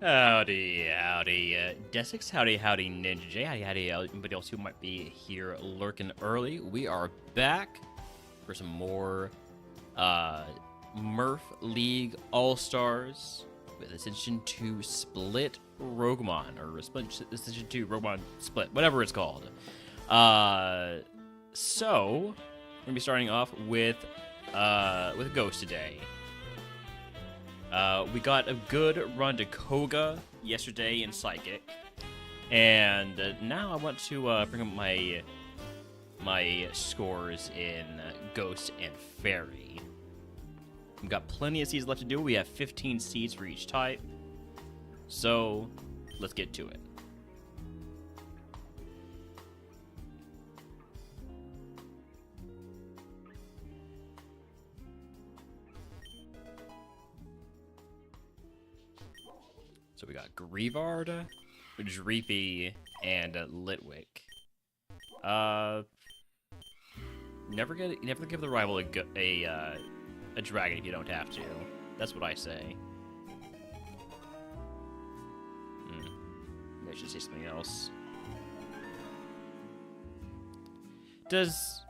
Howdy, howdy, Desix, howdy, howdy, Ninja J, howdy, howdy, anybody else who might be here lurking early. We are back for some more MurphLeague All-Stars with Ascension 2 Split RogueMon, or Ascension 2 RogueMon Split, whatever it's called. So, we're gonna be starting off with Ghost today. We got a good run to Koga yesterday in Psychic, and now I want to bring up my scores in Ghost and Fairy. We've got plenty of seeds left to do. We have 15 seeds for each type, so let's get to it. So we got Grievard, Dreepy, and Litwick. Never give the rival a dragon if you don't have to. That's what I say. Maybe I should say something else. Does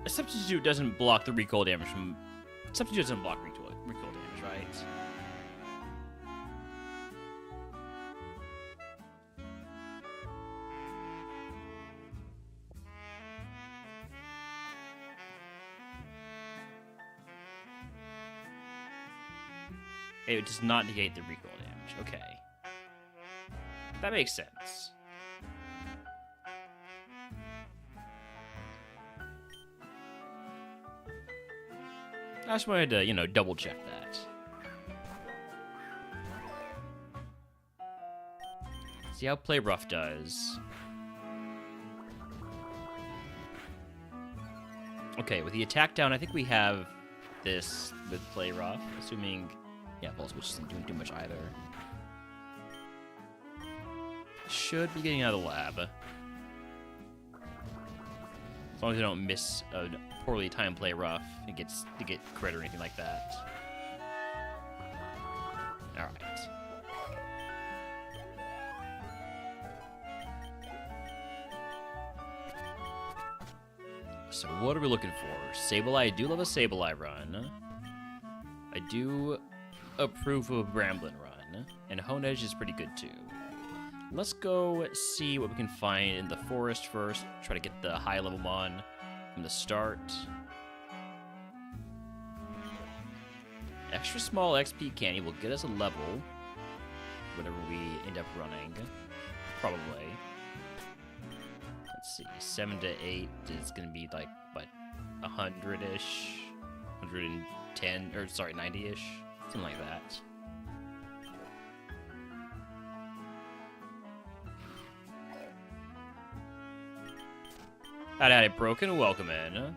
a substitute doesn't block the recoil damage from substitute doesn't block recoil damage, right? It does not negate the recoil damage. Okay. That makes sense. I just wanted to, double check that. See how Play Rough does. Okay, with the attack down, I think we have this with Play Rough, assuming... Yeah, Pulse Witch isn't doing too much either. Should be getting out of the lab. As long as I don't miss a poorly timed Play Rough and get crit or anything like that. Alright. So what are we looking for? Sableye. I do love a Sableye run. I do approve of a Bramblin run, and Hone Edge is pretty good too. Let's go see what we can find in the forest first. Try to get the high level mon from the start. Extra small XP candy will get us a level whenever we end up running. Probably. Let's see, 7 to 8 is gonna be like what, 100-ish, 110, or sorry, 90-ish. Something like that. Howdy, howdy, Broken. Welcome in.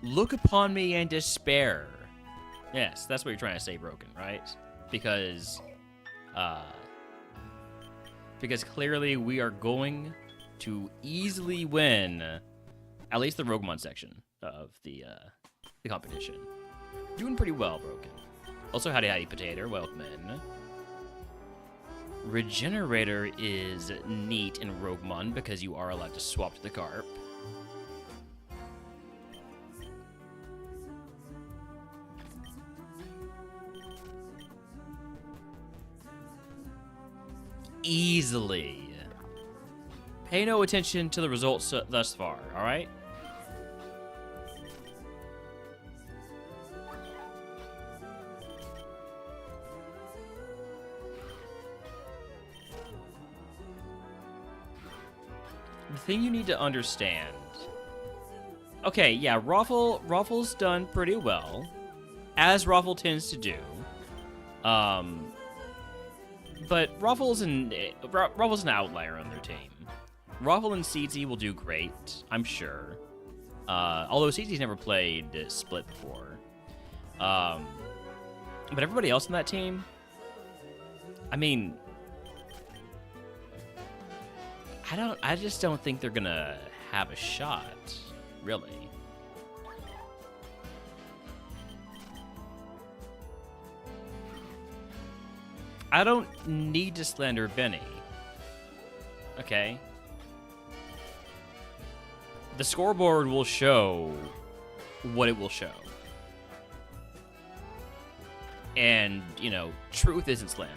Look upon me and despair. Yes, that's what you're trying to say, Broken, right? Because clearly we are going to easily win at least the RogueMon section of the competition. Doing pretty well, Broken. Also, howdy howdy Potato, welcome in. Regenerator is neat in RogueMon because you are allowed to swap to the Carp. Easily. Pay no attention to the results thus far, alright? The thing you need to understand... Okay, yeah, Raffle's done pretty well, as Raffle tends to do. But Ruffle's an outlier on their team. Ruffle and Seedsy will do great, I'm sure. Although Seedsy's never played Split before. But everybody else on that team, I mean, I just don't think they're gonna have a shot, really. I don't need to slander Benny. Okay. The scoreboard will show what it will show. And, you know, truth isn't slander.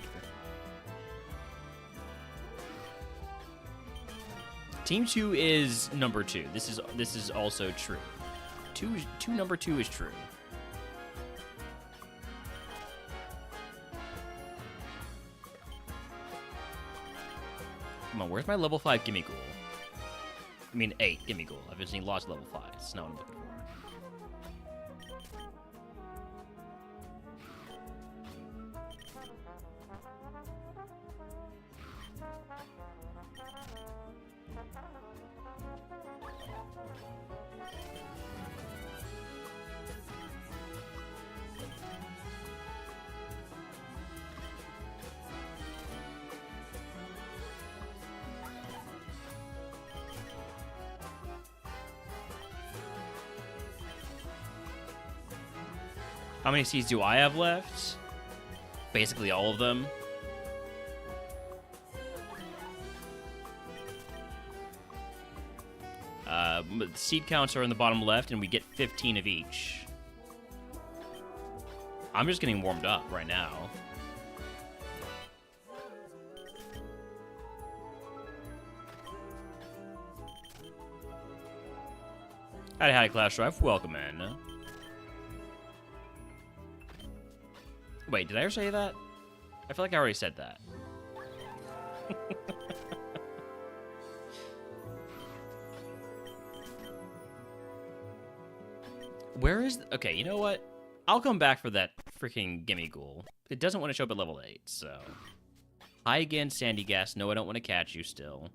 Team 2 is number 2. This is also true. Number 2 is true. Come on, where's my level 5 gimme ghoul? I mean 8 gimme ghoul. I've been seeing lots of level 5s. That's not what I'm looking for. How many seeds do I have left? Basically all of them. The seed counts are in the bottom left, and we get 15 of each. I'm just getting warmed up right now. Howdy, Clash Drive. Welcome in. Wait, did I ever say that? I feel like I already said that. Where is... Okay, you know what? I'll come back for that freaking gimme ghoul. It doesn't want to show up at level 8, so... Hi again, Sandy Gas. No, I don't want to catch you still.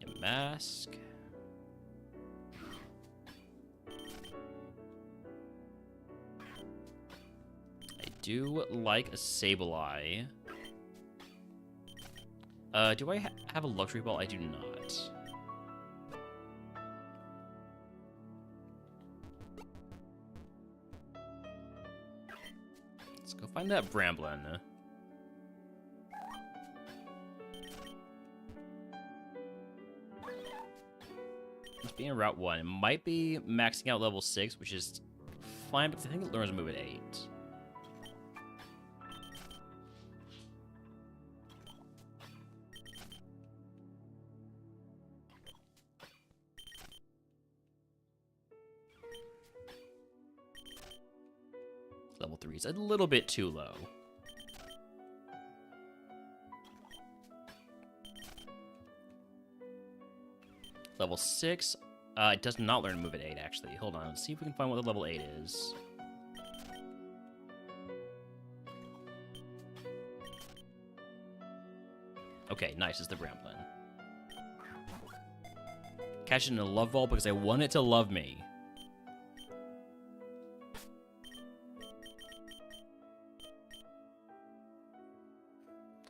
A mask... do like a Sableye. Do I have a luxury ball? I do not. Let's go find that Bramblin. Must be in Route 1. It might be maxing out level 6, which is fine, but I think it learns to move at 8. Level 3 is a little bit too low. Level 6, it does not learn to move at 8, actually. Hold on, let's see if we can find what the level 8 is. Okay, nice, it's the Bramblin. Catch it in a love ball because I want it to love me.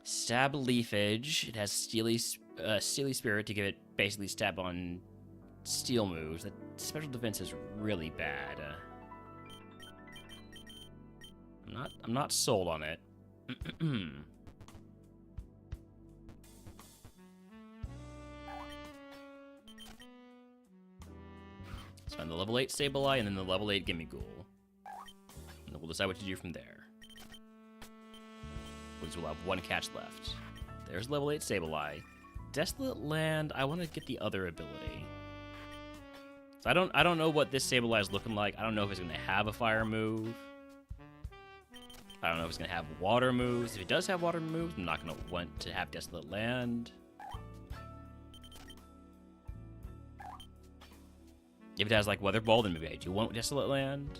Stab Leafage. It has Steely Spirit to give it basically stab on steel moves. That special defense is really bad. I'm not sold on it. Let's find the level 8 Sableye and then the level 8 Gimme Ghoul. And then we'll decide what to do from there. We'll have one catch left. There's level 8 Sableye. Desolate Land, I want to get the other ability. So I don't know what this Sableye is looking like. I don't know if it's going to have a fire move. I don't know if it's going to have water moves. If it does have water moves, I'm not going to want to have Desolate Land. If it has, like, Weather Ball, then maybe I do want Desolate Land.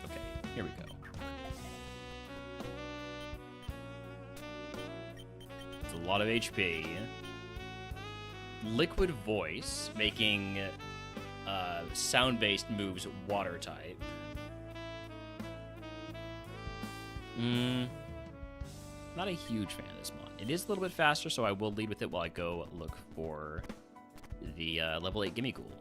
Okay, here we go. It's a lot of HP. Liquid Voice, making sound-based moves water type. Not a huge fan of this mod. It is a little bit faster, so I will lead with it while I go look for the level 8 Gimme Ghoul.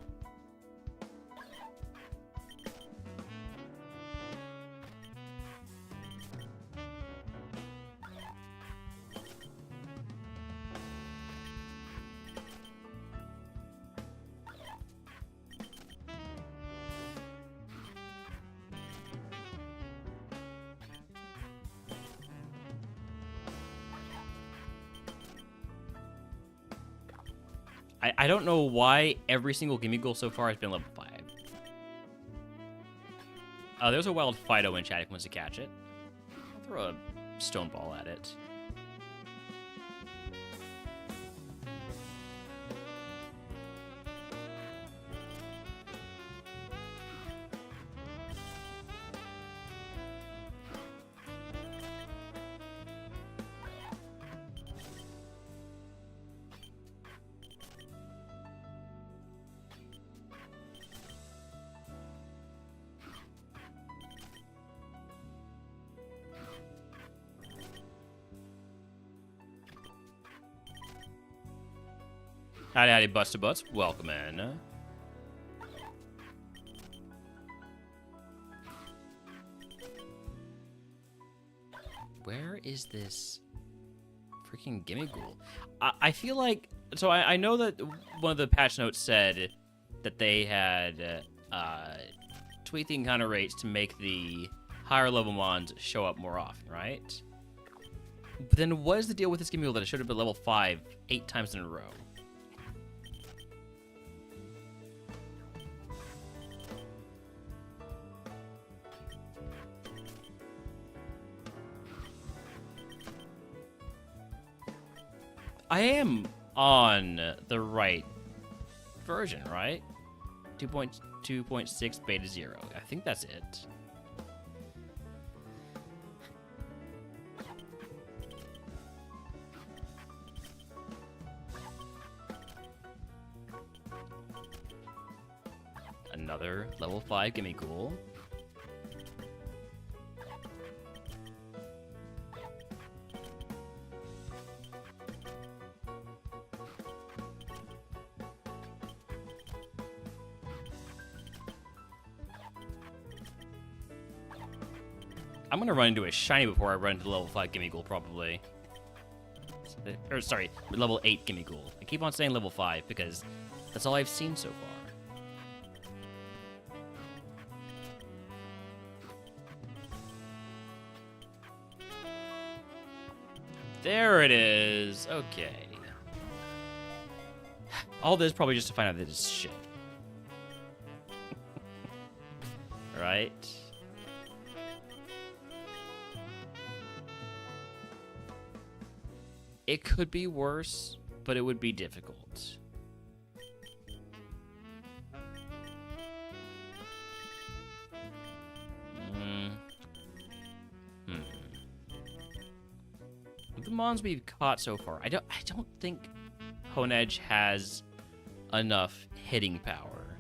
I don't know why every single Gimme Ghoul so far has been level 5. There's a wild Fido in chat if he wants to catch it. I'll throw a stone ball at it. Howdy, howdy, Buster Butts. Welcome in. Where is this freaking Gimme Ghoul? I feel like... So I know that one of the patch notes said that they had tweaked the encounter rates to make the higher level mons show up more often, right? But then what is the deal with this Gimme Ghoul that it showed up at level 5 8 times in a row? I am on the right version, right? 2.2.6 beta 0. I think that's it. Another level 5 Gimme Ghoul. I'm gonna run into a shiny before I run into level 5 Gimme Ghoul, probably. Or, sorry, level 8 Gimme Ghoul. I keep on saying level 5 because that's all I've seen so far. There it is. Okay. All this probably just to find out that it's shit. Right? It could be worse, but it would be difficult. The mons we've caught so far, I don't think Honedge has enough hitting power.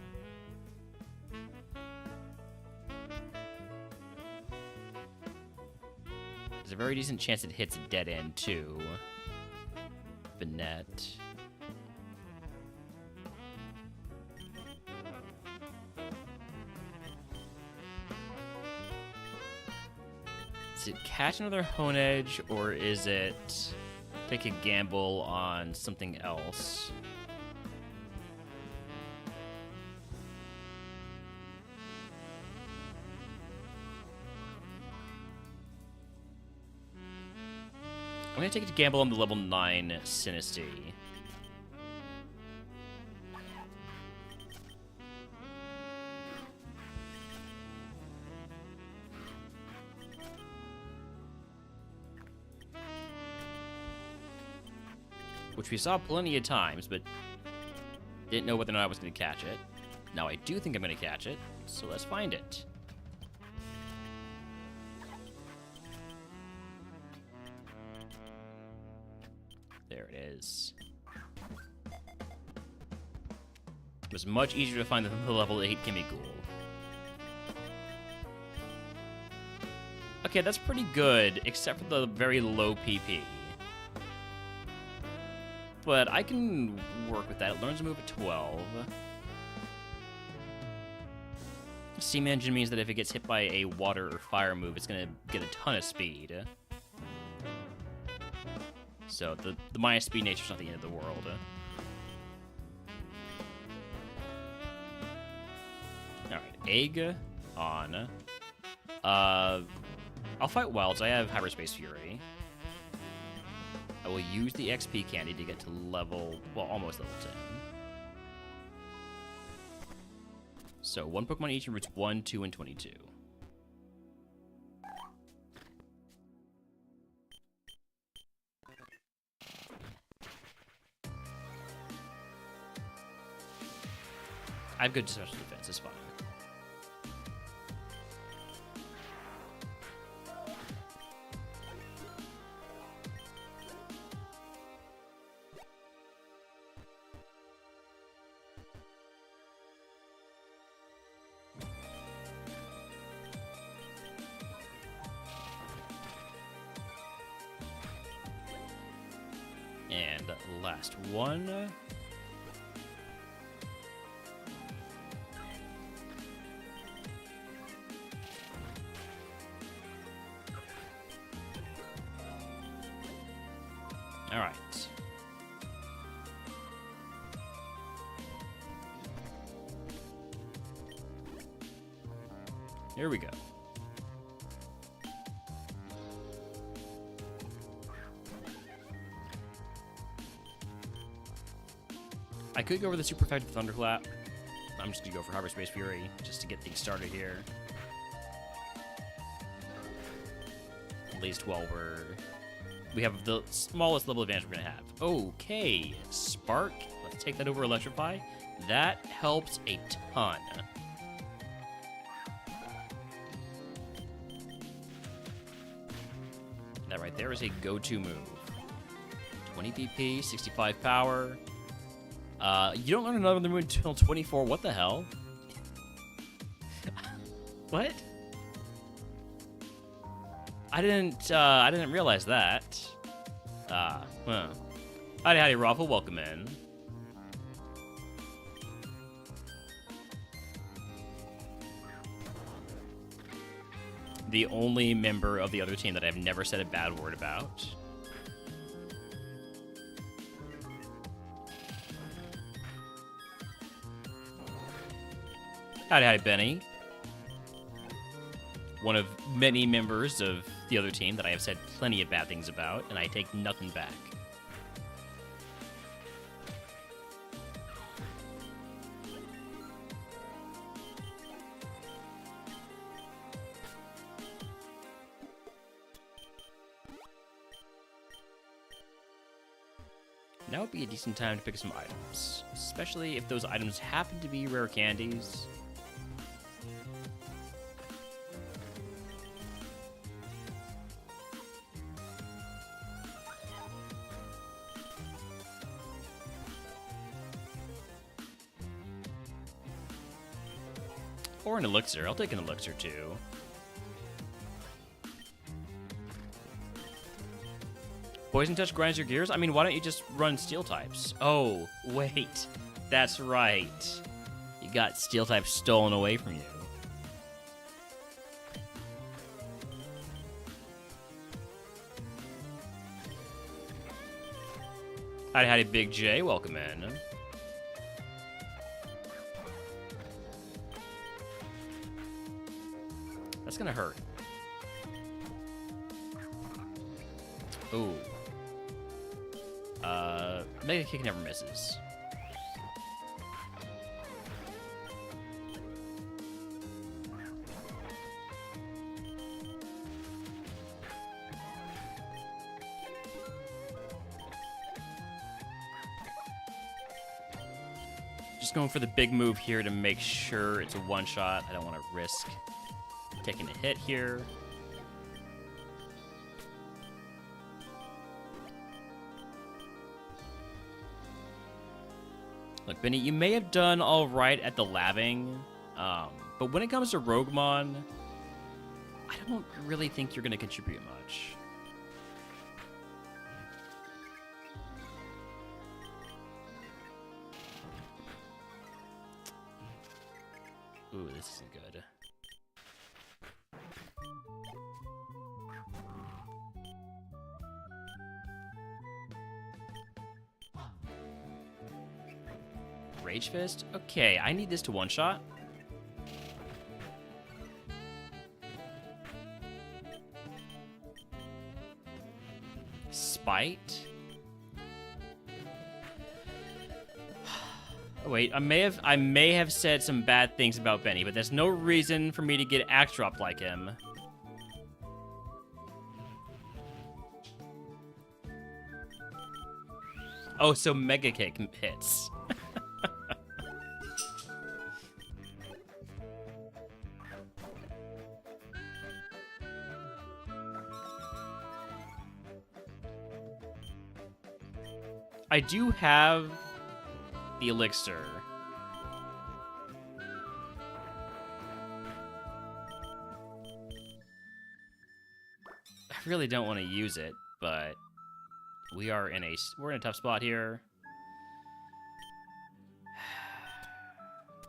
There's a very decent chance it hits a dead end too. Net. Is it catch another Honedge, or is it take a gamble on something else? I'm gonna take a gamble on the level 9 Sinisty. Which we saw plenty of times, but didn't know whether or not I was gonna catch it. Now I do think I'm gonna catch it, so let's find it. There it is. It was much easier to find the level 8 Gimmighoul. Okay, that's pretty good, except for the very low PP. But I can work with that. It learns to move at 12. Steam Engine means that if it gets hit by a water or fire move, it's going to get a ton of speed. So the minus speed nature's not the end of the world. Alright, egg on. I'll fight wilds. I have Hyperspace Fury. I will use the XP candy to get to level, well, almost level 10. So, one Pokemon each in routes 1, 2, and 22. I have good special defense, it's fine. And last one. All right. Here we go. I could go for the super effective Thunderclap. I'm just gonna go for Hyperspace Fury just to get things started here. At least while we have the smallest level advantage we're gonna have. Okay, Spark. Let's take that over Electrify. That helps a ton. That right there is a go-to move. 20 PP, 65 power. You don't learn another move until 24. What the hell? What? I didn't realize that. Huh. Howdy, Raffle. Welcome in. The only member of the other team that I've never said a bad word about. Howdy, Benny. One of many members of the other team that I have said plenty of bad things about, and I take nothing back. Now would be a decent time to pick some items, especially if those items happen to be rare candies. Or an elixir. I'll take an elixir too. Poison Touch grinds your gears? I mean, why don't you just run Steel types? Oh, wait. That's right. You got Steel types stolen away from you. Howdy, Big J. Welcome in. That's gonna hurt. Ooh. Mega Kick never misses. Just going for the big move here to make sure it's a one-shot. I don't want to risk taking a hit here. Look, Benny, you may have done all right at the labbing, but when it comes to RogueMon, I don't really think you're going to contribute much. Ooh, this isn't good. Rage Fist? Okay, I need this to one-shot. Spite? Wait, I may have said some bad things about Benny, but there's no reason for me to get axe dropped like him. Oh, so Mega Kick hits. I do have the elixir. I really don't want to use it, but we're in a tough spot here.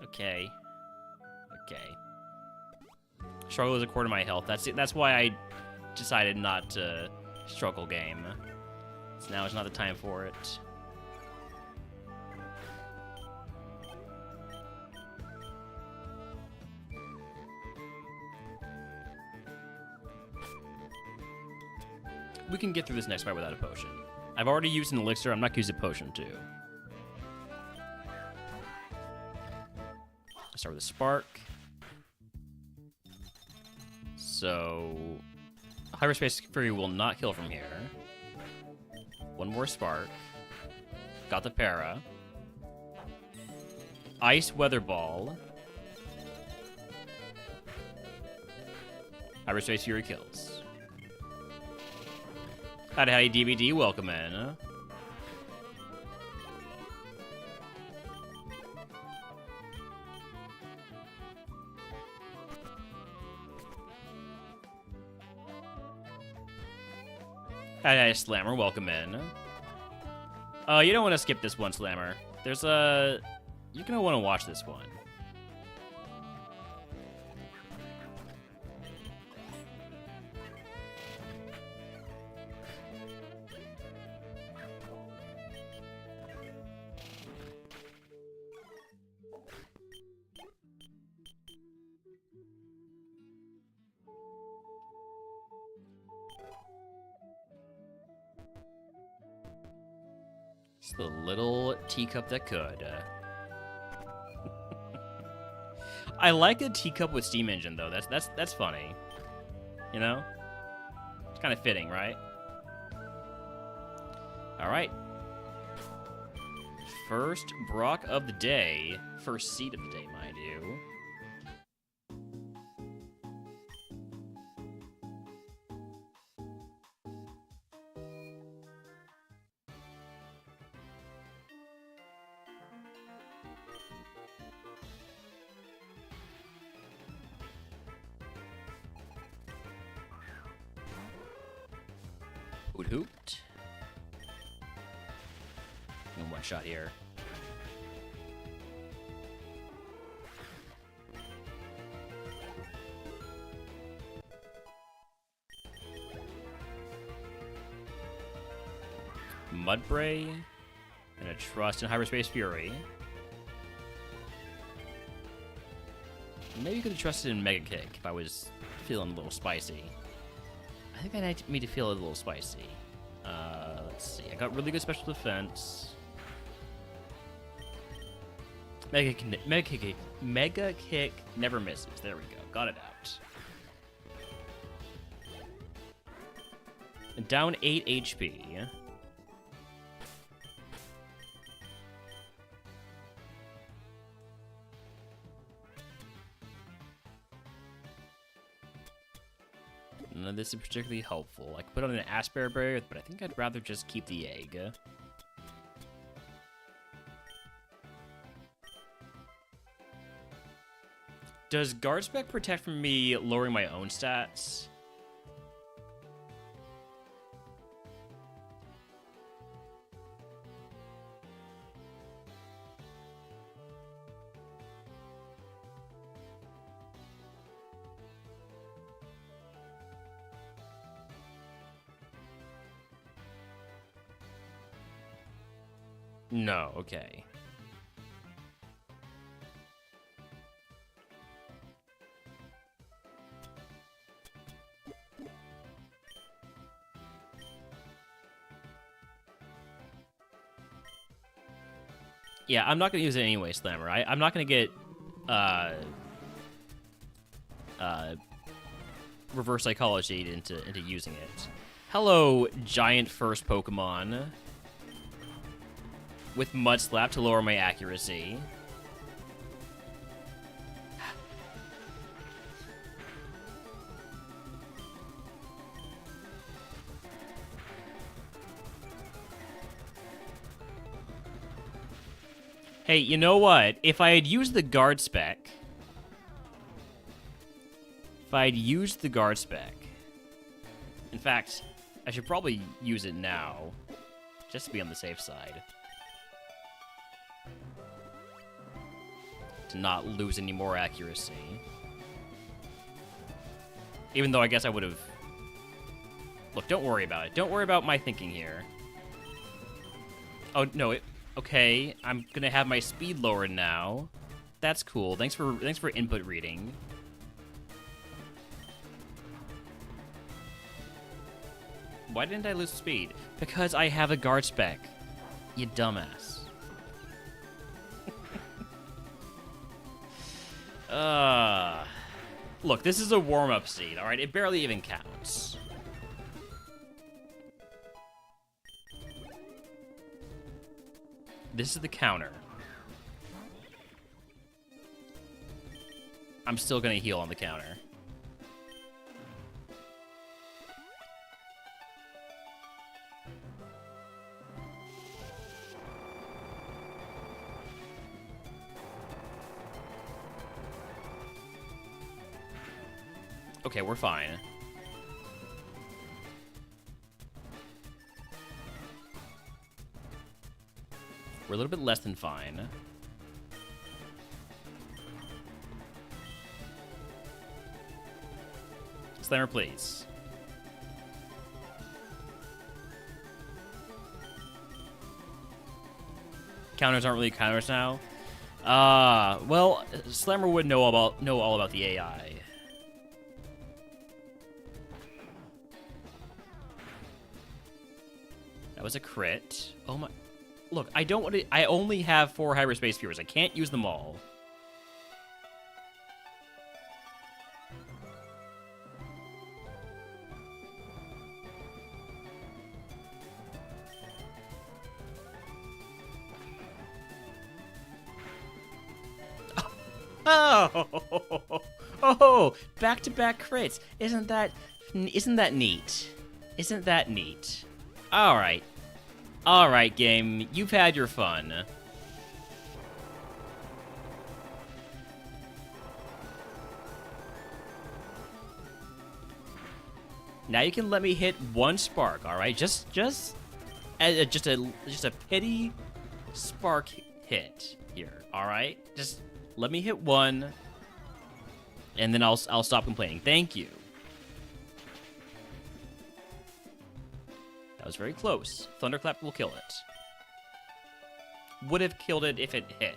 Okay. Struggle is a quarter of my health. That's why I decided not to struggle game. So now is not the time for it. We can get through this next fight without a potion. I've already used an elixir. I'm not going to use a potion, too. Let's start with a spark. So, Hyperspace Fury will not kill from here. One more spark. Got the para. Ice Weather Ball. Hyperspace Fury kills. Howdy, DBD, welcome in. Howdy, Slammer, welcome in. You don't want to skip this one, Slammer. You're gonna want to watch this one. It's the little teacup that could. I like a teacup with steam engine though. That's funny. You know? It's kind of fitting, right? All right. First Brock of the day. First seed of the day, mind you. Hoot hoot. And one shot here. Mudbray and a trust in Hyperspace Fury. Maybe you could have trusted in Mega Kick if I was feeling a little spicy. I think I need to feel a little spicy. Let's see. I got really good special defense. Mega Kick never misses. There we go. Got it out. Down 8 HP. None of this is particularly helpful. I could put on an Asper Barrier, but I think I'd rather just keep the egg. Does guard spec protect from me lowering my own stats? No, okay. Yeah, I'm not gonna use it anyway, Slammer. I'm not gonna get reverse psychology into using it. Hello, giant first Pokemon. With Mud Slap to lower my accuracy. Hey, you know what? If I had used the guard spec... In fact, I should probably use it now. Just to be on the safe side. To not lose any more accuracy. Even though I guess I would have... Look, don't worry about it. Don't worry about my thinking here. Oh, no, okay, I'm gonna have my speed lowered now. That's cool. Thanks for input reading. Why didn't I lose speed? Because I have a guard spec. You dumbass. Look, this is a warm-up seed, alright? It barely even counts. This is the counter. I'm still gonna heal on the counter. Okay, we're fine. We're a little bit less than fine. Slammer, please. Counters aren't really counters now. Well, Slammer would know all about the AI. That was a crit. Oh my... Look, I don't want to... I only have 4 hyperspace viewers. I can't use them all. Oh, back-to-back crits. Isn't that neat? Isn't that neat? All right. All right, game. You've had your fun. Now you can let me hit 1 spark, all right? Just a pity spark hit here, all right? Just let me hit 1, and then I'll stop complaining. Thank you. That was very close. Thunderclap will kill it. Would have killed it if it hit.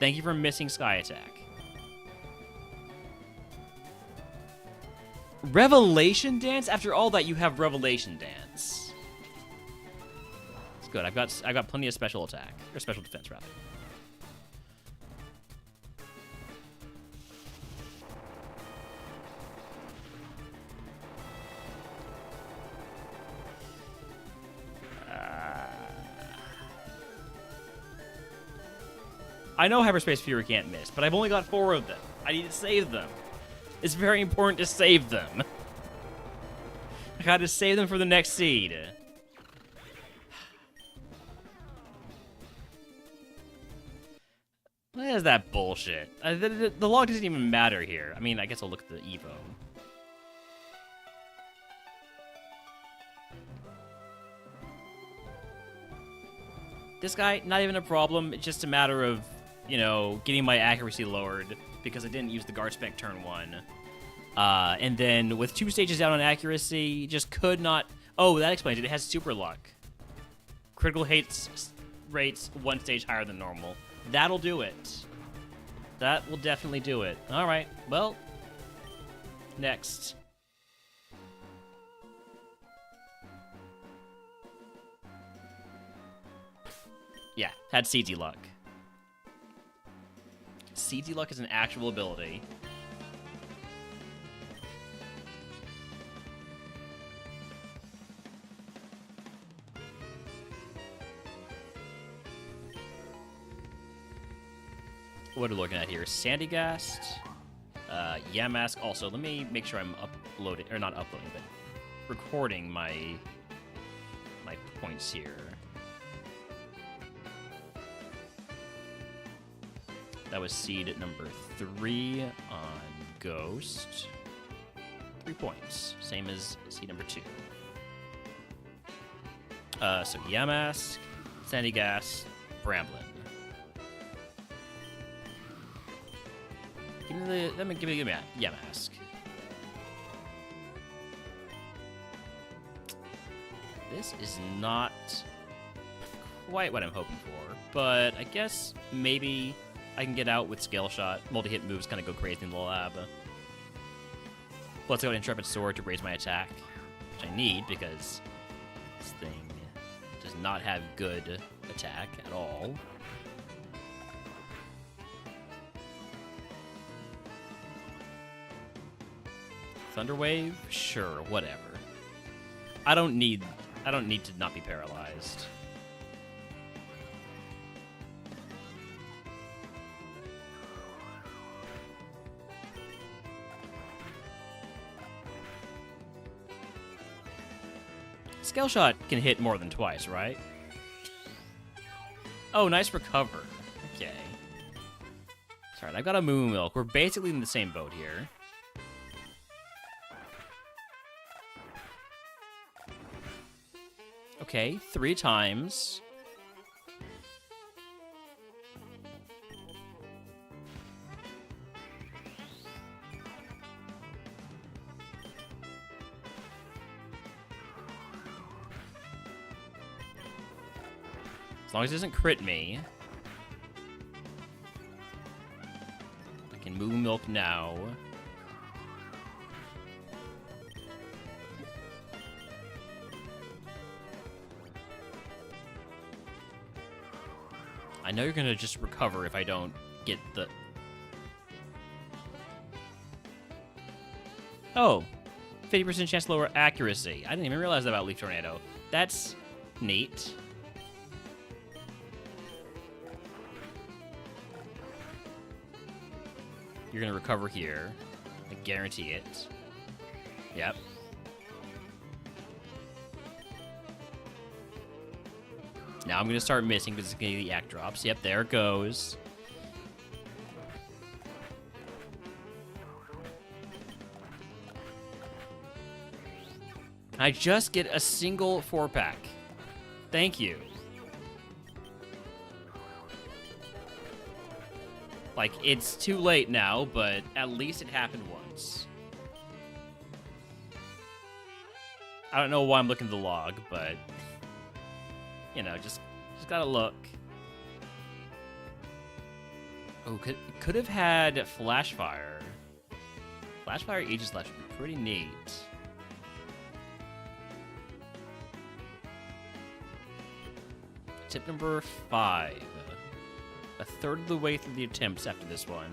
Thank you for missing Sky Attack. Revelation Dance? After all that, you have Revelation Dance. It's good. I've got plenty of special attack. Or special defense, rather. I know Hyperspace Fury can't miss, but I've only got 4 of them. I need to save them. It's very important to save them. I gotta save them for the next seed. What is that bullshit? The log doesn't even matter here. I mean, I guess I'll look at the Evo. This guy, not even a problem. It's just a matter of, you know, getting my accuracy lowered because I didn't use the guard spec turn 1. And then with 2 stages down on accuracy, just could not... Oh, that explains it. It has super luck. Critical rates 1 stage higher than normal. That'll do it. That will definitely do it. All right, well, next. Yeah, had CZ luck. CZ luck is an actual ability. What are we looking at here? Sandygast, Yamask. Also, let me make sure I'm uploading, or not uploading, but recording my points here. That was seed at number 3 on Ghost. 3 points, same as seed number 2. So Yamask, Sandygast, Bramblin. Give me Yamask. This is not quite what I'm hoping for, but I guess maybe I can get out with Scale Shot. Multi-hit moves kind of go crazy in the lab. Let's go Intrepid Sword to raise my attack, which I need because this thing does not have good attack at all. Thunderwave? Sure, whatever. I don't need to not be paralyzed. Scale Shot can hit more than twice, right? Oh, nice recover. Okay. Sorry, I've got a Moo Milk. We're basically in the same boat here. Okay, 3 times. As long as it doesn't crit me. I can Moo Milk now. I know you're gonna just recover if I don't get the... Oh, 50% chance lower accuracy. I didn't even realize that about Leaf Tornado. That's neat. You're gonna recover here. I guarantee it. Yep. Now I'm going to start missing because it's going to be the act drops. Yep, there it goes. I just get a single 4-pack. Thank you. Like, it's too late now, but at least it happened once. I don't know why I'm looking at the log, but... You know, just gotta look. Oh, could have had Flashfire. Flashfire Aegislash would be pretty neat. Tip number 5. A third of the way through the attempts after this one.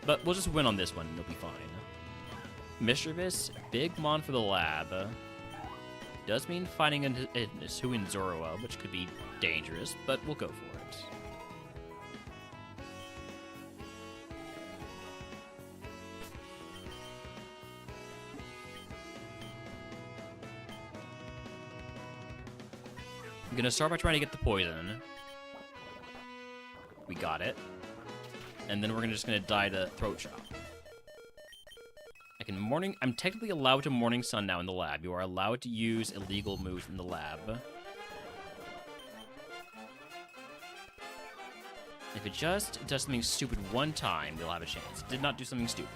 But we'll just win on this one and it'll be fine. Mischievous, big mon for the lab. Does mean finding a Hisuian Zorua, which could be dangerous, but we'll go for it. I'm gonna start by trying to get the poison. We got it. and then we're just gonna die to throat chop. I'm technically allowed to Morning Sun now in the lab. You are allowed to use illegal moves in the lab. If it just does something stupid one time, you'll have a chance. It did not do something stupid.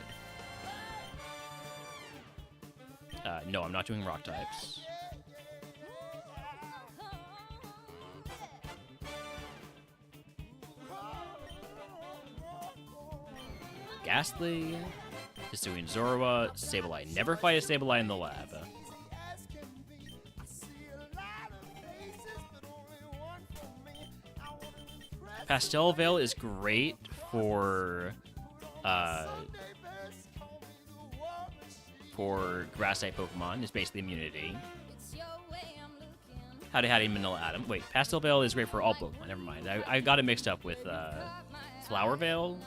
No, I'm not doing rock types. Ghastly, Hisuian Zorua, Sableye. Never fight a Sableye in the lab. Pastel Veil is great for grass-type Pokemon. It's basically immunity. Howdy, Manila Adam. Wait, Pastel Veil is great for all Pokemon. Never mind. I got it mixed up with Flower Veil.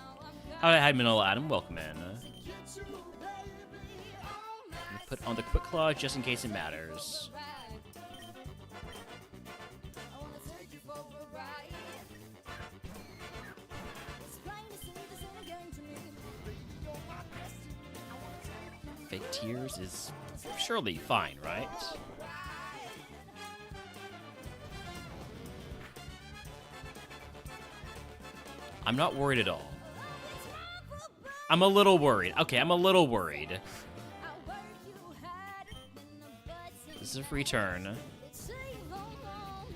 Howdy, Manila Adam. Welcome in. Put on the Quick Claw just in case it matters. Fake Tears is surely fine, right? I'm not worried at all. I'm a little worried. Okay, I'm a little worried. This is a free turn.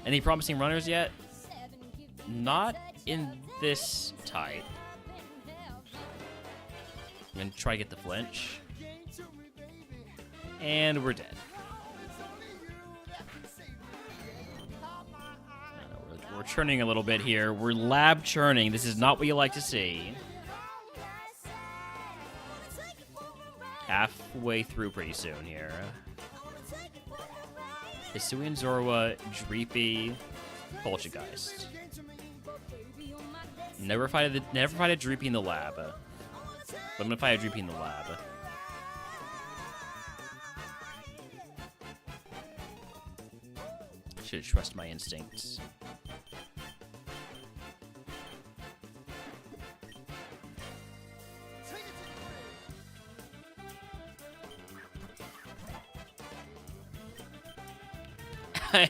Any promising runners yet? Not in this type. I'm gonna try to get the flinch. And we're dead. We're churning a little bit here. We're lab churning. This is not what you like to see. Halfway through pretty soon here. Hisuian Zorua, Dreepy, Poltergeist. Never fight a Dreepy in the lab. But I'm gonna fight a Dreepy in the lab. Should trust my instincts.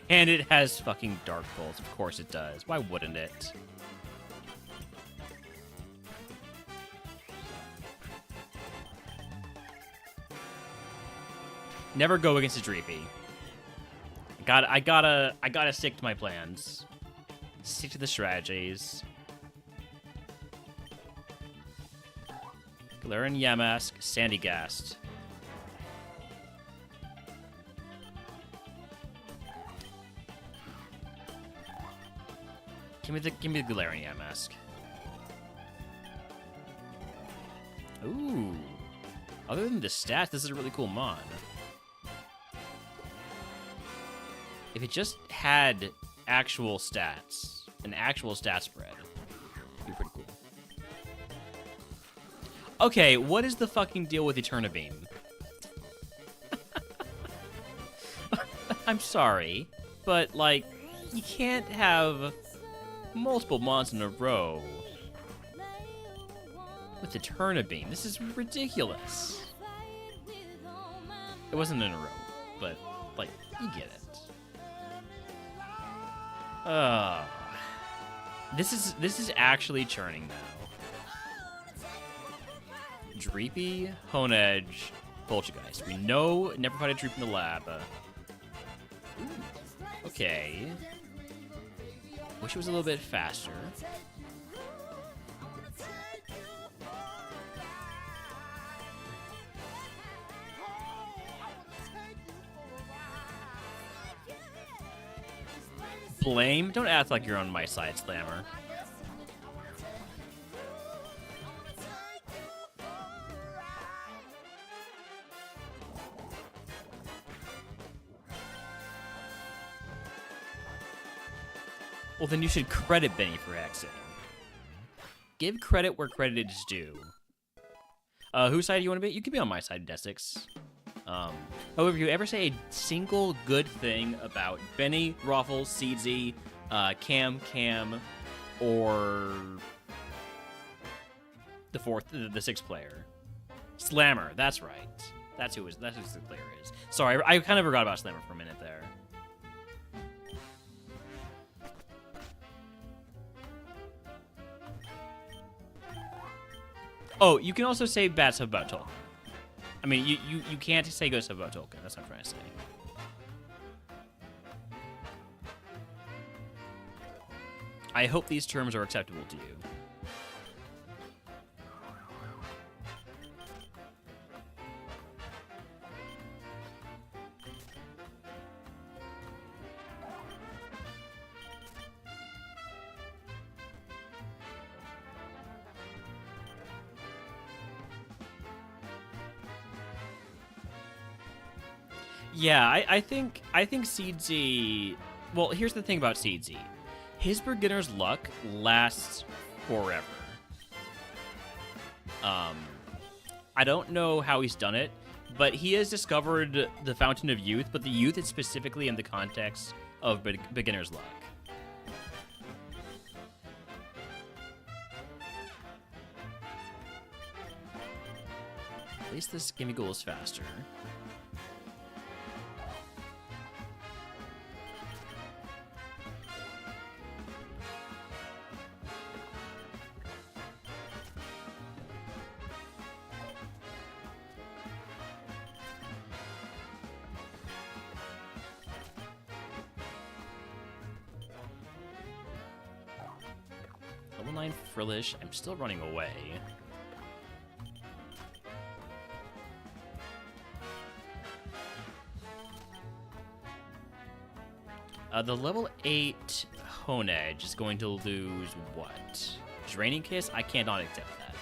And it has fucking Dark Pulse. Of course it does. Why wouldn't it? Never go against a Dreepy. I gotta stick to my plans. Stick to the strategies. Galarian Yamask, Sandygast. Give me the Galarian Yamask. Ooh. Other than the stats, this is a really cool mon. If it just had actual stats, an actual stat spread, it'd be pretty cool. Okay, what is the fucking deal with Eternabeam? I'm sorry, but, like, you can't have multiple mons in a row with Eternabeam. This is ridiculous. It wasn't in a row, but, like, you get it. This is actually churning now. Dreepy, Honedge, Poltergeist. We know never fight a Dreepy in the lab. Okay. Wish it was a little bit faster. Blame? Don't act like you're on my side, Slammer. Well, then you should credit Benny for Xing. Give credit where credit is due. Whose side do you want to be? You can be on my side, Desix. However, if you ever say a single good thing about Benny, Ruffles, Seedsy, Cam, or the sixth player. Slammer, that's right. That's who the player is. Sorry, I kind of forgot about Slammer for a minute there. Oh, you can also say bad stuff about Tolkien. I mean, you can't say good stuff about Tolkien. That's what I'm trying to say. I hope these terms are acceptable to you. Yeah, I think Seedsy. Well, here's the thing about Seedsy. His beginner's luck lasts forever. I don't know how he's done it, but he has discovered the Fountain of Youth, but the youth is specifically in the context of beginner's luck. At least this Gimme Ghoul is faster. Level 9 Frillish. I'm still running away. The level 8 Honedge is going to lose what? Draining Kiss? I cannot accept that.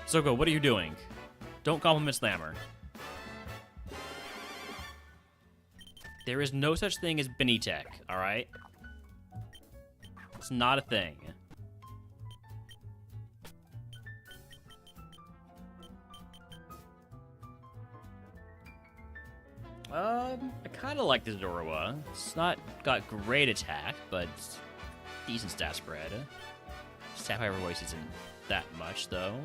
Zoko, what are you doing? Don't compliment Slammer. There is no such thing as Benny Tech, alright? It's not a thing. I kind of like this Zorua. It's not got great attack, but it's decent stat spread. Sapphire Voice isn't that much, though.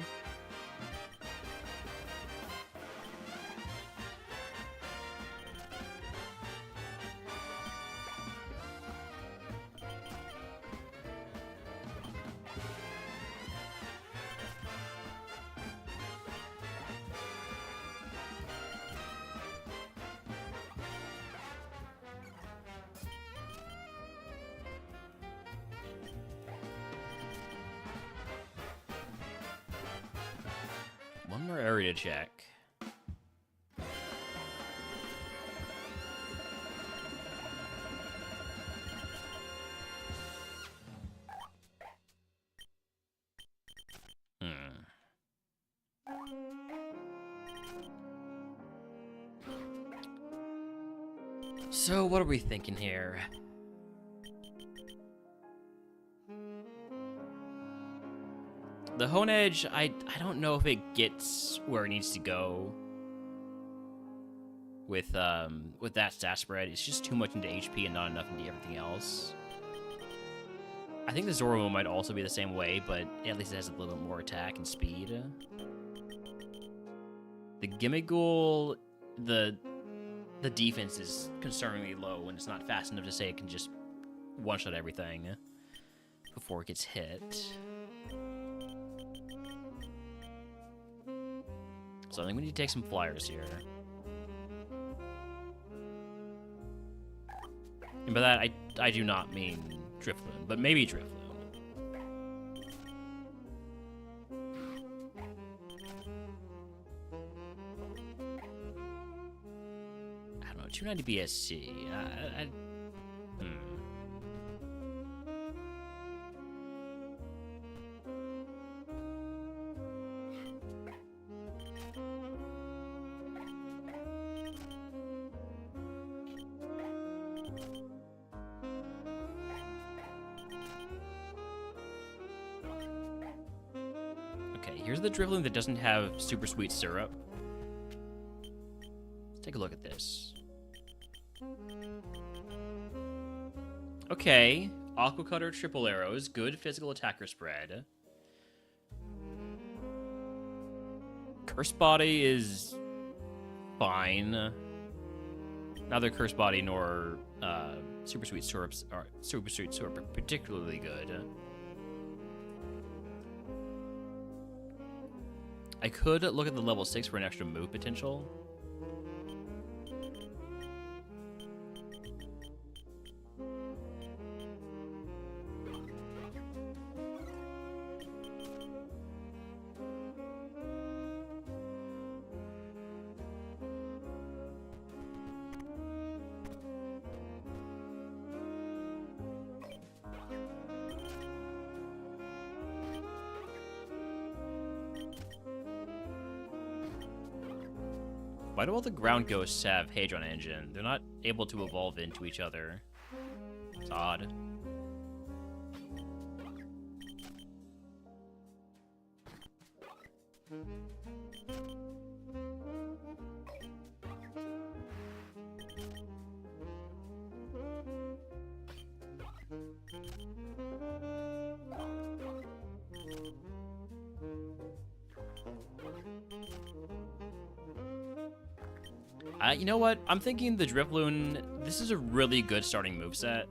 One more area to check. So, what are we thinking here? The Honedge, I don't know if it gets where it needs to go with that stat spread. It's just too much into HP and not enough into everything else. I think the Zorua might also be the same way, but at least it has a little bit more attack and speed. The Gimmighoul, the defense is concerningly low, and it's not fast enough to say it can just one-shot everything before it gets hit. So I think we need to take some flyers here. And by that, I do not mean Drifloon, but maybe Drifloon. I don't know, 290 BSC. here's the Drifloon that doesn't have super sweet syrup. Let's take a look at this. Okay, Aqua Cutter, triple arrows, good physical attacker spread. Curse Body is fine. Neither Curse Body nor Super Sweet Syrup are particularly good. I could look at the level 6 for an extra move potential. Why do all the ground ghosts have Hadron Engine? They're not able to evolve into each other. It's odd. You know what? I'm thinking the Drifloon, this is a really good starting moveset.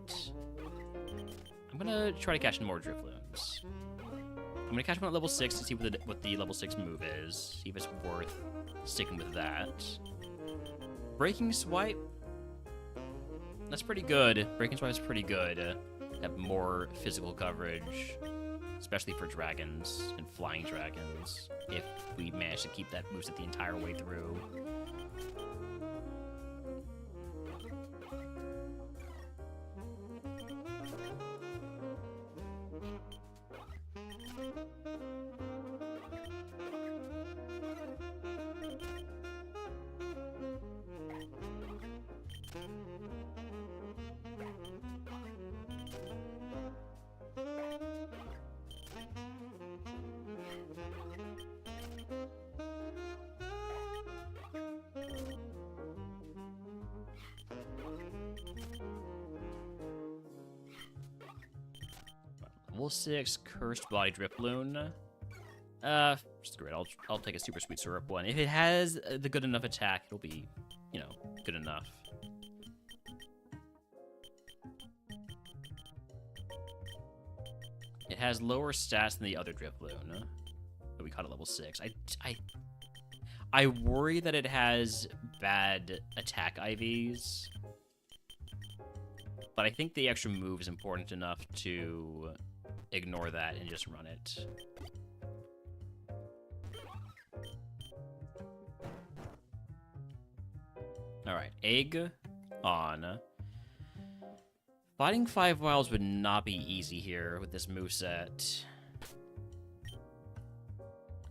I'm gonna try to catch more Drifloons. I'm gonna catch one at level 6 to see what the level 6 move is. See if it's worth sticking with that. Breaking Swipe. That's pretty good. Breaking Swipe is pretty good. Have more physical coverage, especially for dragons and flying dragons, if we manage to keep that moveset the entire way through. Level 6 Cursed Body Drifloon. Just great. I'll take a Super Sweet Syrup one. If it has the good enough attack, it'll be, you know, good enough. It has lower stats than the other Drifloon that we caught at level 6. I worry that it has bad attack IVs, but I think the extra move is important enough to ignore that and just run it. Alright, egg on. Fighting 5 wilds would not be easy here with this moveset.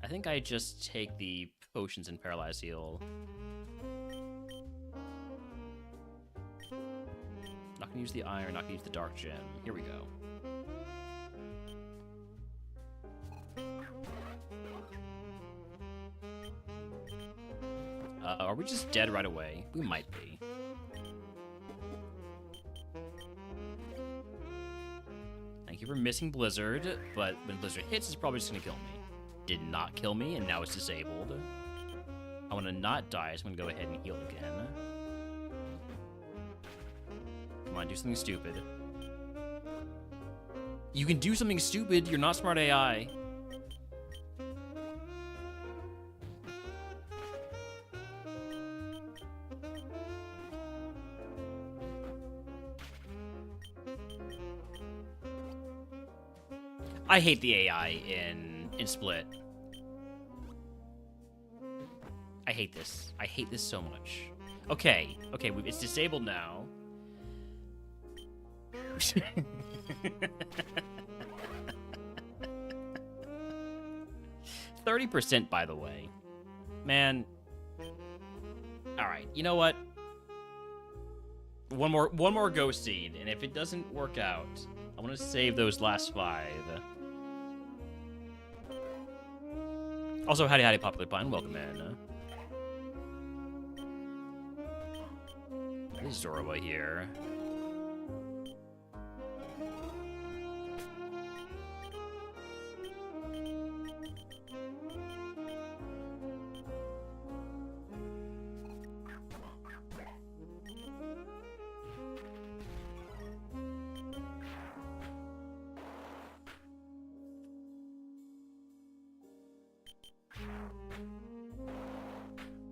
I think I just take the potions and paralyze heal. Not gonna use the iron, not gonna use the dark gem. Here we go. Are we just dead right away? We might be. Thank you for missing Blizzard, but when Blizzard hits, it's probably just gonna kill me. Did not kill me, and now it's disabled. I want to not die, so I'm gonna go ahead and heal again. Come on, do something stupid. You can do something stupid, you're not smart AI. I hate the AI in Split. I hate this. I hate this so much. Okay, it's disabled now. 30%, by the way. Man. Alright, you know what? One more Ghost Seed, and if it doesn't work out, I want to save those last 5. Also, howdy, Popular Pine. Welcome in. There's Zorba here.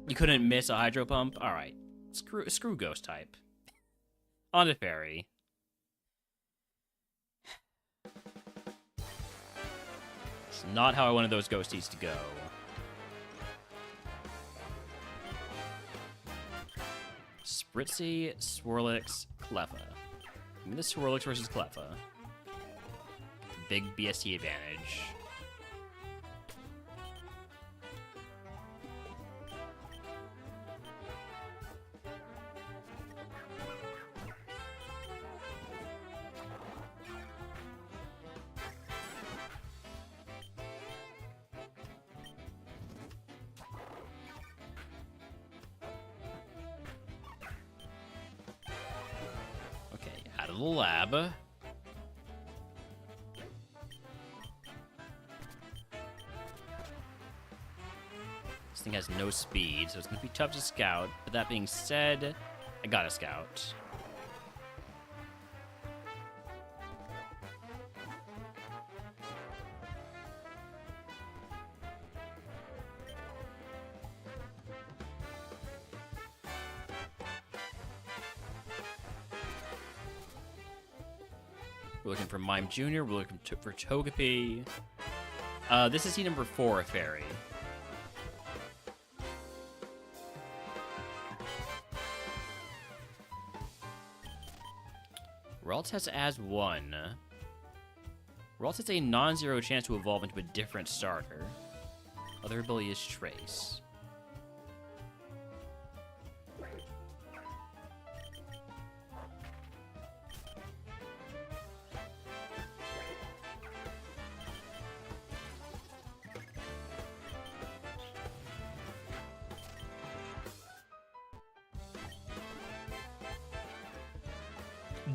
You couldn't miss a hydro pump? Alright. Screw ghost type. On to fairy. It's not how I wanted those ghosties to go. Spritzy, Swirlix, Cleffa. Give me the Swirlix versus Cleffa. Big BST advantage. Out of the lab. This thing has no speed, so it's going to be tough to scout. But that being said, I got a scout. We're looking for Mime Jr. We're looking for Togepi. This is seed number 4, Fairy. Ralts has as 1. Ralts has a non-zero chance to evolve into a different starter. Other ability is Trace.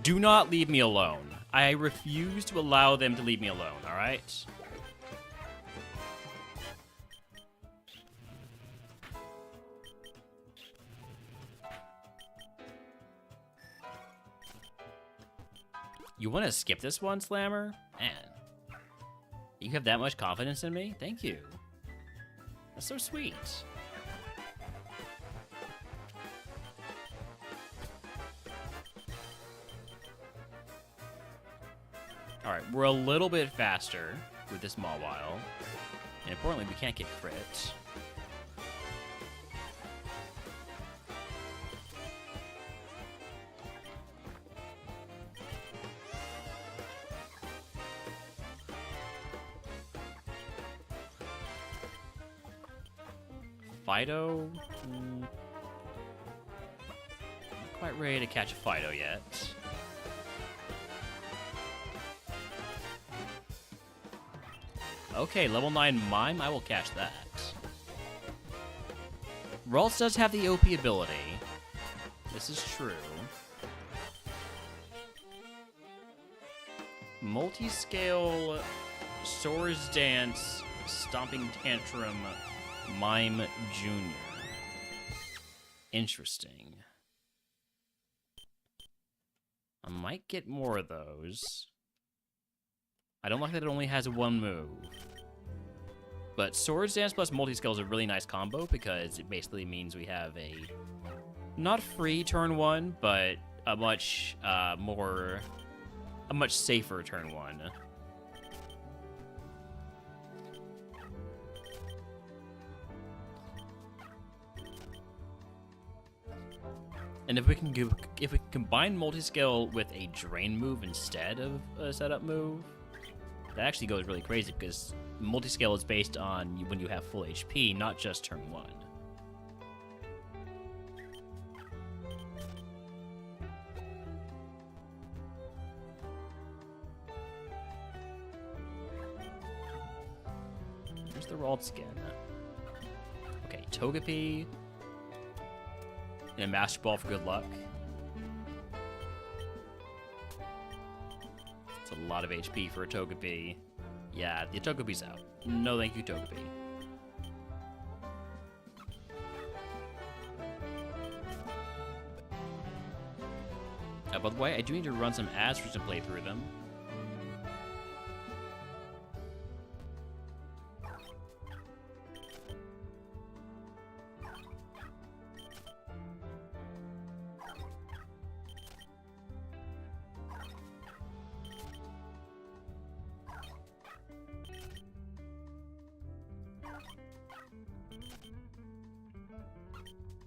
Do not leave me alone. I refuse to allow them to leave me alone, alright? You want to skip this one, Slammer? Man. You have that much confidence in me? Thank you. That's so sweet. Alright, we're a little bit faster with this Mawile. And importantly, we can't get crit. Fido? Not quite ready to catch a Fido yet. Okay, level 9 Mime, I will catch that. Ralts does have the OP ability. This is true. Multi-scale, Swords Dance, Stomping Tantrum, Mime Jr. Interesting. I might get more of those. I don't like that it only has 1 move. But Swords Dance plus Multi-Scale is a really nice combo because it basically means we have a not free turn 1, but a much safer turn 1. And if we can combine Multi-Scale with a Drain move instead of a setup move, that actually goes really crazy because Multi-Scale is based on when you have full HP, not just turn 1. Here's the Ralts again. Togepi and a Master Ball for good luck. It's a lot of HP for a Togepi. Yeah, the Togepi's out. No thank you, Togepi. By the way, I do need to run some ads for to play through them.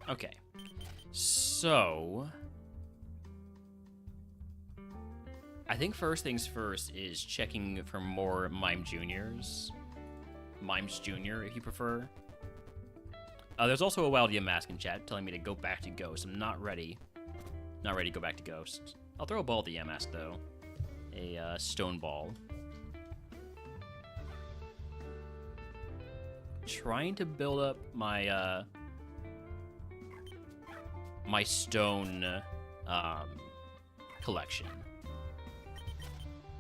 Okay, so I think first things first is checking for more Mimes Jr., if you prefer. There's also a Wild Yamask in chat telling me to go back to Ghost. I'm not ready. Not ready to go back to Ghost. I'll throw a ball at the Yamask, though. A stone ball. Trying to build up my, my stone, collection.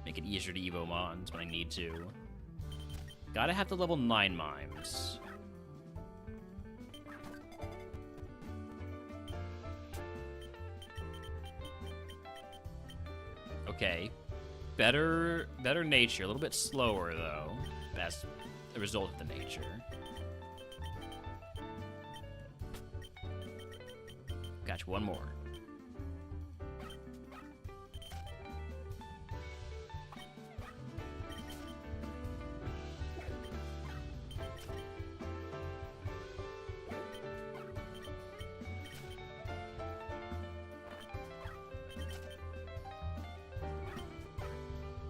Make it easier to Evo Mons when I need to. Gotta have the level 9 Mimes. Okay. Better nature. A little bit slower, though. That's a result of the nature. Gotcha, one more.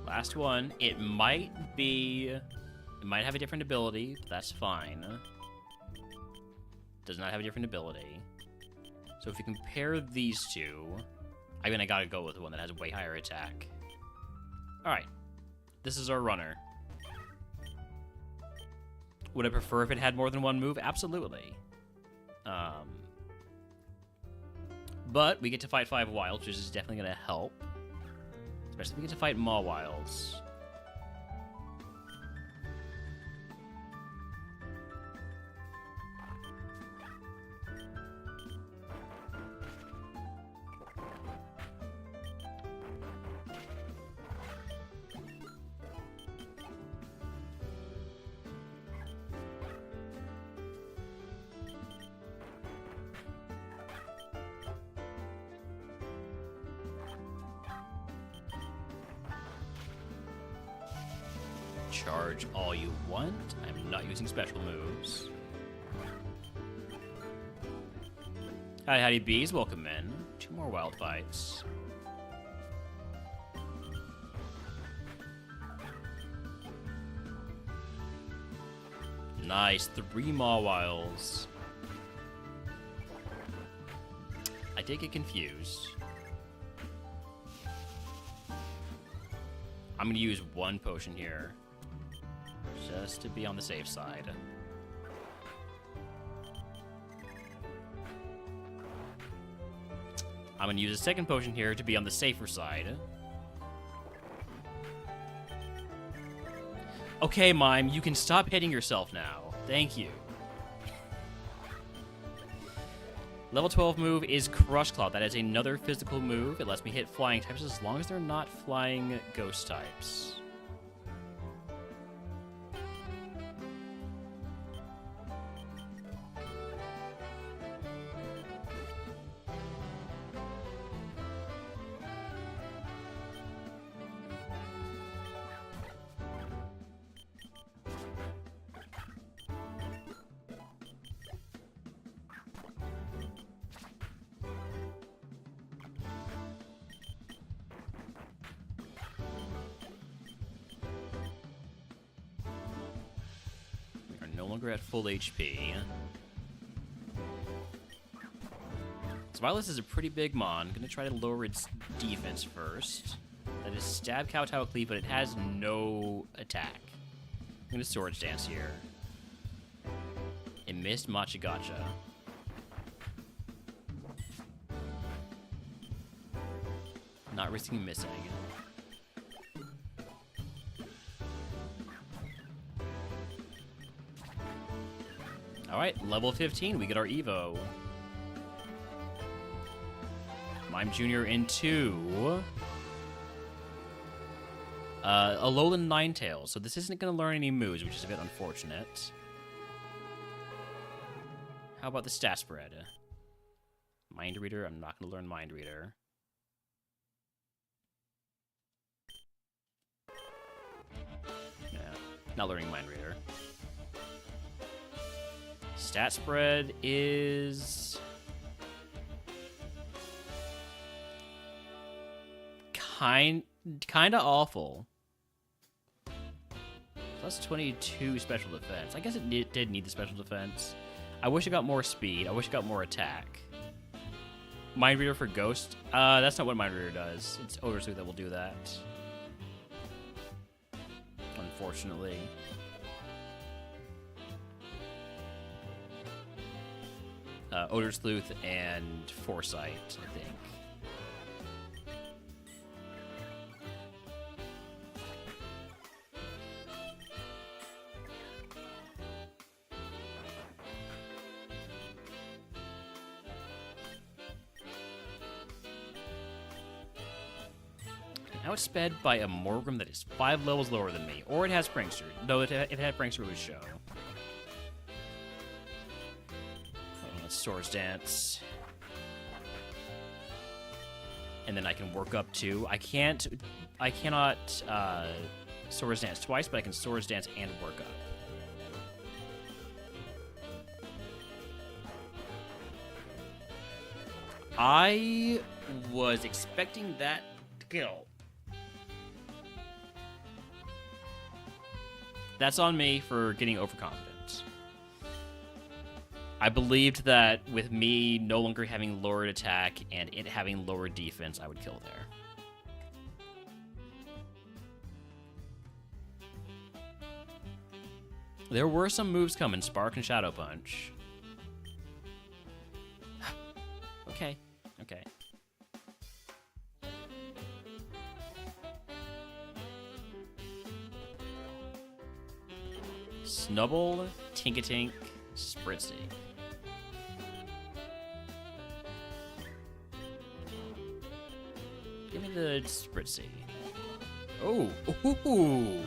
Last one. It might have a different ability, but that's fine. Does not have a different ability. So if you compare these two, I mean, I gotta go with the one that has a way higher attack. Alright. This is our runner. Would I prefer if it had more than one move? Absolutely. But we get to fight 5 wilds, which is definitely gonna help. Especially if we get to fight Mawilds. Charge all you want. I'm not using special moves. Hi, howdy bees. Welcome in. 2 more wild fights. Nice. 3 Mawilds. I did get confused. I'm going to use 1 potion here. Just to be on the safe side. I'm going to use a 2nd potion here to be on the safer side. Okay, Mime, you can stop hitting yourself now. Thank you. Level 12 move is Crush Claw. That is another physical move. It lets me hit flying types as long as they're not flying ghost types. No longer at full HP. Smiles is a pretty big mon. I'm gonna try to lower its defense first. That is Stab, Kowtow, Cleave, but it has no attack. I'm gonna Swords Dance here. It Missed Machigacha. Not risking missing. Alright, level 15, we get our Evo. Mime Jr. into Alolan Ninetales. So this isn't going to learn any moves, which is a bit unfortunate. How about the stat spread? Mind Reader? I'm not going to learn Mind Reader. Yeah, not learning Mind Reader. Stat spread is kind of awful. Plus 22 special defense. I guess it did need the special defense. I wish it got more speed. I wish it got more attack. Mind Reader for Ghost. That's not what Mind Reader does. It's Odor Sleuth that will do that. Unfortunately. Odor Sleuth and Foresight, I think. Outsped by a Morgrim that is 5 levels lower than me. Or it has Prankster. No, if it had Prankster, it would show. Swords Dance. And then I can work up to... I cannot Swords Dance twice, but I can Swords Dance and work up. I was expecting that to kill. That's on me for getting overconfident. I believed that with me no longer having lowered attack and it having lower defense, I would kill there. There were some moves coming, Spark and Shadow Punch. Okay. Snubble, Tinkatink, Spritzy. Give me the Spritzy. Oh, ooh.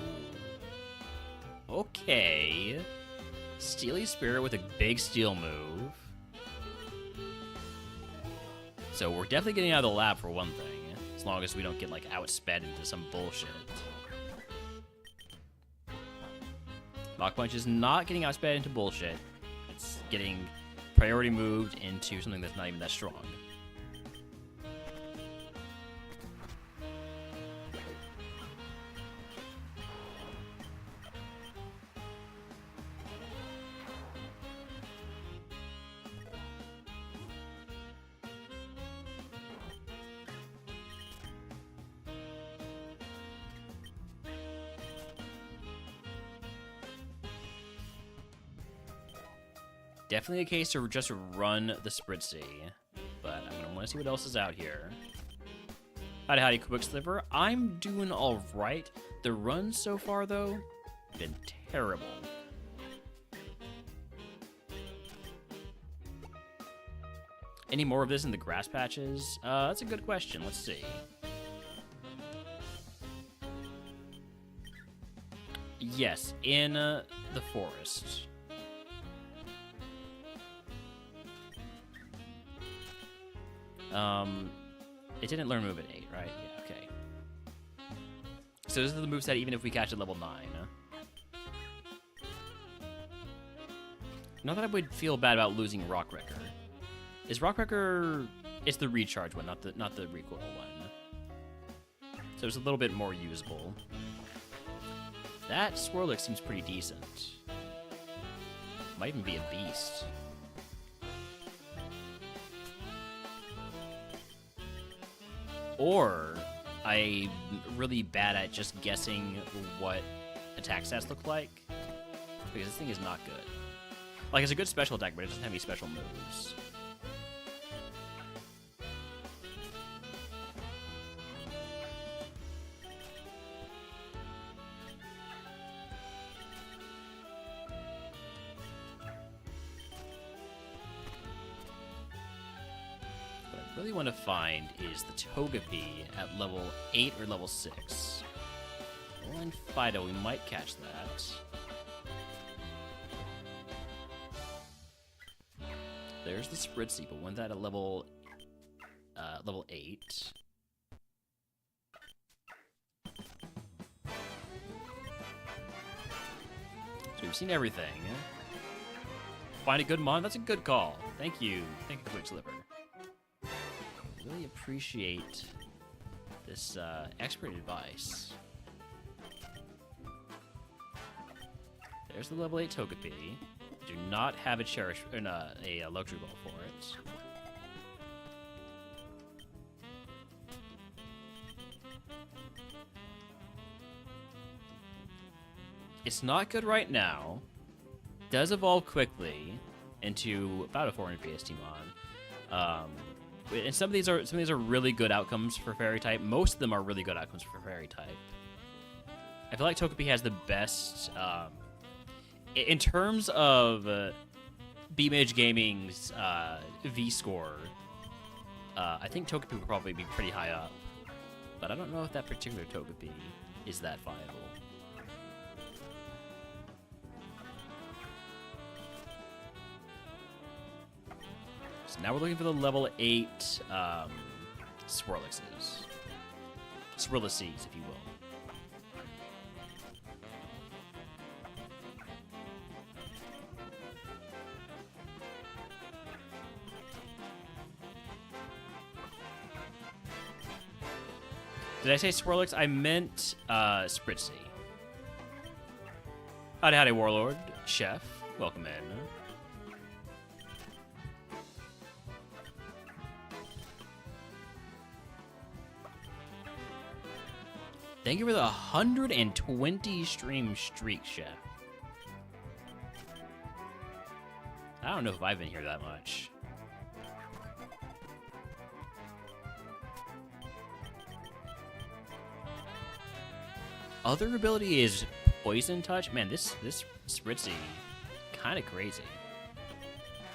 Okay. Steely Spirit with a big steel move. So we're definitely getting out of the lab for one thing, as long as we don't get like outsped into some bullshit. Mach Punch is not getting outsped into bullshit. It's getting priority moved into something that's not even that strong. Definitely a case to just run the Spritzy, but I'm going to want to see what else is out here. Howdy, Quick Sliver. I'm doing all right. The runs so far, though, been terrible. Any more of this in the grass patches? That's a good question. Let's see. Yes, in the forest. It didn't learn move at 8, right? Yeah, okay. So this is the moveset even if we catch at level 9. Not that I would feel bad about losing Rockwrecker. Is Rockwrecker... It's the recharge one, not the recoil one. So it's a little bit more usable. That Swirlix seems pretty decent. Might even be a beast. Or I'm really bad at just guessing what attack stats look like, because this thing is not good. Like, it's a good special attack, but it doesn't have any special moves. What I really want to find is the Togepi at level 8 or level 6. Well, in Fido, we might catch that. There's the Spritzy, but when that at level 8. So we've seen everything. Find a good mon? That's a good call. Thank you. Thank you, Quick Sliver. Really appreciate this expert advice. There's the level 8 Togepi. Do not have a cherish or a luxury ball for it. It's not good right now. Does evolve quickly into about a 400 PST mon. And some of these are really good outcomes for Fairy type. Most of them are really good outcomes for Fairy type. I feel like Togepi has the best. In terms of B-Mage Gaming's V-score, I think Togepi would probably be pretty high up. But I don't know if that particular Togepi is that viable. So now we're looking for the level 8 Swirlixes. Swirlices, if you will. Did I say Swirlix? I meant Spritzy. Howdy, Warlord. Chef. Welcome in. Thank you for the 120 stream streak, Chef. I don't know if I've been here that much. Other ability is Poison Touch. Man, this Spritzy, kind of crazy.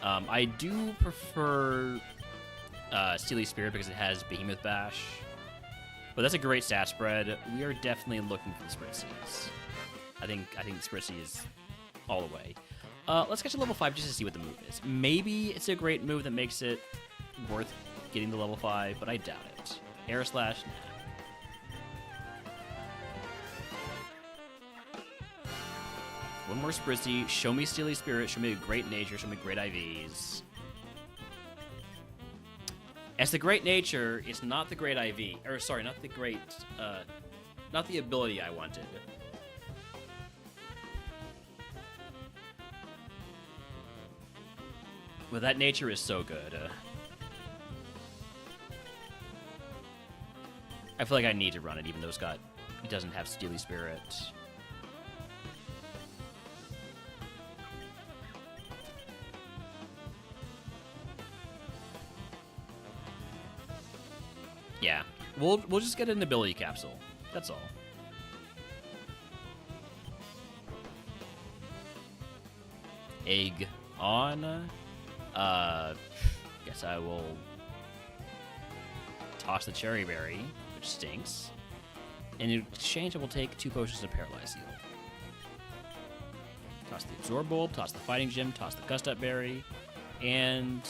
I do prefer Steely Spirit because it has Behemoth Bash. But that's a great stat spread. We are definitely looking for the Spritzys. I think Spritzy is all the way. Let's get to level 5 just to see what the move is. Maybe it's a great move that makes it worth getting to level 5, but I doubt it. Air Slash, nah. One more Spritzy. Show me Steely Spirit. Show me a Great Nature. Show me Great IVs. As the Great Nature, it's not the Great IV. Or, sorry, not the Great... not the ability I wanted. Well, that Nature is so good. I feel like I need to run it, even though it doesn't have Steely Spirit. Yeah, we'll just get an ability capsule. That's all. Egg on. Guess I will toss the Cherry Berry, which stinks. And in exchange, I will take 2 potions of Paralyze Heal. Toss the Absorb Bulb, toss the Fighting Gem, toss the Gust Up Berry, and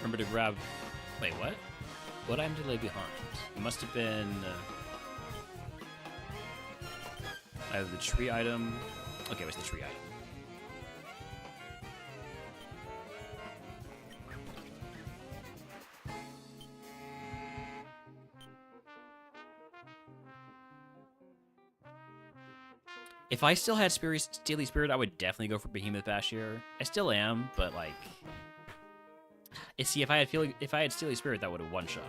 remember to grab... Wait, what? What item did I leave behind? It must have been... either the tree item... Okay, it was the tree item. If I still had Steely Spirit, I would definitely go for Behemoth Bash here. I still am, but like... See, if I had Steely Spirit, that would have one-shot.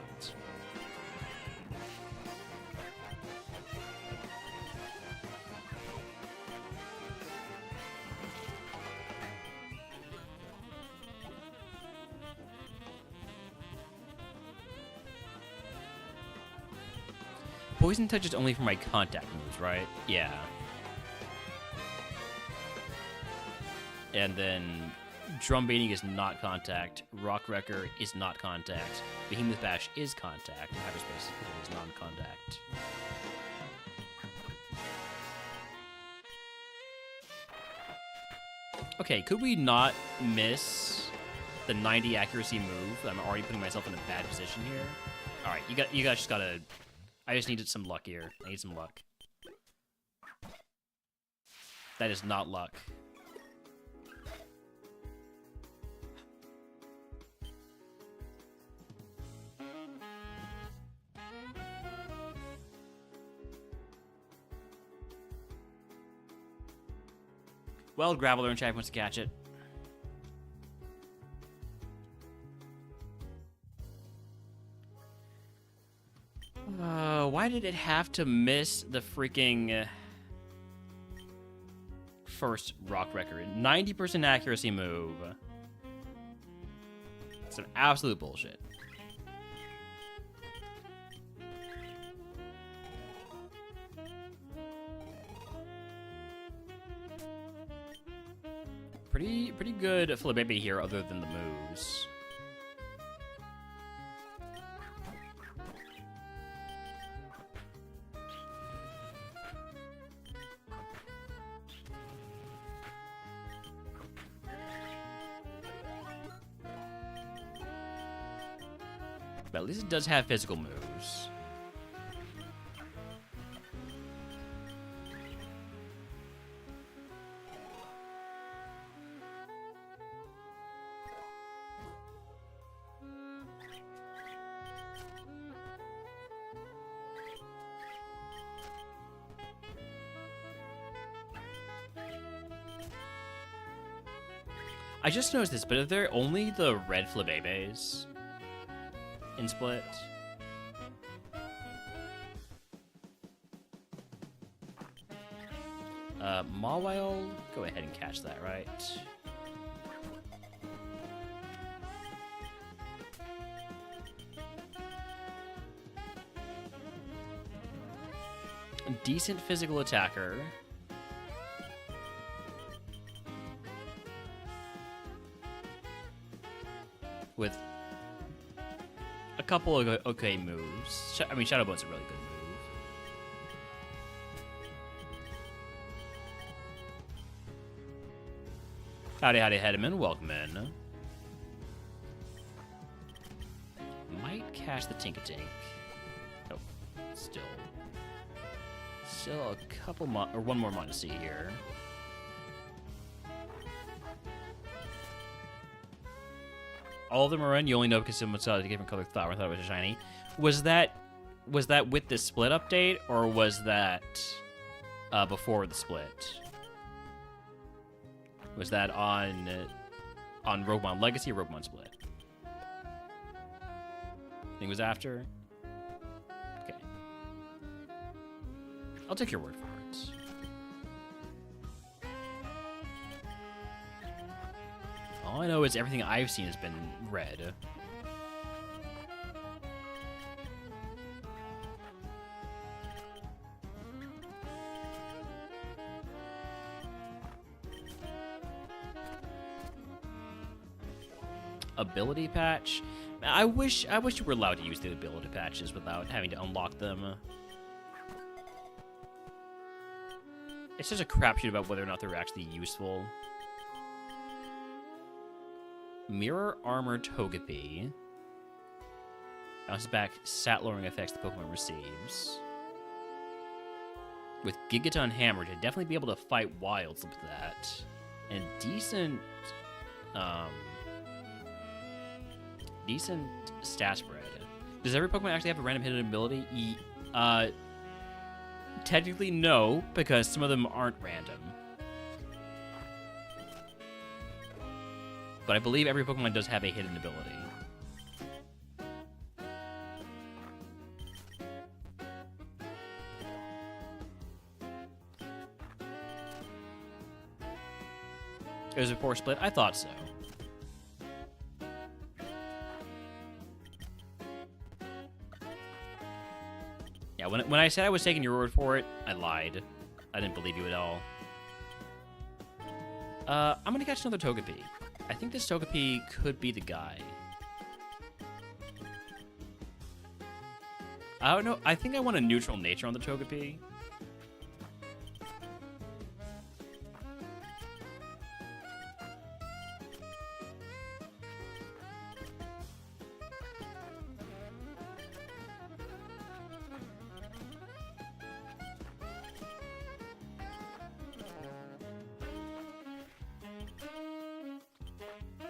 Poison Touch is only for my contact moves, right? Yeah. And then Drum Beating is not contact. Rock Wrecker is not contact. Behemoth Bash is contact. Hyperspace is non-contact. Okay, could we not miss the 90 accuracy move? I'm already putting myself in a bad position here. All right, you guys just gotta. I just needed some luck here. I need some luck. That is not luck. Well, Graveler and Chad wants to catch it. Why did it have to miss the freaking first Rock Record? 90% accuracy move. Some absolute bullshit. Pretty good Flabébé here, other than the moves. But at least it does have physical moves. I just noticed this, but are there only the red Flabébés in Split? Mawile, go ahead and catch that, right? Decent physical attacker. With a couple of okay moves. I mean, Shadow Bone's a really good move. Howdy, Hedeman. Welcome in. Might cash the Tinkatink. Oh, still a couple or one more mon to see here. All of them are in. You only know because someone saw a different colored flower and thought it was a shiny. Was that with the split update, or was that before the split? Was that on RogueMon Legacy or RogueMon Split? I think it was after. Okay, I'll take your word for it. All I know is everything I've seen has been red. Ability patch? I wish you were allowed to use the ability patches without having to unlock them. It's just a crapshoot about whether or not they're actually useful. Mirror Armor Togepi. Bounces back stat-lowering effects the Pokemon receives. With Gigaton Hammer to definitely be able to fight wilds with that. And decent stat spread. Does every Pokemon actually have a random hidden ability? Technically no, because some of them aren't random. But I believe every Pokemon does have a hidden ability. It was before Split? I thought so. when I said I was taking your word for it, I lied. I didn't believe you at all. I'm gonna catch another Togepi. I think this Togepi could be the guy. I don't know. I think I want a neutral nature on the Togepi.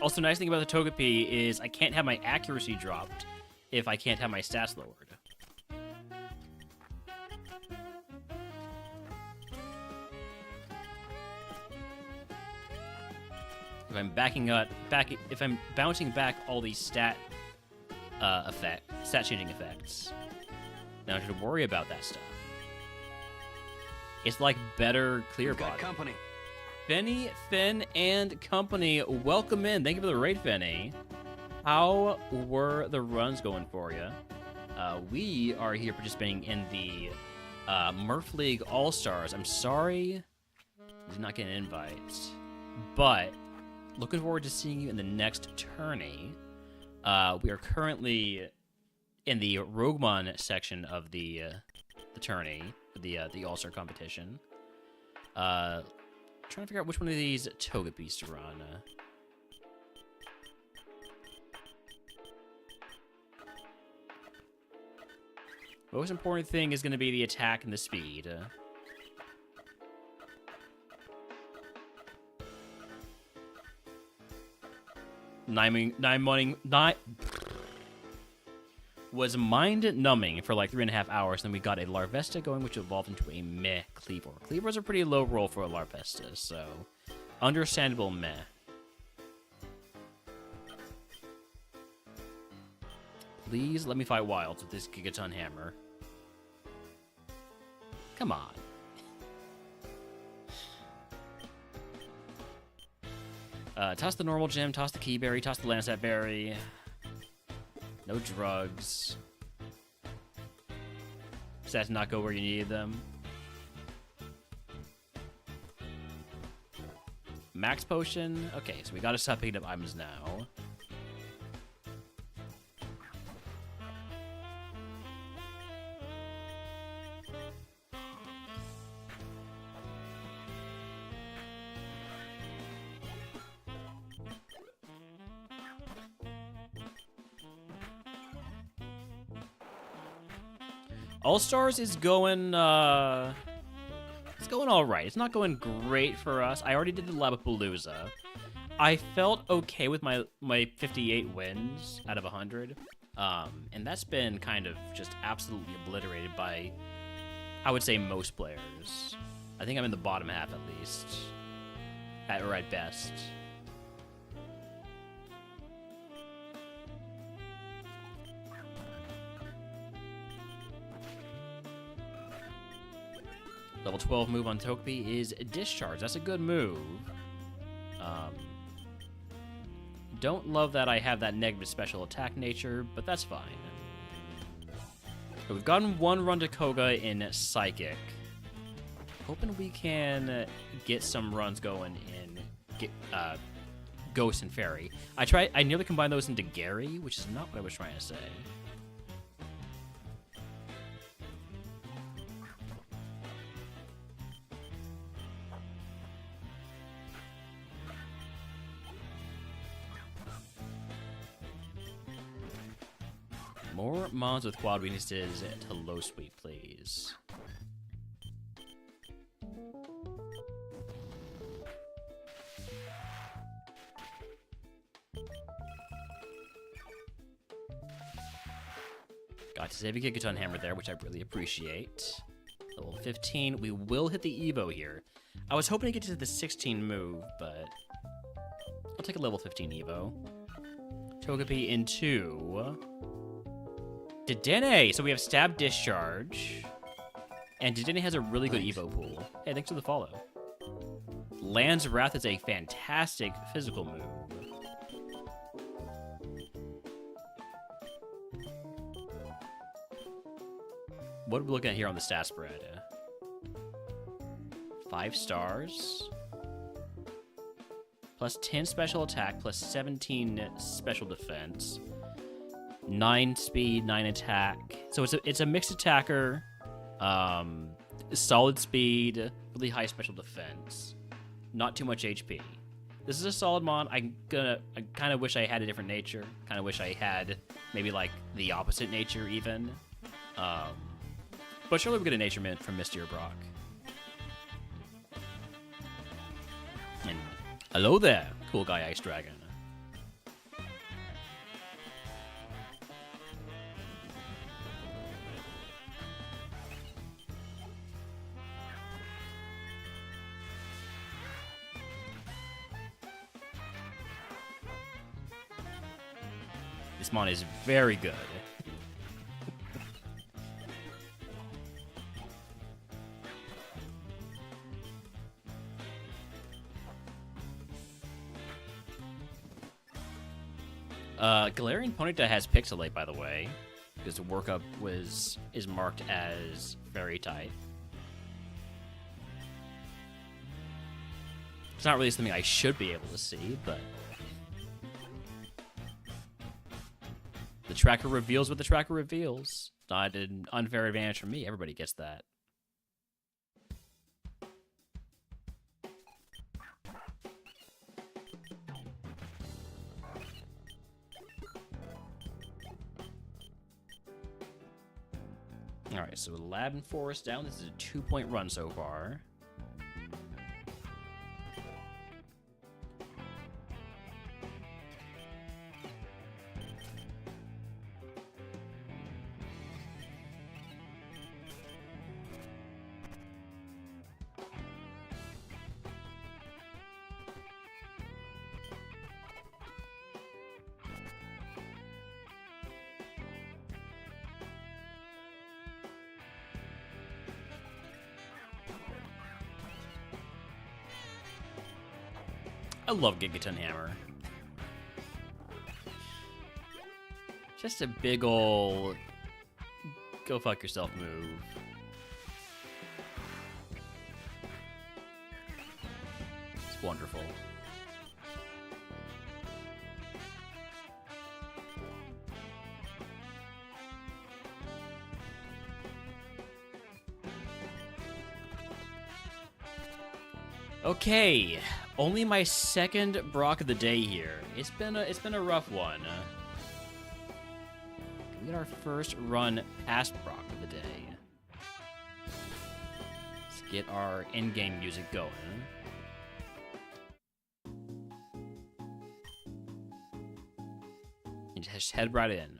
Also, nice thing about the Togepi is I can't have my accuracy dropped if I can't have my stats lowered. If I'm if I'm bouncing back all these stat changing effects, now I should worry about that stuff. It's like better clear body. Company. Fenny, Finn, and company, welcome in. Thank you for the raid, Fenny. How were the runs going for you? We are here participating in the MurphLeague All-Stars. I'm sorry I did not get an invite, but looking forward to seeing you in the next tourney. We are currently in the RogueMon section of the tourney, the All-Star competition. Trying to figure out which one of these Togepis to run. Most important thing is going to be the attack and the speed. Was mind-numbing for like 3.5 hours, then we got a Larvesta going, which evolved into a meh Cleaver. Cleaver's a pretty low roll for a Larvesta, so understandable meh. Please let me fight Wilds with this Gigaton Hammer. Come on. Toss the normal gem, toss the Keyberry, toss the Lancet Berry. No drugs. Stats not go where you need them. Max potion. Okay, so we gotta stop picking up items now. All-Stars is going, it's going all right. It's not going great for us. I already did the Labapalooza. I felt okay with my 58 wins out of 100. And that's been kind of just absolutely obliterated by, I would say, most players. I think I'm in the bottom half at least. Or at best. Level 12 move on Togepi is Discharge. That's a good move. Don't love that I have that negative special attack nature, but that's fine. So we've gotten one run to Koga in Psychic. Hoping we can get some runs going in Ghost and Fairy. I nearly combined those into Gary, which is not what I was trying to say. More mons with quad weaknesses to low sweep, please. Got to save a Gigaton Hammer there, which I really appreciate. Level 15. We will hit the Evo here. I was hoping to get to the 16 move, but I'll take a level 15 Evo. Togepi into Dedenne. So we have Stab Discharge. And Dedenne has a really good Evo pool. Hey, thanks for the follow. Land's Wrath is a fantastic physical move. what are we looking at here on the stat spread? 5 stars. Plus 10 special attack, plus 17 special defense. 9 speed, 9 attack. So it's a mixed attacker. Solid speed, really high special defense. Not too much HP. This is a solid mon. I kind of wish I had a different nature. Kind of wish I had maybe like the opposite nature even. But surely we get a nature mint from Misty or Brock. And hello there, cool guy Ice Dragon. This mon is very good. Galarian Ponyta has Pixelate, by the way, because the workup is marked as very tight. It's not really something I should be able to see, but the tracker reveals what the tracker reveals. Not an unfair advantage for me. Everybody gets that. Alright, so Lab and Forest down. This is a 2-point run so far. I love Gigaton Hammer. Just a big ol' go fuck yourself move. It's wonderful. Okay, only my second Brock of the day here. It's been a rough one. We get our first run past Brock of the day. Let's get our in-game music going. And just head right in.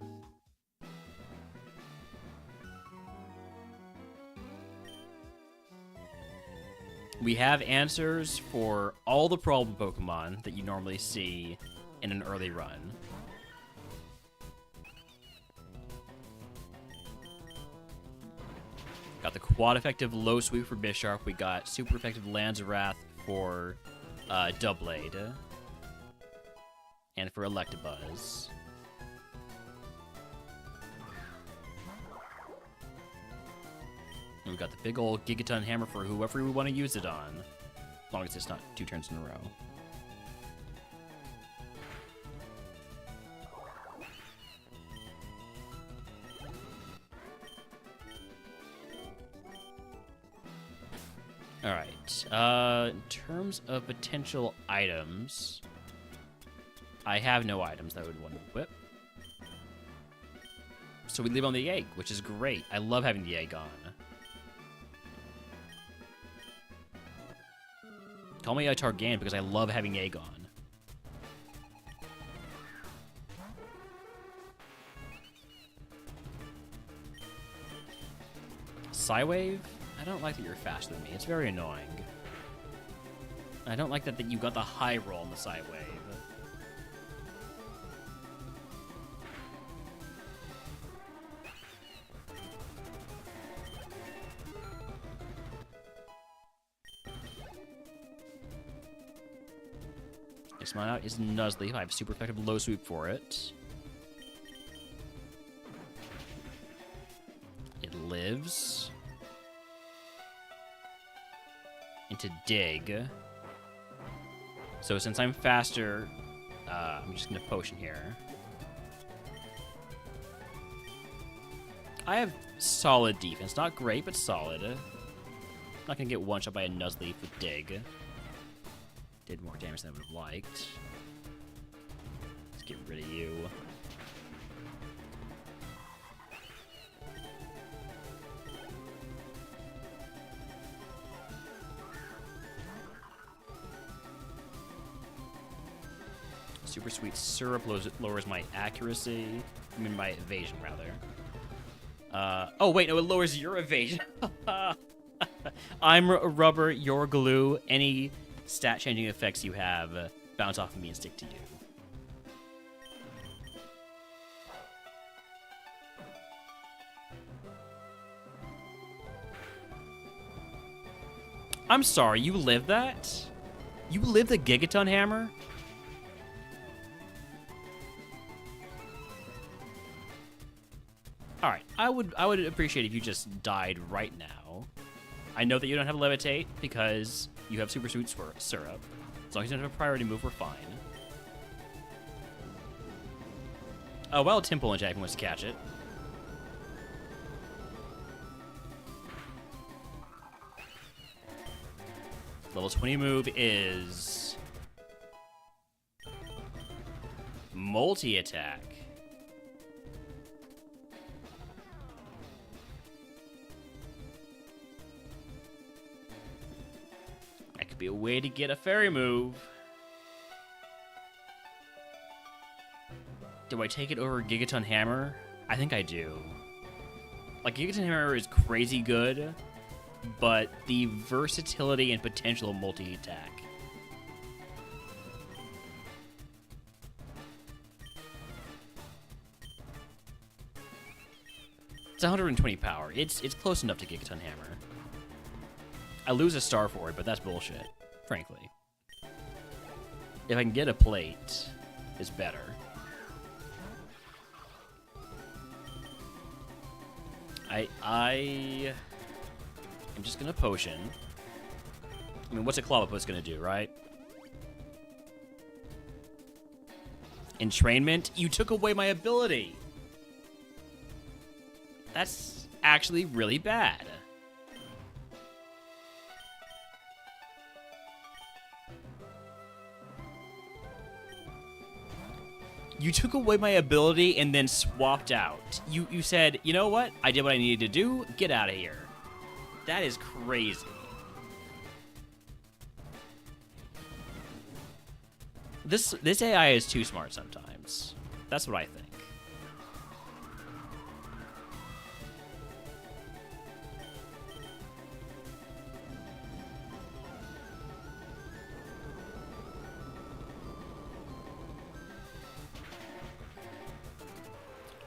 We have answers for all the problem Pokemon that you normally see in an early run. Got the quad effective low sweep for Bisharp. We got super effective Lanzarath for Doublade. And for Electabuzz. And we've got the big old Gigaton Hammer for whoever we want to use it on. As long as it's not 2 turns in a row. Alright, in terms of potential items, I have no items that would want to equip. So we leave on the egg, which is great. I love having the egg on. Call me a Targan because I love having egg on. Psywave? I don't like that you're faster than me. It's very annoying. I don't like that you got the high roll on the Psywave. Next one out is Nuzleaf. I have super effective low sweep for it. It lives. lives. Into dig. So since I'm faster, I'm just gonna potion here. I have solid defense. Not great, but solid. I'm not gonna get one-shot by a Nuzleaf with dig. Did more damage than I would have liked. Let's get rid of you. Super Sweet Syrup lowers my accuracy. I mean, my evasion, rather. Oh, wait, no, it lowers your evasion. I'm rubber, you're glue. Any stat-changing effects you have bounce off of me and stick to you. I'm sorry, you live that? You live the Gigaton Hammer? Alright, I would appreciate if you just died right now. I know that you don't have Levitate because you have Super Sweet Syrup. As long as you don't have a priority move, we're fine. Oh, well, Temple and Jack wants to catch it. Level 20 move is... multi-attack. That could be a way to get a fairy move. Do I take it over Gigaton Hammer? I think I do. Like, Gigaton Hammer is crazy good, but the versatility and potential of multi-attack. It's 120 power. It's close enough to Gigaton Hammer. I lose a star for it, but that's bullshit, frankly. If I can get a plate, it's better. I'm just gonna potion. I mean, what's a Clobbopus gonna do, right? Entrainment? You took away my ability! That's actually really bad. You took away my ability and then swapped out. You said, you know what? I did what I needed to do. Get out of here. That is crazy. This AI is too smart sometimes. That's what I think.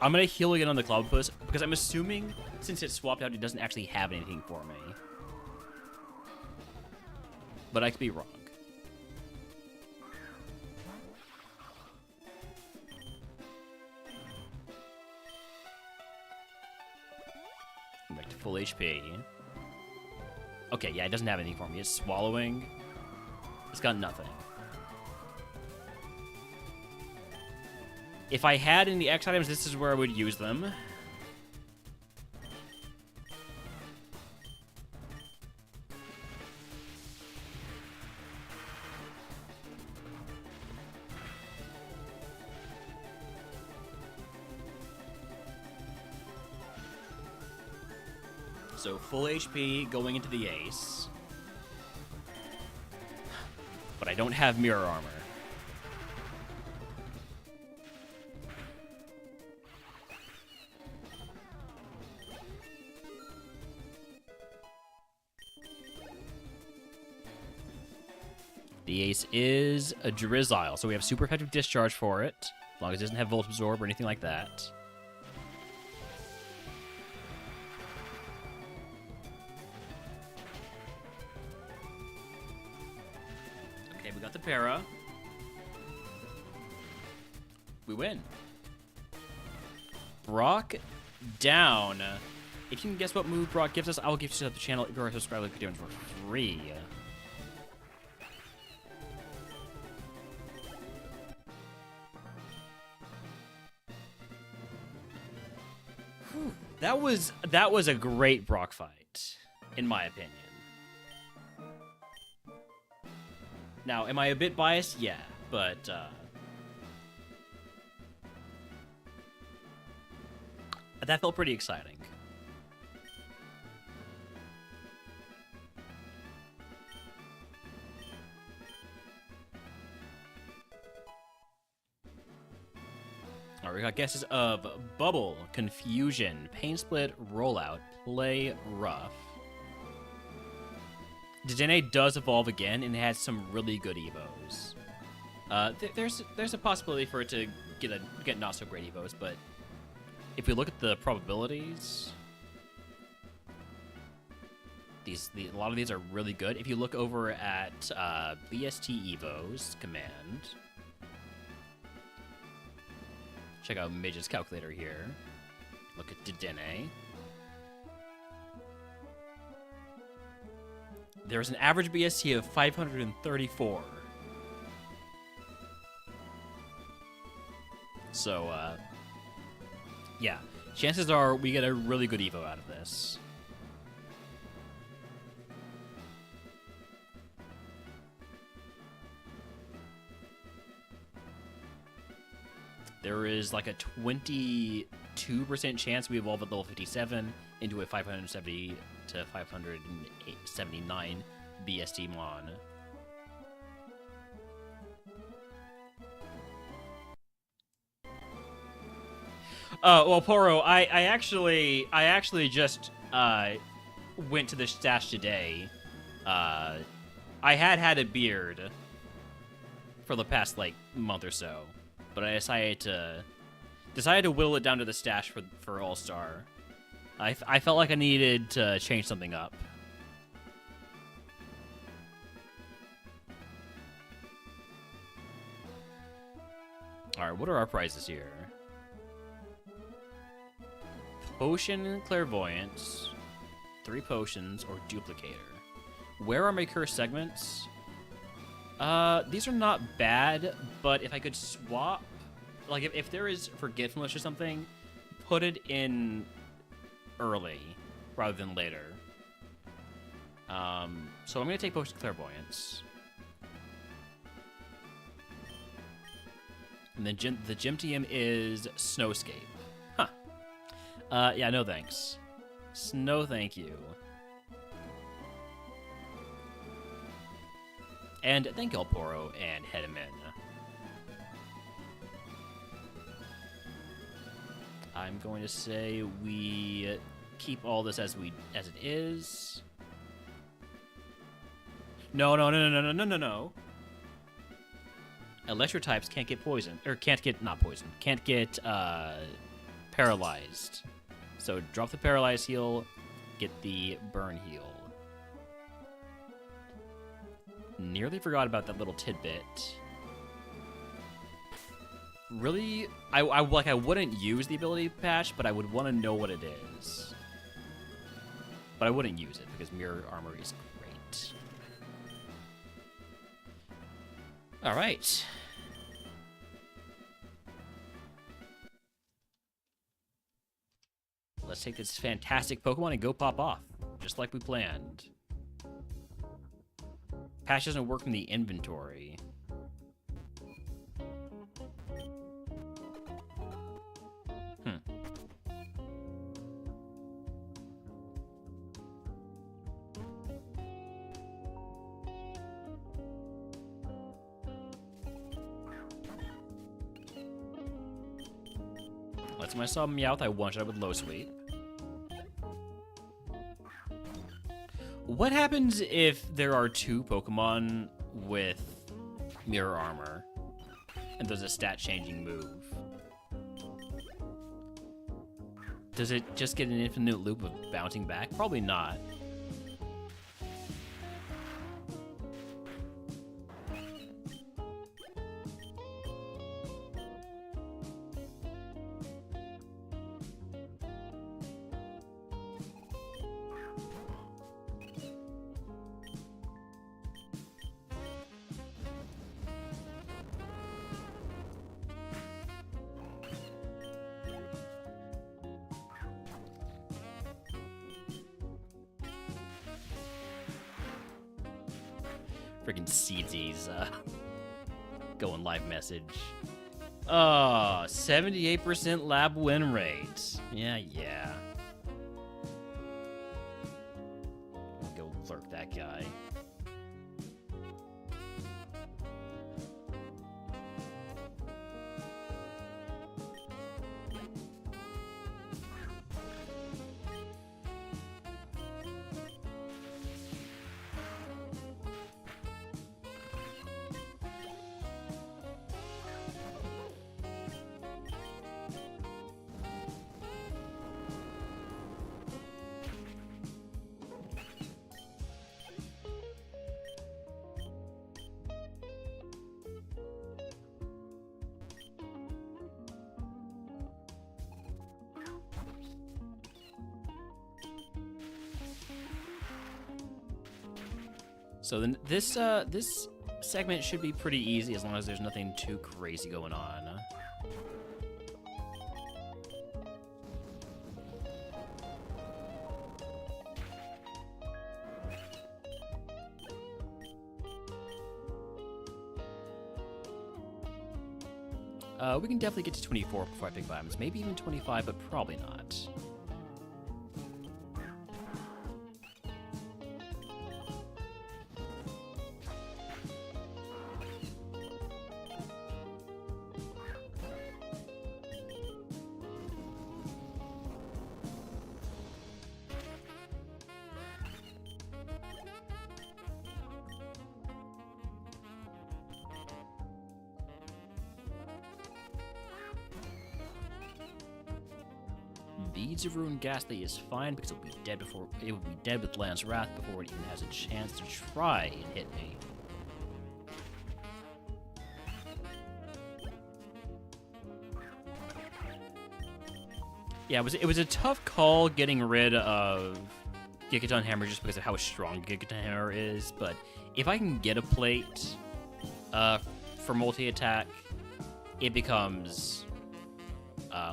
I'm gonna heal again on the Clobbopus because I'm assuming since it swapped out, it doesn't actually have anything for me. But I could be wrong. I'm back to full HP. Okay, yeah, it doesn't have anything for me. It's swallowing. It's got nothing. If I had any X items, this is where I would use them. So full HP going into the ace. But I don't have mirror armor. The ace is a Drizzile, so we have super effective discharge for it, as long as it doesn't have Volt Absorb or anything like that. Okay, we got the para. We win. Brock down. If you can guess what move Brock gives us, I will give you to the channel if you are subscribed like videos for free. Whew. That was a great Brock fight, in my opinion. Now, am I a bit biased? Yeah, but that felt pretty exciting. Alright, we got guesses of Bubble, Confusion, Pain Split, Rollout, Play Rough. Dedenne does evolve again, and it has some really good evos. There's a possibility for it to get not so great evos, but if we look at the probabilities, a lot of these are really good. If you look over at BST Evos command, check out Midge's calculator here. Look at Dedenne. There's an average BST of 534. So, yeah. Chances are we get a really good Evo out of this. There is like a 22% chance we evolve at level 57 into a 570 to 579 BST Mon. Well, Poro, I actually just went to the stash today. I had a beard for the past like month or so, but I decided to whittle it down to the stash for All Star. I felt like I needed to change something up. All right, what are our prizes here? Potion Clairvoyance, 3 potions, or Duplicator. Where are my cursed segments? These are not bad, but if I could swap, like if there is Forgetfulness or something, put it in early rather than later. So I'm gonna take Potion Clairvoyance. And then the gym TM is Snowscape. Huh. Yeah, no thanks. No thank you. And thank you, Poro and Hedemin. I'm going to say we keep all this as it is. No. Electro types can't get poisoned, or can't get paralyzed. So drop the paralyze heal, get the burn heal. Nearly forgot about that little tidbit. Really, I wouldn't use the ability patch, but I would want to know what it is. But I wouldn't use it because mirror armor is great. All right. Let's take this fantastic Pokemon and go pop off, just like we planned. Patch doesn't work in the inventory. Last time I saw Meowth, I one-shot with Low Sweep. What happens if there are 2 Pokemon with Mirror Armor and there's a stat-changing move? Does it just get an infinite loop of bouncing back? Probably not. Freaking Seedsy's going live message. Oh, 78% lab win rate. Yeah. I'll go lurk that guy. So then this segment should be pretty easy as long as there's nothing too crazy going on. We can definitely get to 24 before I pick items. Maybe even 25, but probably not. Beads of Ruined Ghastly is fine because it will be dead with Lance Wrath before it even has a chance to try and hit me. Yeah, it was a tough call getting rid of Gigaton Hammer just because of how strong Gigaton Hammer is, but if I can get a plate for multi-attack, it becomes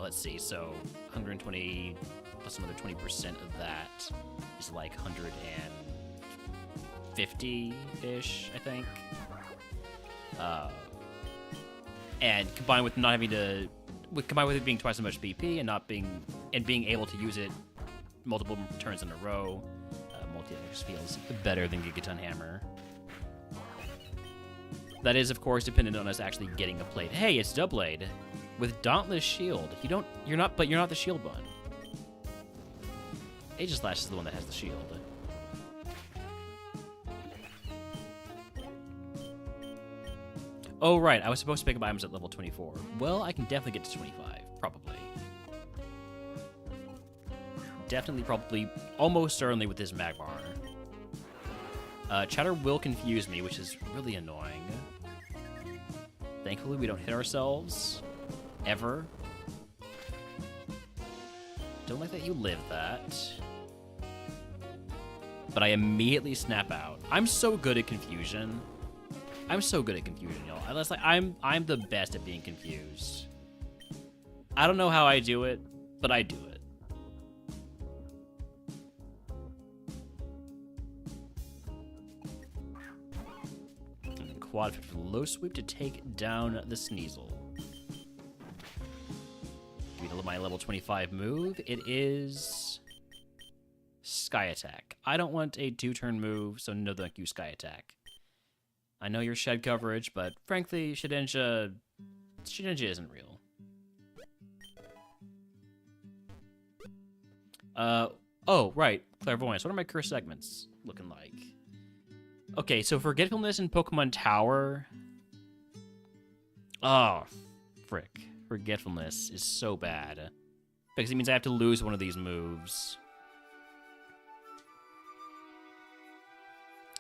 let's see, so 120 plus another 20% of that is like 150-ish, I think. And combined with not having to, combined with it being twice as much BP and being able to use it multiple turns in a row, multi-attack feels better than Gigaton Hammer. That is, of course, dependent on us actually getting a plate. Hey, it's Doubleblade with Dauntless Shield. You're not the shield one. Aegislash is the one that has the shield. Oh, right, I was supposed to pick up items at level 24. Well, I can definitely get to 25, probably. Definitely, probably, almost certainly with this Magmar. Chatter will confuse me, which is really annoying. Thankfully, we don't hit ourselves. Ever. Don't like that you live that. But I immediately snap out. I'm so good at confusion. Y'all. I'm the best at being confused. I don't know how I do it, but I do it. And quad for the low sweep to take down the Sneasel. My level 25 move, it is Sky Attack. I don't want a 2-turn move, so no thank you, Sky Attack. I know you're shed coverage, but frankly, Shedinja isn't real. Oh, right, Clairvoyance. What are my curse segments looking like? Okay, so Forgetfulness in Pokemon Tower. Oh, frick. Forgetfulness is so bad because it means I have to lose one of these moves.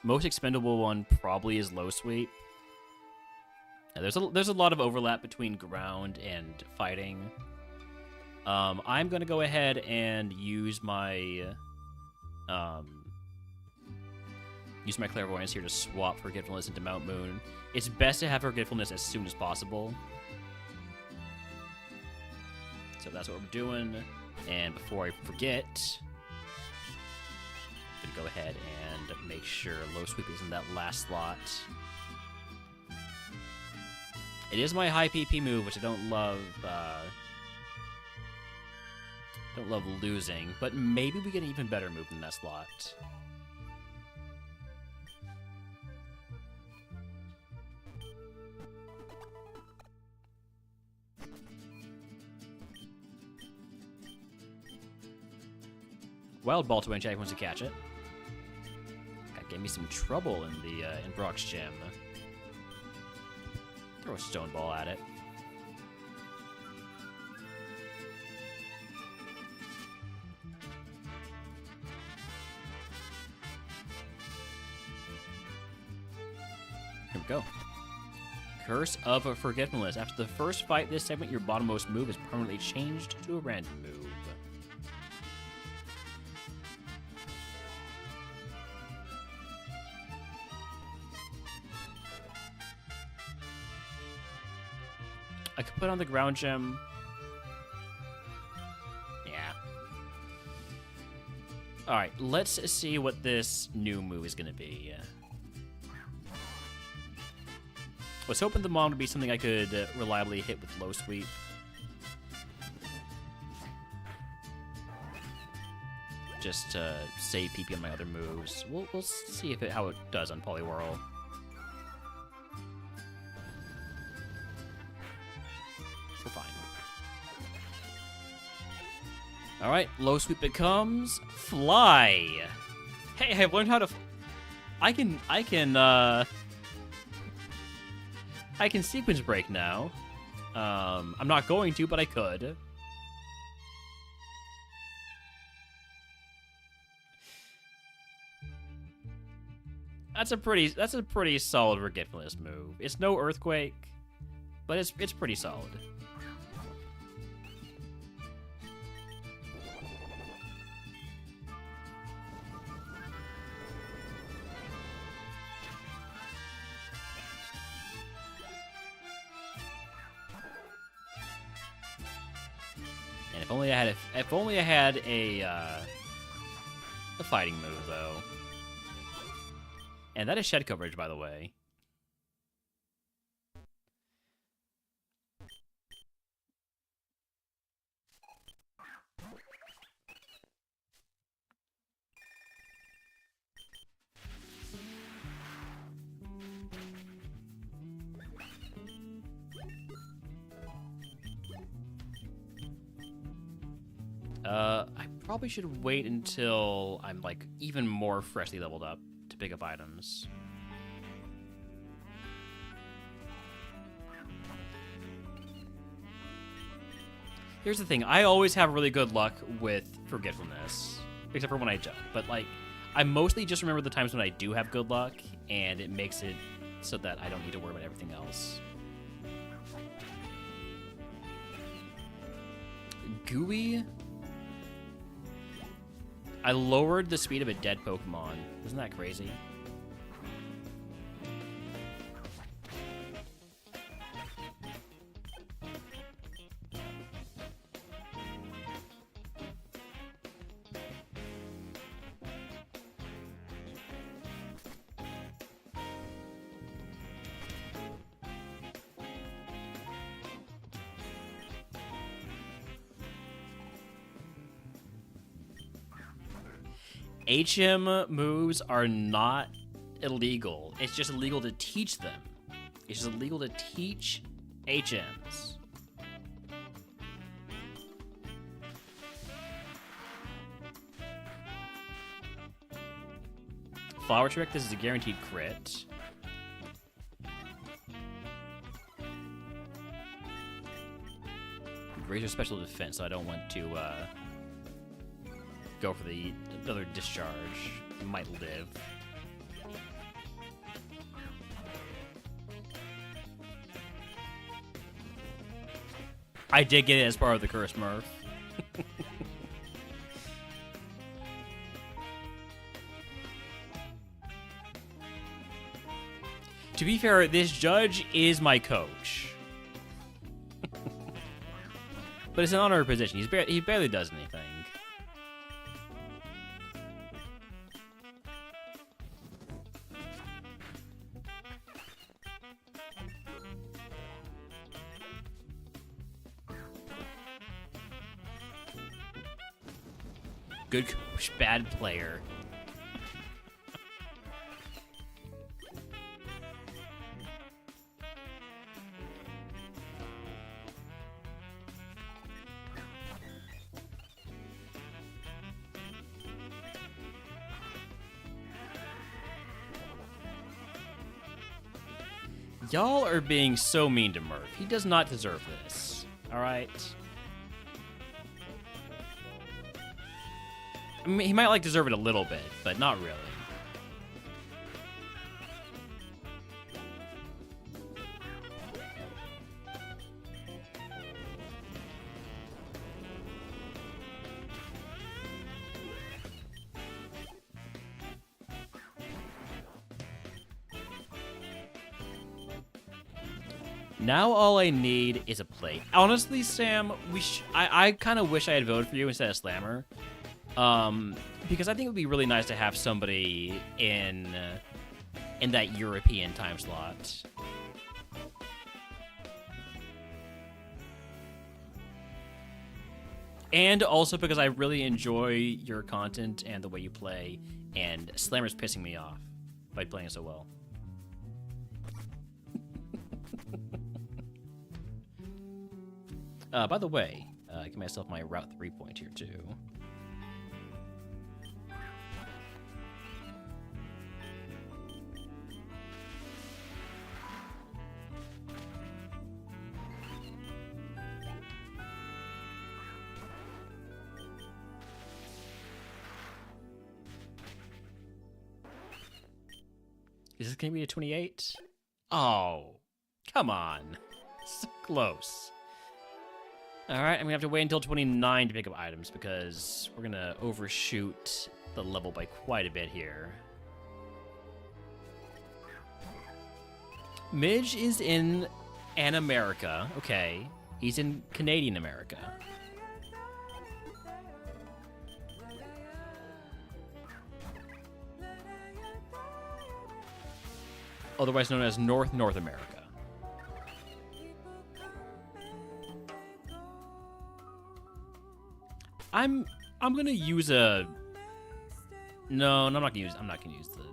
Most expendable one probably is Low Sweep. Yeah, there's a lot of overlap between ground and fighting. I'm gonna go ahead and use my Clairvoyance here to swap Forgetfulness into Mount Moon. It's best to have Forgetfulness as soon as possible. So that's what we're doing. And before I forget, go ahead and make sure low sweep is in that last slot. It is my high PP move, which I don't love. Don't love losing, but maybe we get an even better move in that slot. Wild Ball to when Jack wants to catch it. That gave me some trouble in the in Brock's gym. Throw a Stone Ball at it. Here we go. Curse of Forgetfulness. After the first fight this segment, your bottommost move is permanently changed to a random move. I could put on the ground gem. Yeah. Alright, let's see what this new move is going to be. I was hoping the Mon would be something I could reliably hit with low sweep. Just to save PP on my other moves. We'll see how it does on Poliwhirl. We're fine. Alright, low sweep becomes fly. Hey, I've learned how to I can sequence break now. I'm not going to, but I could. That's a pretty solid Forgetfulness move. It's no Earthquake, but it's pretty solid. And if only I had a fighting move though. And that is shed coverage, by the way. I probably should wait until I'm, like, even more freshly leveled up to pick up items. Here's the thing, I always have really good luck with Forgetfulness, except for when I jump. But, like, I mostly just remember the times when I do have good luck, and it makes it so that I don't need to worry about everything else. Gooey? I lowered the speed of a dead Pokemon. Isn't that crazy? HM moves are not illegal. It's just illegal to teach them. It's just illegal to teach HMs. Flower Trick, this is a guaranteed crit. Raise your special defense, so I don't want to go for the other discharge. It might live. I did get it as part of the curse, Murph. To be fair, this judge is my coach. But it's an honorary position. He barely does anything. Good coach, bad player. Y'all are being so mean to Murph. He does not deserve this. Alright? I mean, he might, like, deserve it a little bit, but not really. Now all I need is a plate. Honestly, Sam, I kind of wish I had voted for you instead of Slammer. Because I think it would be really nice to have somebody in that European time slot. And also because I really enjoy your content and the way you play, and Slammer's pissing me off by playing so well. By the way, give myself my Route 3 point here, too. Is this going to be a 28? Oh, come on. So close. Alright, I'm going to have to wait until 29 to pick up items because we're going to overshoot the level by quite a bit here. Midge is in America. Okay. He's in Canadian America. Otherwise known as North America. I'm gonna use a. No, I'm not gonna use the.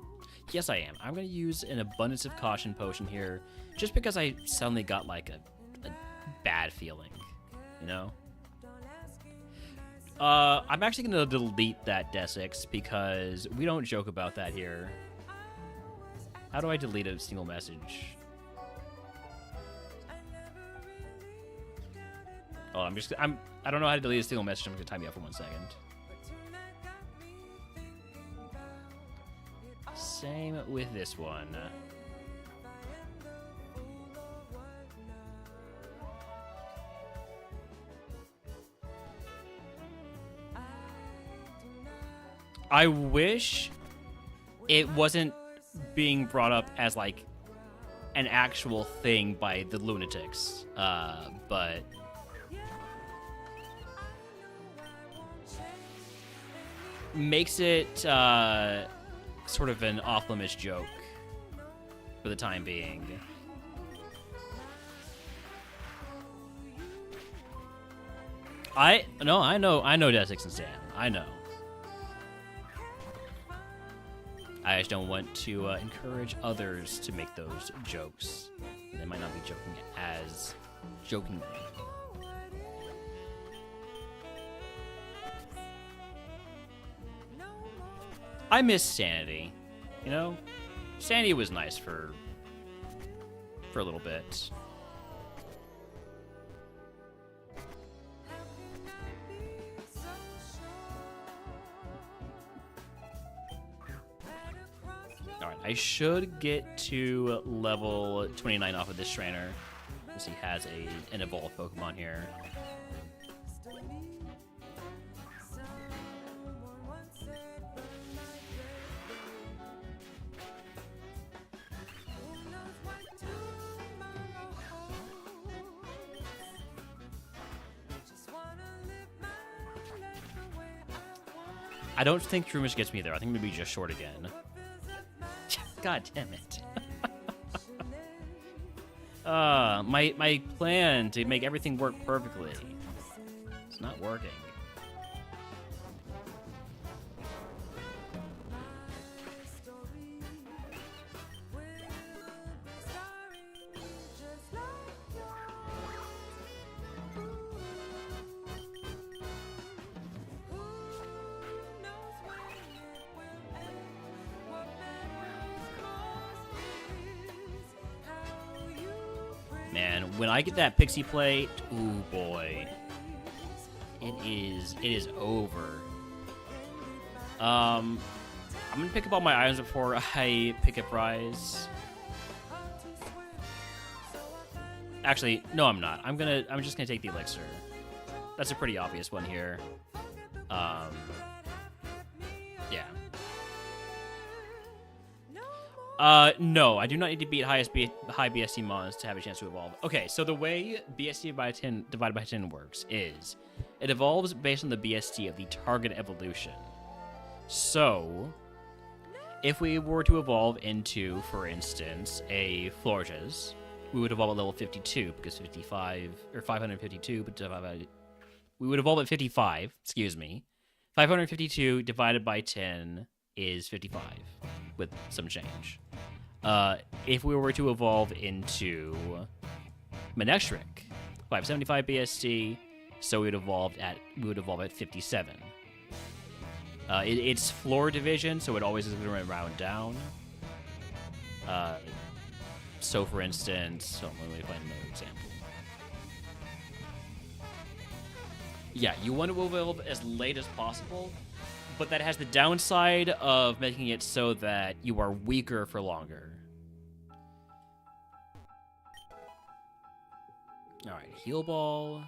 Yes, I am. I'm gonna use an abundance of caution potion here, just because I suddenly got like a bad feeling, you know. I'm actually gonna delete that Desix because we don't joke about that here. How do I delete a single message? Oh, I don't know how to delete a single message. I'm gonna time you up for 1 second. Same with this one. I wish it wasn't being brought up as like an actual thing by the lunatics, but makes it sort of an off-limits joke for the time being. I know Desix and Sam. I know. I just don't want to encourage others to make those jokes. They might not be joking as jokingly. I miss Sanity. You know? Sanity was nice for a little bit. Alright, I should get to level 29 off of this trainer, since he has an evolved Pokemon here. I don't think Trumish gets me there. I think maybe just short again. God damn it. My plan to make everything work perfectly. It's not working. when I get that pixie plate, ooh boy, it is over. I'm gonna pick up all my items before I pick up Rise. Actually, no, I'm not. I'm just gonna take the elixir. That's a pretty obvious one here. Yeah. No, I do not need to beat high BST mons to have a chance to evolve. Okay, so the way BST divided by 10 works is it evolves based on the BST of the target evolution. So, if we were to evolve into, for instance, a Florges, we would evolve at level 52 because 552, but we would evolve at 55, excuse me. 552 divided by 10 is 55 with some change. If we were to evolve into Manectric, 575 BST, so we would evolve at 57. It's floor division, so it always is going to round down. So, for instance, let me find another example. Yeah, you want to evolve as late as possible, but that has the downside of making it so that you are weaker for longer. Alright, Heal Ball,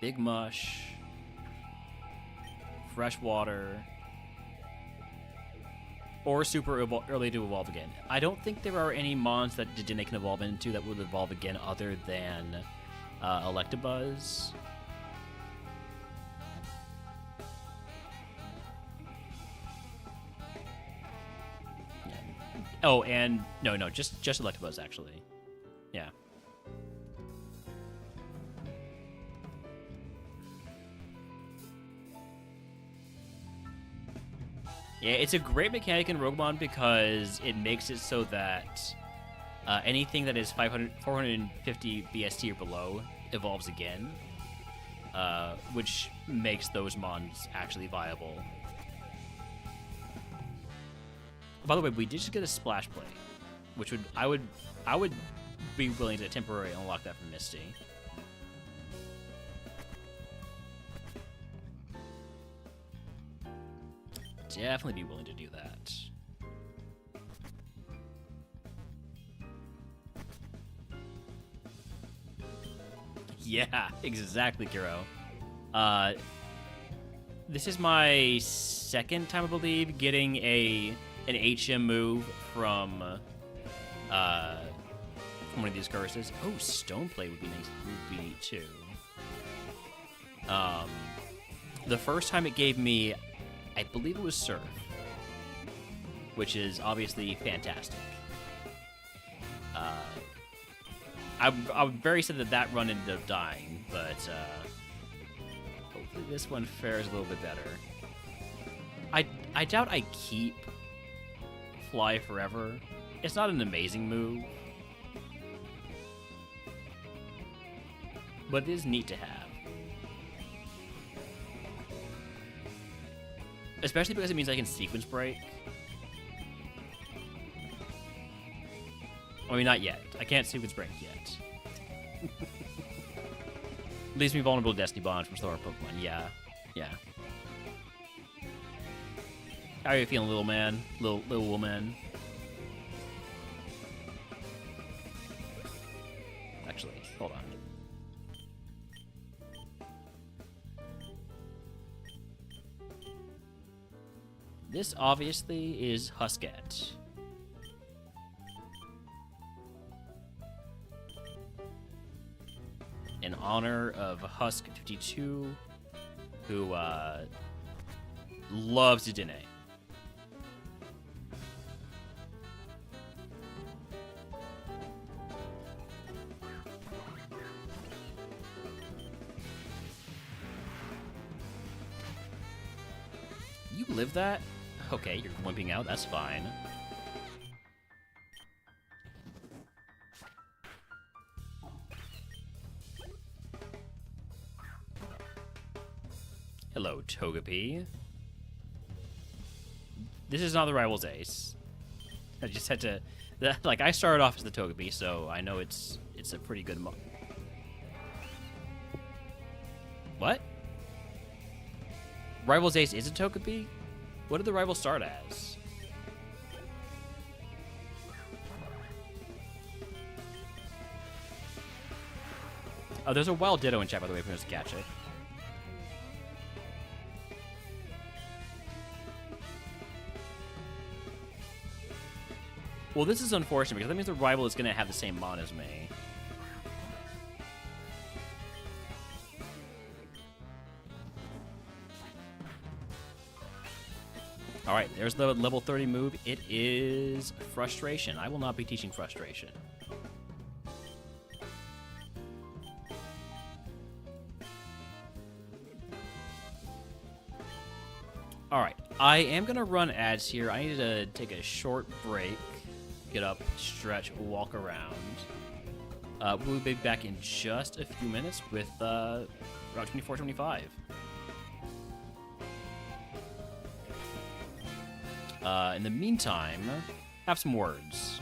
Big Mush, Fresh Water, or super early to evolve again. I don't think there are any mons that Dedenne can evolve into that would evolve again other than Electabuzz. Yeah. Oh, and no, just Electabuzz actually. Yeah. Yeah, it's a great mechanic in RogueMon because it makes it so that anything that is 450 BST or below evolves again, which makes those mons actually viable. By the way, we did just get a Splash Plate, which I would be willing to temporarily unlock that from Misty. Definitely be willing to do that. Yeah, exactly, Kiro. This is my second time, I believe, getting an HM move from one of these curses. Oh, Stone Plate would be nice. Would be too. The first time it gave me, I believe it was Surf, which is obviously fantastic. I'm very sad that run ended up dying, but hopefully this one fares a little bit better. I doubt I keep Fly Forever. It's not an amazing move, but it is neat to have. Especially because it means I can sequence break. I mean, not yet. I can't sequence break yet. Leaves me vulnerable to Destiny Bond from slower Pokemon. Yeah. How are you feeling, little man? Little woman? Actually, hold on. This obviously is Husket. In honor of Husk52, who loves Dedenne. You live that? Okay, you're wimping out, that's fine. Hello, Togepi. This is not the Rival's Ace. I just had to Like, I started off as the Togepi, so I know it's a pretty good What? Rivals Ace is a Togepi? What did the rival start as? Oh, there's a wild Ditto in chat, by the way, if you want to catch it. Well, this is unfortunate, because that means the rival is going to have the same mon as me. Alright, there's the level 30 move. It is Frustration. I will not be teaching Frustration. Alright, I am going to run ads here. I need to take a short break. Get up, stretch, walk around. We'll be back in just a few minutes with Route 2425. In the meantime, have some words.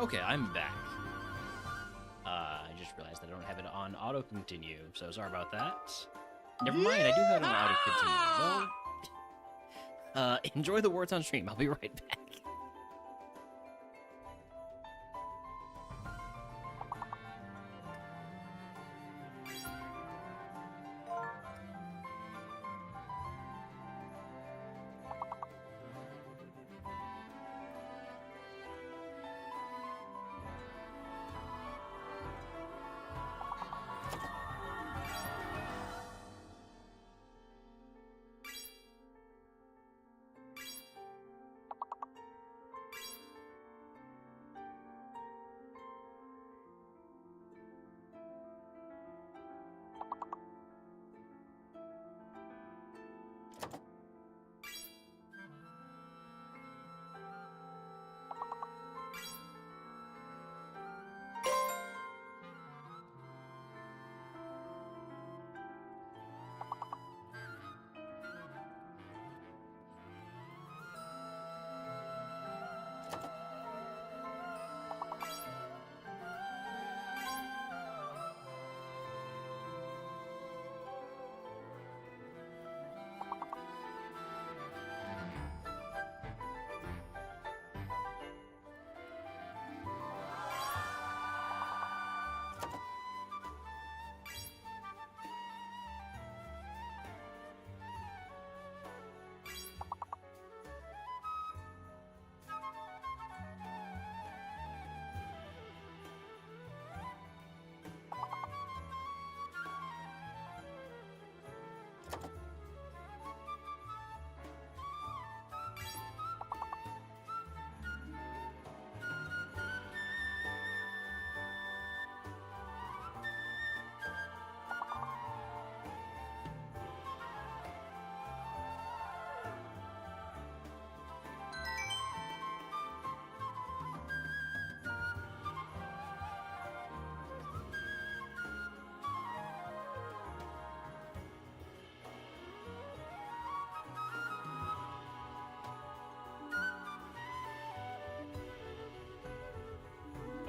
Okay, I'm back. I just realized that I don't have it on auto-continue, so sorry about that. Never mind, I do have it on auto-continue. Well, enjoy the words on stream. I'll be right back.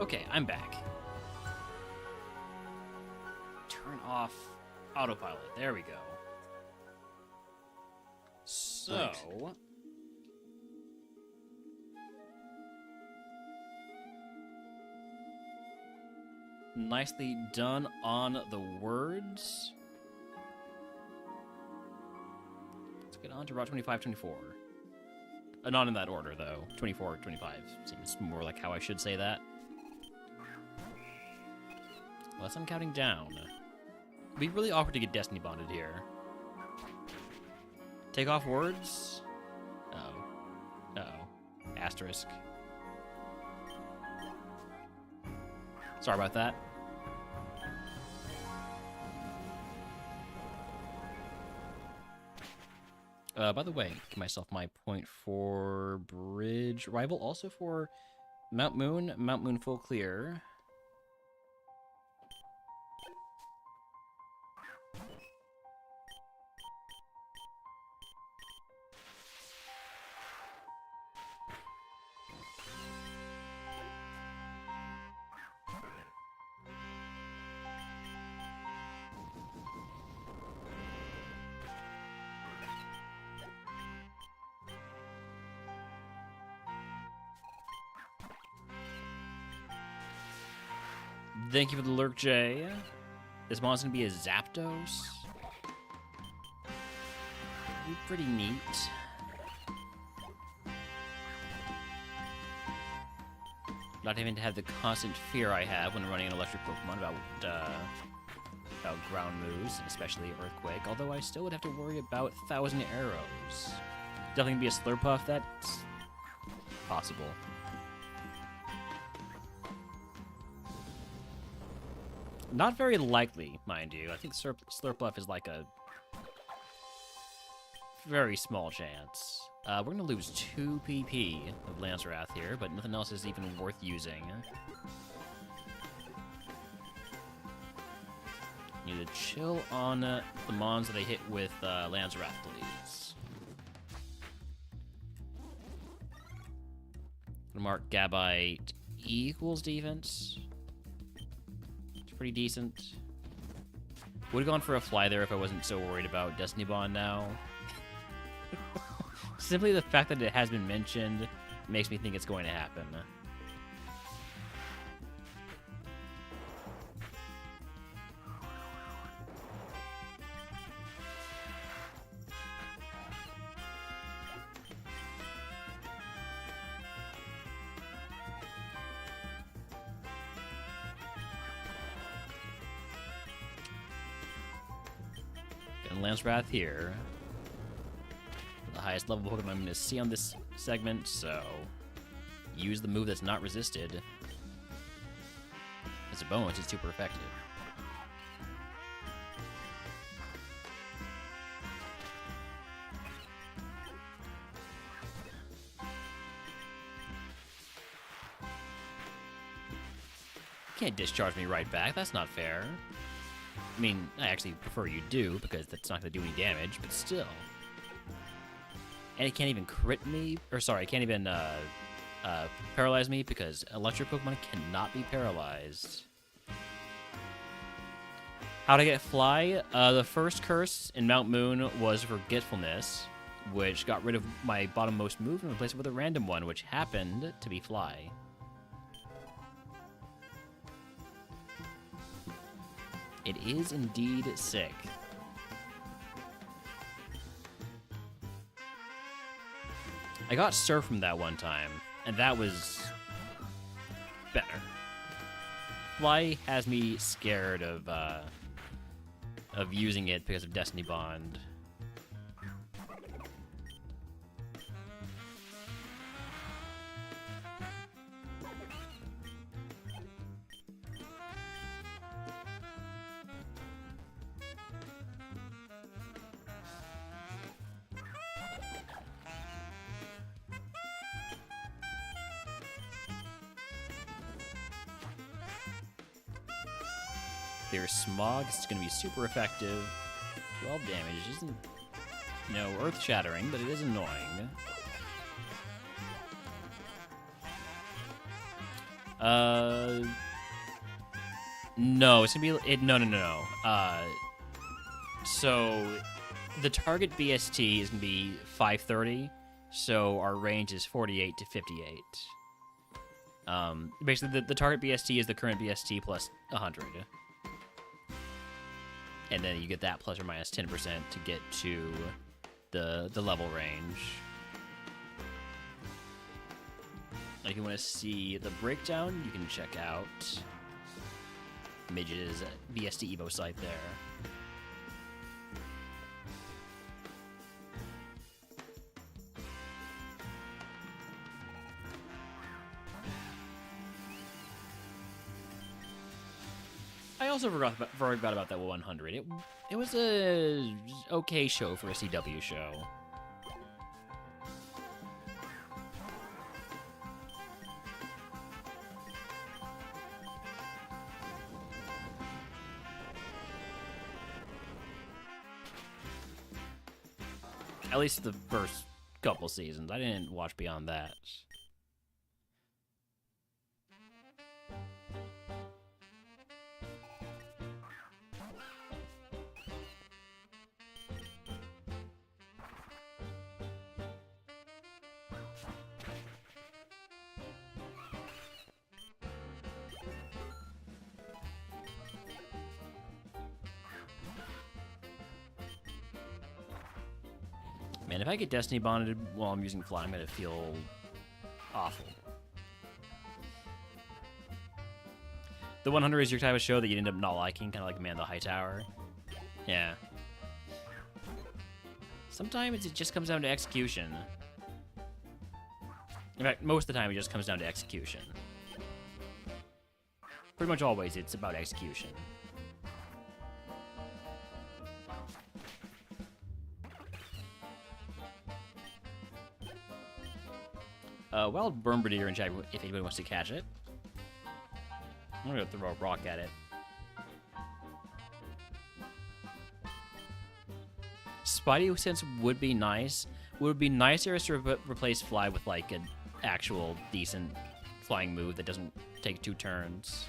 Okay, I'm back. Turn off autopilot. There we go. So... nicely done on the words. Let's get on to Route 25, 24. Not in that order, though. 24, 25 seems more like how I should say that. Unless I'm counting down. It'd be really awkward to get Destiny bonded here. Take off words? Oh. Uh-oh. Asterisk. Sorry about that. By the way, give myself my point for bridge rival. Also for Mount Moon full clear. Thank you for the lurk, Jay. This mon's gonna be a Zapdos. Be pretty neat. Not having to have the constant fear I have when running an electric Pokemon about ground moves, and especially Earthquake, although I still would have to worry about 1,000 arrows. Definitely be a Slurpuff, that's possible. Not very likely, mind you. I think Slurpuff is like a very small chance. We're going to lose 2 PP of Lancerath here, but nothing else is even worth using. Need to chill on the mons that I hit with Lancerath, please. Gonna mark Gabite equals defense. It's pretty decent. Would have gone for a fly there if I wasn't so worried about Destiny Bond now. Simply the fact that it has been mentioned makes me think it's going to happen. Lance Wrath here. The highest level Pokemon I'm going to see on this segment, so use the move that's not resisted. As a bonus, it's super effective. Can't discharge me right back, that's not fair. I mean, I actually prefer you do, because that's not going to do any damage, but still. And it can't even crit me, or sorry, it can't even paralyze me, because electric Pokemon cannot be paralyzed. How to get Fly? The first curse in Mount Moon was Forgetfulness, which got rid of my bottommost move and replaced it with a random one, which happened to be Fly. It is indeed sick. I got Surf from that one time, and that was better. Fly has me scared of using it because of Destiny Bond. There's Smog. It's going to be super effective. 12 damage isn't, you know, earth-shattering, but it is annoying. No, it's going to be... No. So, the target BST is going to be 530, so our range is 48 to 58. Basically, the target BST is the current BST plus 100. And then you get that plus or minus 10% to get to the level range. If you want to see the breakdown, you can check out Midge's VST Evo site there. I also forgot about that 100. It was a okay show for a CW show. At least the first couple seasons. I didn't watch beyond that. Man, if I get Destiny Bonded while I'm using Fly, I'm gonna feel awful. The 100 is your type of show that you end up not liking, kind of like Man the Hightower. Yeah. Sometimes it just comes down to execution. In fact, most of the time it just comes down to execution. Pretty much always it's about execution. Wild Burmbradier in chat if anybody wants to catch it. I'm gonna throw a rock at it. Spidey Sense would be nice. Would be nicer to replace Fly with like an actual decent flying move that doesn't take 2 turns.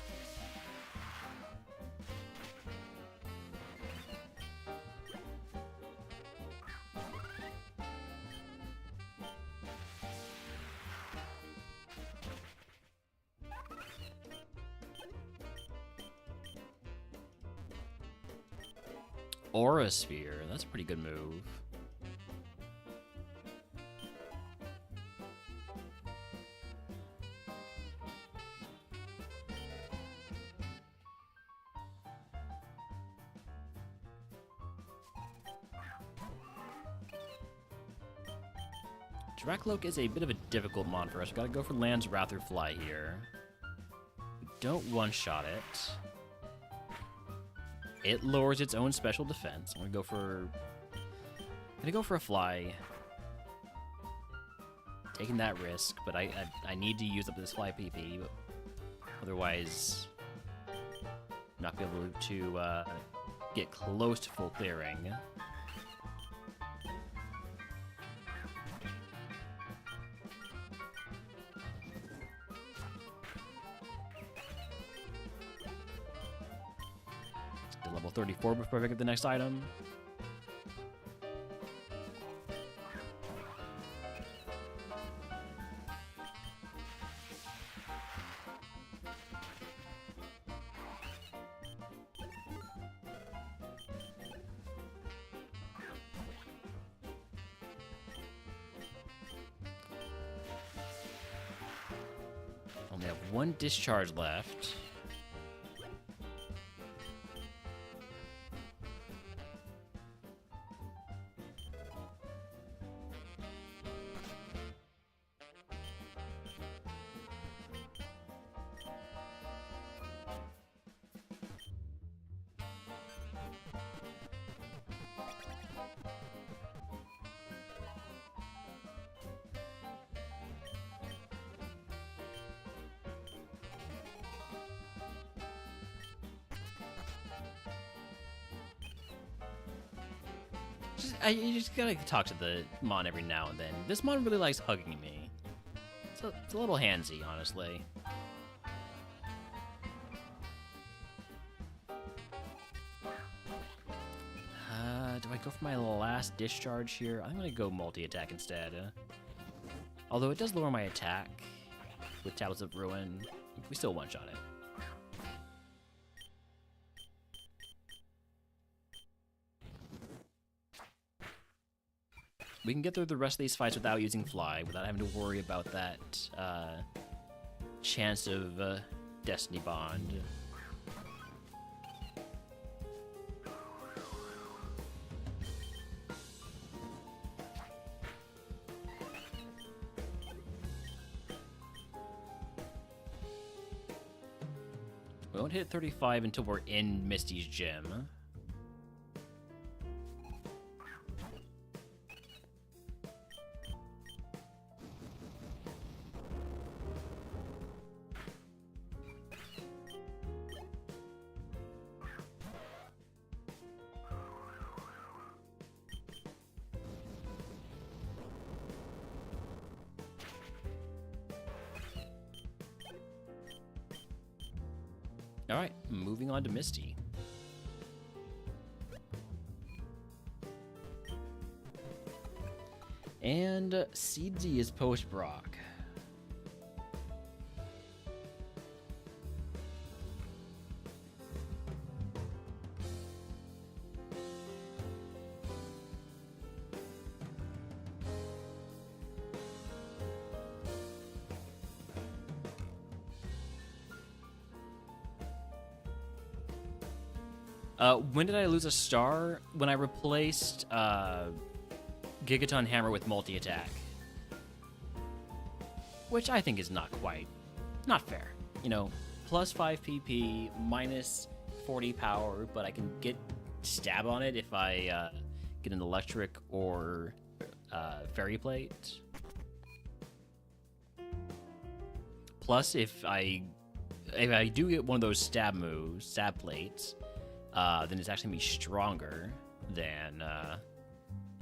Aura Sphere, that's a pretty good move. Drakloak is a bit of a difficult mon for us. We gotta go for Land's Wrath or Fly here. We don't one-shot it. It lowers its own special defense. I'm gonna go for a Fly. Taking that risk, but I need to use up this Fly PP, but otherwise I'm not gonna be able to get close to full clearing. Level 34 before I pick up the next item. Only have 1 discharge left. You just gotta talk to the mon every now and then. This mon really likes hugging me. It's a little handsy, honestly. Do I go for my last discharge here? I'm gonna go multi-attack instead. Although it does lower my attack with Tablets of Ruin, we still one-shot it. We can get through the rest of these fights without using Fly, without having to worry about that chance of Destiny Bond. We won't hit 35 until we're in Misty's gym. Alright, moving on to Misty. And Seedsy is post-Brock. When did I lose a star? When I replaced Gigaton Hammer with multi-attack. Which I think is not fair. You know, plus 5 PP, minus 40 power, but I can get stab on it if I get an electric or fairy plate. Plus, if I do get one of those stab moves, stab plates, then it's actually going to be stronger than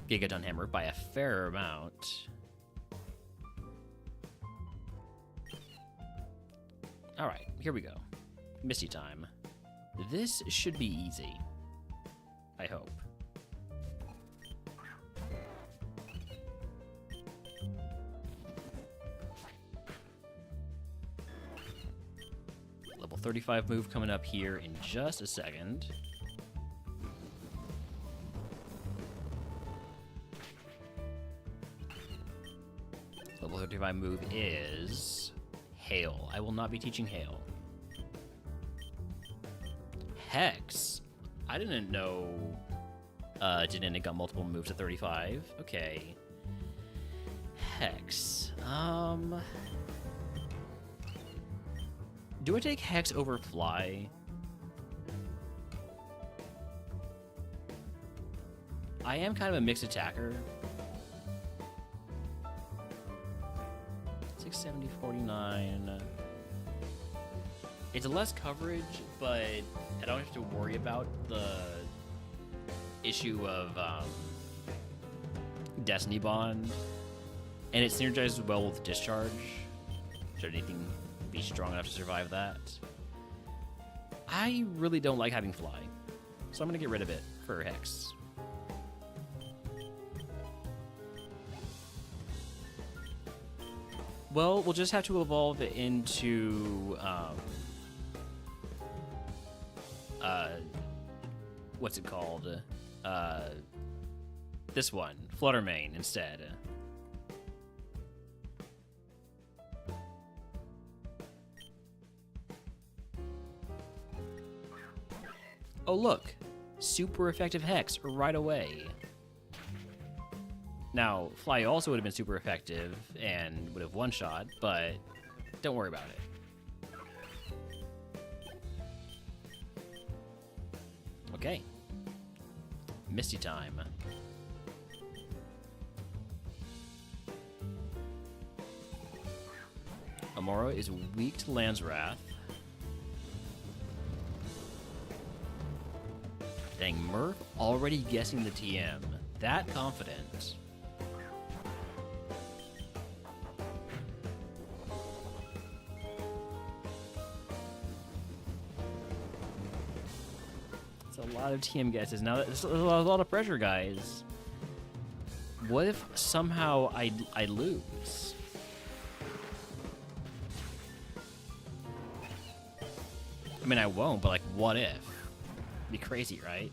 Gigaton Hammer by a fair amount. Alright, here we go. Misty time. This should be easy. I hope. Level 35 move coming up here in just a second. Level 35 move is Hail. I will not be teaching Hail. Hex. I didn't know Genetic got multiple moves at 35. Okay. Hex. Do I take Hex over Fly? I am kind of a mixed attacker. 670, 49. It's less coverage, but I don't have to worry about the issue of Destiny Bond. And it synergizes well with Discharge. Should anything be strong enough to survive that? I really don't like having Fly, so I'm going to get rid of it for Hex. Well, we'll just have to evolve it into what's it called? This one, Fluttermane instead. Oh look, super effective Hex right away. Now, Fly also would have been super effective and would have one-shot, but don't worry about it. Okay. Misty time. Amora is weak to Land's Wrath. Dang, Murph already guessing the TM. That confident. It's a lot of TM guesses. Now, there's a lot of pressure, guys. What if somehow I lose? I mean, I won't, but like, what if? Be crazy, right?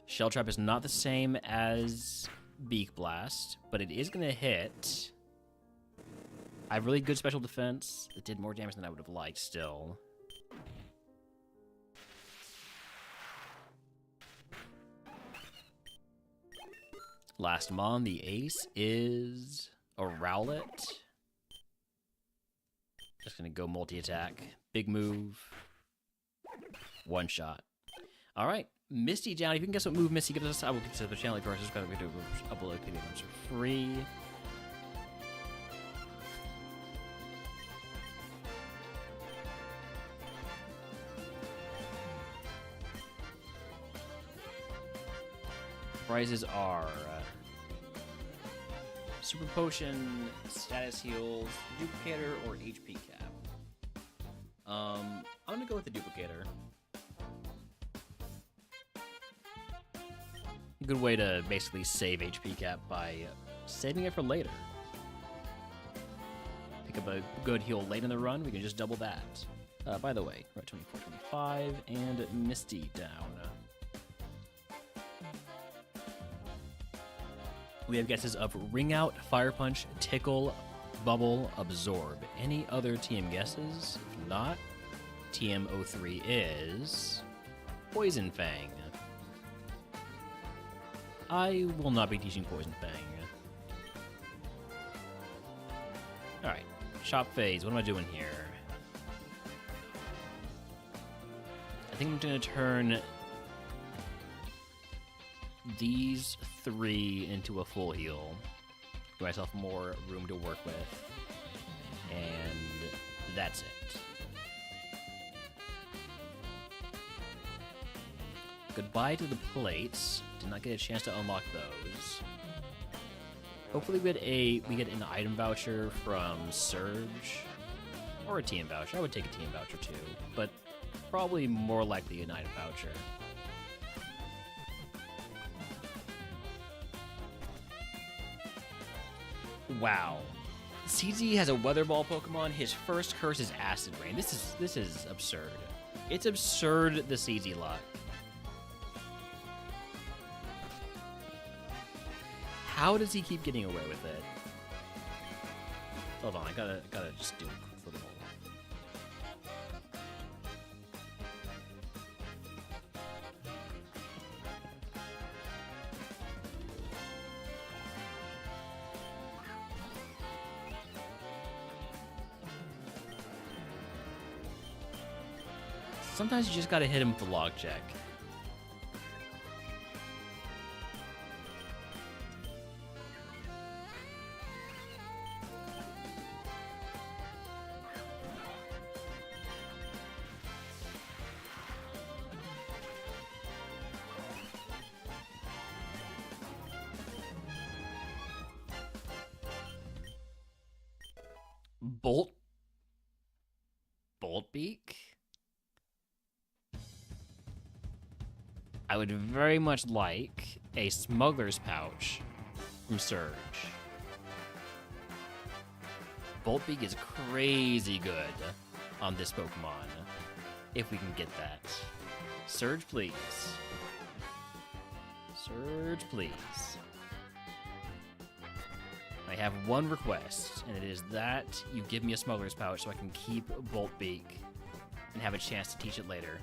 Shell Trap is not the same as Beak Blast, but it is going to hit. I have really good special defense. It did more damage than I would have liked still. Last Mon, the ace is a Rowlet. Just gonna go multi-attack. Big move. One shot. Alright, Misty down. If you can guess what move Misty gives us, I will consider the channel first. Just gotta upload videos for free. Prizes are Super Potion, Status Heals, Duplicator, or HP Cap. I'm gonna go with the Duplicator. Good way to basically save HP Cap by saving it for later. Pick up a good heal late in the run, we can just double that. By the way, we're at 24, 25, and Misty down. We have guesses of Ring Out, Fire Punch, Tickle, Bubble, Absorb. Any other TM guesses? If not, TM03 is Poison Fang. I will not be teaching Poison Fang. Alright, Shop Phase. What am I doing here? I think I'm going to turn these three into a full heal. Give myself more room to work with. And that's it. Goodbye to the plates. Did not get a chance to unlock those. Hopefully we get an item voucher from Surge. Or a team voucher. I would take a team voucher too. But probably more likely an item voucher. Wow. CZ has a Weather Ball Pokemon. His first curse is Acid Rain. This is absurd. It's absurd, the CZ luck. How does he keep getting away with it? Hold on, I gotta just do a quick little. Sometimes you just gotta hit him with the log check. Boltbeak? I would very much like a Smuggler's Pouch from Surge. Boltbeak is crazy good on this Pokemon, if we can get that. Surge, please. Surge, please. I have one request, and it is that you give me a Smuggler's Pouch so I can keep Boltbeak and have a chance to teach it later.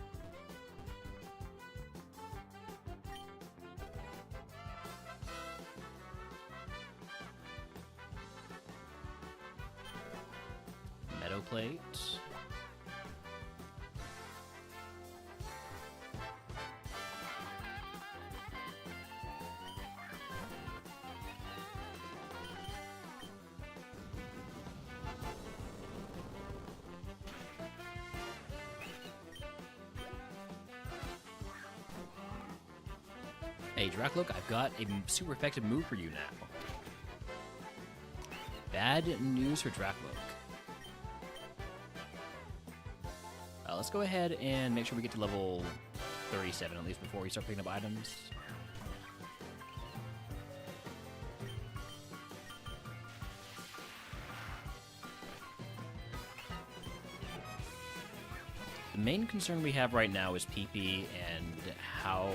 Meadow Plate. Hey, Dracloak, I've got a super effective move for you now. Bad news for Dracloak. Let's go ahead and make sure we get to level 37 at least before we start picking up items. The main concern we have right now is PP and how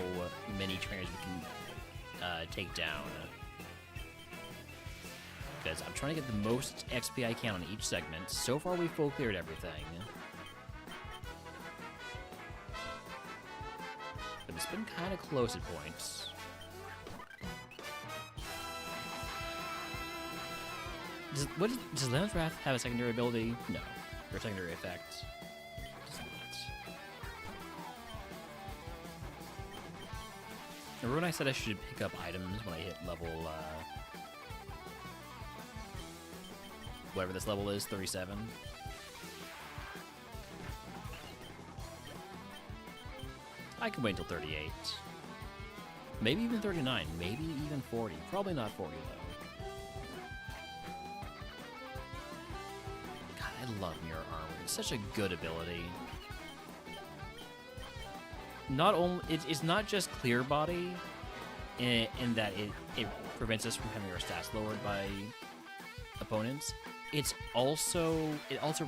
many trainers we can take down. Because I'm trying to get the most XP I can on each segment. So far, we've full cleared everything. But it's been kind of close at points. Does Lemon Wrath have a secondary ability? No. Or a secondary effect? Does not. Remember when I said I should pick up items when I hit level, whatever this level is, 37? I can wait until 38. Maybe even 39. Maybe even 40. Probably not 40, though. God, I love Mirror Armor. It's such a good ability. Not only... It's not just clear body, in that it prevents us from having our stats lowered by opponents. It also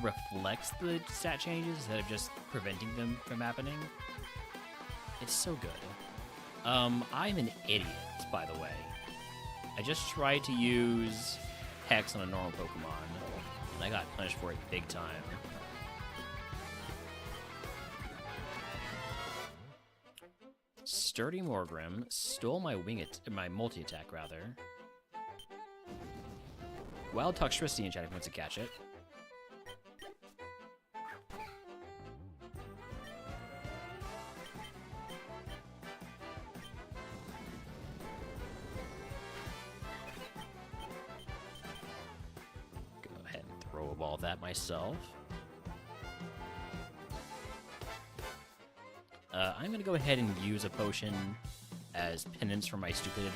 reflects the stat changes instead of just preventing them from happening. It's so good. I'm an idiot, by the way. I just tried to use Hex on a normal Pokemon, and I got punished for it big time. Sturdy Morgrim stole my my multi-attack, rather. Wild Toxtricity in chat if he wants to catch it. Go ahead and throw a ball at that myself. I'm gonna go ahead and use a potion as penance for my stupidity.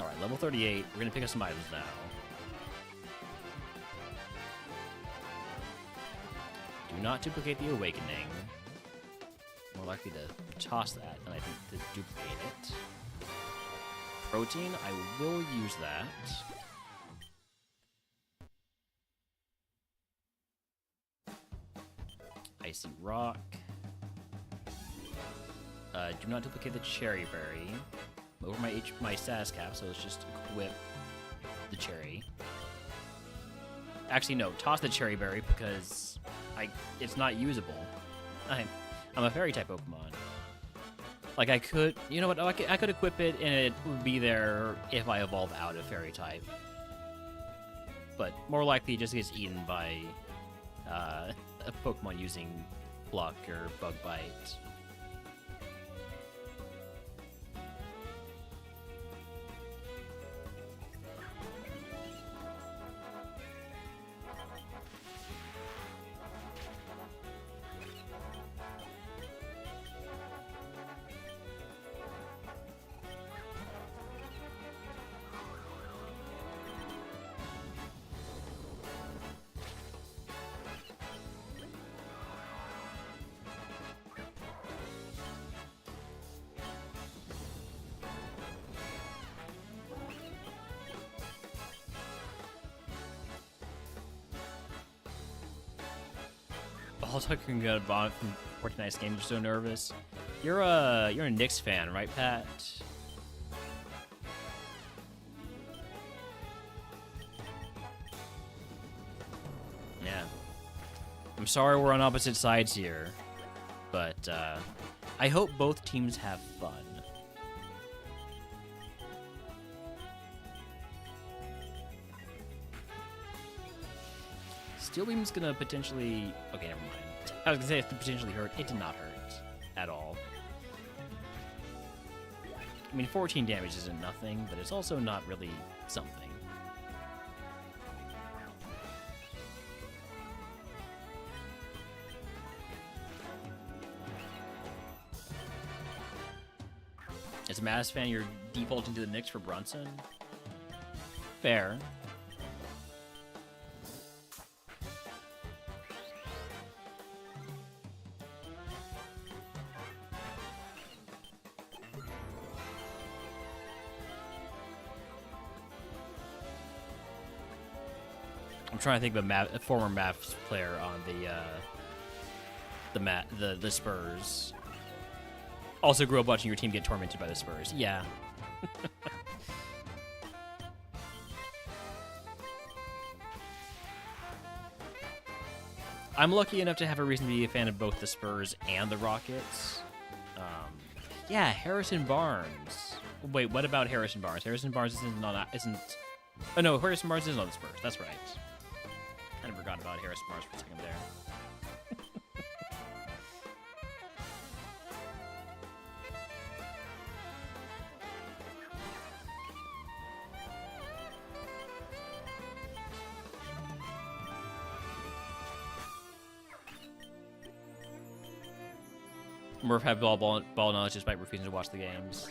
Alright, level 38. We're gonna pick up some items now. Do not duplicate the Awakening. More likely to toss that than I think to duplicate it. Protein, I will use that. Icy Rock. Do not duplicate the Cherry Berry. Over my status cap, so let's just equip the Cherry. Actually, no, toss the Cherry Berry because it's not usable. I'm a Fairy type Pokemon. Like I could, you know what? I could equip it and it would be there if I evolve out of Fairy type. But more likely, it just gets eaten by a Pokemon using Pluck or Bug Bite. Also, congrats from 49th game. You're so nervous. You're a Knicks fan, right, Pat? Yeah. I'm sorry we're on opposite sides here, but I hope both teams have fun. Steel Beam's gonna potentially... Okay, never mind. I was gonna say it could potentially hurt. It did not hurt at all. I mean, 14 damage isn't nothing, but it's also not really something. As a Mavs fan, you're defaulting to the Knicks for Brunson? Fair. I'm trying to think of a former Mavs player on the Spurs. Also grew up watching your team get tormented by the Spurs. Yeah. I'm lucky enough to have a reason to be a fan of both the Spurs and the Rockets. Yeah, Harrison Barnes. Wait, what about Harrison Barnes? Harrison Barnes isn't. Oh no, Harrison Barnes isn't on the Spurs. That's right. I forgot about Harrison Barnes for a second there. Murph had ball knowledge despite refusing to watch the games.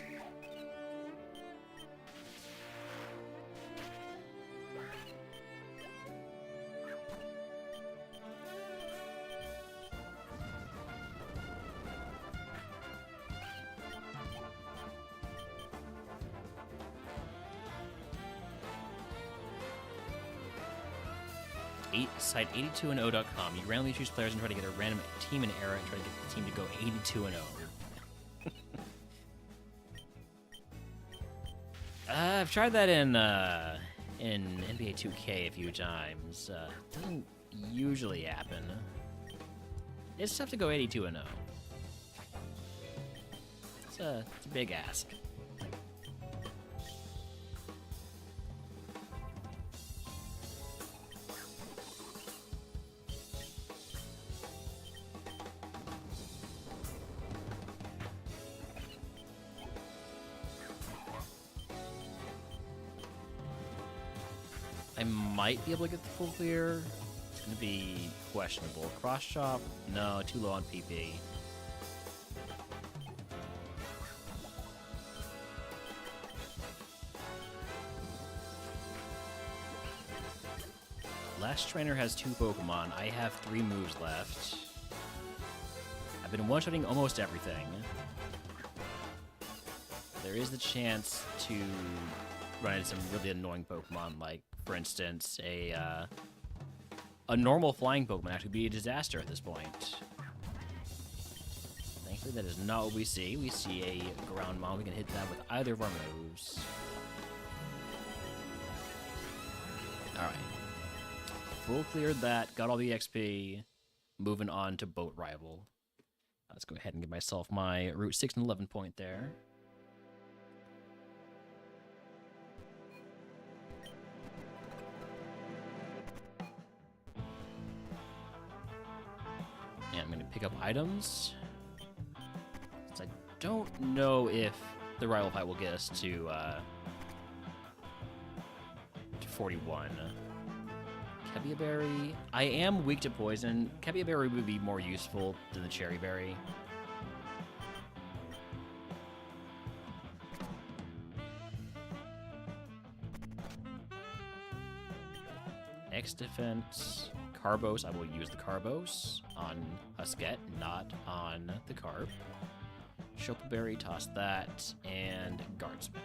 Site 82and0.com. You randomly choose players and try to get a random team in era and try to get the team to go 82-0. I've tried that in NBA 2K a few times. Doesn't usually happen. It's tough to go 82-0. It's a big ask. I might be able to get the full clear. It's going to be questionable. Cross chop? No, too low on PP. Last trainer has 2 Pokemon. I have 3 moves left. I've been one-shotting almost everything. There is the chance to run into some really annoying Pokemon, like, for instance, a normal flying Pokemon actually be a disaster at this point. Thankfully, that is not what we see. We see a GameGrooves. We can hit that with either of our moves. Alright. Full cleared that, got all the XP. Moving on to Boat Rival. Let's go ahead and give myself my Route 6 and 11 point there. And I'm going to pick up items. So I don't know if the rival fight will get us to 41. Kebia Berry. I am weak to poison. Kebia Berry would be more useful than the Cherry Berry. X defense. Carbos. I will use the Carbos on Husket, not on the Carb. Chopa Berry, toss that, and Guardsmith.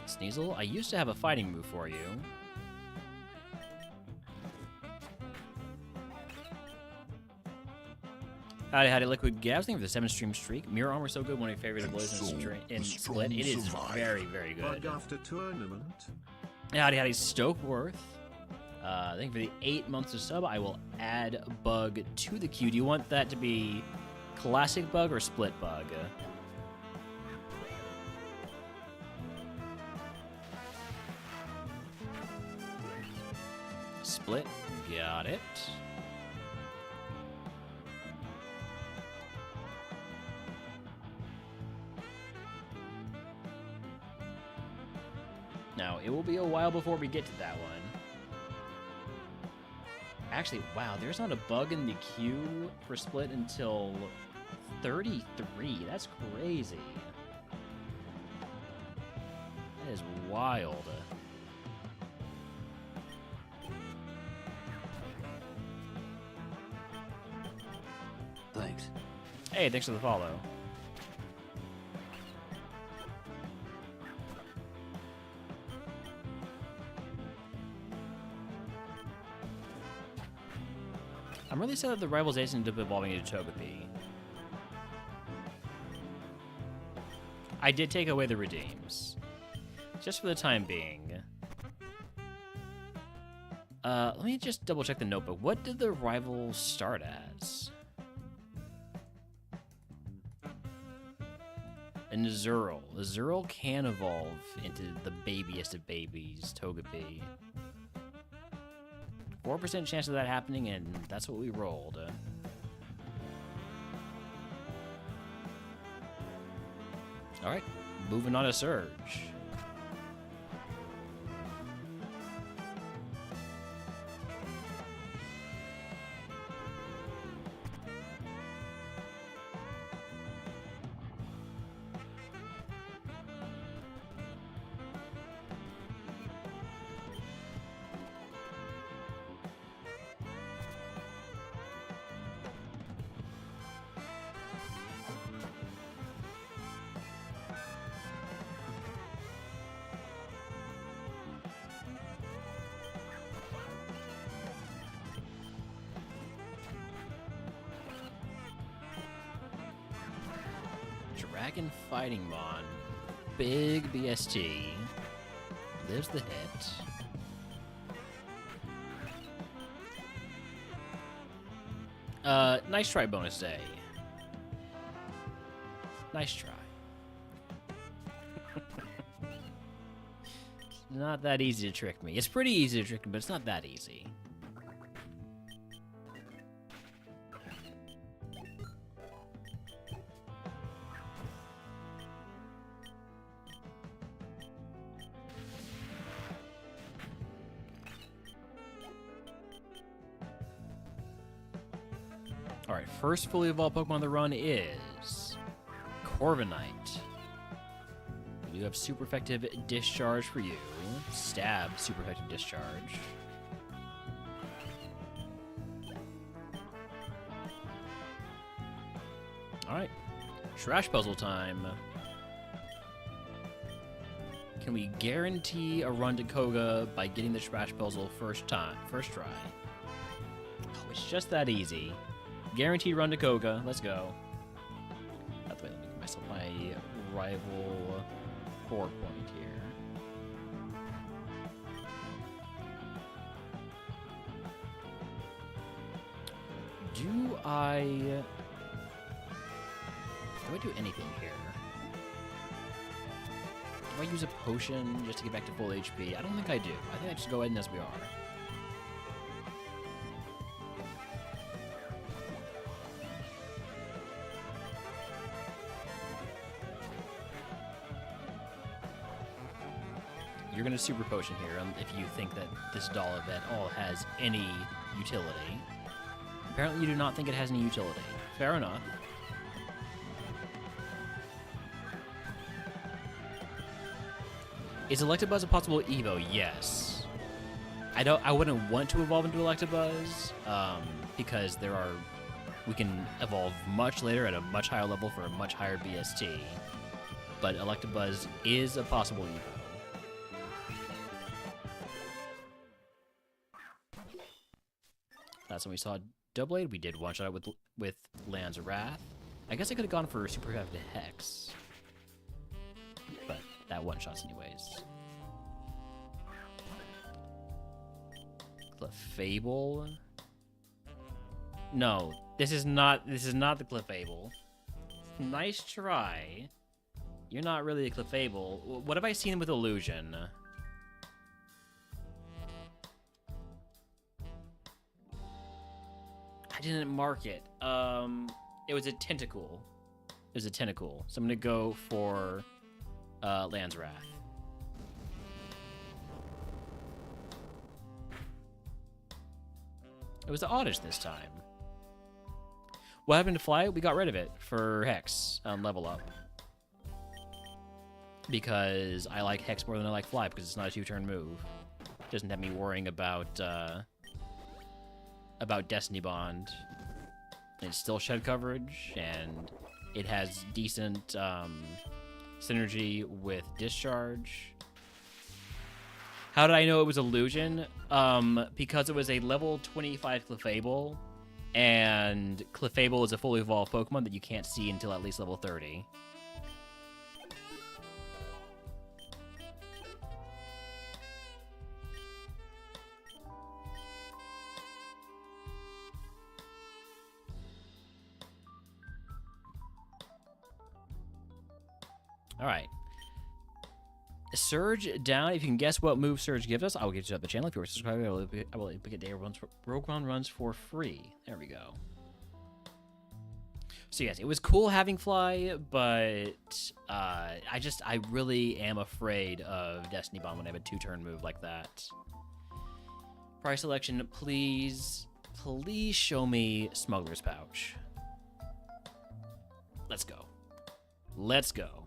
Sneasel, I used to have a fighting move for you. Howdy, Liquid Gabs. Thank you for the 7-stream streak. Mirror Armor so good, one of your favorite abilities in Split. It is very, very good. After tournament. Howdy, Stokeworth. Thank you for the 8 months of sub. I will add Bug to the queue. Do you want that to be Classic Bug or Split Bug? Split. Got it. Now, it will be a while before we get to that one. Actually, wow, there's not a bug in the queue for Split until 33. That's crazy. That is wild. Thanks. Hey, thanks for the follow. I'm really sad that the Rivals Ace ended up evolving into Togepi. I did take away the redeems. Just for the time being. Let me just double check the notebook. What did the Rivals start as? And Azurill. Azurill can evolve into the babiest of babies, Togepi. 4% chance of that happening, and that's what we rolled. Alright, moving on to Surge. Dragon Fighting Mon. Big BST. Lives the hit. Nice try, bonus day. Nice try. It's not that easy to trick me. It's pretty easy to trick me, but it's not that easy. Alright, first fully evolved Pokemon on the run is Corviknight. We do have super effective discharge for you. Stab, super effective discharge. Alright, trash puzzle time. Can we guarantee a run to Koga by getting the trash puzzle first try? Oh, it's just that easy. Guaranteed run to Koga. Let's go. By the way, let me give myself my rival 4 point here. Do I do anything here? Do I use a potion just to get back to full HP? I don't think I do. I think I just go ahead and as we are. You're going to super potion here if you think that this doll at all has any utility. Apparently you do not think it has any utility. Fair enough. Is Electabuzz a possible Evo? Yes. I wouldn't want to evolve into Electabuzz, because we can evolve much later at a much higher level for a much higher BST. But Electabuzz is a possible Evo. Last time we saw Doublade, we did one shot with Land's Wrath. I guess I could have gone for super effective Hex, but that one shots anyways. Clefable? No, this is not the Clefable. Nice try. You're not really a Clefable. What have I seen with Illusion? I didn't mark it. It was a Tentacool. It was a Tentacool. So I'm gonna go for Land's Wrath. It was the Oddish this time. What happened to Fly? We got rid of it for Hex on level up. Because I like Hex more than I like Fly, because it's not a 2-turn move. It doesn't have me worrying about Destiny Bond. It's still shed coverage, and it has decent synergy with Discharge. How did I know it was Illusion? Because it was a level 25 Clefable, and Clefable is a fully evolved Pokemon that you can't see until at least level 30. All right. Surge down. If you can guess what move Surge gives us, I will get you up the channel. If you're subscribed, I will get daily RogueMon runs for free. There we go. So yes, it was cool having Fly, but I really am afraid of Destiny Bomb when I have a 2-turn move like that. Price selection, please show me Smuggler's Pouch. Let's go. Let's go.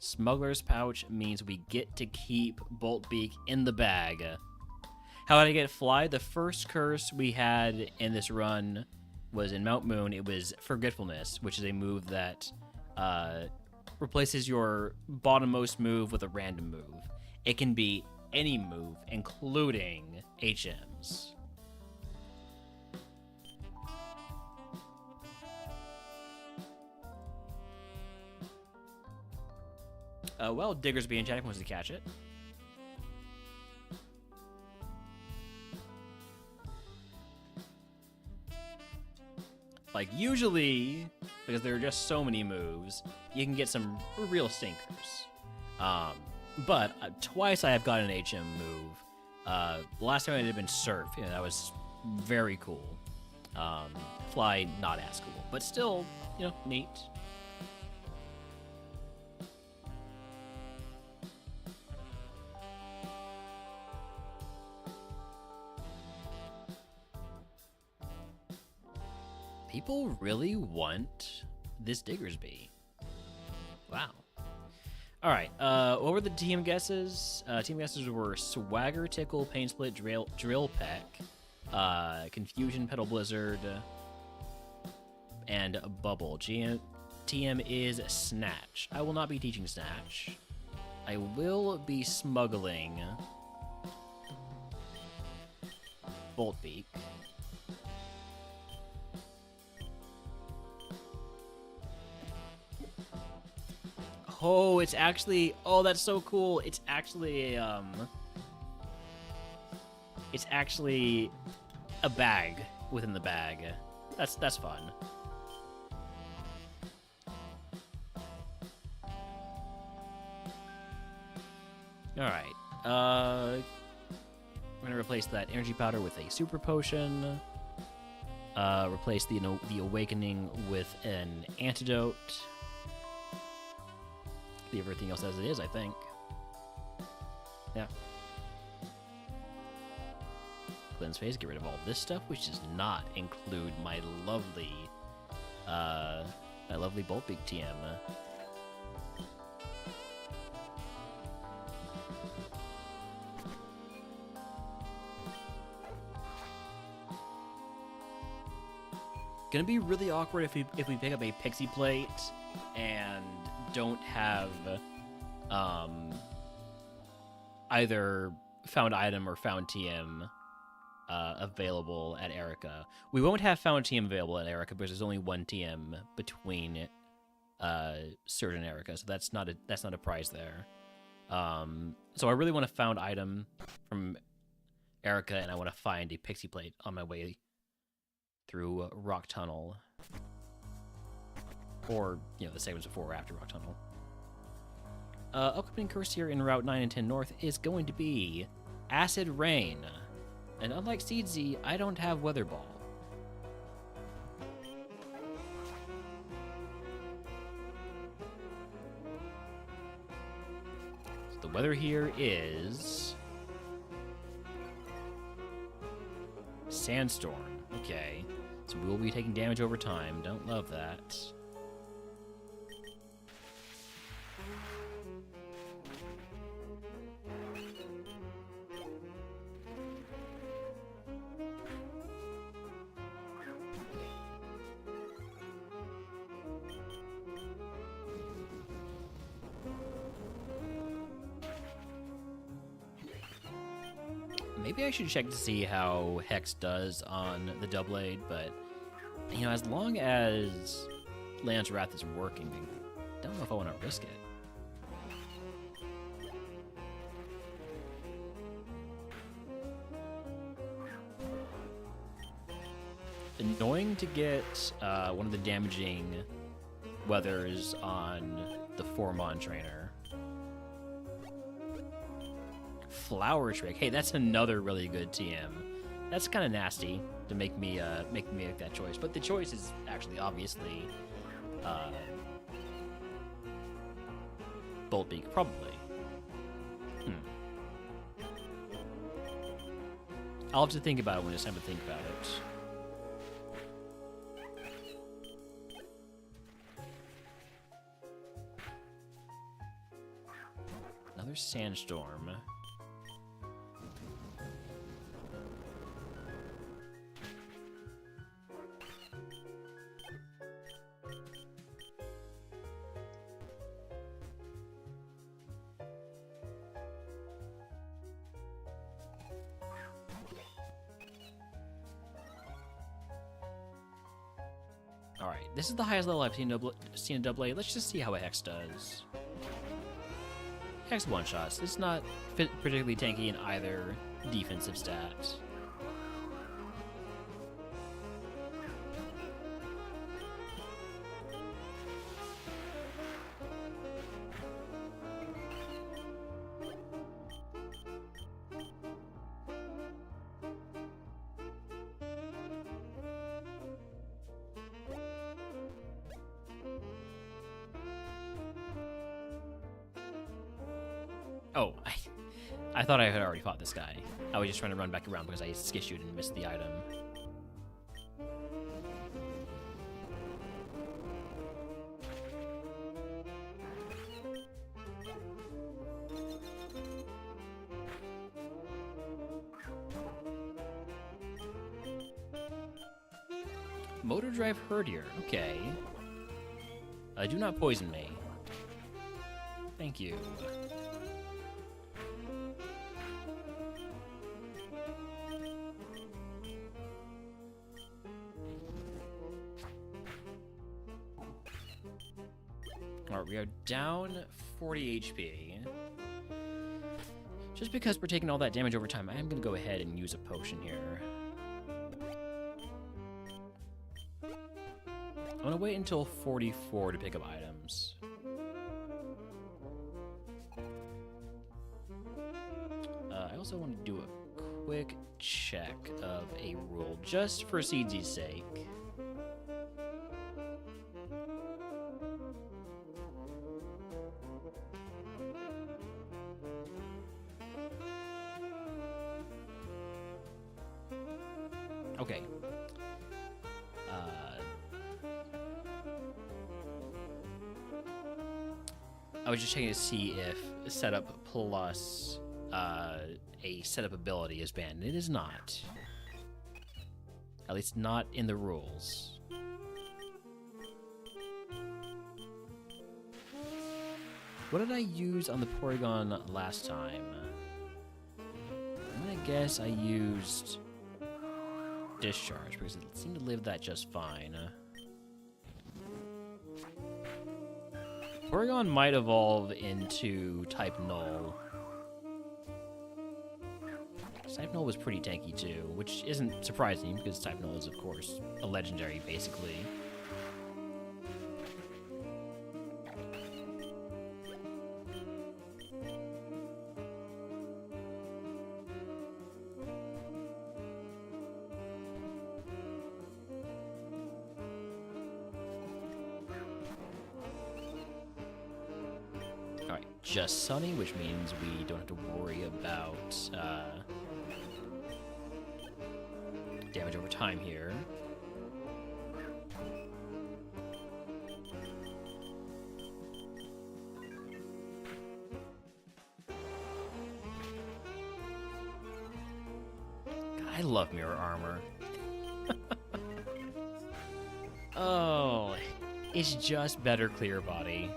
Smuggler's Pouch means we get to keep Bolt Beak in the bag. How did I get Fly? The first curse we had in this run was in Mount Moon. It was Forgetfulness, which is a move that replaces your bottommost move with a random move. It can be any move, including HMs. Well, Digger's being chatty wants to catch it. Like, usually, because there are just so many moves, you can get some real stinkers. But twice I have gotten an HM move. The last time I did have been Surf. Yeah, that was very cool. Fly, not as cool. But still, neat. People really want this Diggersby. Wow. All right. What were the team guesses? Team guesses were Swagger, Tickle, Pain Split, Drill Peck, Confusion, Pedal Blizzard, and Bubble. TM is Snatch. I will not be teaching Snatch. I will be smuggling Boltbeak. Oh, it's actually... Oh, that's so cool. It's actually a, It's actually a bag within the bag. That's fun. Alright. We're gonna replace that energy powder with a super potion. Replace the awakening with an antidote. Leave everything else as it is, I think. Yeah. Cleanse phase, get rid of all this stuff, which does not include my lovely Boltbeak TM. Gonna be really awkward if we pick up a Pixie Plate and don't have either found item or found TM available at Erica. We won't have found TM available at Erica because there's only one TM between Surge and Erica, so that's not a prize there. So I really want to found item from Erica, and I want to find a Pixie Plate on my way through Rock Tunnel, or the segments before or after Rock Tunnel. Upcoming curse here in Route 9 and 10 North is going to be Acid Rain, and unlike Seedsy, I don't have Weather Ball. So the weather here is Sandstorm. Okay. So we will be taking damage over time. Don't love that. Maybe I should check to see how Hex does on the Doublade, but, as long as Lance Wrath is working, I don't know if I want to risk it. Annoying to get one of the damaging weathers on the Formon trainer. Flower Trick. Hey, that's another really good TM. That's kind of nasty to make me make that choice, but the choice is actually obviously Boltbeak, probably. I'll have to think about it when it's time to think about it. Another Sandstorm. Alright, this is the highest level I've seen a Double A. Let's just see how a Hex does. Hex one-shots. It's not particularly tanky in either defensive stat. Oh, I thought I had already fought this guy. I was just trying to run back around because I skissued and missed the item. Motor Drive Herdier. Okay. Do not poison me. Thank you. Alright, we are down 40 HP. Just because we're taking all that damage over time, I am going to go ahead and use a potion here. I'm going to wait until 44 to pick up items. I also want to do a quick check of a rule, just for Seedsy's sake. Okay. I was just checking to see if setup plus a setup ability is banned. It is not. At least not in the rules. What did I use on the Porygon last time? I'm gonna guess I used Discharge, because it seemed to live that just fine. Porygon might evolve into Type Null. Type Null was pretty tanky too, which isn't surprising, because Type Null is, of course, a legendary, basically. Alright, just Sunny, which means we don't have to worry about damage over time here. God, I love mirror armor. Oh, it's just better clear body.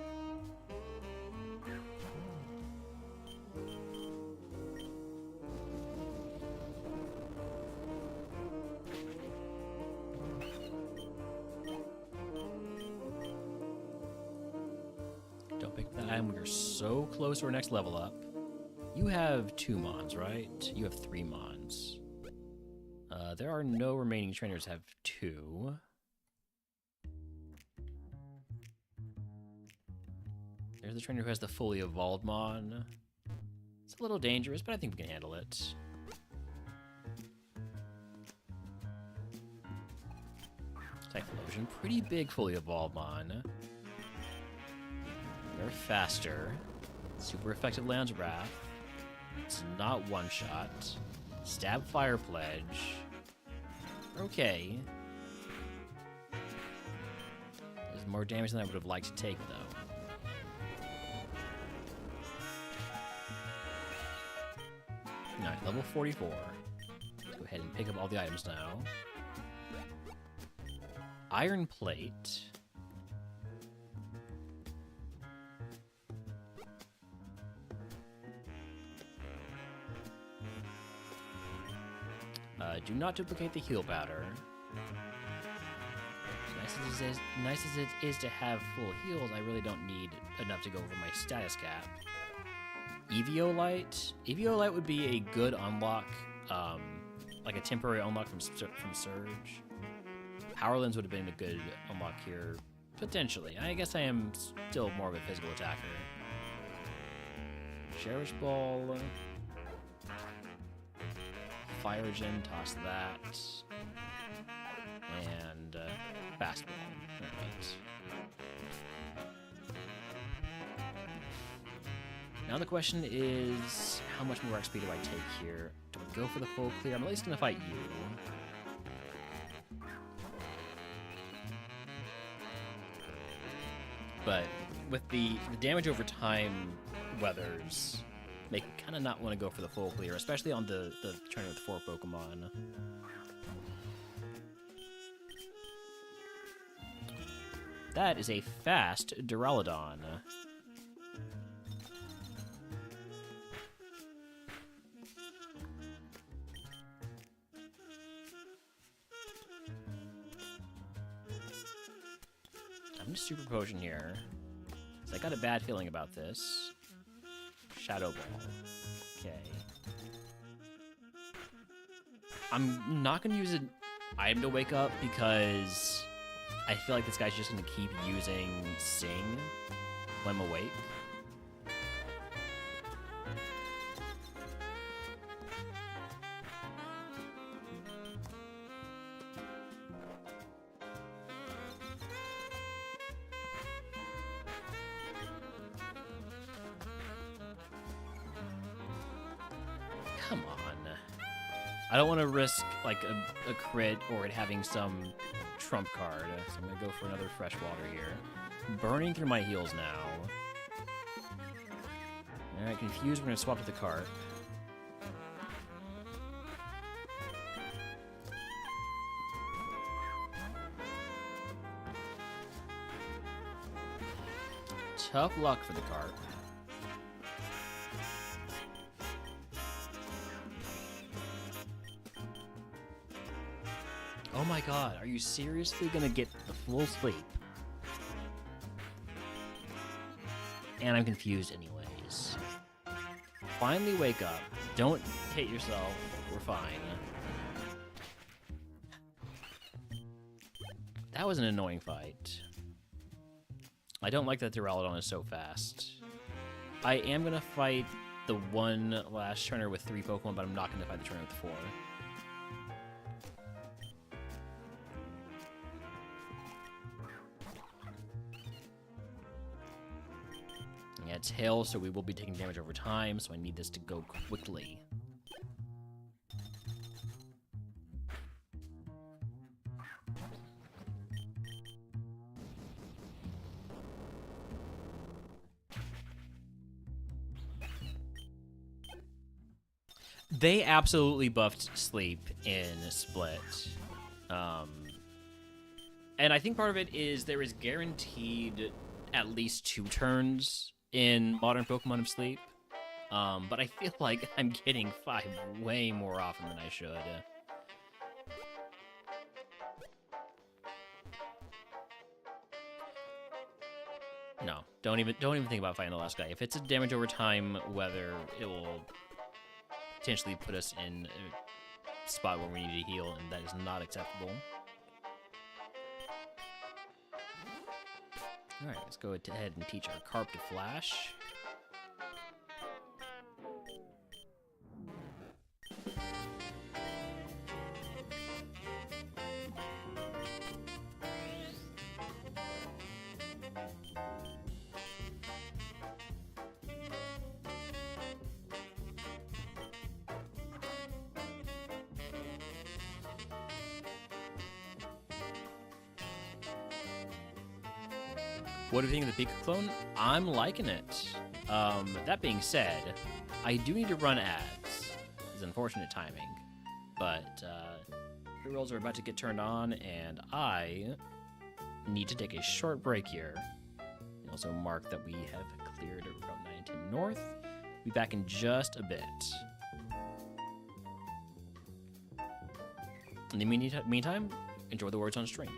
Don't pick that item. We're so close to our next level up. You have 2 Mons, right? You have 3 Mons. There are no remaining trainers that have 2. There's the trainer who has the fully evolved Mon. It's a little dangerous, but I think we can handle it. Typhlosion, pretty big fully evolved Mon. They're faster. Super effective Lounge Wrath. It's not one-shot. Stab Fire Pledge. Okay. There's more damage than I would have liked to take, though. Alright, level 44. Let's go ahead and pick up all the items now. Iron Plate. Do not duplicate the heal powder. Nice as it is to have full heals, I really don't need enough to go over my status cap. Eviolite? Eviolite would be a good unlock, like a temporary unlock from Surge. Power Lens would have been a good unlock here, potentially. I guess I am still more of a physical attacker. Cherish Ball. Fire Gem, toss that. And Fastball. Alright. Now the question is, how much more XP do I take here? Do I go for the full clear? I'm at least going to fight you. But with the damage over time weathers, make me kind of not want to go for the full clear, especially on the trainer with 4 Pokemon. That is a fast Duraludon. I'm gonna Super Potion here. I got a bad feeling about this. Shadow Ball. Okay. I'm not gonna use an item to wake up because I feel like this guy's just gonna keep using Sing when I'm awake. Come on. I don't want to risk, like, a crit or it having some trump card, so I'm going to go for another Freshwater here. Burning through my heals now. Alright, confused, we're going to swap to the cart. Tough luck for the cart. Oh my god, are you seriously gonna get the full sleep? And I'm confused anyways. Finally wake up. Don't hit yourself. We're fine. That was an annoying fight. I don't like that Duraludon is so fast. I am gonna fight the one last trainer with 3 Pokemon, but I'm not gonna fight the trainer with 4. Yeah, it's Hail, so we will be taking damage over time, so I need this to go quickly. They absolutely buffed Sleep in Split. And I think part of it is there is guaranteed at least 2 turns in modern Pokemon of Sleep. But I feel like I'm getting 5 way more often than I should. No, don't even think about fighting the last guy. If it's a damage over time, whether it will potentially put us in a spot where we need to heal, and that is not acceptable. Alright, let's go ahead and teach our Carp to Flash. What do you think of the Pika clone? I'm liking it. That being said, I do need to run ads. It's unfortunate timing, but pre-rolls are about to get turned on, and I need to take a short break here. Also mark that we have cleared Route 910 North. Be back in just a bit. In the meantime, enjoy the words on stream.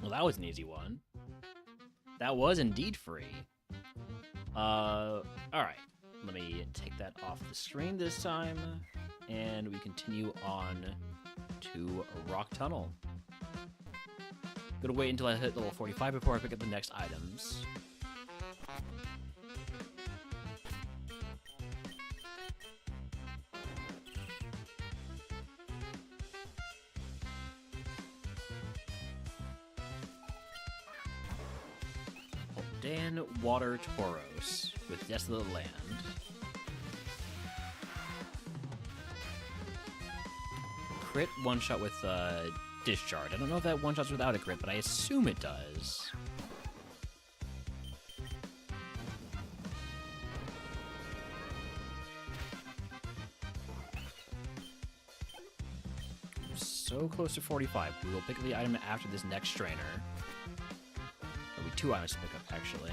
Well, that was an easy one. That was indeed free. Alright. Let me take that off the screen this time. And we continue on to Rock Tunnel. Gonna wait until I hit level 45 before I pick up the next items. Dan Water Tauros with Desolate Land. Crit one-shot with Discharge. I don't know if that one-shots without a crit, but I assume it does. So close to 45. We will pick up the item after this next strainer. There'll be 2 items to pick up, actually.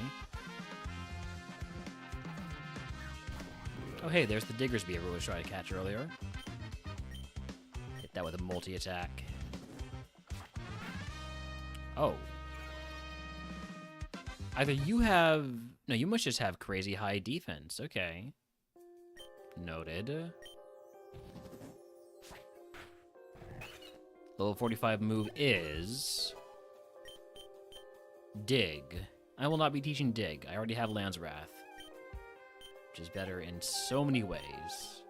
Oh, hey, there's the Diggersby everyone was trying to catch earlier. Hit that with a multi-attack. Oh. Either you have... No, you must just have crazy high defense. Okay. Noted. Level 45 move is... Dig. I will not be teaching Dig. I already have Land's Wrath. Which is better in so many ways.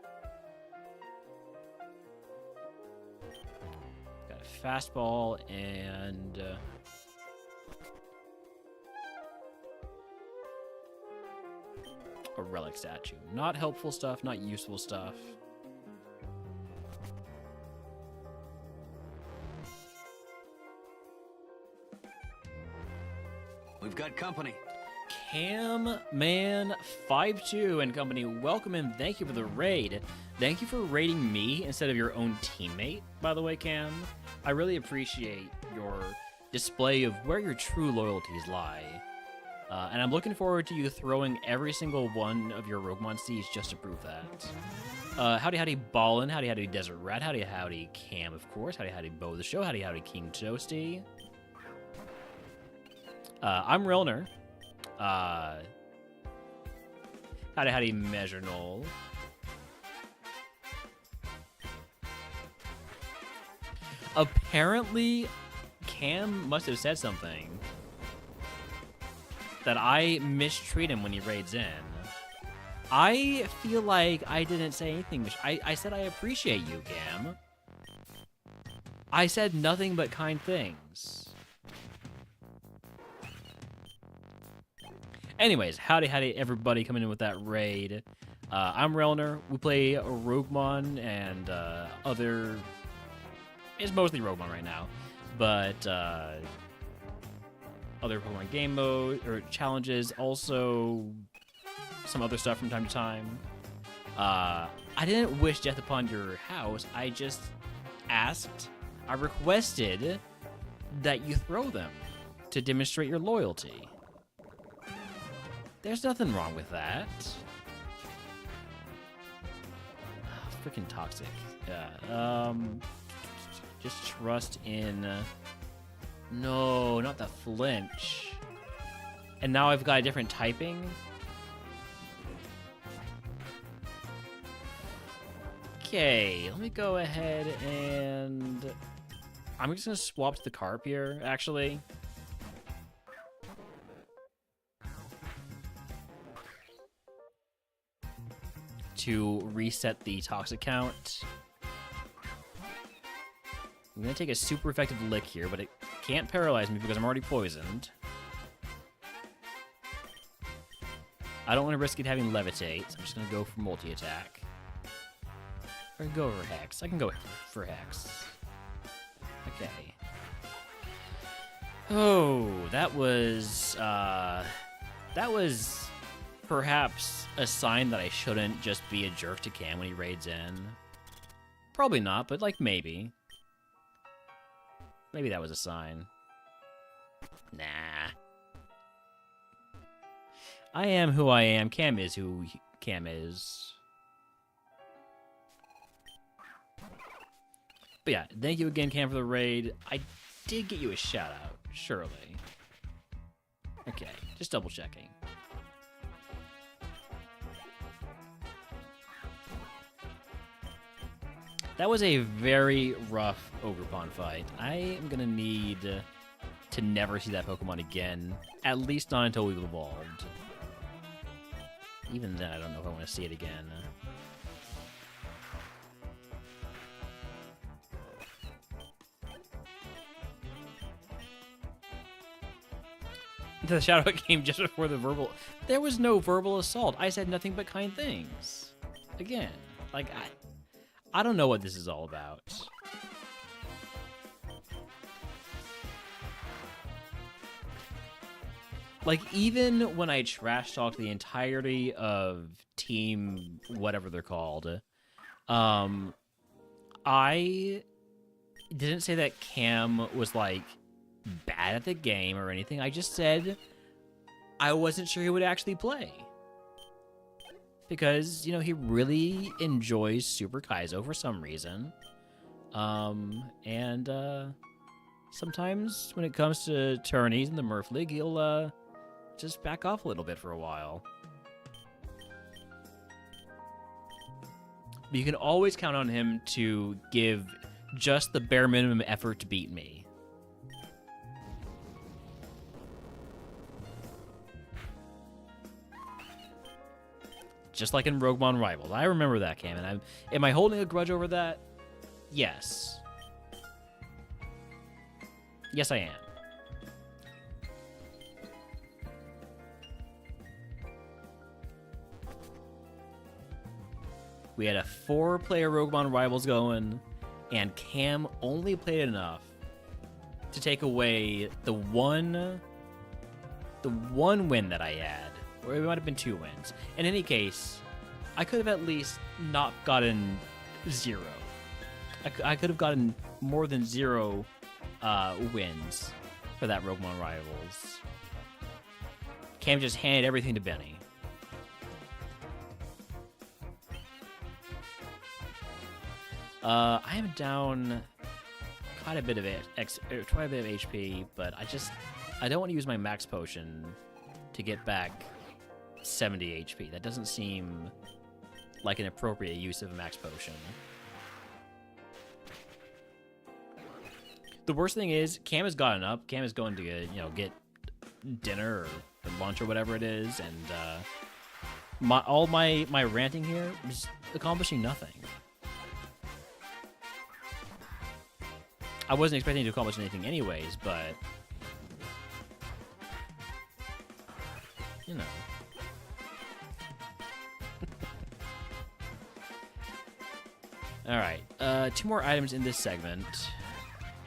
Got a fastball and... a relic statue. Not helpful stuff, not useful stuff. We've got company. Camman52 and company, welcome and thank you for the raid. Thank you for raiding me instead of your own teammate, by the way, Cam. I really appreciate your display of where your true loyalties lie. And I'm looking forward to you throwing every single one of your RogueMon C's just to prove that. Howdy howdy Ballin, howdy howdy Desert Rat, howdy howdy Cam, of course, howdy howdy Bo the Show, howdy howdy King Toasty. I'm Rilner. Howdy howdy Measure Null. Apparently, Cam must have said something that I mistreat him when he raids in. I feel like I didn't say anything. I said I appreciate you, Cam. I said nothing but kind things. Anyways, howdy howdy everybody coming in with that raid. I'm Relner. We play RogueMon and other... It's mostly RogueMon right now, but other Pokemon game mode or challenges, also some other stuff from time to time. I didn't wish death upon your house. I just asked, I requested that you throw them to demonstrate your loyalty. There's nothing wrong with that. Freaking toxic. Yeah. Just trust in... No, not the flinch. And now I've got a different typing? Okay, let me go ahead and... I'm just going to swap to the Carp here, actually. To reset the toxic count. I'm going to take a super effective lick here, but it can't paralyze me because I'm already poisoned. I don't want to risk it having levitate, so I'm just going to go for multi-attack. Or go for Hex. I can go for Hex. Okay. Oh, that was perhaps a sign that I shouldn't just be a jerk to Cam when he raids in. Probably not, but like maybe. Maybe that was a sign. Nah. I am who I am. Cam is who Cam is. But yeah, thank you again, Cam, for the raid. I did get you a shout-out. surely. Okay, just double checking. That was a very rough Ogerpon fight. I am gonna need to never see that Pokemon again. At least not until we've evolved. Even then, I don't know if I want to see it again. The Shadow came just before the verbal... There was no verbal assault. I said nothing but kind things. Again, like, I don't know what this is all about. Like, even when I trash talk the entirety of Team whatever they're called, I didn't say that Cam was, like, bad at the game or anything. I just said I wasn't sure he would actually play. Because, you know, he really enjoys Super Kaizo for some reason. Sometimes when it comes to tourneys in the MurphLeague, he'll, just back off a little bit for a while. But you can always count on him to give just the bare minimum effort to beat me. Just like in RogueMon Rivals. I remember that, Cam, and am I holding a grudge over that? Yes. Yes, I am. We had a 4-player RogueMon Rivals going, and Cam only played enough to take away the one win that I had. Or it might have been 2 wins. In any case, I could have at least not gotten 0. I could have gotten more than 0 wins for that RogueMon Rivals. Cam just handed everything to Benny. I am down quite a bit of HP, but I don't want to use my max potion to get back 70 HP. That doesn't seem like an appropriate use of a max potion. The worst thing is, Cam has gotten up. Cam is going to get dinner or lunch or whatever it is, and all my ranting here is accomplishing nothing. I wasn't expecting to accomplish anything anyways, but you know. Alright, 2 more items in this segment.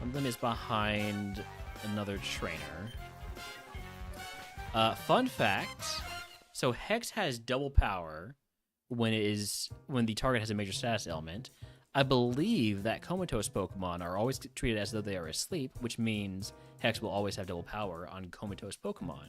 One of them is behind another trainer. Fun fact, so Hex has double power when the target has a major status ailment. I believe that comatose Pokemon are always treated as though they are asleep, which means Hex will always have double power on comatose Pokemon.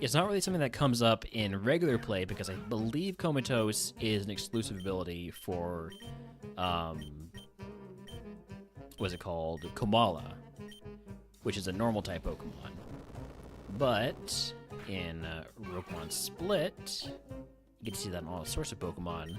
It's not really something that comes up in regular play because I believe comatose is an exclusive ability for, what's it called? Komala, which is a normal type Pokemon. But in RogueMon Split, you get to see that in all sorts of Pokemon.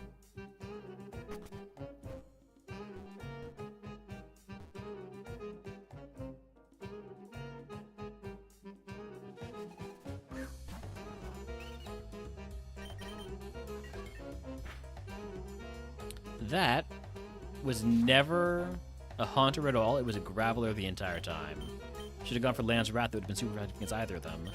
That was never a Haunter at all. It was a Graveler the entire time. Should have gone for Land's Wrath. That would have been super effective against either of them.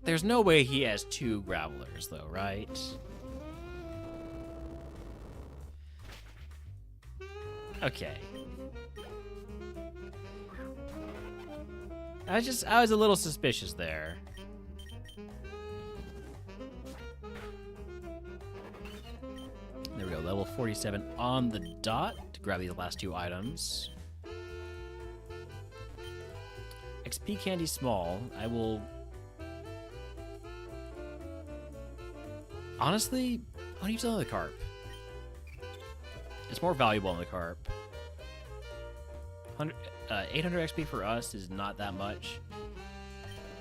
There's no way he has 2 Gravelers, though, right? Okay. I was a little suspicious there. There we go, level 47 on the dot. to grab these last 2 items. XP candy small. I will... Honestly, I'll use another carp. It's more valuable on the carp. 800 XP for us is not that much.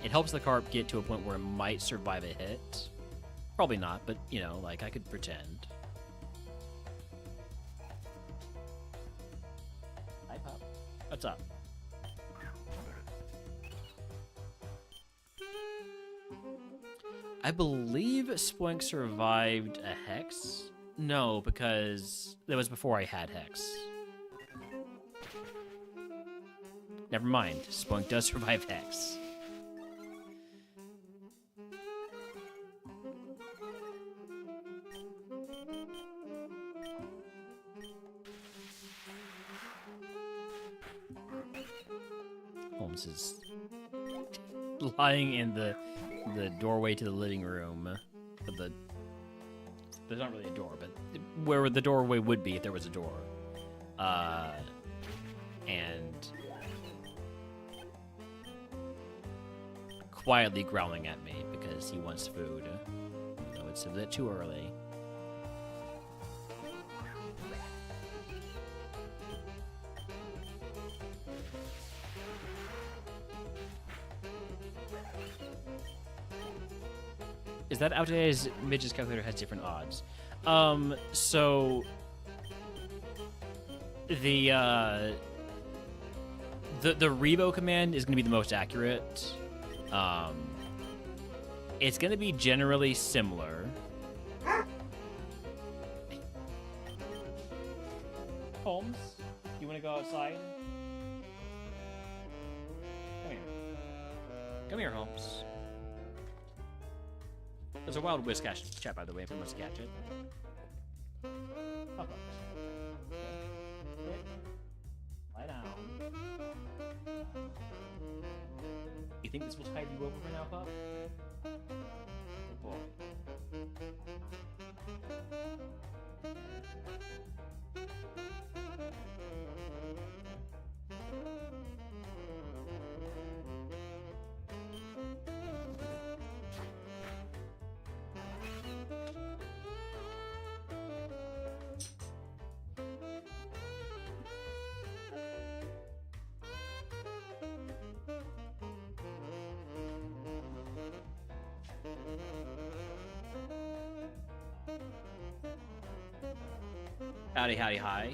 It helps the carp get to a point where it might survive a hit. Probably not, but, you know, like, I could pretend. Hi, Pop. What's up? I believe Spoink survived a Hex. No, because that was before I had Hex. Never mind. Spoink does survive Hex. Holmes is lying in the doorway to the living room. There's not really a door, but where the doorway would be if there was a door. And quietly growling at me because he wants food. So it's a bit too early. Is that outdated? Midge's calculator has different odds. So the Rebo command is going to be the most accurate. It's going to be generally similar. Holmes, you want to go outside? Come here. Come here, Holmes. There's a Wild Whisk chat, by the way, if you want to catch it. Pop up. Lie down. You think this will tide you over for now, Pup? Good boy. Howdy, howdy, hi.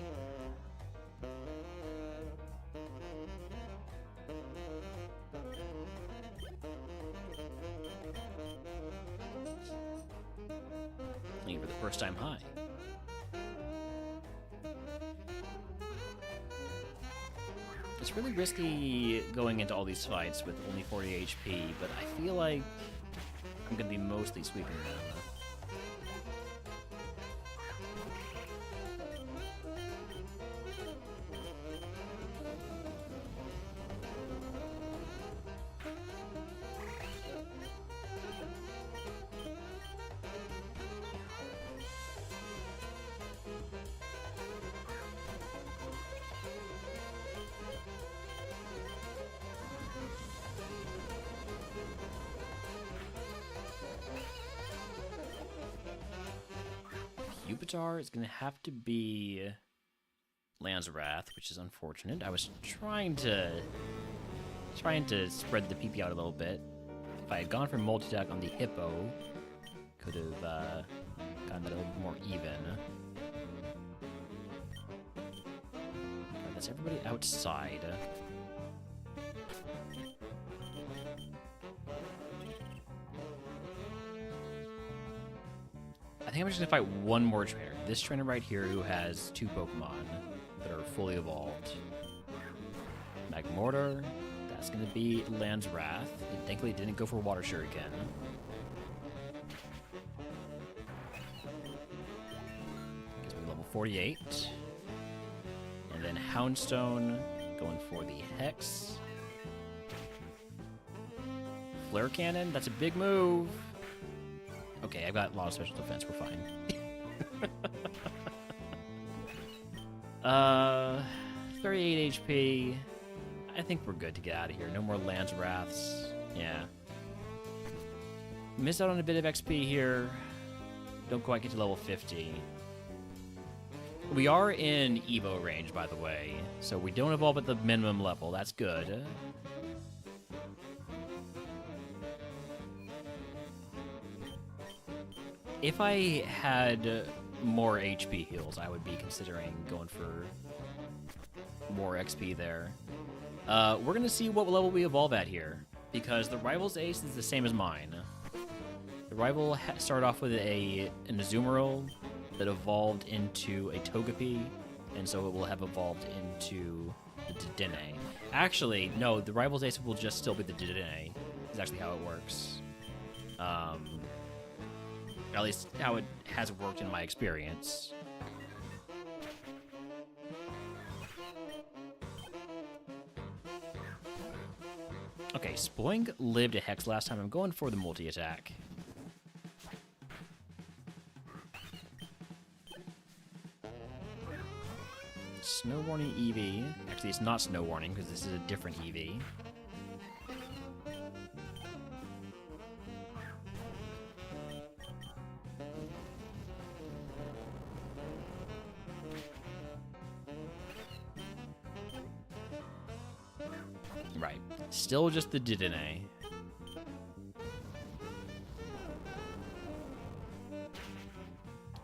Thank you for the first time hi. It's really risky going into all these fights with only 40 HP, but I feel like I'm gonna be mostly sweeping them. Jupiter is going to have to be Land's Wrath, which is unfortunate. I was trying to spread the PP out a little bit. If I had gone for multi-attack on the Hippo, could have gotten that a little more even. Right, that's everybody outside. I think I'm just gonna fight one more trainer. This trainer right here who has 2 Pokemon that are fully evolved. Magmortar, that's gonna be Land's Wrath. It thankfully didn't go for Water Shuriken. Gives me level 48. And then Houndstone going for the Hex. Flare Cannon, that's a big move. Okay, I've got a lot of special defense, we're fine. 38 HP. I think we're good to get out of here. No more Lance Wraths. Yeah. Missed out on a bit of XP here. Don't quite get to level 50. We are in Evo range, by the way, so we don't evolve at the minimum level. That's good. If I had more HP heals, I would be considering going for more XP there. We're going to see what level we evolve at here, because the rival's ace is the same as mine. The rival started off with an Azumarill that evolved into a Togepi, and so it will have evolved into the Dedenne. Actually, no, the rival's ace will just still be the Dedenne. Is actually how it works. At least how it has worked in my experience. Okay, Spoink lived a Hex last time. I'm going for the multi-attack. Snow Warning EV. Actually, it's not Snow Warning because this is a different EV. Right. Still just the Dedenne.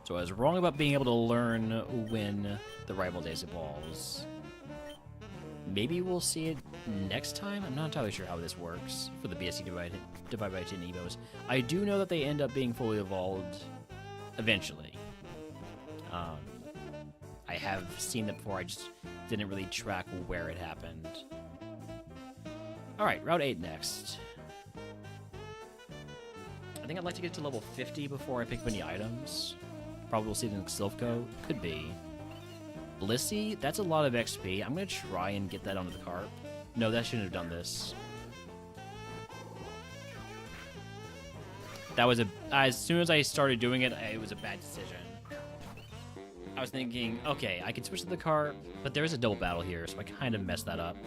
So I was wrong about being able to learn when the rival ace evolves. Maybe we'll see it next time? I'm not entirely sure how this works for the BSC Divide by 10 Evos. I do know that they end up being fully evolved eventually. I have seen that before, I just didn't really track where it happened. Alright, Route 8 next. I think I'd like to get to level 50 before I pick up any items. Probably we'll see it in Silphco. Could be. Blissey, that's a lot of XP. I'm going to try and get that onto the cart. No, that shouldn't have done this. That was as soon as I started doing it, it was a bad decision. I was thinking, okay, I can switch to the cart, but there is a double battle here, so I kind of messed that up.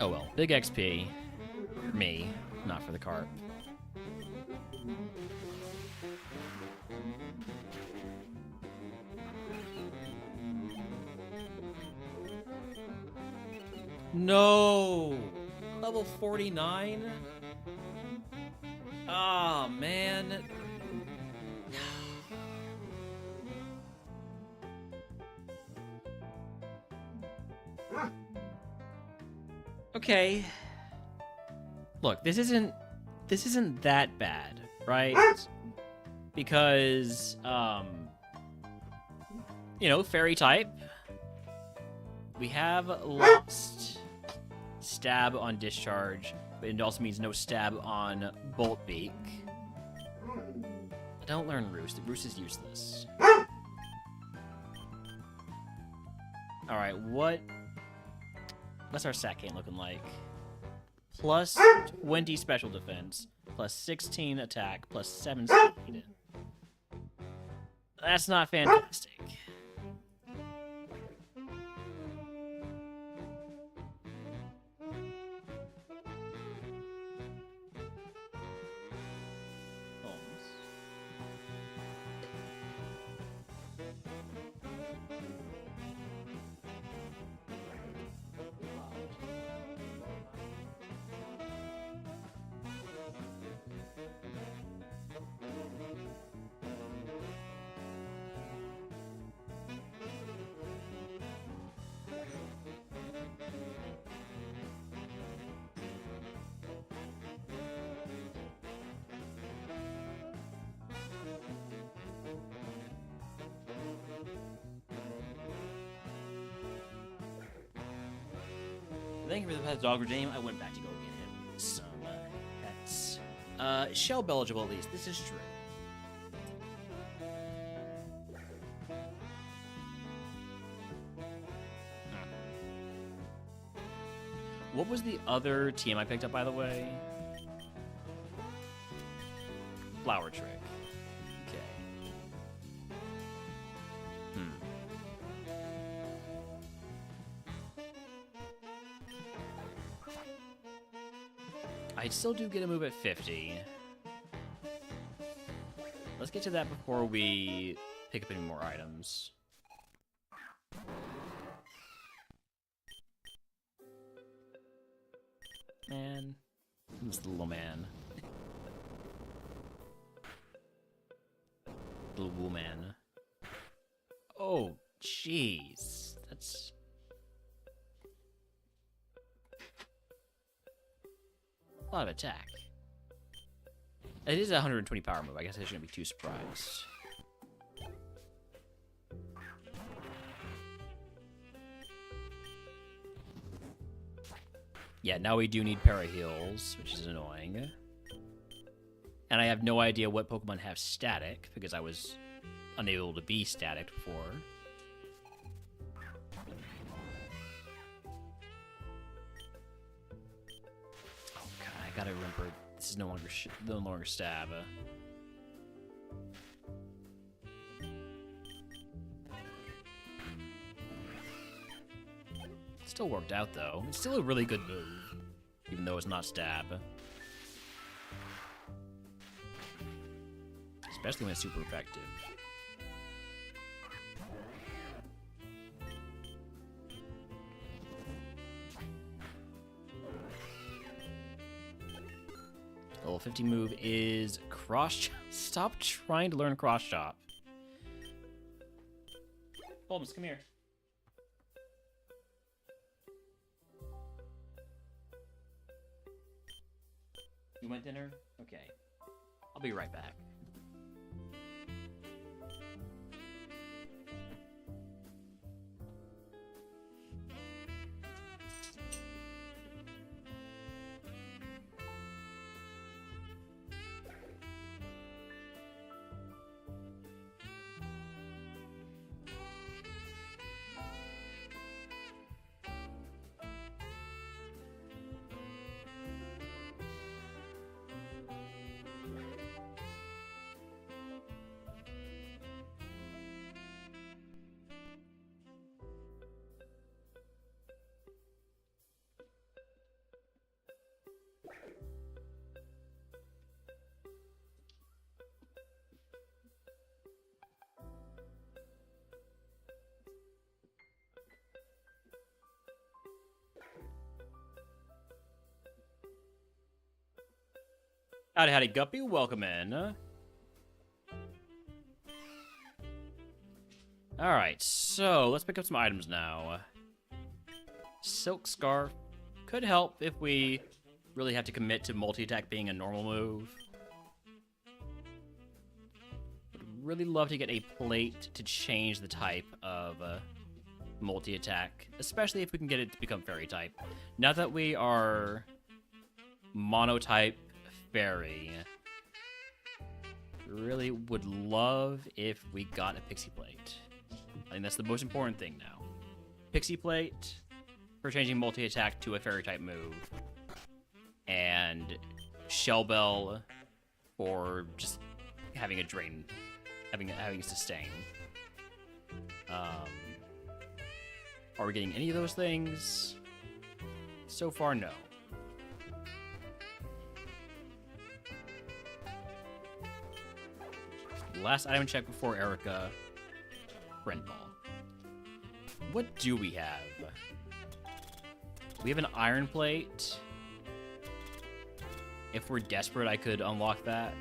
Oh well, big XP. For me, not for the cart. No! Level 49? Oh, man. Okay. Look, this isn't that bad, right? Because you know, fairy type. We have lost stab on discharge, but it also means no stab on bolt beak. I don't learn roost. Roost is useless. Alright, what's our Satcane looking like? Plus 20 special defense, plus 16 attack, plus 7 speed. That's not fantastic. Thank you for the pet dog regime. I went back to go get him some pets. Shell eligible at least. This is true. What was the other team I picked up, by the way? flower trick. Okay. I still do get a move at 50. Let's get to that before we pick up any more items. Man. This little man. Little woman. Oh, jeez. That's... a lot of attack. It is a 120 power move. I guess I shouldn't be too surprised. Yeah, now we do need para-heals, which is annoying. And I have no idea what Pokemon have static, because I was unable to be static before. Oh god, I gotta remember, this is no longer stab. Still worked out, though. It's still a really good move, even though it's not stab. Especially when it's super effective. Level 50 move is cross chop. Stop trying to learn cross chop. Holmes, come here. You want dinner? Okay. I'll be right back. Howdy, howdy, Guppy. Welcome in. Alright, so let's pick up some items now. Silk Scarf could help if we really have to commit to multi-attack being a normal move. Would really love to get a plate to change the type of multi-attack, especially if we can get it to become fairy type. Now that we are monotype fairy, really would love if we got a pixie plate. I think that's the most important thing now. Pixie plate for changing multi-attack to a fairy type move, and Shell Bell for just having a drain, having a sustain. Are we getting any of those things? So far, no. Last item check before Erica. Friend Ball. What do we have? We have an Iron Plate. If we're desperate, I could unlock that.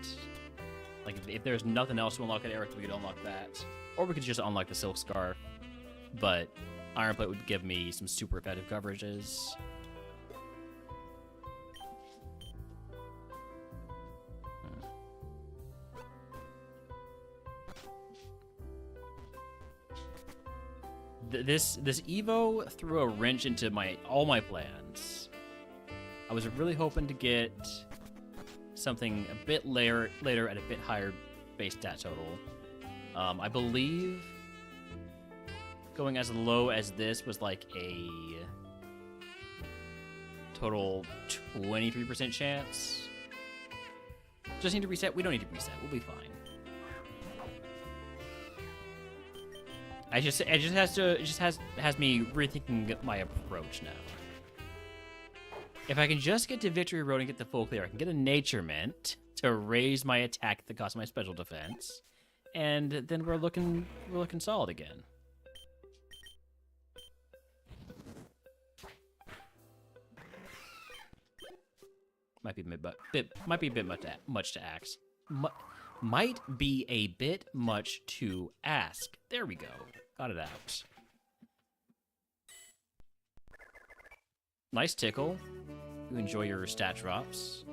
Like, if there's nothing else to unlock at Erica, we could unlock that. Or we could just unlock the Silk Scarf. But Iron Plate would give me some super effective coverages. This Evo threw a wrench into all my plans. I was really hoping to get something a bit later at a bit higher base stat total. I believe going as low as this was like a total 23% chance. Just need to reset? We don't need to reset. We'll be fine. It just has me rethinking my approach now. If I can just get to Victory Road and get the full clear, I can get a Nature Mint to raise my attack at the cost of my special defense, and then we're looking solid again. Might be a bit much to ask. Might be a bit much to ask. There we go. Got it out. Nice tickle. You enjoy your stat drops.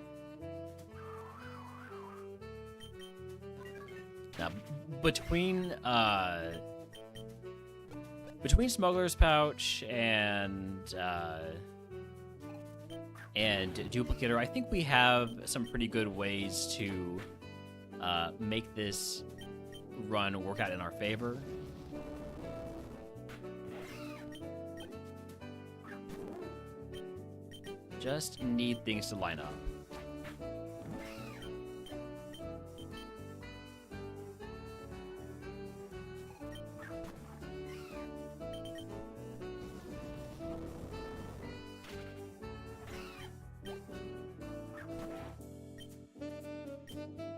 Now, between Smuggler's Pouch and Duplicator, I think we have some pretty good ways to make this run work out in our favor. Just need things to line up.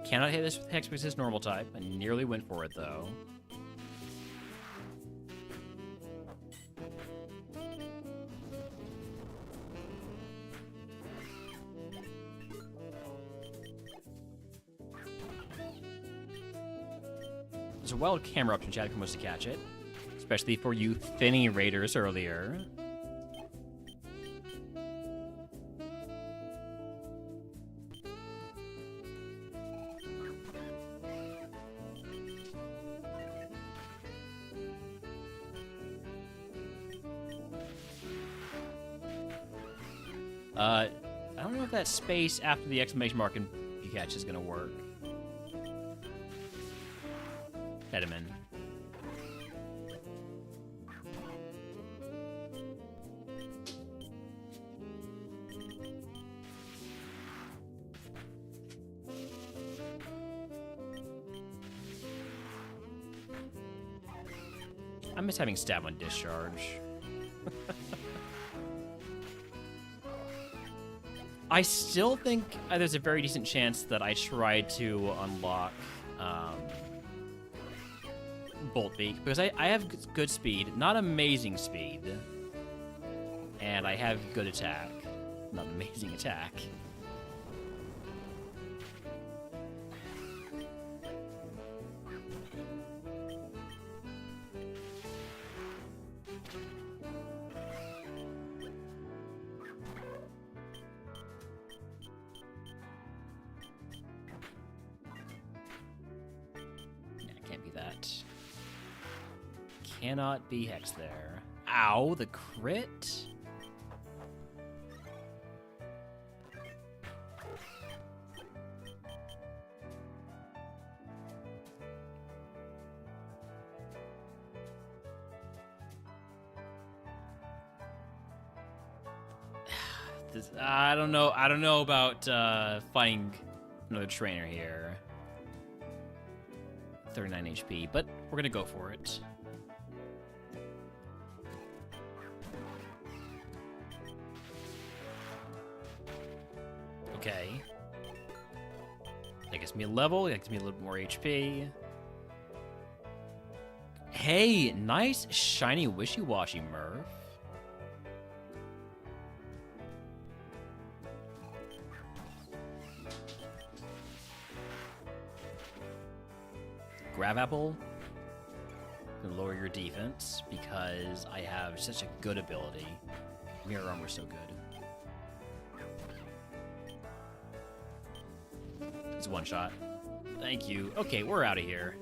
Cannot hit this with Hex because it's normal type. I nearly went for it, though. There's a wild camera option, Chad, if you wants to catch it. Especially for you Finny Raiders earlier. I don't know if that space after the exclamation mark in catch is gonna work. Edaman. I miss having stab on discharge. I still think there's a very decent chance that I tried to unlock Bolt Beak, because I have good speed, not amazing speed, and I have good attack, not amazing attack. Cannot be Hex there. Ow, the crit? I don't know about fighting another trainer here. 39 HP, but we're gonna go for it. Okay. That gets me a level, that gets me a little more HP. Hey, nice shiny wishy-washy, Murph. Grab Apple. Gonna lower your defense because I have such a good ability. Mirror Armor's so good. It's one shot. Thank you. Okay, we're out of here.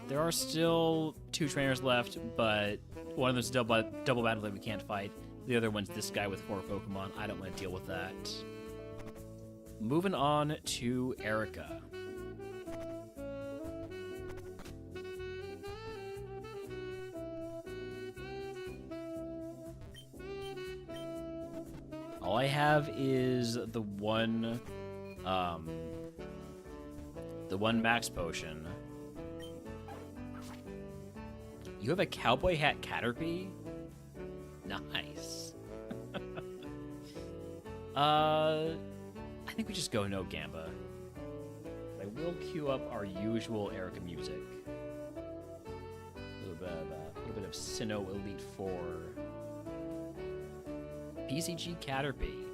There are still 2 trainers left, but one of them's double battle that we can't fight. The other one's this guy with 4 Pokemon. I don't want to deal with that. Moving on to Erica. All I have is the one The one max potion. You have a cowboy hat Caterpie? Nice. I think we just go no Gamba. I will queue up our usual Erica music. A little bit of Sinnoh Elite 4. PCG Caterpie.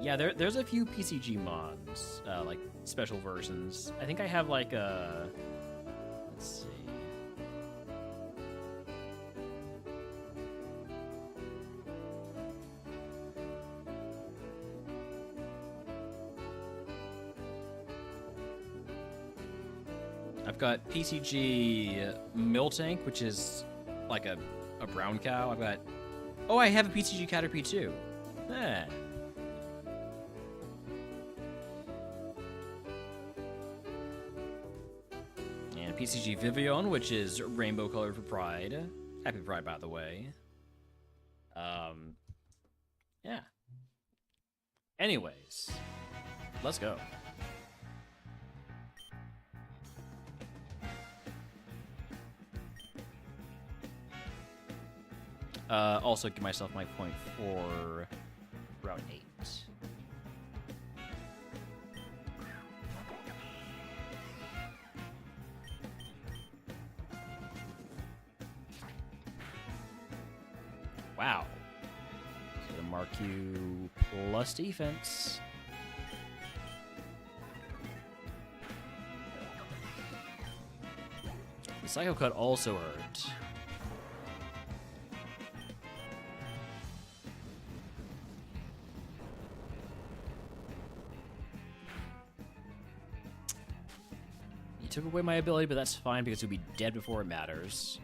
Yeah, there's a few PCG mods, like special versions. I think I have like a. Let's see. I've got PCG Miltank, which is like a brown cow. I've got. Oh, I have a PCG Caterpie too. Eh. And PCG Vivian, which is rainbow colored for Pride. Happy Pride, by the way. Yeah. Anyways, let's go. Also give myself my point for round 8. Wow. So to mark you plus defense. The Psycho Cut also hurt. Took away my ability, but that's fine because we'll be dead before it matters.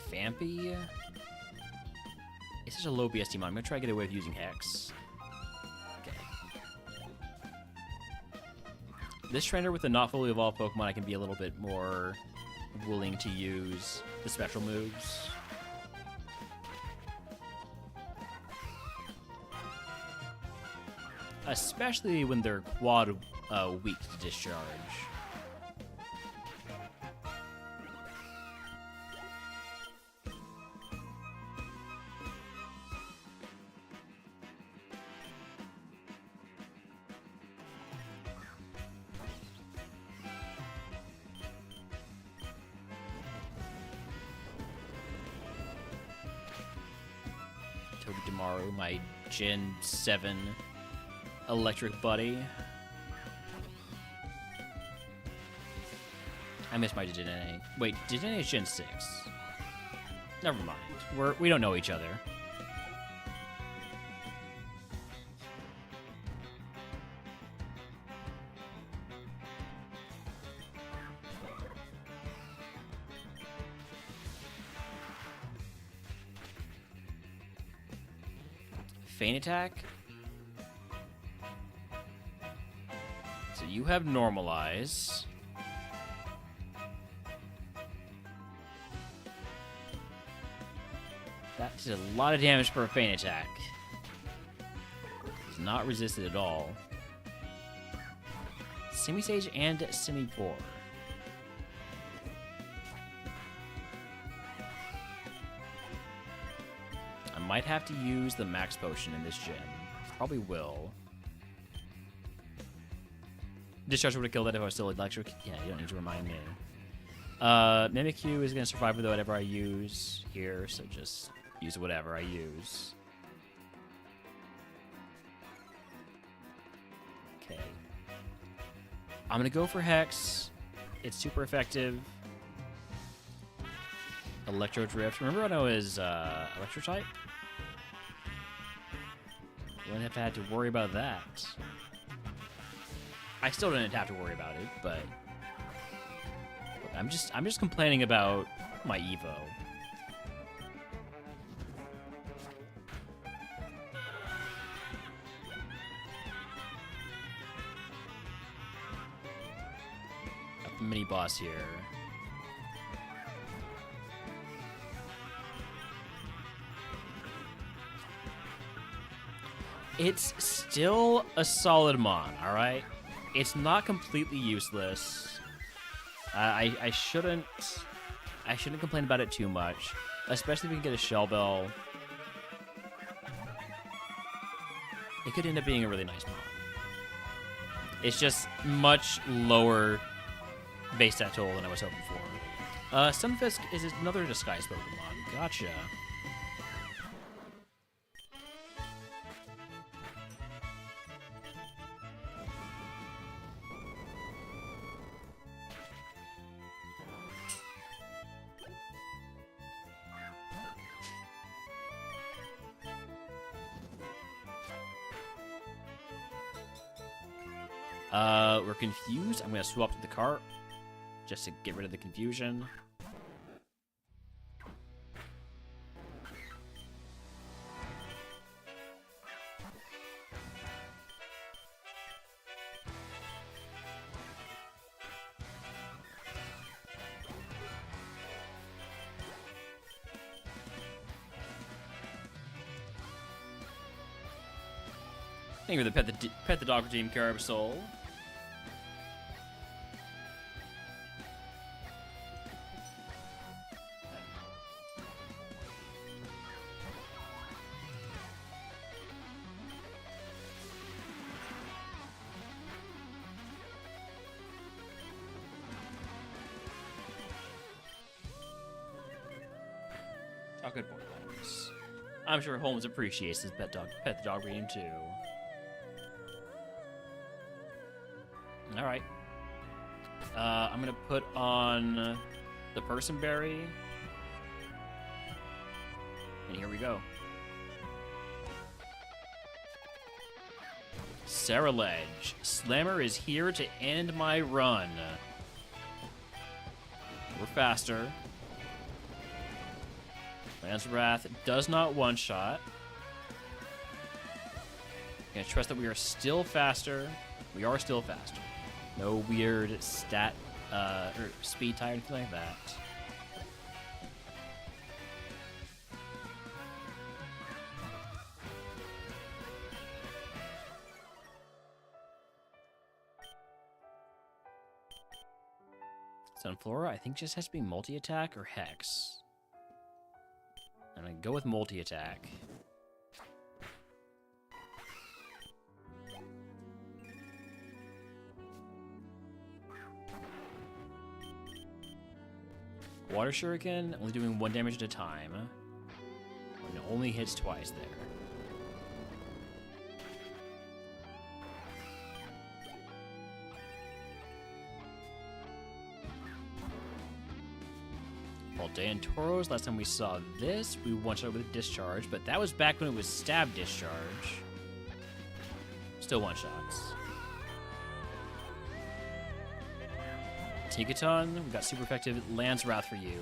Vampy? It's such a low BST mod. I'm gonna try to get away with using Hex. Okay. This trainer with the not fully evolved Pokemon, I can be a little bit more willing to use the special moves. Especially when they're quad weak to discharge. Tomorrow, my Gen 7 electric buddy. I missed my Dedenne. Wait, Dedenne is Gen 6. Never mind. We don't know each other. Feint attack. So you have normalize. That did a lot of damage for a feint attack. It's not resisted at all. Semi-Sage and Semi-Core. Might have to use the max potion in this gym. Probably will. Discharge would have killed that if I was still electric. Yeah, you don't need to remind me. Mimikyu is going to survive with whatever I use here, so just use whatever I use. Okay. I'm going to go for Hex. It's super effective. Electro Drift. Remember when I was Electro type? Wouldn't have to worry about that. I still didn't have to worry about it, but I'm just complaining about my Evo. Got the mini boss here. It's still a solid mon, all right? It's not completely useless. I shouldn't complain about it too much, especially if we can get a shell bell. It could end up being a really nice mon. It's just much lower base stat total than I was hoping for. Sunfisk is another disguise Pokemon. Gotcha. We're confused. I'm gonna swap to the cart just to get rid of the confusion. Thank you for the pet the dog redeem, Carabasol. Oh, good boy, Holmes. I'm sure Holmes appreciates his pet the dog reading too. All right. I'm gonna put on the Person Berry, and here we go. Ceruledge. Slammer is here to end my run. We're faster. Lance Wrath does not one-shot. Gonna trust that we are still faster. We are still faster. No weird stat or speed tie or anything like that. Sunflora, I think, just has to be multi-attack or Hex. I'm gonna go with multi-attack. Water Shuriken, only doing 1 damage at a time. And it only hits twice there. Paldean Tauros, last time we saw this, we one-shot with Discharge, but that was back when it was Stab Discharge. Still one-shots. Tinkaton, we got super effective Lance Wrath for you.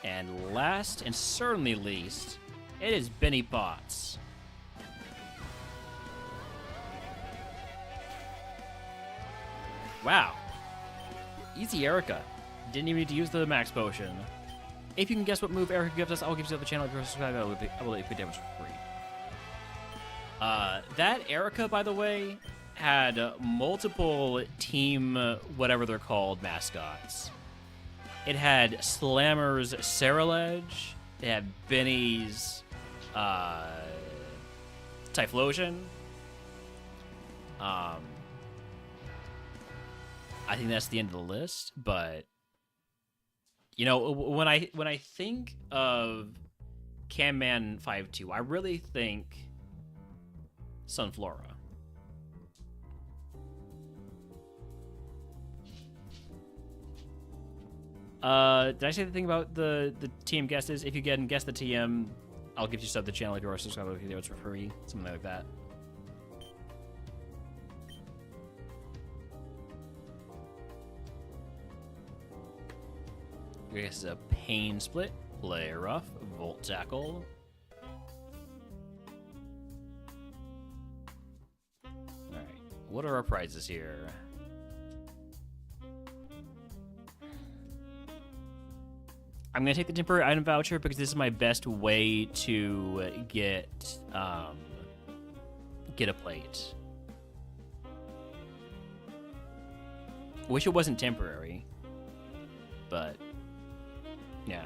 And last, and certainly least, it is Benny Potts. Wow. Easy Erica. Didn't even need to use the max potion. If you can guess what move Erica gives us, I'll give you the channel. If you're subscribed, I will let you put damage for free. That Erica, by the way, had multiple team, whatever they're called, mascots. It had Slammer's Ceruledge. It had Benny's Typhlosion. I think that's the end of the list, but you know, when I think of Camman 5-2, I really think Sunflora. Did I say the thing about the TM guesses? If you get and guess the TM, I'll give you sub the channel if you're a subscriber. If you do, it's for free, something like that. This is a Pain Split, Play Rough, Volt Tackle. Alright, what are our prizes here? I'm gonna take the temporary item voucher because this is my best way to get a plate. Wish it wasn't temporary, but yeah.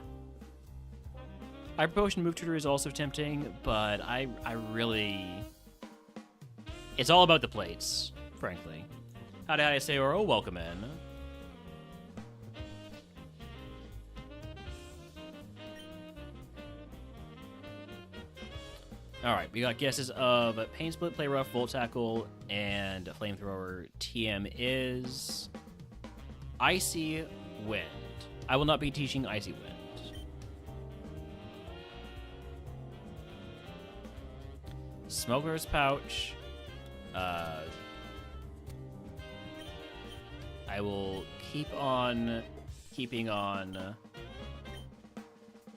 Hyper Potion Move Tutor is also tempting, but I really, it's all about the plates, frankly. How did I say, or oh, welcome in. Alright, we got guesses of Pain Split, Play Rough, Volt Tackle, and Flamethrower. TM is Icy Wind. I will not be teaching Icy Wind. Smoker's Pouch. I will keep on keeping on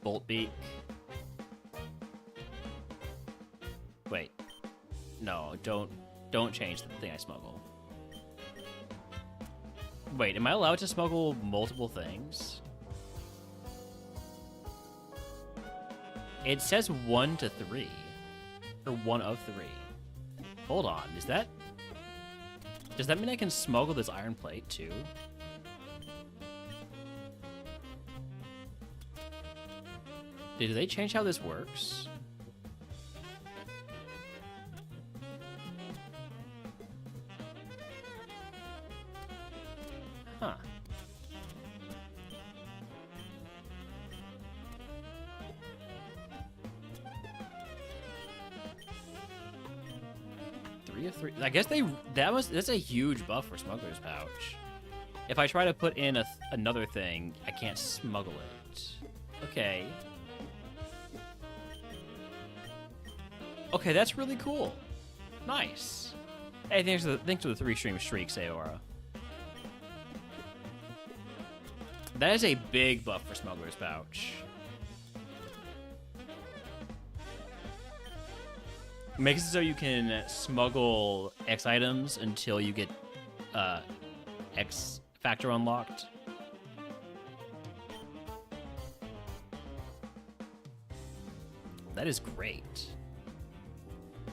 Bolt Beak. Wait, no, don't change the thing I smuggle. Wait, am I allowed to smuggle multiple things? It says 1 to 3, or 1 of 3. Hold on, does that mean I can smuggle this iron plate too? Did they change how this works? Huh. Three of 3. I guess that's a huge buff for Smuggler's Pouch. If I try to put in another thing, I can't smuggle it. Okay. Okay, that's really cool. Nice. Hey, thanks for the 3-stream streak, Sayora. That is a big buff for Smuggler's Pouch. Makes it so you can smuggle X items until you get X factor unlocked. That is great.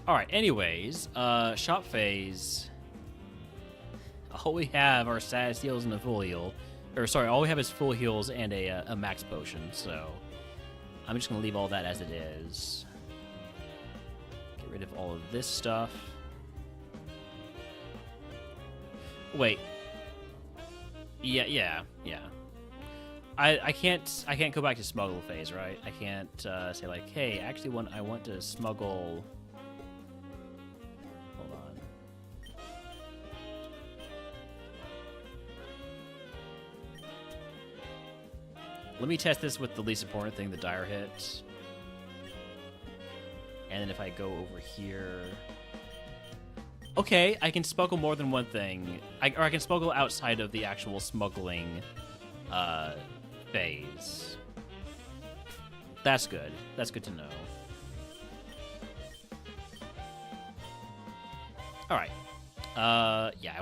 Alright, anyways, shop phase. All we have are status heals and a full heal. Or sorry, all we have is full heals and a max potion, so I'm just gonna leave all that as it is. Get rid of all of this stuff. Wait. Yeah. I can't go back to smuggle phase, right? I can't say like, hey, actually, I want to smuggle. Hold on. Let me test this with the least important thing, the dire hit. And then if I go over here... Okay, I can smuggle more than one thing. Or I can smuggle outside of the actual smuggling phase. That's good. That's good to know. Alright. Yeah,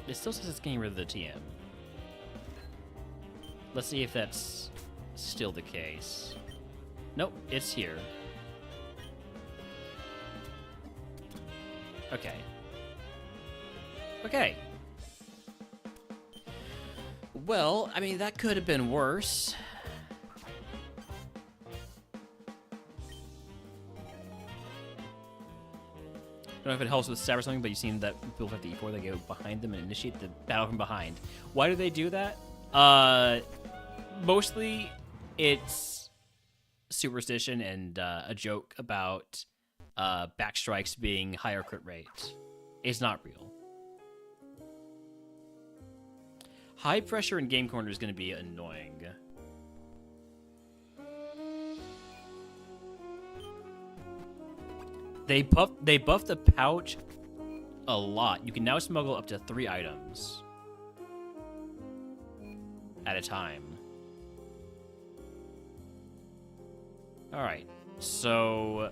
it still says it's getting rid of the TM. Let's see if that's still the case. Nope, it's here. Okay. Okay. Well, I mean, that could have been worse. I don't know if it helps with stab or something, but you've seen that people have the E4, they go behind them and initiate the battle from behind. Why do they do that? Mostly it's superstition and a joke about backstrikes being higher crit rate. It's not real. High pressure in Game Corner is going to be annoying. They buffed the pouch a lot. You can now smuggle up to 3 items. at a time. Alright, so...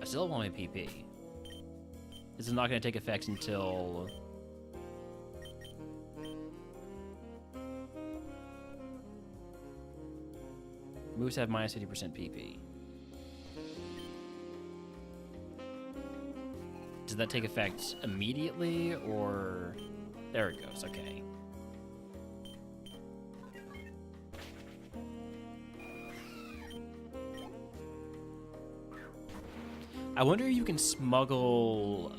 I still have all my PP. This is not going to take effect until... Moves have minus 50% PP. Does that take effect immediately, or... There it goes, okay. I wonder if you can smuggle,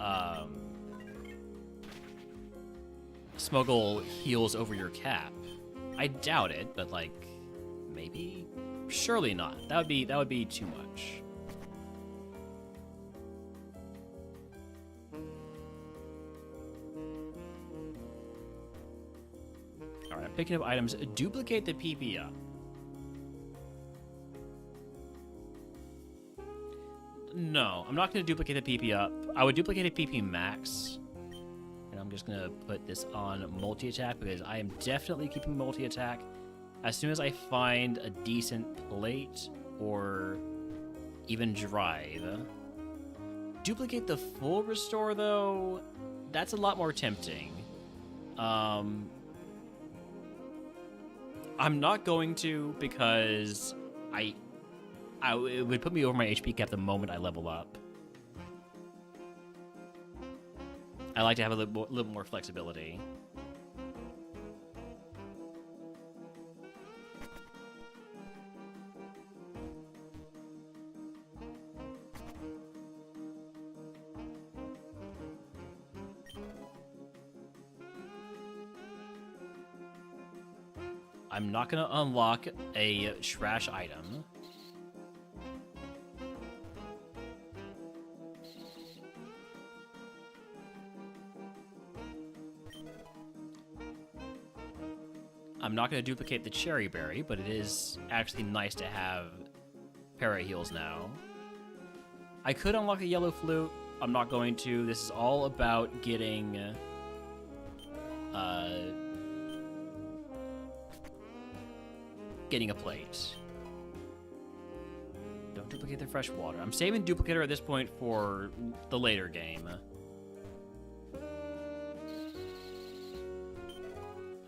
smuggle heals over your cap. I doubt it, but, like, maybe? Surely not. That would be too much. Alright, I'm picking up items. Duplicate the PP up. No, I'm not going to duplicate the PP up. I would duplicate a PP max. And I'm just going to put this on multi-attack because I am definitely keeping multi-attack. As soon as I find a decent plate or even drive. Duplicate the full restore, though, that's a lot more tempting. I'm not going to because it would put me over my HP cap the moment I level up. I like to have a little more flexibility. I'm not going to unlock a trash item. I'm not going to duplicate the cherry berry, but it is actually nice to have para heals now. I could unlock a yellow flute. I'm not going to. This is all about getting getting a plate. Don't duplicate the fresh water. I'm saving duplicator at this point for the later game.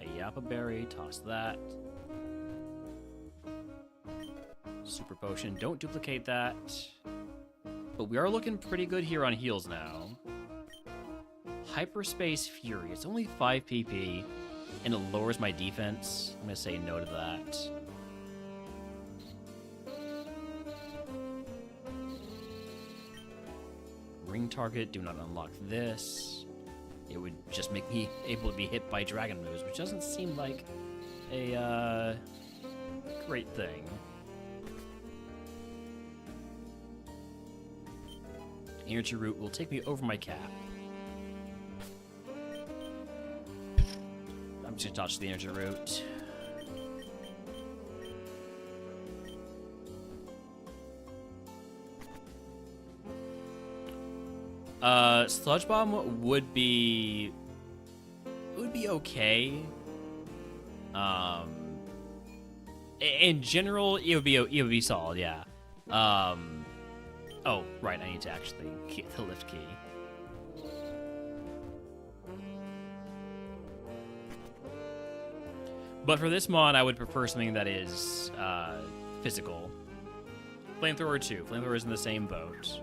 A yappa berry, toss that. Super potion, don't duplicate that. But we are looking pretty good here on heals now. Hyperspace Fury, it's only 5 PP, and it lowers my defense. I'm gonna say no to that. Ring target, do not unlock this. It would just make me able to be hit by dragon moves, which doesn't seem like a great thing. Energy root will take me over my cap. I'm just gonna touch the energy root. Sludge Bomb would be okay. In general, it would be solid, yeah. Oh, right, I need to actually get the lift key. But for this mod, I would prefer something that is physical. Flamethrower too. Flamethrower is in the same boat.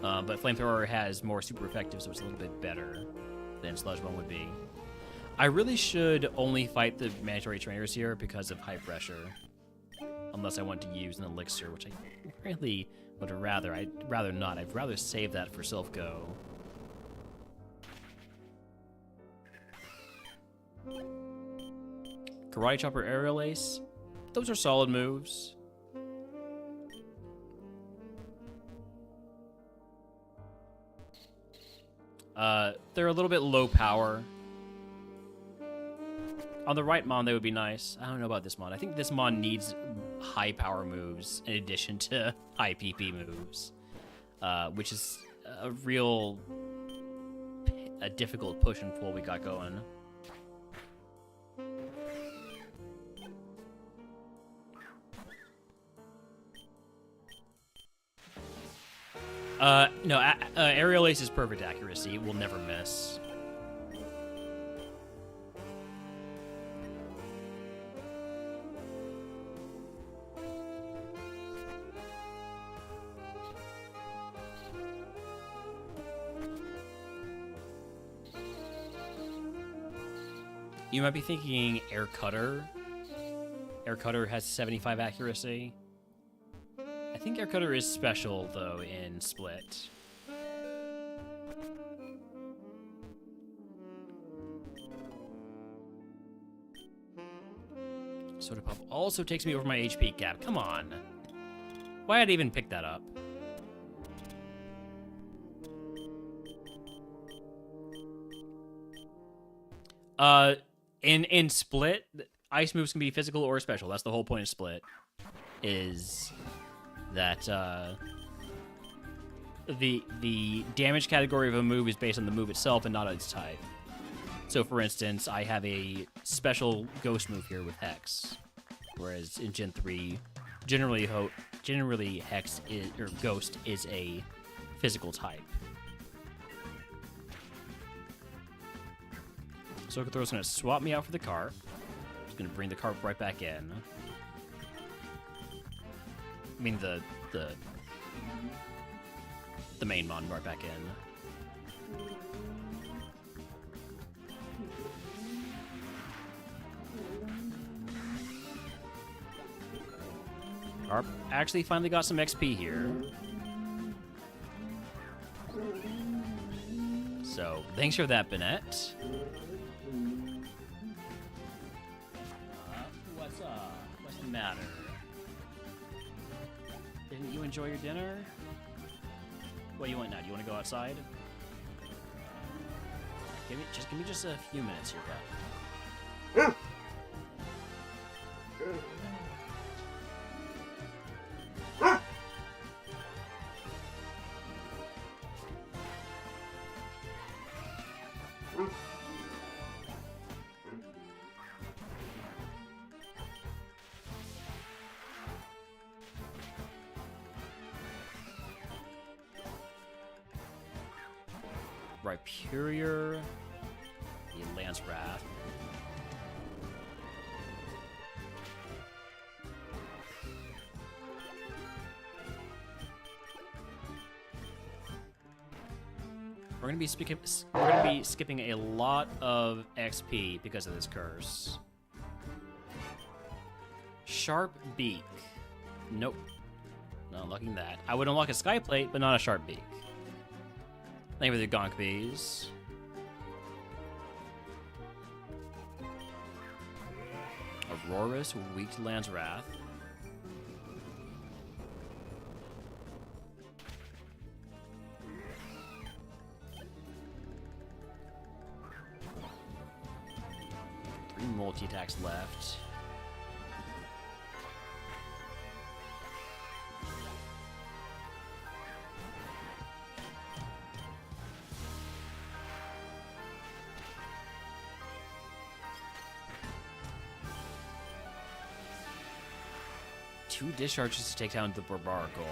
But Flamethrower has more super effective, so it's a little bit better than Sludge Bomb would be. I really should only fight the mandatory trainers here because of high pressure. Unless I want to use an elixir, which I really would rather. I'd rather not. I'd rather save that for self-go. Karate Chopper, Aerial Ace. Those are solid moves. They're a little bit low power. On the right mod, they would be nice. I don't know about this mod. I think this mod needs high power moves in addition to high PP moves, which is a difficult push and pull we got going. No, Aerial Ace is perfect accuracy. Will never miss. You might be thinking Air Cutter. Air Cutter has 75 accuracy. I think Air Cutter is special, though, in Split. Soda Pop also takes me over my HP cap. Come on. Why did I even pick that up? In Split, ice moves can be physical or special. That's the whole point of Split. Is that the damage category of a move is based on the move itself and not its type. So, for instance, I have a special ghost move here with Hex, whereas in Gen 3, generally Hex or Ghost is a physical type. So Sokothor's gonna swap me out for the carp. He's gonna bring the carp right back in. I mean the main mon right back in. Carp actually finally got some XP here. So thanks for that, Bennett. What's up? What's the matter? Didn't you enjoy your dinner? What do you want now? Do you want to go outside? Give me just a few minutes here, pal. Rhyperior, the Lance Wrath. We're gonna be skipping a lot of XP because of this curse. Sharp Beak. Nope. Not unlocking that. I would unlock a Sky Plate, but not a Sharp Beak. Thank you for the Gonk Bees. Aurora's weak to Land's Wrath. Three multi-attacks left. Two discharges to take down the Barbarical.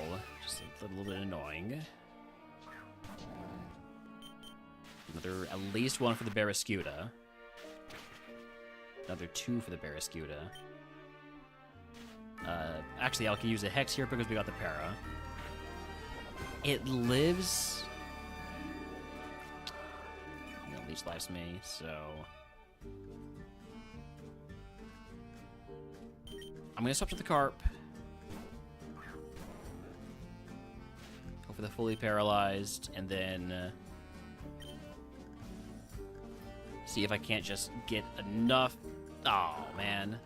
Just a little bit annoying. Another, at least one for the Barrascuda. Another two for the Barrascuda. Actually, I can use a Hex here because we got the Para. It lives. It leech lives me, so. I'm gonna swap to the Carp. Go for the fully paralyzed, and then see if I can't just get enough. Oh man,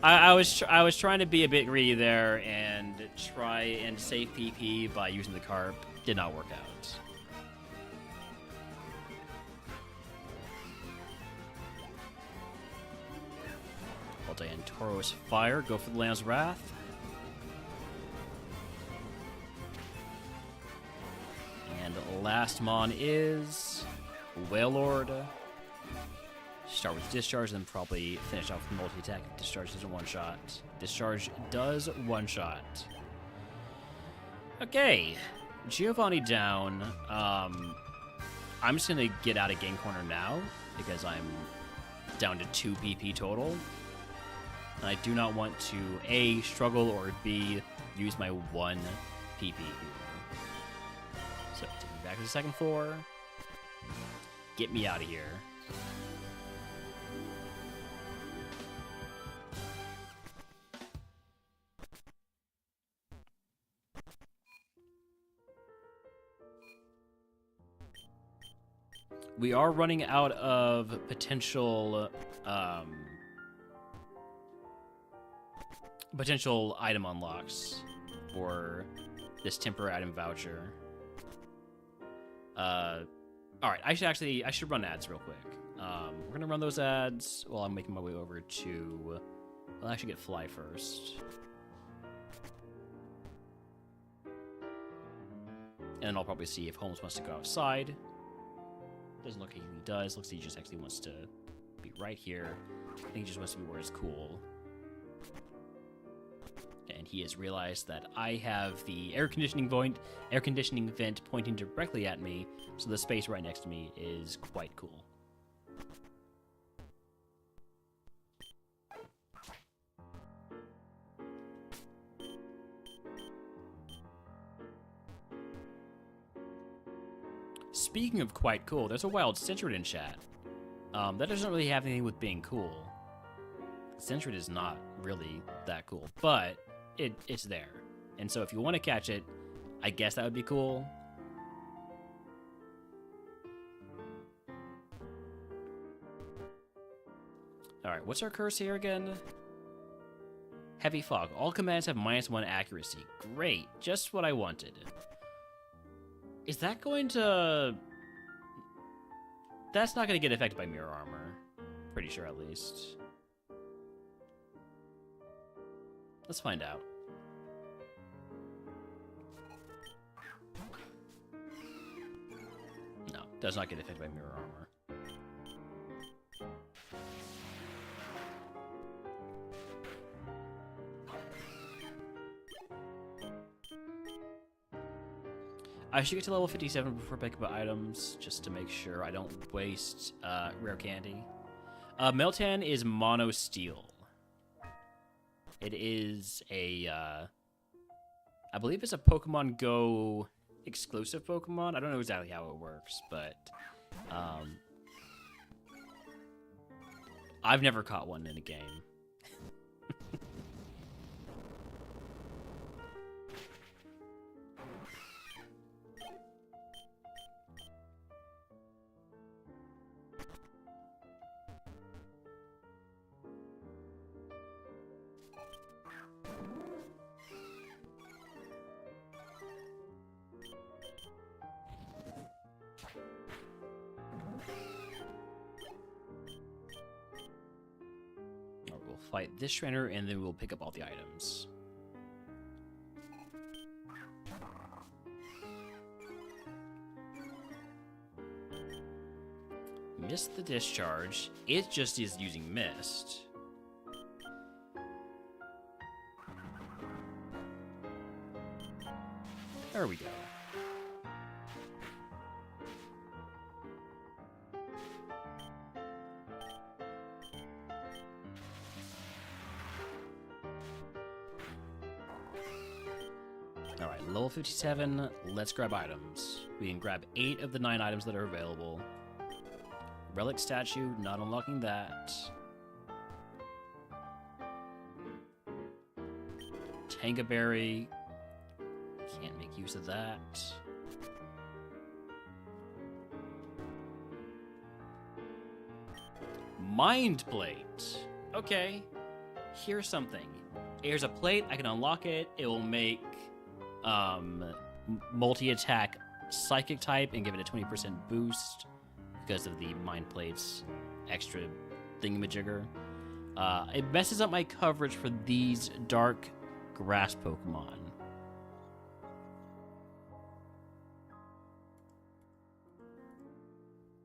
I was trying to be a bit greedy there and try and save PP by using the Carp. Did not work out. And Tauros Fire, go for the Lamb's Wrath. And last mon is Wailord. Start with Discharge, then probably finish off with multi-attack. Discharge doesn't one-shot. Discharge does one-shot. Okay, Giovanni down. I'm just gonna get out of game corner now because I'm down to 2 PP total. And I do not want to A, struggle, or B, use my 1 PP here. So take me back to the second floor. Get me out of here. We are running out of potential item unlocks for this temporary item voucher. All right, I should run ads real quick. We're gonna run those ads while I'm making my way over to. I'll actually get Fly first, and then I'll probably see if Holmes wants to go outside. Doesn't look like he does. Looks like he just actually wants to be right here. I think he just wants to be where it's cool. And he has realized that I have the air conditioning vent pointing directly at me, so the space right next to me is quite cool. Speaking of quite cool, there's a wild Centured in chat. That doesn't really have anything with being cool. Centured is not really that cool, but it's there. And so if you want to catch it, I guess that would be cool. Alright, what's our curse here again? Heavy fog. All commands have -1 accuracy. Great, just what I wanted. Is that going to... That's not going to get affected by mirror armor. Pretty sure, at least. Let's find out. No, does not get affected by mirror armor. I should get to level 57 before picking up items, just to make sure I don't waste rare candy. Meltan is mono steel. It is a, I believe it's a Pokemon Go exclusive Pokemon. I don't know exactly how it works, but I've never caught one in a game. Fight this trainer, and then we'll pick up all the items. Missed the discharge. It just is using Mist. There we go. Alright, level 57, let's grab items. We can grab 8 of the 9 items that are available. Relic statue, not unlocking that. Tanga berry, can't make use of that. Mind plate. Okay, here's something. Here's a plate, I can unlock it. It will make multi-attack psychic type and give it a 20% boost because of the mind plate's extra thingamajigger. It messes up my coverage for these dark grass Pokemon.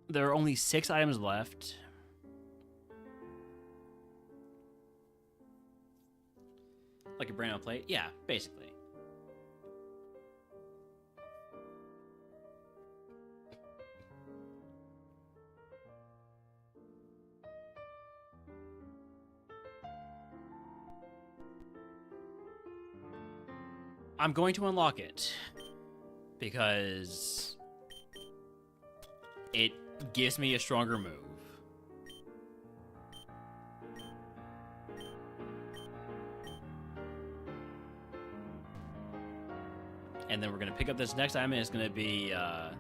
There are only 6 items left. Like a brand new plate? Yeah, basically. I'm going to unlock it because it gives me a stronger move. And then we're gonna pick up this next item, and it's gonna be a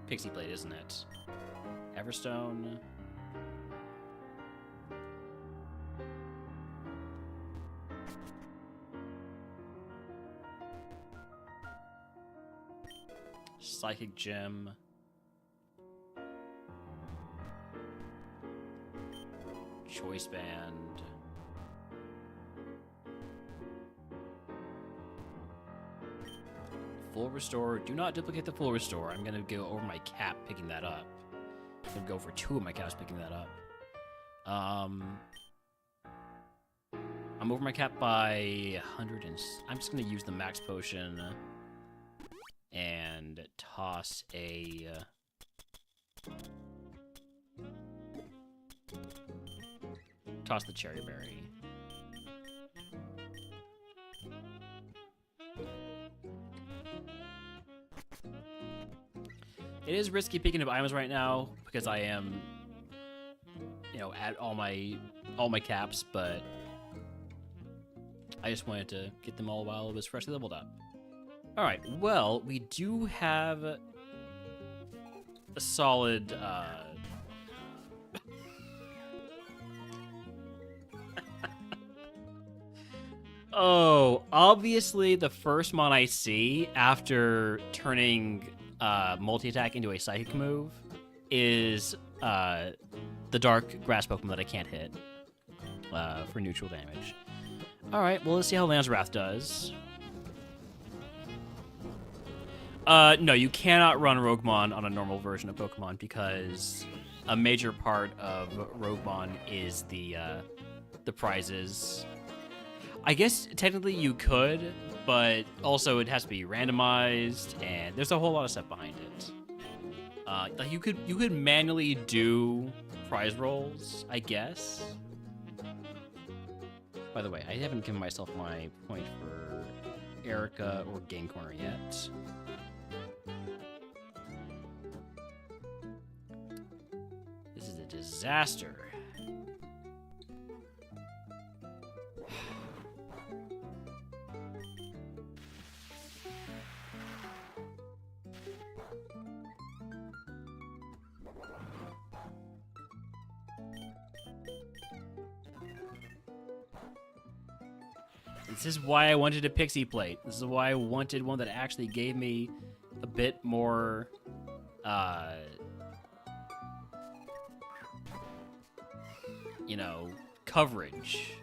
pixie plate, isn't it? Everstone. Psychic gem. Choice band. Full restore. Do not duplicate the full restore. I'm gonna go over my cap picking that up. I'm gonna go for 2 of my caps picking that up. I'm over my cap by 100 and... I'm just gonna use the max potion and toss a... toss the cherry berry. It is risky picking up items right now because I am, you know, at all my caps, but I just wanted to get them all while it was freshly leveled up. All right, well, we do have a solid. Oh, obviously the first mon I see after turning multi-attack into a psychic move is the dark grass Pokemon that I can't hit for neutral damage. Alright, well, let's see how Lamb's Wrath does. No, you cannot run RogueMon on a normal version of Pokemon because a major part of RogueMon is the prizes. I guess technically you could, but also it has to be randomized, and there's a whole lot of stuff behind it. Like you could manually do prize rolls, I guess. By the way, I haven't given myself my point for Erica or Game Corner yet. This is a disaster. This is why I wanted a pixie plate. This is why I wanted one that actually gave me a bit more, you know, coverage.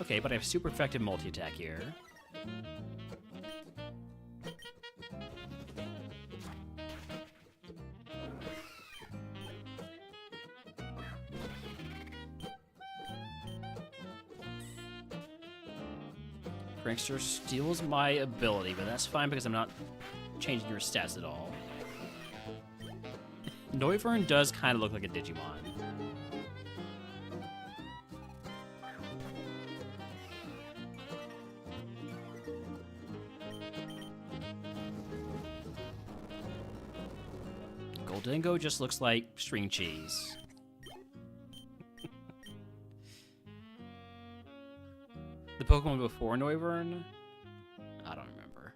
Okay, but I have super effective multi-attack here. Prankster steals my ability, but that's fine because I'm not changing your stats at all. Noivern does kind of look like a Digimon. Dingo just looks like string cheese. The Pokemon before Noivern? I don't remember.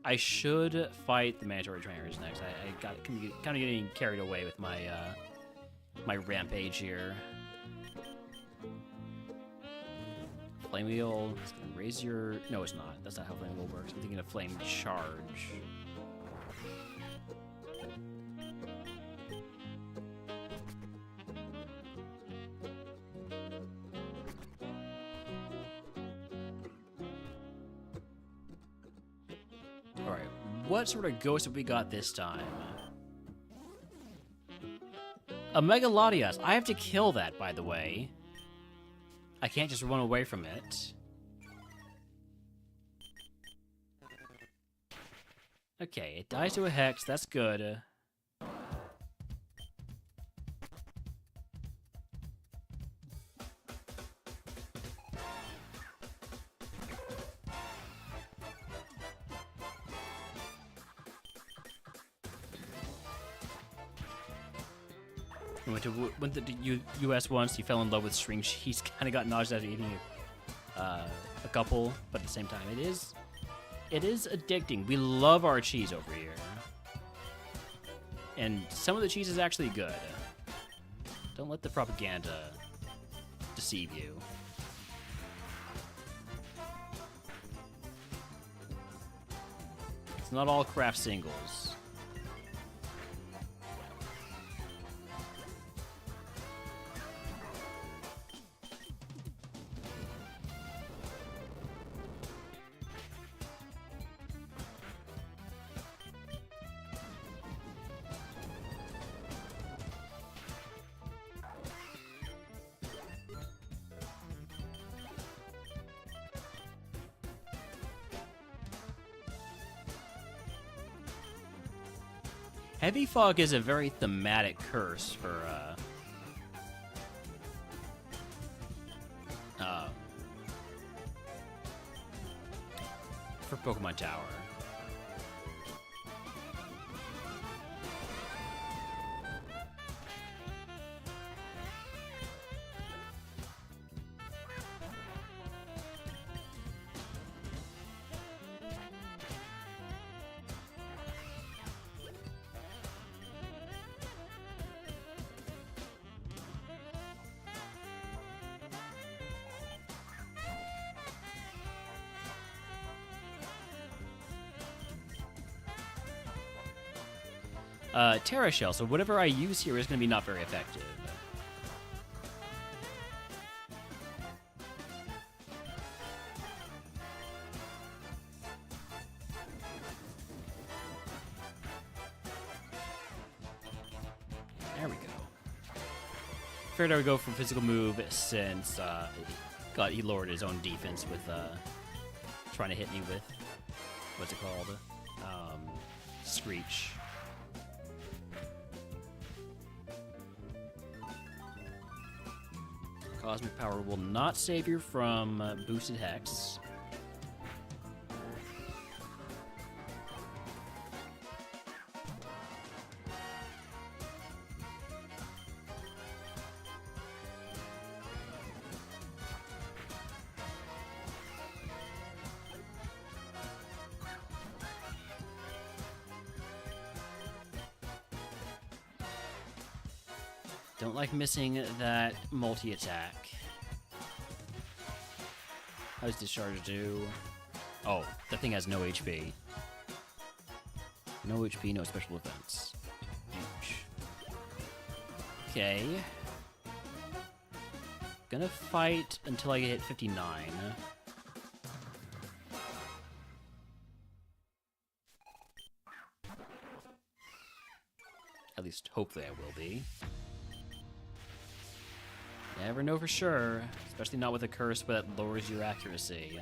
I should fight the mandatory trainers next. I got kind of getting carried away with my my rampage here. Flame Wheel is going to raise your... No, it's not. That's not how Flame Wheel works. I'm thinking of Flame Charge. Alright, what sort of ghost have we got this time? A Megalodios. I have to kill that, by the way. I can't just run away from it. Okay, it dies to a Hex. That's good. Went to the U.S. once. He fell in love with string cheese. Kind of got nauseous after eating a couple, but at the same time, it is addicting. We love our cheese over here, and some of the cheese is actually good. Don't let the propaganda deceive you. It's not all craft singles. Heavy Fog is a very thematic curse for Pokemon Tower. Terra Shell, so whatever I use here is going to be not very effective. There we go. Figured I would go for physical move since he lowered his own defense with trying to hit me with, what's it called? Screech. Cosmic Power will not save you from boosted Hex. Don't like missing that multi-attack. How's Discharge do? Oh, that thing has no HP. No HP, no special defense. Huge. Okay. Gonna fight until I hit 59. At least, hopefully I will be. Never know for sure, especially not with a curse that lowers your accuracy.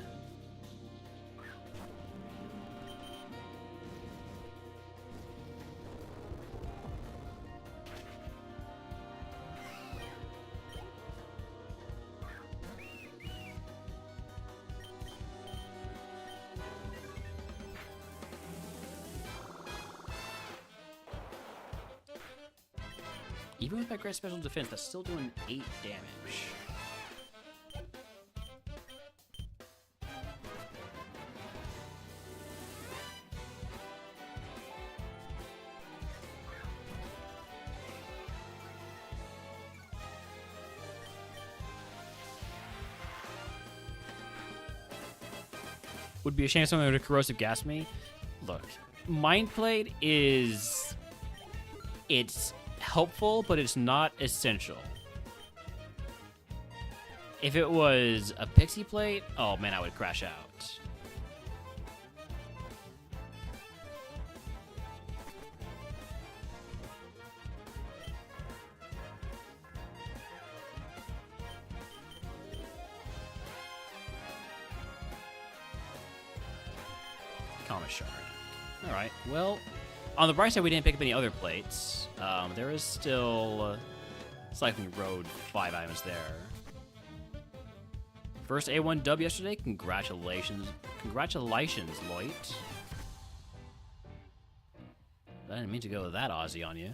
Even with my great special defense, that's still doing 8 damage. Would be a shame someone would corrosive gas me. Look, Mind Plate is... it's helpful, but it's not essential. If it was a Pixie Plate, oh man, I would crash out. Comet Shard. Alright, well, on the bright side, we didn't pick up any other plates. There is still Cycling Road 5 items there. First A1 dub yesterday. Congratulations. Congratulations, Lloyd. I didn't mean to go that Aussie on you.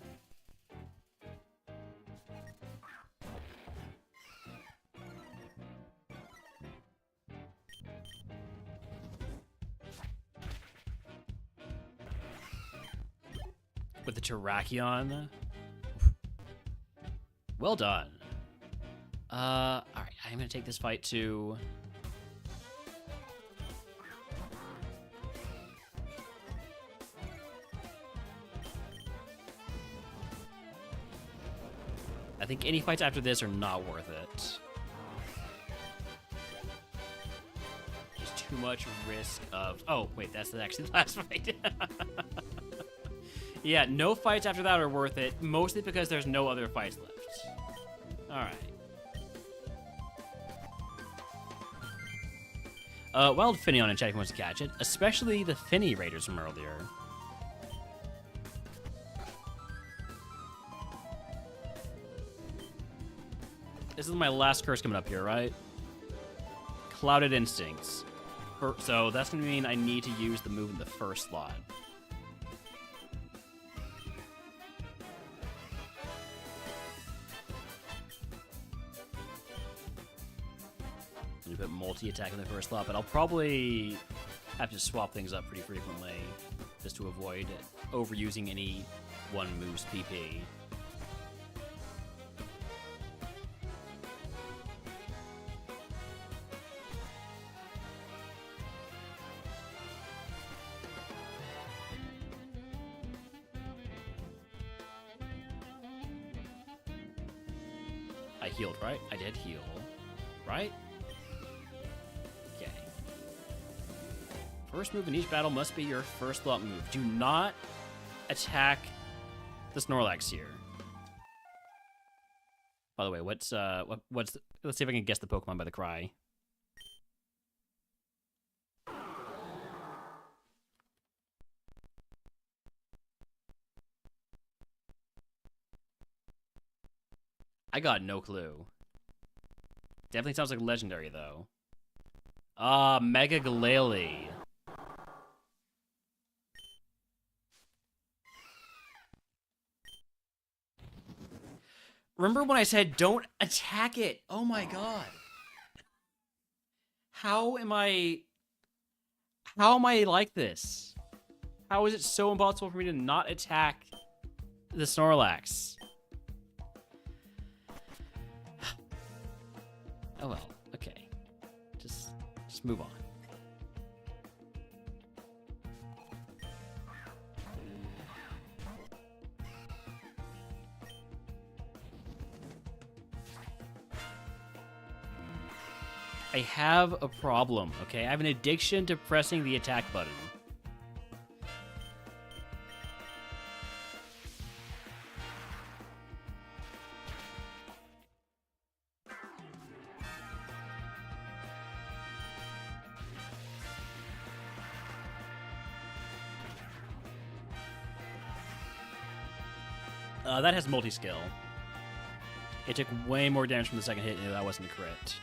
With the Terrakion. Well done. Alright, I'm gonna take this fight to... I think any fights after this are not worth it. Just too much risk of... Oh, wait, that's actually the last fight. Yeah, no fights after that are worth it, mostly because there's no other fights left. Alright. Wild Finneon in chat if he wants to catch it, especially the Finny Raiders from earlier. This is my last curse coming up here, right? Clouded Instincts. So that's going to mean I need to use the move in the first slot. Put multi-attack in the first slot, but I'll probably have to swap things up pretty frequently just to avoid overusing any one move's PP. I healed, right? I did heal, right? First move in each battle must be your first slot move. Do not attack the Snorlax here. By the way, let's see if I can guess the Pokemon by the cry. I got no clue. Definitely sounds like legendary though. Mega Glalie. Remember when I said don't attack it? Oh my god. How am I like this? How is it so impossible for me to not attack the Snorlax? Oh well, okay. Just move on. I have a problem, okay? I have an addiction to pressing the attack button. That has multi-skill. It took way more damage from the second hit, and that wasn't a crit.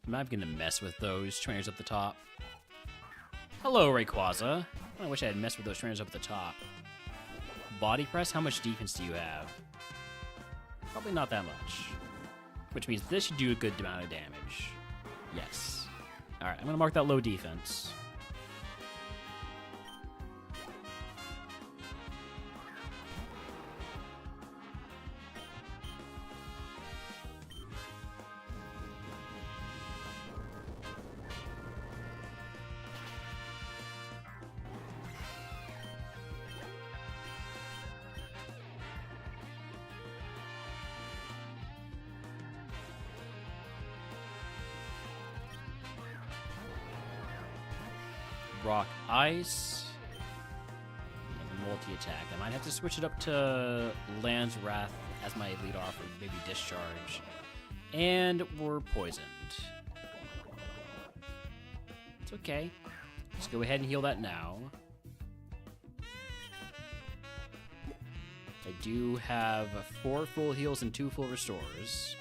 I'm not going to mess with those trainers up the top. Hello, Rayquaza. I wish I had messed with those trainers up at the top. Body press? How much defense do you have? Probably not that much. Which means this should do a good amount of damage. Yes. Alright, I'm going to mark that low defense. Rock Ice. And the multi-attack. I might have to switch it up to Land's Wrath as my lead off, or maybe Discharge. And we're poisoned. It's okay. Let's go ahead and heal that now. I do have 4 full heals and 2 full restores.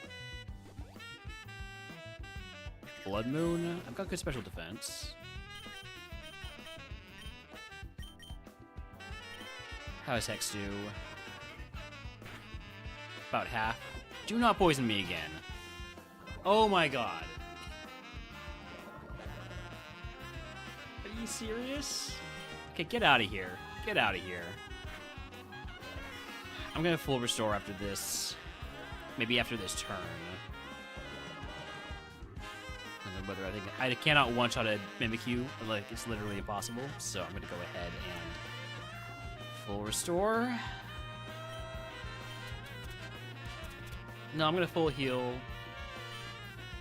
Blood Moon. I've got good special defense. How does Hex do? About half. Do not poison me again. Oh my god. Are you serious? Okay, get out of here. Get out of here. I'm gonna full restore after this. Maybe after this turn. I don't know whether I cannot one-shot a Mimikyu. Like, it's literally impossible. So I'm gonna go ahead and full restore. No, I'm gonna full heal.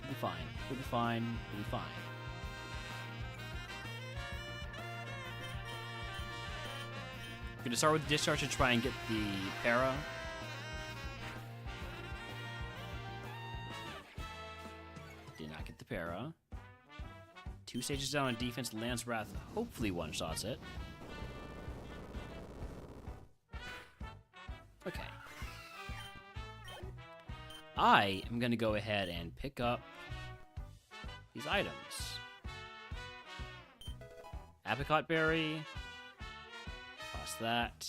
We'll be fine. We'll be fine. We'll be fine. I'm gonna start with Discharge to try and get the para. Did not get the para. 2 stages down on defense. Lance Wrath hopefully one-shots it. Okay. I am gonna go ahead and pick up these items. Apricot Berry. Toss that.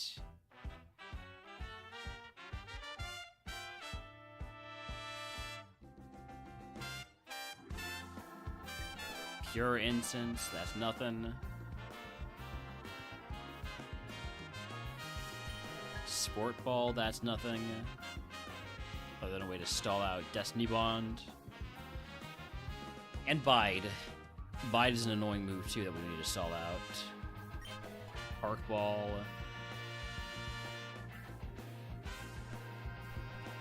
Pure Incense, that's nothing. Sport Ball, that's nothing. Other than a way to stall out Destiny Bond. And Bide. Bide is an annoying move too that we need to stall out. Arc Ball.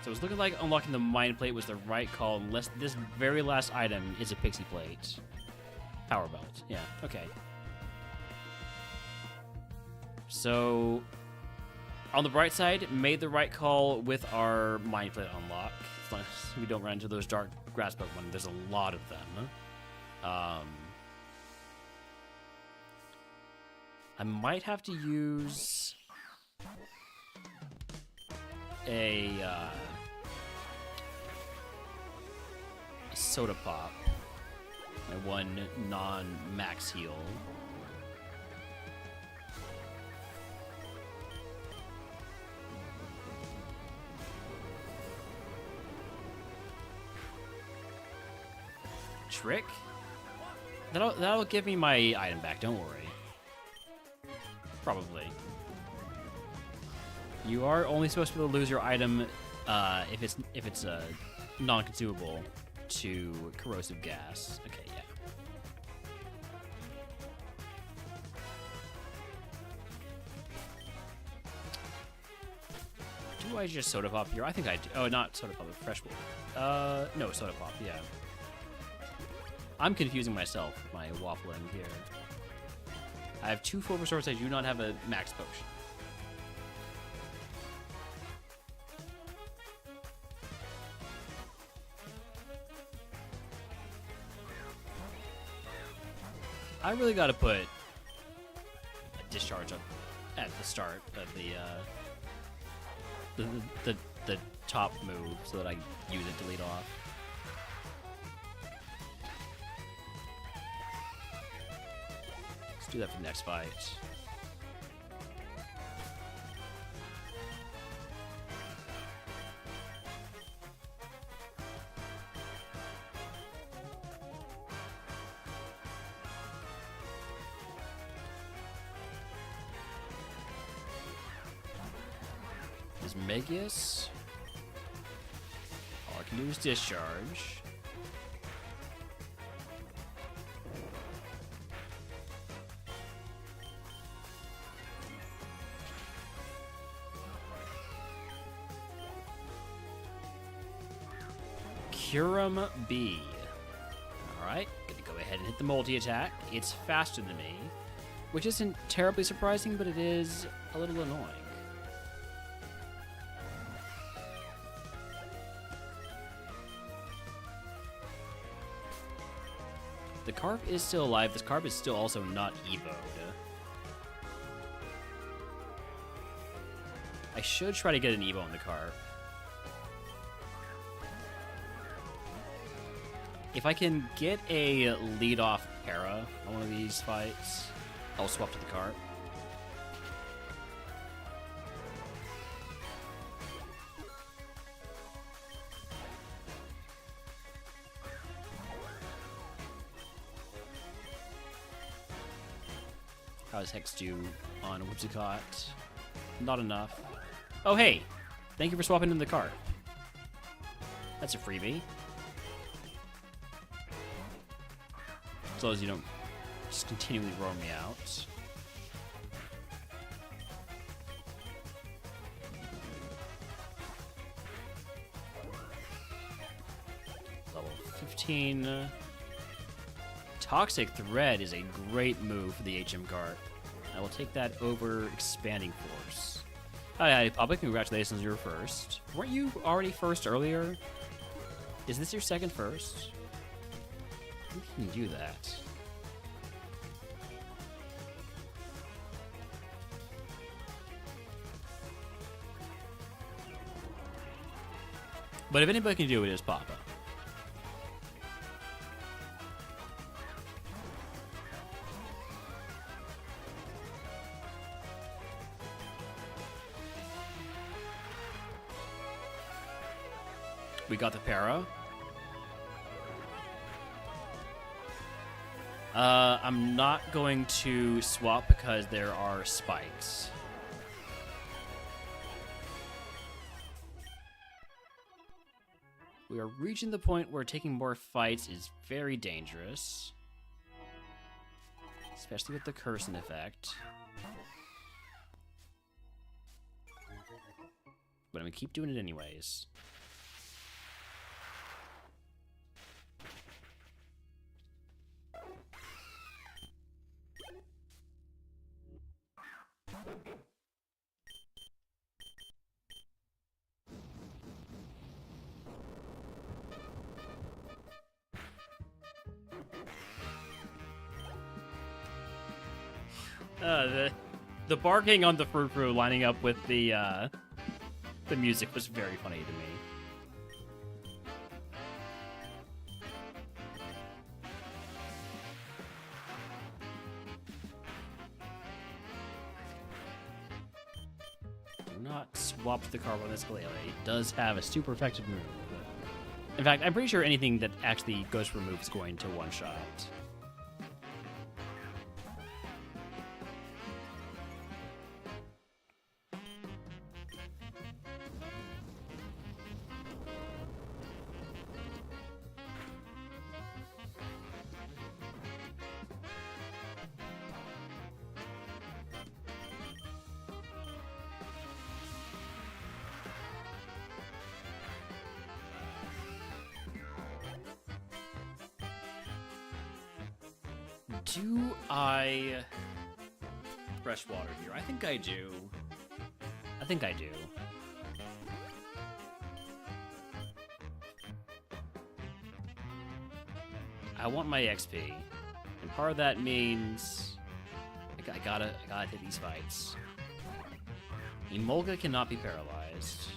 So it's looking like unlocking the Mind Plate was the right call, unless this very last item is a Pixie Plate. Power Belt. Yeah, okay. So, on the bright side, made the right call with our Mind Plate unlock. As long as we don't run into those dark grass Pokemon. There's a lot of them. I might have to use a Soda Pop. My one non-max heal. Trick? That'll give me my item back, don't worry. Probably. You are only supposed to be able to lose your item if it's non-consumable to corrosive gas. Okay, yeah. Do I just Soda Pop here? I think I do. Oh, not Soda Pop, but Fresh Water. No, Soda Pop, yeah. I'm confusing myself with my waffling here. I have 2 full resources. I do not have a max potion. I really got to put a Discharge up at the start of the top move so that I use it to lead off. Let's do that for the next fight. Megius. All I can do is Discharge. Curum B. Alright, gonna go ahead and hit the multi-attack. It's faster than me. Which isn't terribly surprising, but it is a little annoying. The carp is still alive. This carp is still also not evoed. I should try to get an evo on the carp. If I can get a lead-off para on one of these fights, I'll swap to the carp. How does Hex do on Whipsicott? Not enough. Oh, hey! Thank you for swapping in the carp. That's a freebie. As long as you don't just continually roam me out. Level 15. Toxic Thread is a great move for the HM Carp. I will take that over Expanding Force. Hi, Papa. Congratulations, you're first. Weren't you already first earlier? Is this your second first? You can do that. But if anybody can do it, it's Papa. We got the para. I'm not going to swap because there are spikes. We are reaching the point where taking more fights is very dangerous. Especially with the cursing effect. But I'm gonna keep doing it anyways. The barking on the frou-frou lining up with the music was very funny to me. Do not swap the Carbon Escalade. It does have a super effective move. In fact, I'm pretty sure anything that actually goes for move is going to one-shot. Do I fresh water here? I think I do. I think I do. I want my XP, and part of that means I gotta hit these fights. Emolga cannot be paralyzed.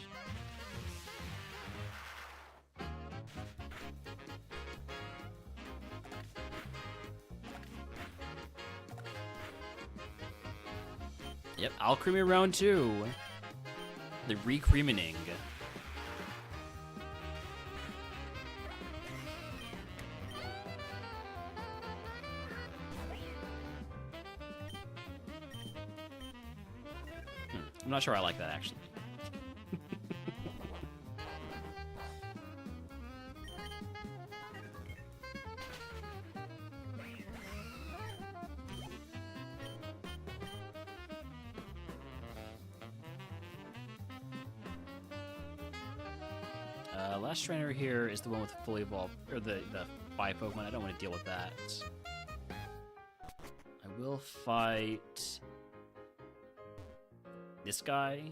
Yep, Alchemy round 2. The Recreamining. I'm not sure I like that, actually. Last trainer here is the one with the fully evolved, or the 5 Pokemon. I don't want to deal with that. I will fight this guy.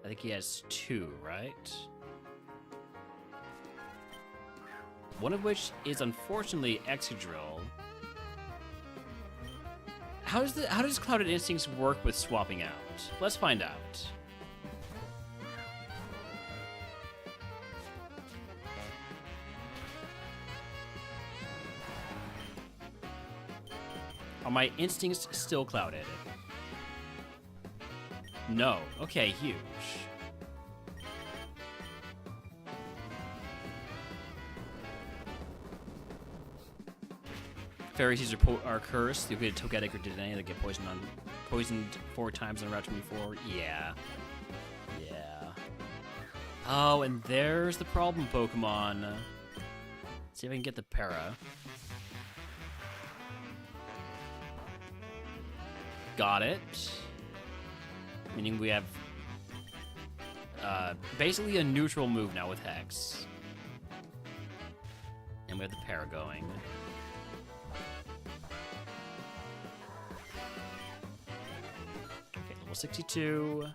I think he has 2, right? One of which is unfortunately Excadrill. How does Clouded Instincts work with swapping out? Let's find out. Are my instincts still clouded? No. Okay, huge. Fairy seeds are cursed. You get Togetic or Dedenne that get poisoned 4 times in Route 24. Yeah. Yeah. Oh, and there's the problem Pokemon. Let's see if I can get the Para. Got it. Meaning we have basically a neutral move now with Hex. And we have the Para going. Okay, level 62.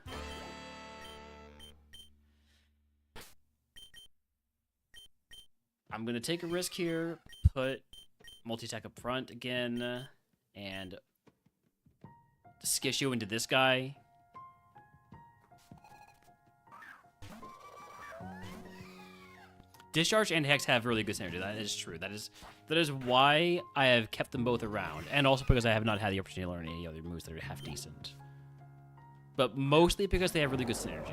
I'm going to take a risk here, put multi-attack up front again, and skish you into this guy. Discharge and Hex have really good synergy. That is true. That is why I have kept them both around, and also because I have not had the opportunity to learn any other moves that are half decent. But mostly because they have really good synergy.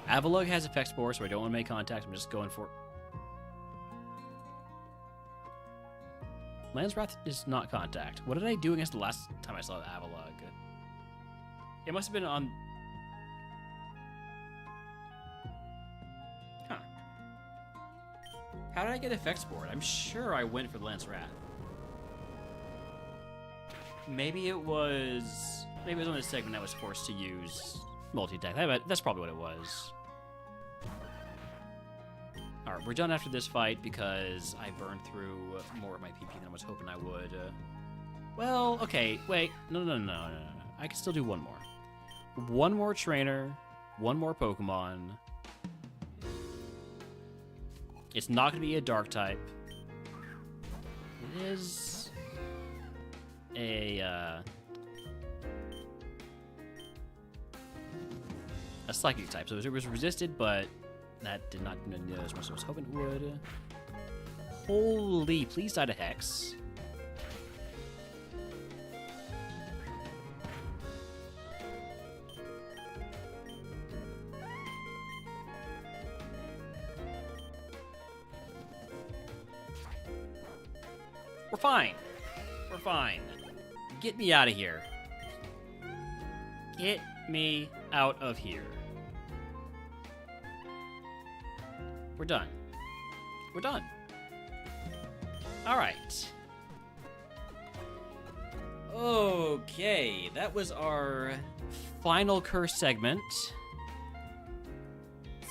Avalugg has Effect Spore, so I don't want to make contact. I'm just going for... Land's Wrath is not contact. What did I do against the last time I saw Avalugg? It must have been on... Huh. How did I get Effect Spore? I'm sure I went for the Lance Wrath. Maybe it was on the segment I was forced to use multi-attack. That's probably what it was. Alright, we're done after this fight because I burned through more of my PP than I was hoping I would. Well, okay, wait. No. I can still do one more. One more trainer, one more Pokemon. It's not going to be a dark type. It is a psychic type, so it was resisted, but that did not do as much as I was hoping it would. Holy, please die to Hex. We're fine. We're fine. Get me out of here. Get me out of here. We're done. We're done. All right. Okay, that was our final curse segment.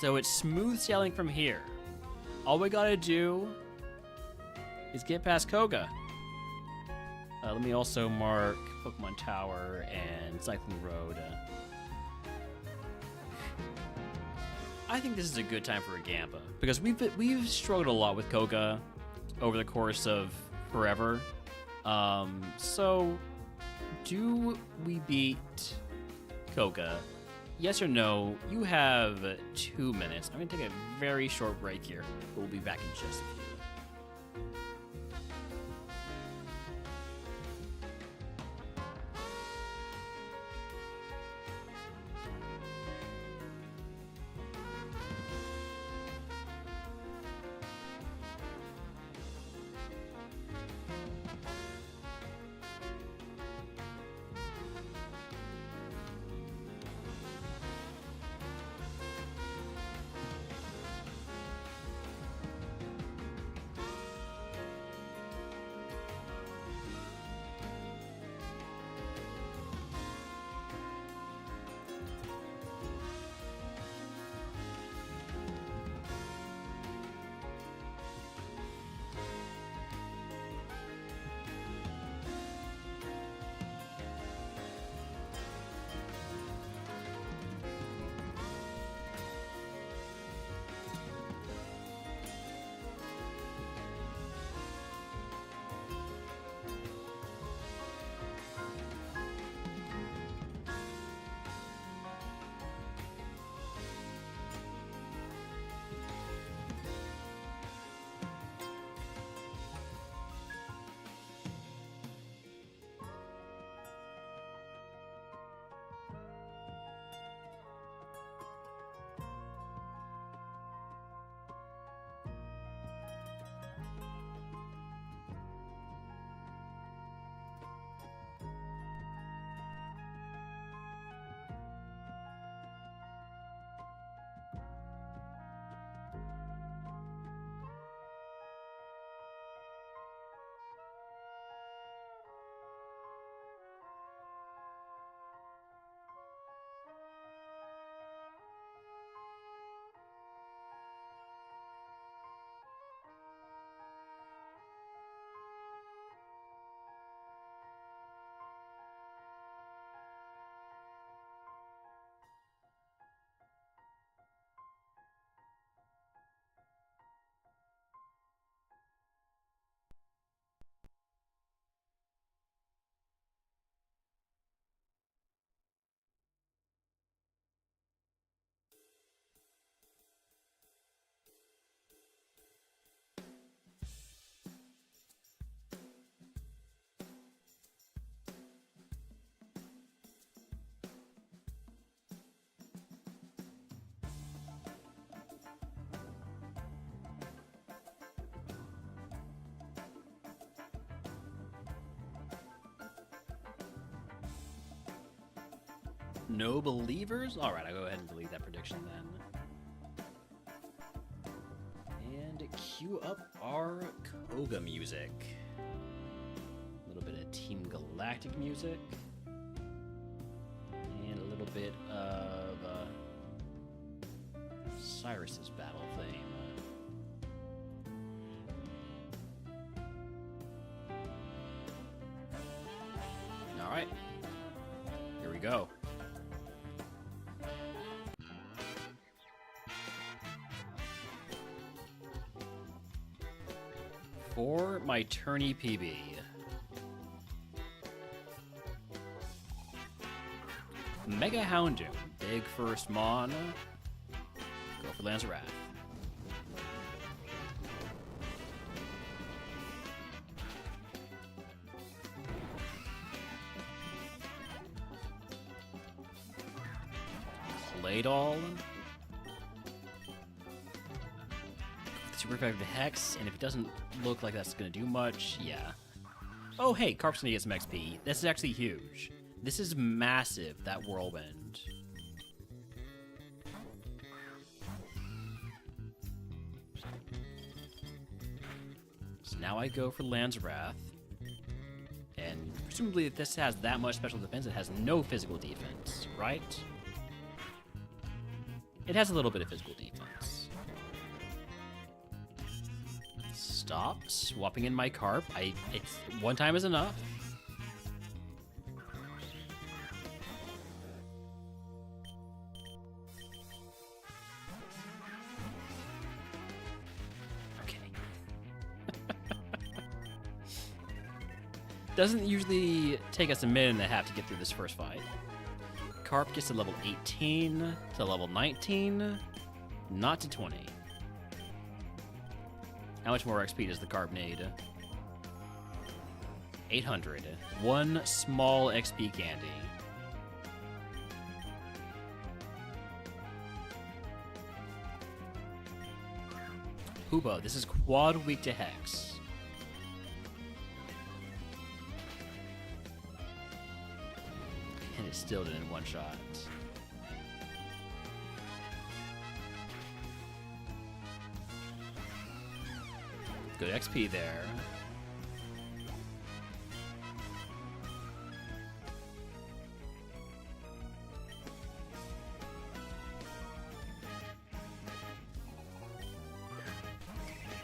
So it's smooth sailing from here. All we gotta do is get past Koga. Let me also mark Pokemon Tower and Cycling Road. I think this is a good time for a Gampa, because we've struggled a lot with Koga over the course of forever. So, do we beat Koga? Yes or no? You have 2 minutes. I'm going to take a very short break here, but we'll be back in just a few. No believers? Alright, I'll go ahead and delete that prediction then. And cue up our Koga music. A little bit of Team Galactic music. And a little bit of Cyrus's battle theme. Alright. Here we go. For my tourney PB. Mega Houndoom. Big first Mon. Go for Lance of Wrath. Claydol. Super effective Hex, and if it doesn't look like that's going to do much, yeah. Oh, hey, Carp's going to get some XP. This is actually huge. This is massive, that Whirlwind. So now I go for Land's Wrath. And presumably if this has that much special defense, it has no physical defense, right? It has a little bit of physical defense. Stop swapping in my Carp. It's one time is enough. Okay. Doesn't usually take us a minute and a half to get through this first fight. Carp gets to level 18, to level 19, not to 20. How much more XP does the Carp need? 800. One small XP candy. Hoopa, this is quad weak to Hex. And it still didn't one shot. Good XP there.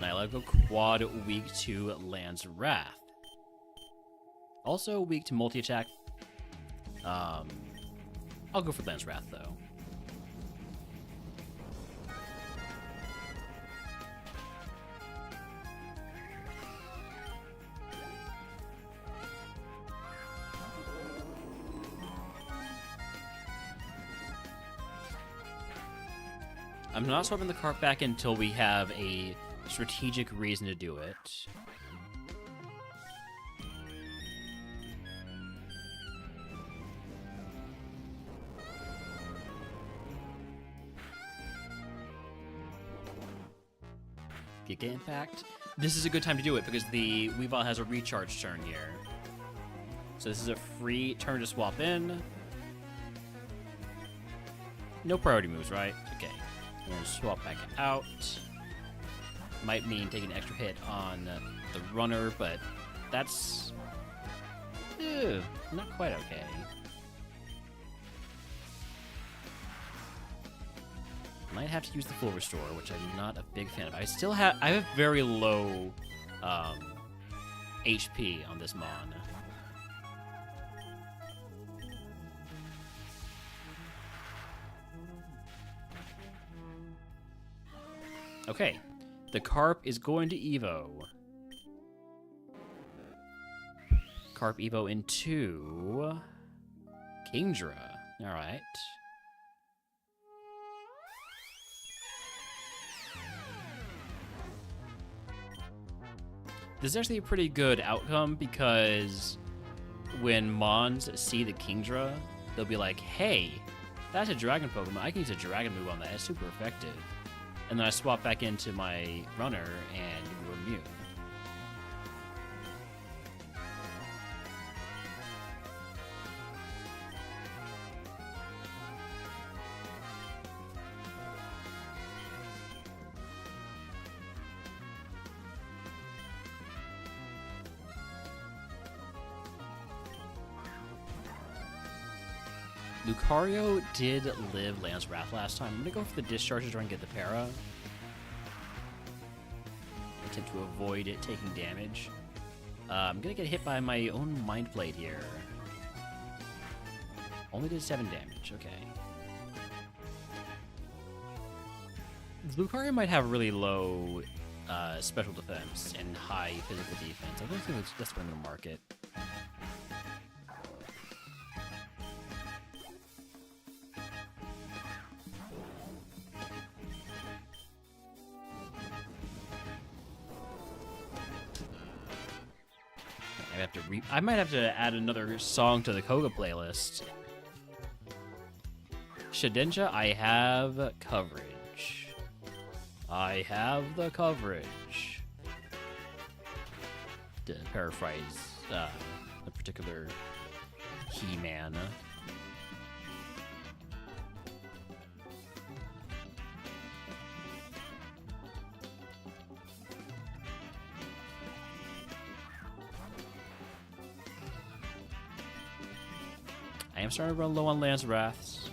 Now I'll go quad weak to Land's Wrath. Also weak to multi-attack. I'll go for Land's Wrath though. I'm not swapping the Carp back until we have a strategic reason to do it. Giga Impact. This is a good time to do it because the Weavile has a recharge turn here. So this is a free turn to swap in. No priority moves, right? Okay. And swap back out. Might mean taking an extra hit on the runner, but that's not quite okay. Might have to use the full restore, which I'm not a big fan of. I have very low HP on this Mon. Okay, the Carp is going to Evo. Carp Evo into Kingdra. All right. This is actually a pretty good outcome because when Mons see the Kingdra, they'll be like, hey, that's a dragon Pokemon. I can use a dragon move on that. It's super effective. And then I swap back into my runner and we're immune. Lucario did live Lance Wrath last time. I'm going to go for the discharge to try and get the para. Attempt to avoid it taking damage. I'm going to get hit by my own Mind Blade here. Only did 7 damage, okay. Lucario might have really low special defense and high physical defense. I don't think that's what I'm going to mark it. I might have to add another song to the Koga playlist. Shedinja, I have coverage. I have the coverage. To paraphrase a particular He-Man. I am starting to run low on Lance Wraths.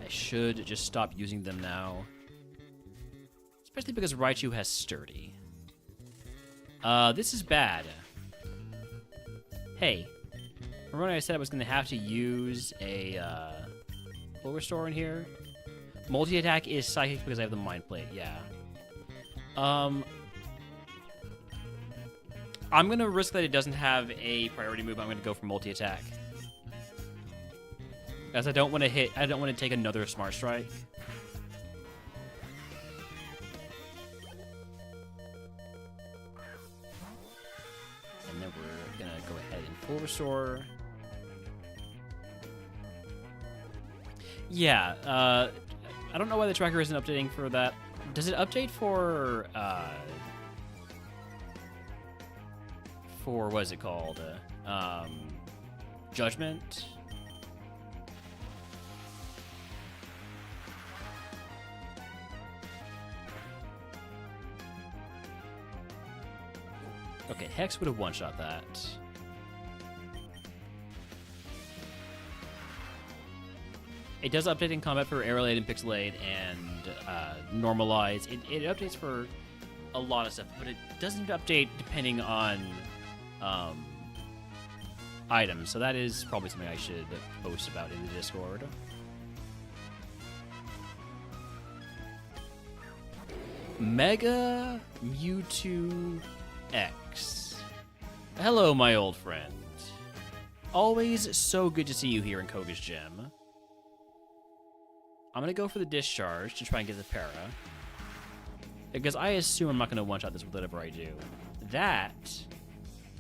I should just stop using them now. Especially because Raichu has Sturdy. This is bad. Hey, remember when I said I was going to have to use a full restore in here? Multi-attack is psychic because I have the Mind Plate, yeah. I'm going to risk that it doesn't have a priority move. I'm going to go for multi-attack. As I don't want to take another Smart Strike. And then we're going to go ahead and full restore. Yeah, I don't know why the tracker isn't updating for that. Does it update for what is it called? Judgment? Okay, Hex would have one-shot that. It does update in combat for Aerolade and Pixelade and Normalize. It updates for a lot of stuff, but it doesn't update depending on items. So that is probably something I should post about in the Discord. Mega Mewtwo X. Hello, my old friend. Always so good to see you here in Koga's Gym. I'm going to go for the discharge to try and get the para. Because I assume I'm not going to one-shot this with whatever I do. That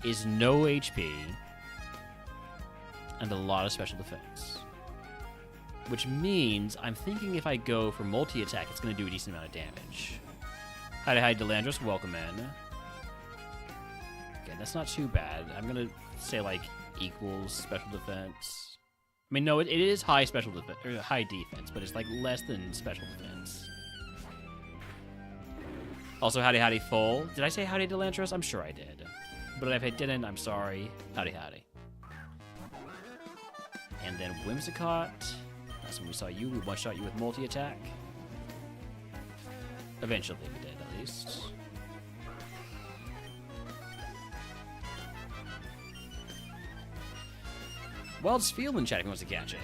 is no HP and a lot of special defense. Which means I'm thinking if I go for multi-attack, it's going to do a decent amount of damage. Hi, Delandros. Welcome in. Okay, that's not too bad. I'm going to say, like, equals special defense. I mean, no, it is high special defense, or high defense, but it's, like, less than special defense. Also, howdy, full. Did I say howdy, Delantros? I'm sure I did. But if I didn't, I'm sorry. Howdy. And then Whimsicott. That's when we saw you. We one-shot you with multi-attack. Eventually we did, at least. Wild's Field in chat if he wants to catch it.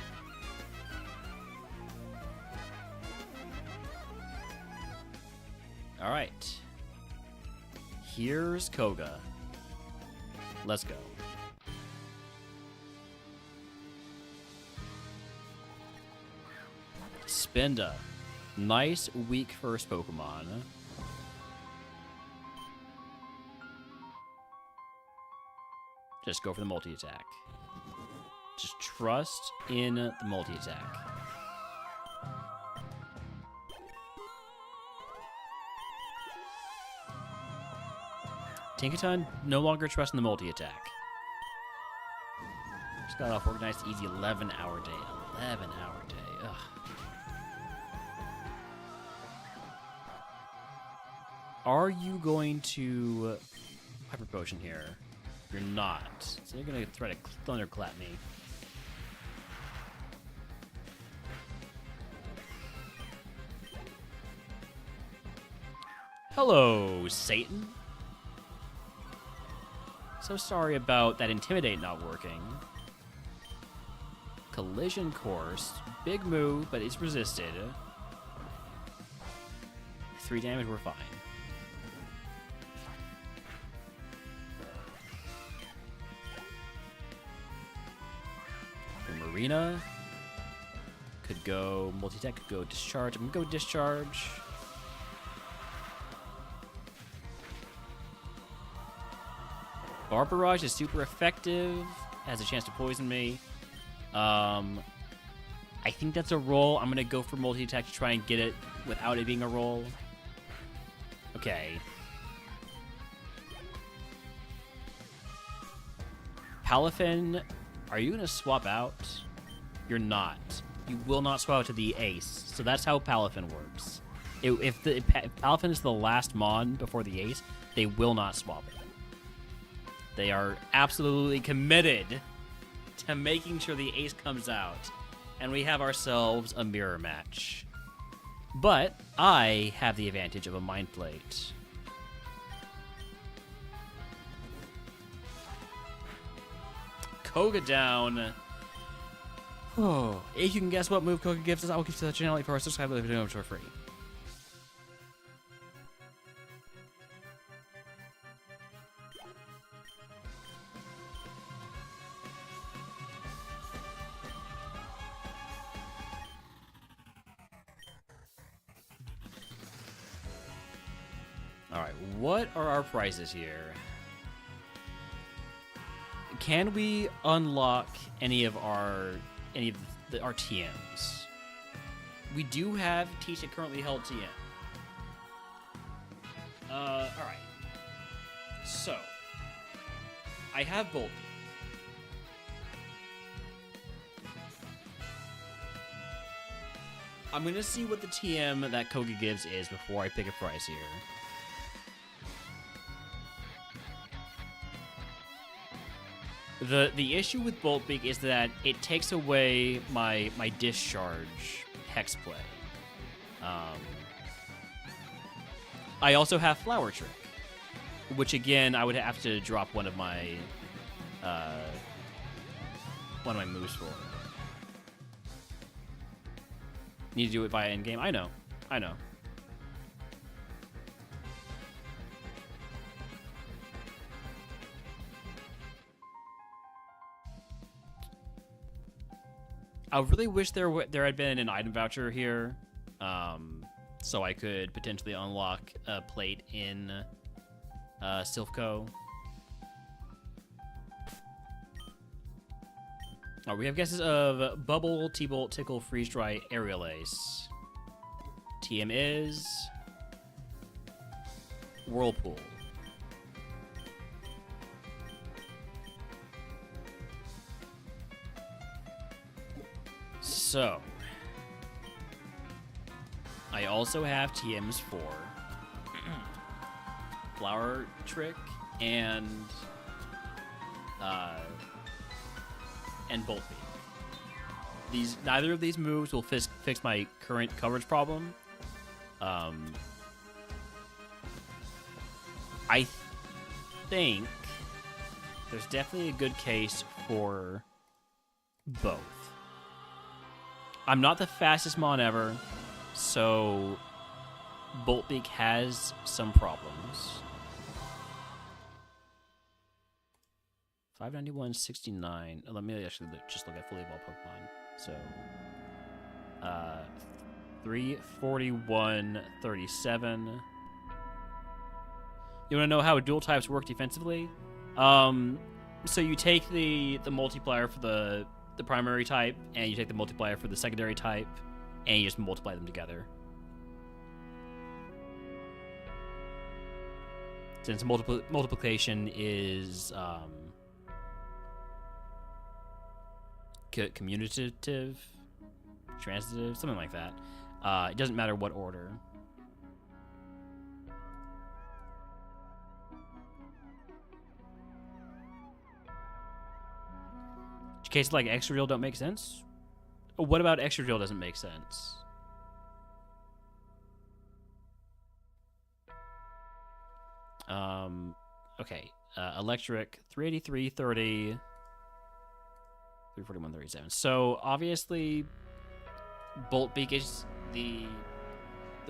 Alright. Here's Koga. Let's go. Spinda. Nice, weak first Pokemon. Just go for the multi-attack. Just trust in the multi-attack. Tinkaton no longer trusts in the multi-attack. Just got off organized easy 11-hour day. 11-hour day. Ugh. Are you going to Hyper Potion here? You're not. So you're going to try to Thunderclap me. Hello, Satan. So sorry about that Intimidate not working. Collision Course. Big move, but it's resisted. 3 damage, we're fine. The Marina. Could go multi-tech, could go Discharge. I'm gonna go Discharge. Barbarage is super effective. Has a chance to poison me. I think that's a roll. I'm going to go for multi-attack to try and get it without it being a roll. Okay. Palafin, are you going to swap out? You're not. You will not swap out to the ace. So that's how Palafin works. If Palafin is the last mon before the ace, they will not swap it. They are absolutely committed to making sure the ace comes out. And we have ourselves a mirror match. But I have the advantage of a Mind Plate. Koga down. Oh, if you can guess what move Koga gives us, I will give you the channel for our subscribers for free. Alright, what are our prizes here? Can we unlock any of our TMs? We do have Tisha currently held TM. Alright. So, I have Bolt. I'm gonna see what the TM that Koga gives is before I pick a prize here. The issue with Boltbeak is that it takes away my discharge hex play. I also have Flower Trick, which again I would have to drop one of my moves for. Need to do it via end game. I know. I really wish there had been an item voucher here, so I could potentially unlock a plate in Silphco. We have guesses of Bubble, T-Bolt, Tickle, Freeze Dry, Aerial Ace. TM is Whirlpool. So, I also have TMs for Flower Trick and Bolt Beam. Neither of these moves will fix my current coverage problem. I think there's definitely a good case for both. I'm not the fastest mon ever, so Boltbeak has some problems. 591.69. Let me actually just look at fully evolved Pokemon. So, 341.37. You want to know how dual types work defensively? So you take the multiplier for the primary type, and you take the multiplier for the secondary type, and you just multiply them together. Since multiplication is commutative, transitive, something like that. It doesn't matter what order. Cases like Extra Drill don't make sense? What about Extra Drill doesn't make sense? Okay. Electric, 383, 30, 341, 37. So, obviously, Bolt Beak is the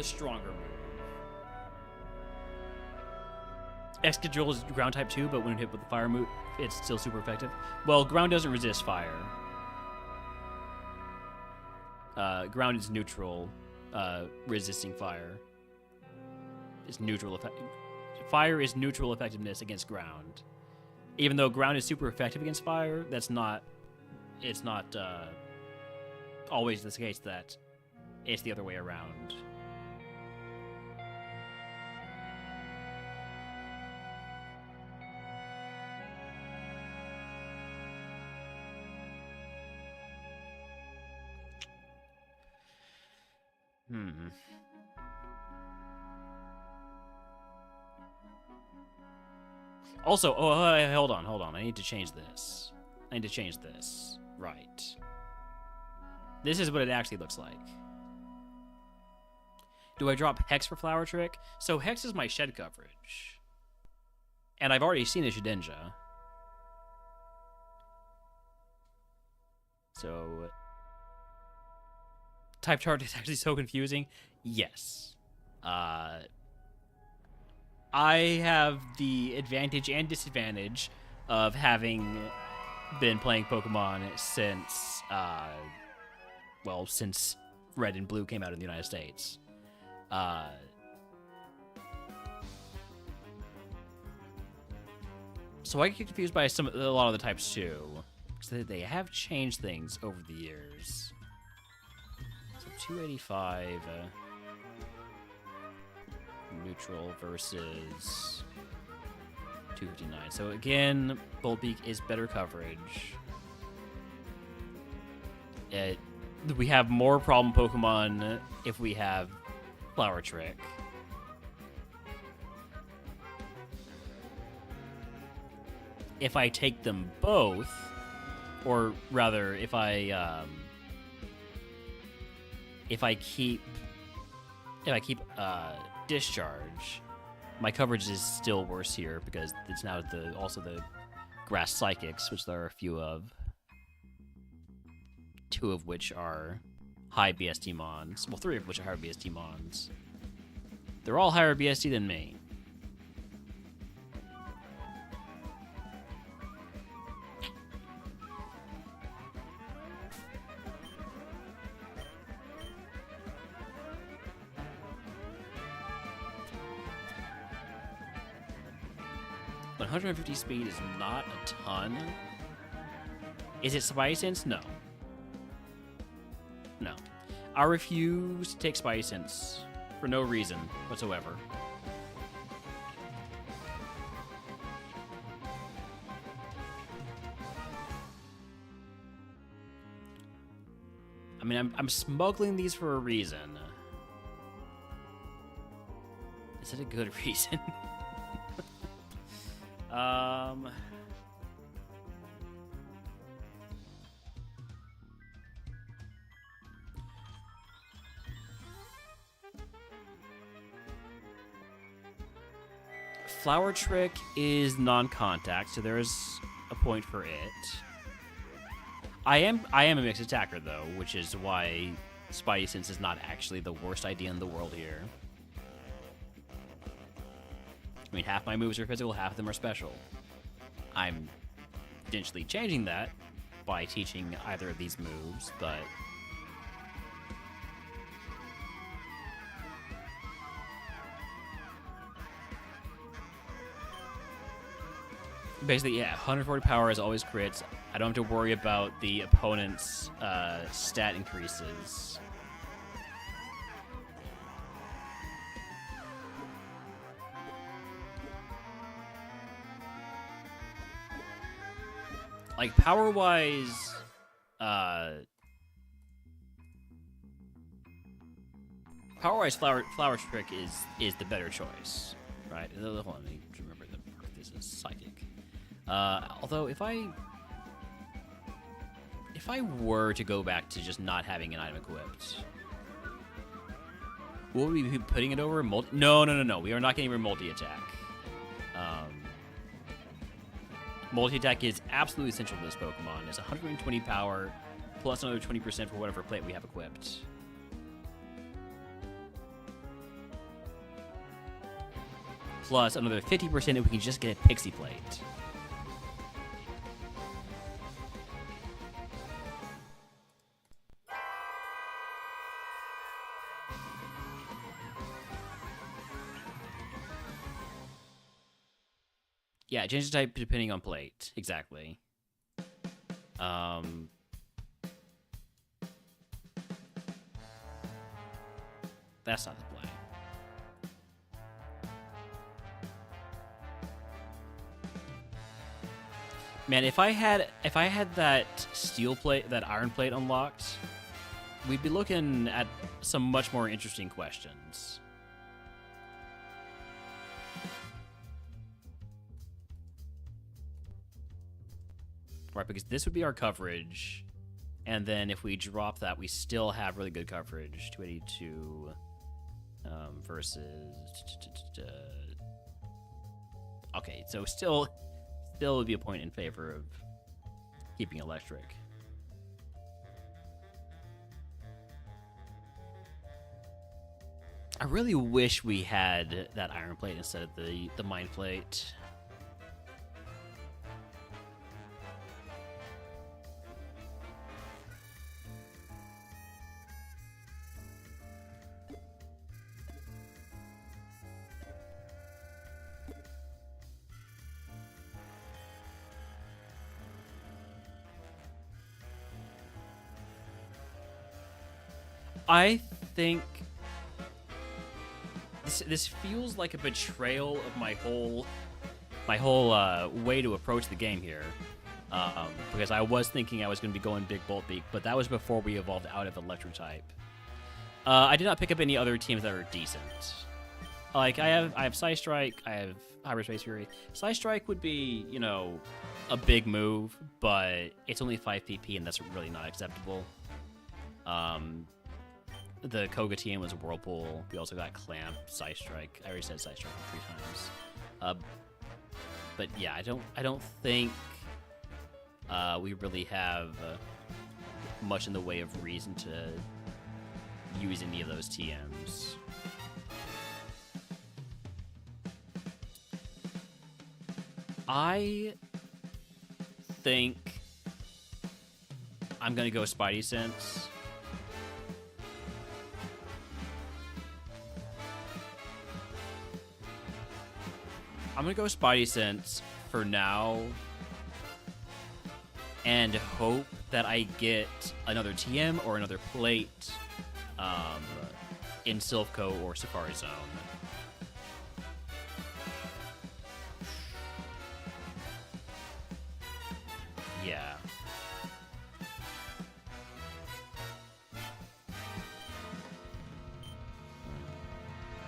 stronger move. Excadrill is ground type 2, but when hit with the fire move, it's still super effective. Well, ground doesn't resist fire. Ground is neutral, resisting fire. It's neutral effect. Fire is neutral effectiveness against ground. Even though ground is super effective against fire, it's not always the case that it's the other way around. Also, hold on. I need to change this. Right. This is what it actually looks like. Do I drop Hex for Flower Trick? So Hex is my shed coverage. And I've already seen a Shedinja. So... Type chart is actually so confusing. Yes. I have the advantage and disadvantage of having been playing Pokemon since, since Red and Blue came out in the United States. So I get confused by a lot of the types too. Because they have changed things over the years. 285 neutral versus 259. So again, Volbeak is better coverage. We have more problem Pokemon if we have Flower Trick. If I take them both, or rather, if I keep Discharge, my coverage is still worse here because it's now also the Grass Psychics, which there are a few of. 2 of which are high BST Mons. Well, 3 of which are higher BST Mons. They're all higher BST than me. But 150 speed is not a ton. Is it Spidey Sense? No. No. I refuse to take Spidey Sense for no reason whatsoever. I mean, I'm smuggling these for a reason. Is it a good reason? Flower Trick is non-contact, so there's a point for it. I am a mixed attacker though, which is why Spidey Sense is not actually the worst idea in the world here. I mean, half my moves are physical, half of them are special. I'm potentially changing that by teaching either of these moves, but... Basically, yeah, 140 power is always crits. I don't have to worry about the opponent's stat increases. Like, power-wise, Flower Trick is the better choice, right? Hold on, let me remember that this is Psychic. Although, if I were to go back to just not having an item equipped, what would we be putting it over? No. We are not getting rid of multi-attack. Multi-attack is absolutely essential to this Pokemon. It's 120 power, plus another 20% for whatever plate we have equipped. Plus another 50% if we can just get a Pixie Plate. Yeah, change the type depending on plate. Exactly. That's not the play. Man, if I had that steel plate, that iron plate unlocked, we'd be looking at some much more interesting questions. Right, because this would be our coverage, and then if we drop that, we still have really good coverage. 282 versus. Okay, so still would be a point in favor of keeping electric. I really wish we had that iron plate instead of the mind plate. I think this feels like a betrayal of my whole way to approach the game here, because I was thinking I was going to be going Big Bolt Beak, but that was before we evolved out of Electric type. I did not pick up any other teams that are decent. Like I have Psy Strike, I have Hyperspace Fury. Psy Strike would be, you know, a big move, but it's only 5 PP, and that's really not acceptable. The Koga team was Whirlpool. We also got Clamp, Psy Strike. I already said Psy Strike 3 times. But yeah, I don't think we really have much in the way of reason to use any of those TMs. I think I'm gonna go Spidey Sense. I'm gonna go Spidey Sense for now and hope that I get another TM or another plate in Silph or Safari Zone. Yeah.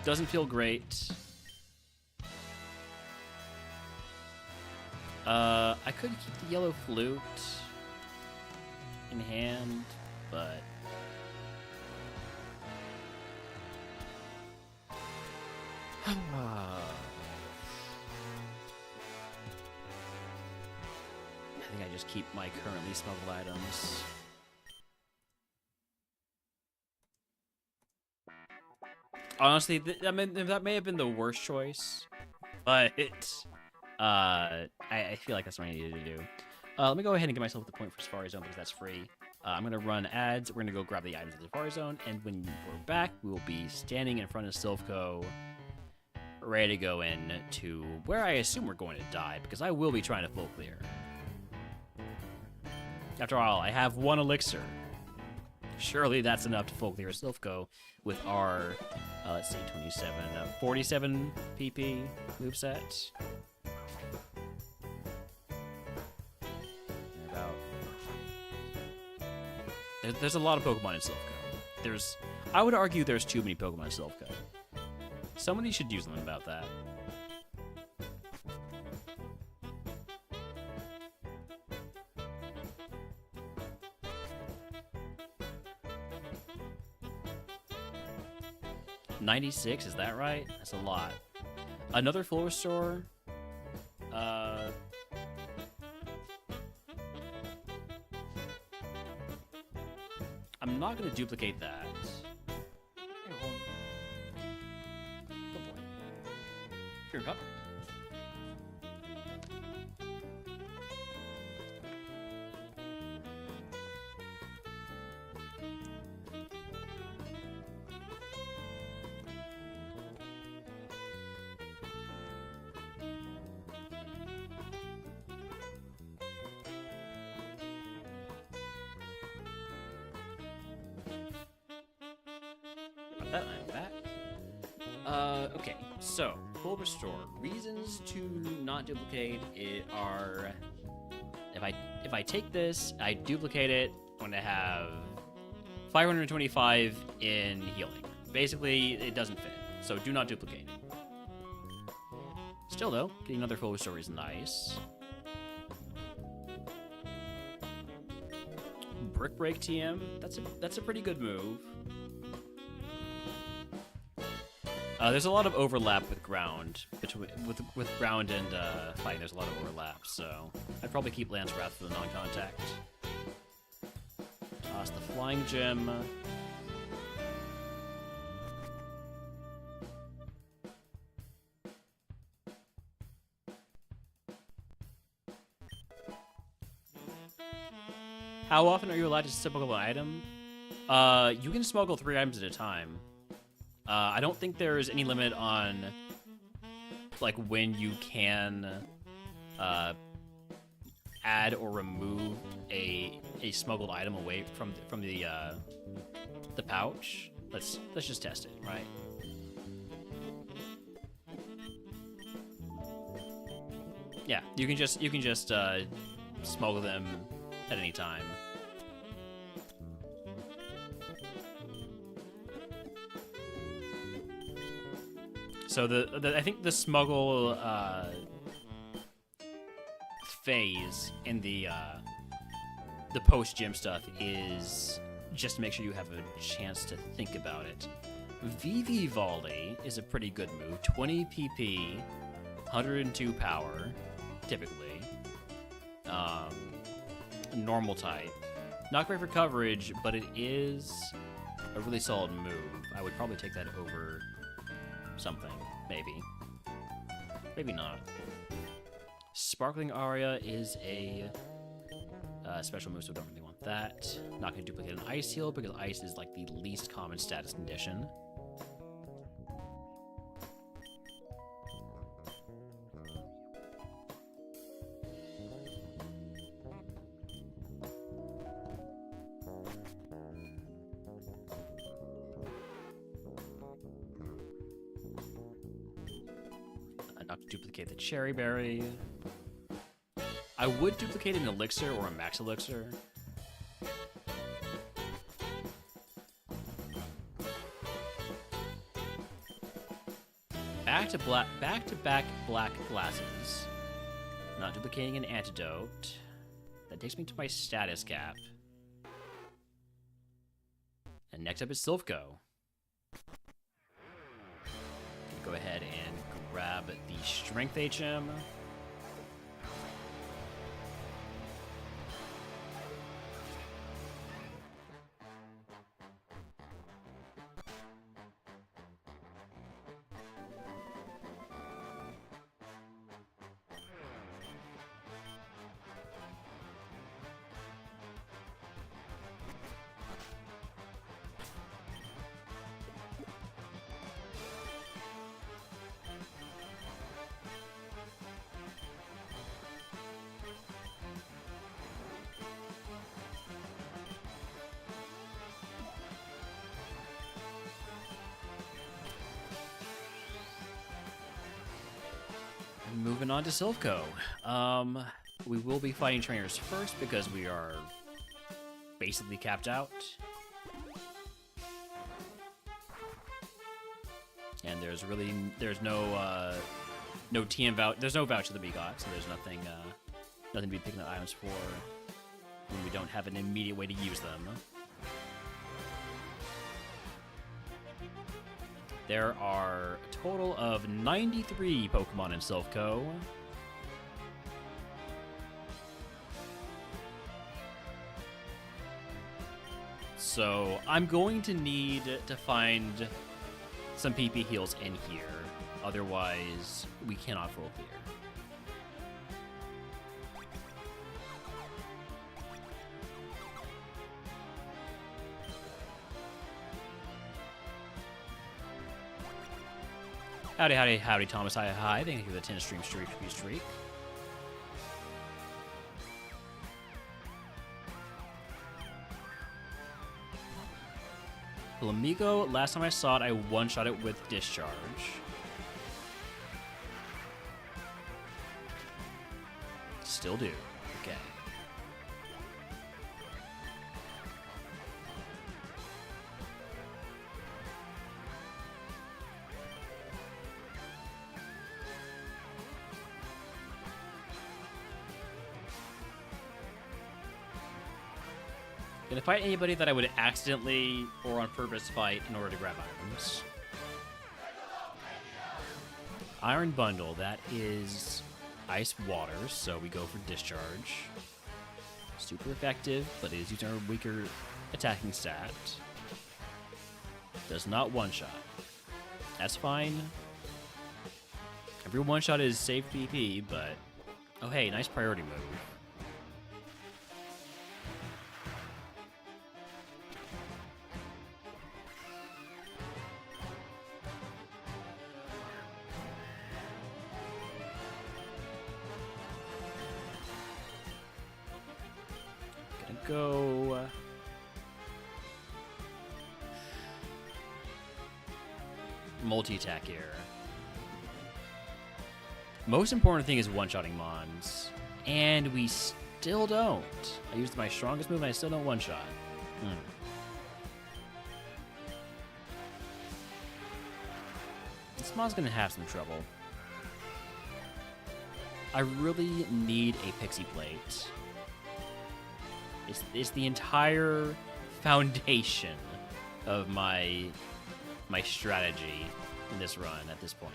Doesn't feel great. I could keep the yellow flute in hand, but I think I just keep my currently smuggled items. Honestly, that may have been the worst choice, but I feel like that's what I needed to do. Let me go ahead and get myself the point for Safari Zone because that's free. I'm going to run ads. We're going to go grab the items in the Safari Zone, and when we're back, we will be standing in front of Silph, ready to go in to where I assume we're going to die, because I will be trying to full clear. After all, I have 1 elixir. Surely that's enough to full clear Silph with our, let's see, 27, 47 PP moveset. There's a lot of Pokemon in Silph. I would argue there's too many Pokemon in Silph. Somebody should do something about that. $96, is that right? That's a lot. Another Full Restore? I'm not gonna duplicate that. Hey, hold on. Good boy. Here, cup. That I'm back. Okay, so full restore. Reasons to not duplicate it are if I take this, I duplicate it, I'm gonna have 525 in healing. Basically, it doesn't fit, so do not duplicate it. Still though, getting another full restore is nice. Brick Break TM, that's a pretty good move. There's a lot of overlap with ground with ground and fighting. There's a lot of overlap, so I'd probably keep Lance Wrath for the non-contact. Toss the flying gem. How often are you allowed to smuggle an item? You can smuggle 3 items at a time. I don't think there's any limit on like when you can add or remove a smuggled item away from the pouch. Let's just test it, right? Yeah, you can just smuggle them at any time. So I think the smuggle phase in the post gym stuff is just to make sure you have a chance to think about it. VV Volley is a pretty good move. 20 PP, 102 power, typically. Normal type. Not great for coverage, but it is a really solid move. I would probably take that over something, maybe. Maybe not. Sparkling Aria is a special move, so don't really want that. Not going to duplicate an Ice Heal because Ice is like the least common status condition. Not to duplicate the Cherry Berry. I would duplicate an Elixir or a Max Elixir. Back-to-back black glasses. Not duplicating an antidote. That takes me to my status cap. And next up is Silphco. Go ahead and grab the Strength HM. Moving on to Silphco. We will be fighting trainers first because we are basically capped out. And there's no TM voucher. There's no voucher that we got, so there's nothing to be picking up items for when we don't have an immediate way to use them. There are a total of 93 Pokemon in Silphco. So I'm going to need to find some PP heals in here. Otherwise, we cannot full clear. Howdy, howdy, howdy, Thomas. Hi, hi. Thank you for the 10 stream streak. Flamigo, last time I saw it, I one-shot it with Discharge. Still do. Okay. Gonna fight anybody that I would accidentally or on purpose fight in order to grab items. Iron Bundle, that is ice water, so we go for Discharge. Super effective, but it is using our weaker attacking stat. Does not one-shot. That's fine. Every one-shot is safe PP, but... Oh hey, nice priority move. Go multi-attack here. Most important thing is one-shotting Mons, and we still don't. I used my strongest move and I still don't one-shot. This Mon's gonna have some trouble. I really need a Pixie Plate. It's the entire foundation of my strategy in this run at this point.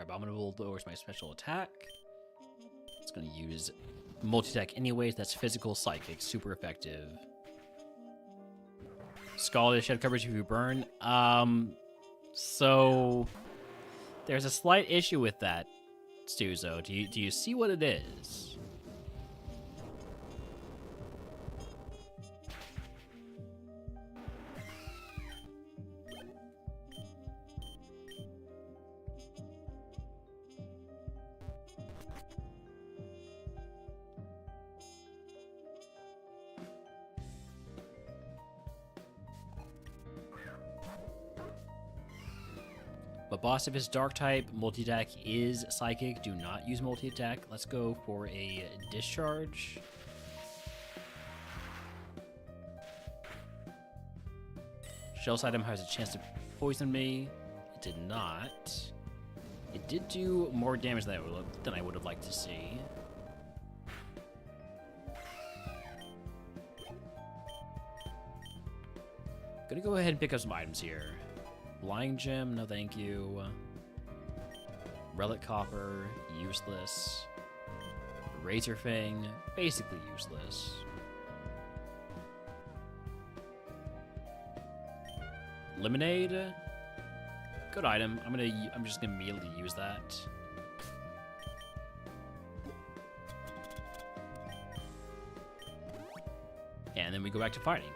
Abominable lowers my special attack. It's going to use multi-attack anyways. That's physical, psychic, super effective. Scalded shed coverage if you burn. So there's a slight issue with that, Stuzo. Do you see what it is? But boss, if it's dark type, multi-attack is psychic. Do not use multi-attack. Let's go for a discharge. Shell's item has a chance to poison me. It did not. It did do more damage than I would have liked to see. Gonna go ahead and pick up some items here. Flying Gem, no thank you. Relic Copper, useless. Razor Fang, basically useless. Lemonade, good item. I'm just gonna immediately use that. And then we go back to fighting.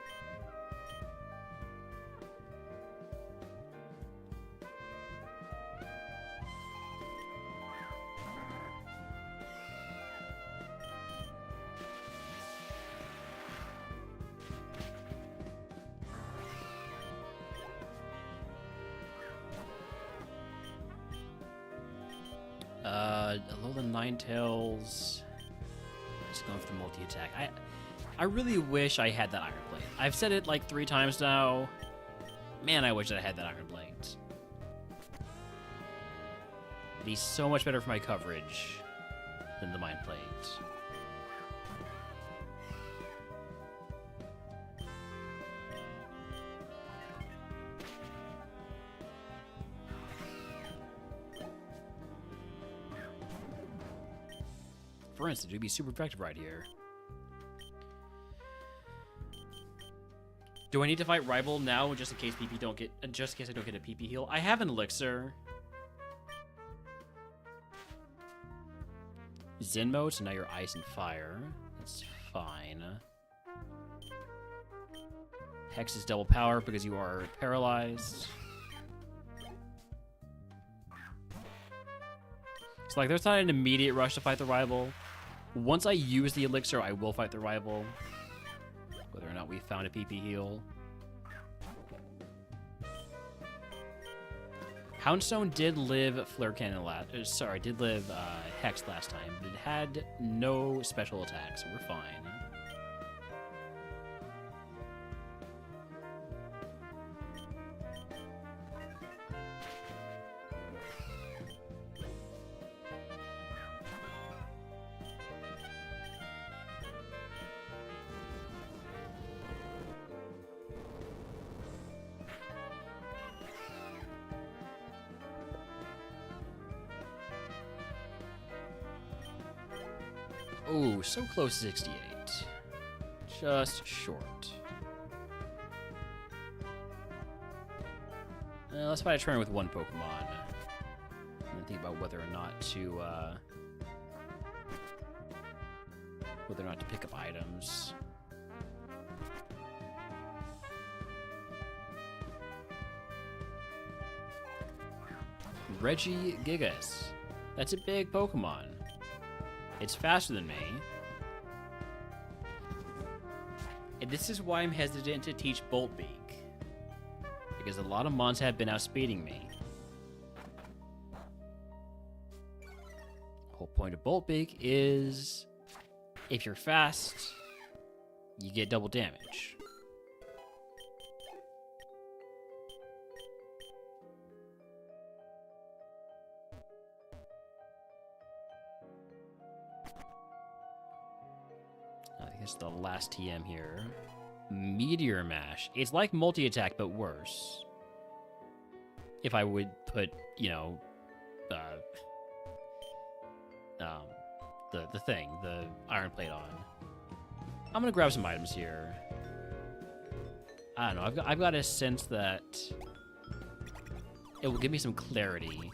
Alolan Ninetales. Just going for the multi-attack. I really wish I had that Iron Blade. I've said it like 3 times now. Man, I wish I had that Iron Blade. It'd be so much better for my coverage than the Mind Blade. For instance, it would be super effective right here. Do I need to fight rival now just in case I don't get a PP heal? I have an elixir. Zen mode, so now you're ice and fire. That's fine. Hex is double power because you are paralyzed. So like there's not an immediate rush to fight the rival. Once I use the elixir, I will fight the rival. Whether or not we found a PP heal. Houndstone did live Flare Cannon did live Hex last time, but it had no special attacks, so we're fine. Ooh, so close to 68. Just short. Let's fight a trainer with one Pokemon. I'm gonna think about whether or not to pick up items. Regigigas. That's a big Pokemon. It's faster than me. And this is why I'm hesitant to teach Bolt Beak. Because a lot of mons have been outspeeding me. The whole point of Bolt Beak is if you're fast, you get double damage. I think it's the last TM here. Meteor Mash. It's like multi-attack, but worse. If I would put, you know, the Iron Plate on. I'm gonna grab some items here. I don't know. I've got a sense that it will give me some clarity.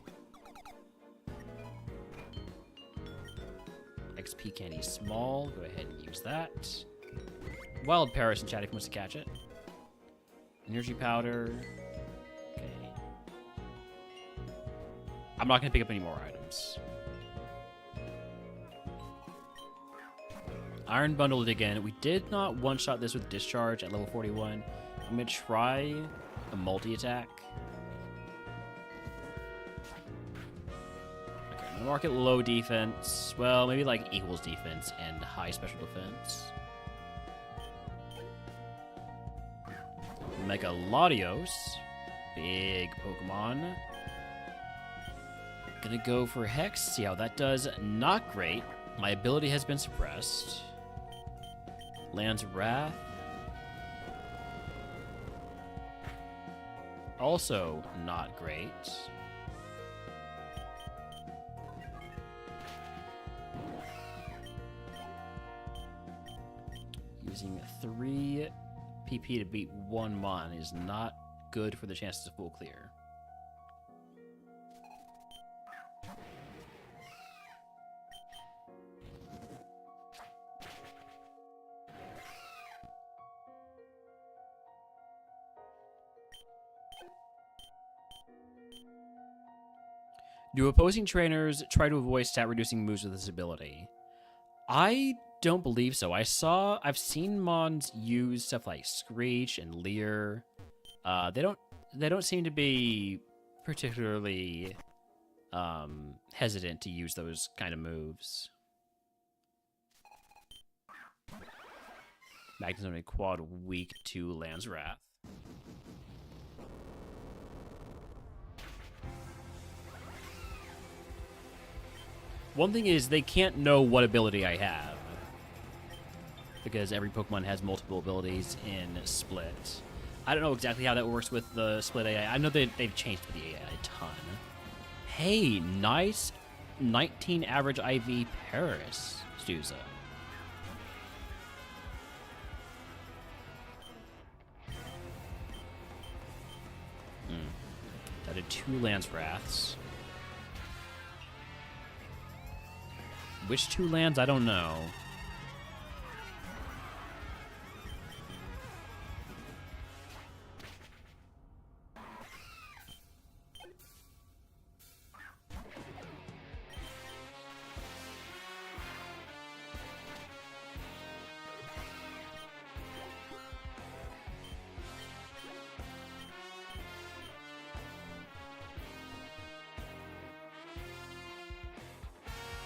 XP candy small. Go ahead and use that. Wild Paris and chat if he wants to catch it. Energy powder. Okay. I'm not gonna pick up any more items. Iron Bundled again. We did not one-shot this with Discharge at level 41. I'm gonna try a multi-attack. Okay, I'm gonna mark it low defense. Well, maybe like equals defense and high special defense. Mega Latios. Big Pokemon. Gonna go for Hex. See how that does. Not great. My ability has been suppressed. Lands Wrath. Also not great. Using 3 PP to beat 1 Mon is not good for the chances of full clear. Do opposing trainers try to avoid stat-reducing moves with this ability? I don't believe so. I've seen Mons use stuff like Screech and Leer. They don't seem to be particularly hesitant to use those kind of moves. Magnus only quad weak to Land's Wrath. One thing is, they can't know what ability I have, because every Pokemon has multiple abilities in Split. I don't know exactly how that works with the Split AI. I know that they've changed the AI a ton. Hey, nice 19 average IV Paris, Stuza. That did 2 Lance Wraths. Which 2 lands? I don't know.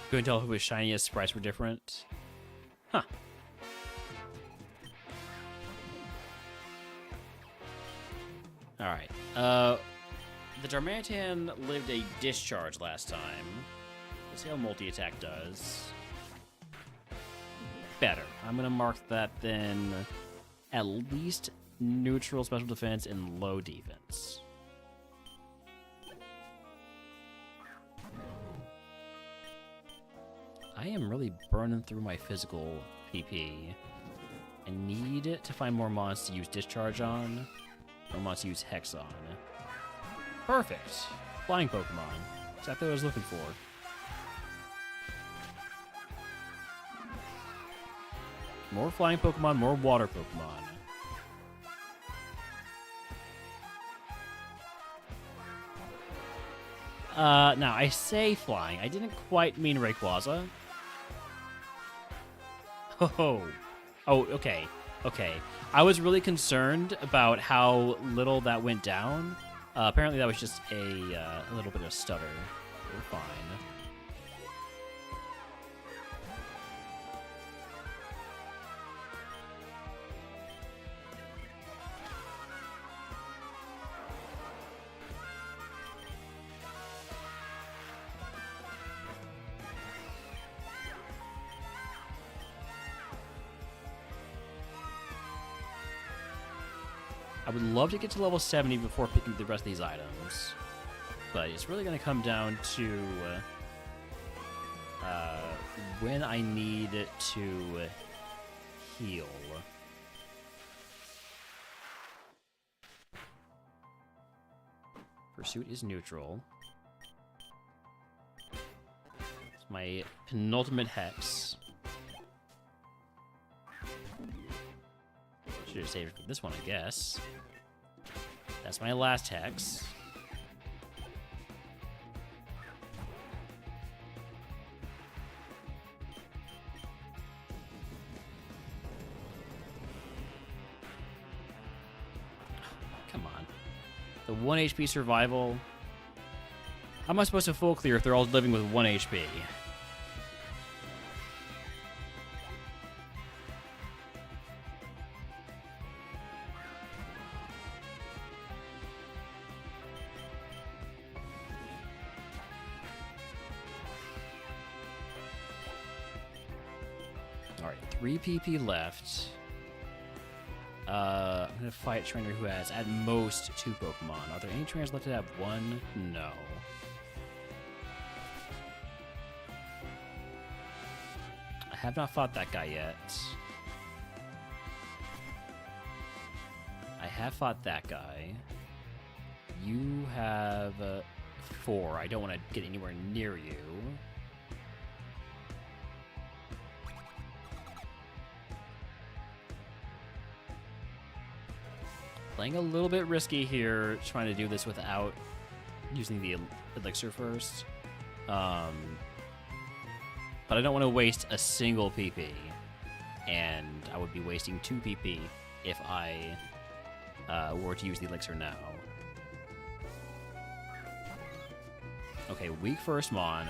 Couldn't tell who was shiniest. Sprites were different. Huh. Alright. The Darmanitan lived a discharge last time. Let's see how multi-attack does. Better. I'm gonna mark that then at least neutral special defense and low defense. I am really burning through my physical PP. I need to find more mons to use Discharge on, or mons to use Hex on. Perfect! Flying Pokemon. Exactly what I was looking for. More flying Pokemon, more water Pokemon. Now, I say flying. I didn't quite mean Rayquaza. Oh, okay. Okay. I was really concerned about how little that went down. Apparently that was just a little bit of stutter. We're fine. I would love to get to level 70 before picking the rest of these items, but it's really going to come down to when I need to heal. Pursuit is neutral. It's my penultimate Hex. Should have saved it for this one, I guess. That's my last Hex. Come on. The 1 HP survival. How am I supposed to full clear if they're all living with 1 HP? Alright, 3 PP left. I'm gonna fight a trainer who has at most 2 Pokemon. Are there any trainers left that have 1? No. I have not fought that guy yet. I have fought that guy. You have 4. I don't want to get anywhere near you. Playing a little bit risky here, trying to do this without using the elixir first. But I don't want to waste a single PP. And I would be wasting 2 PP if I were to use the elixir now. Okay, weak first Mon.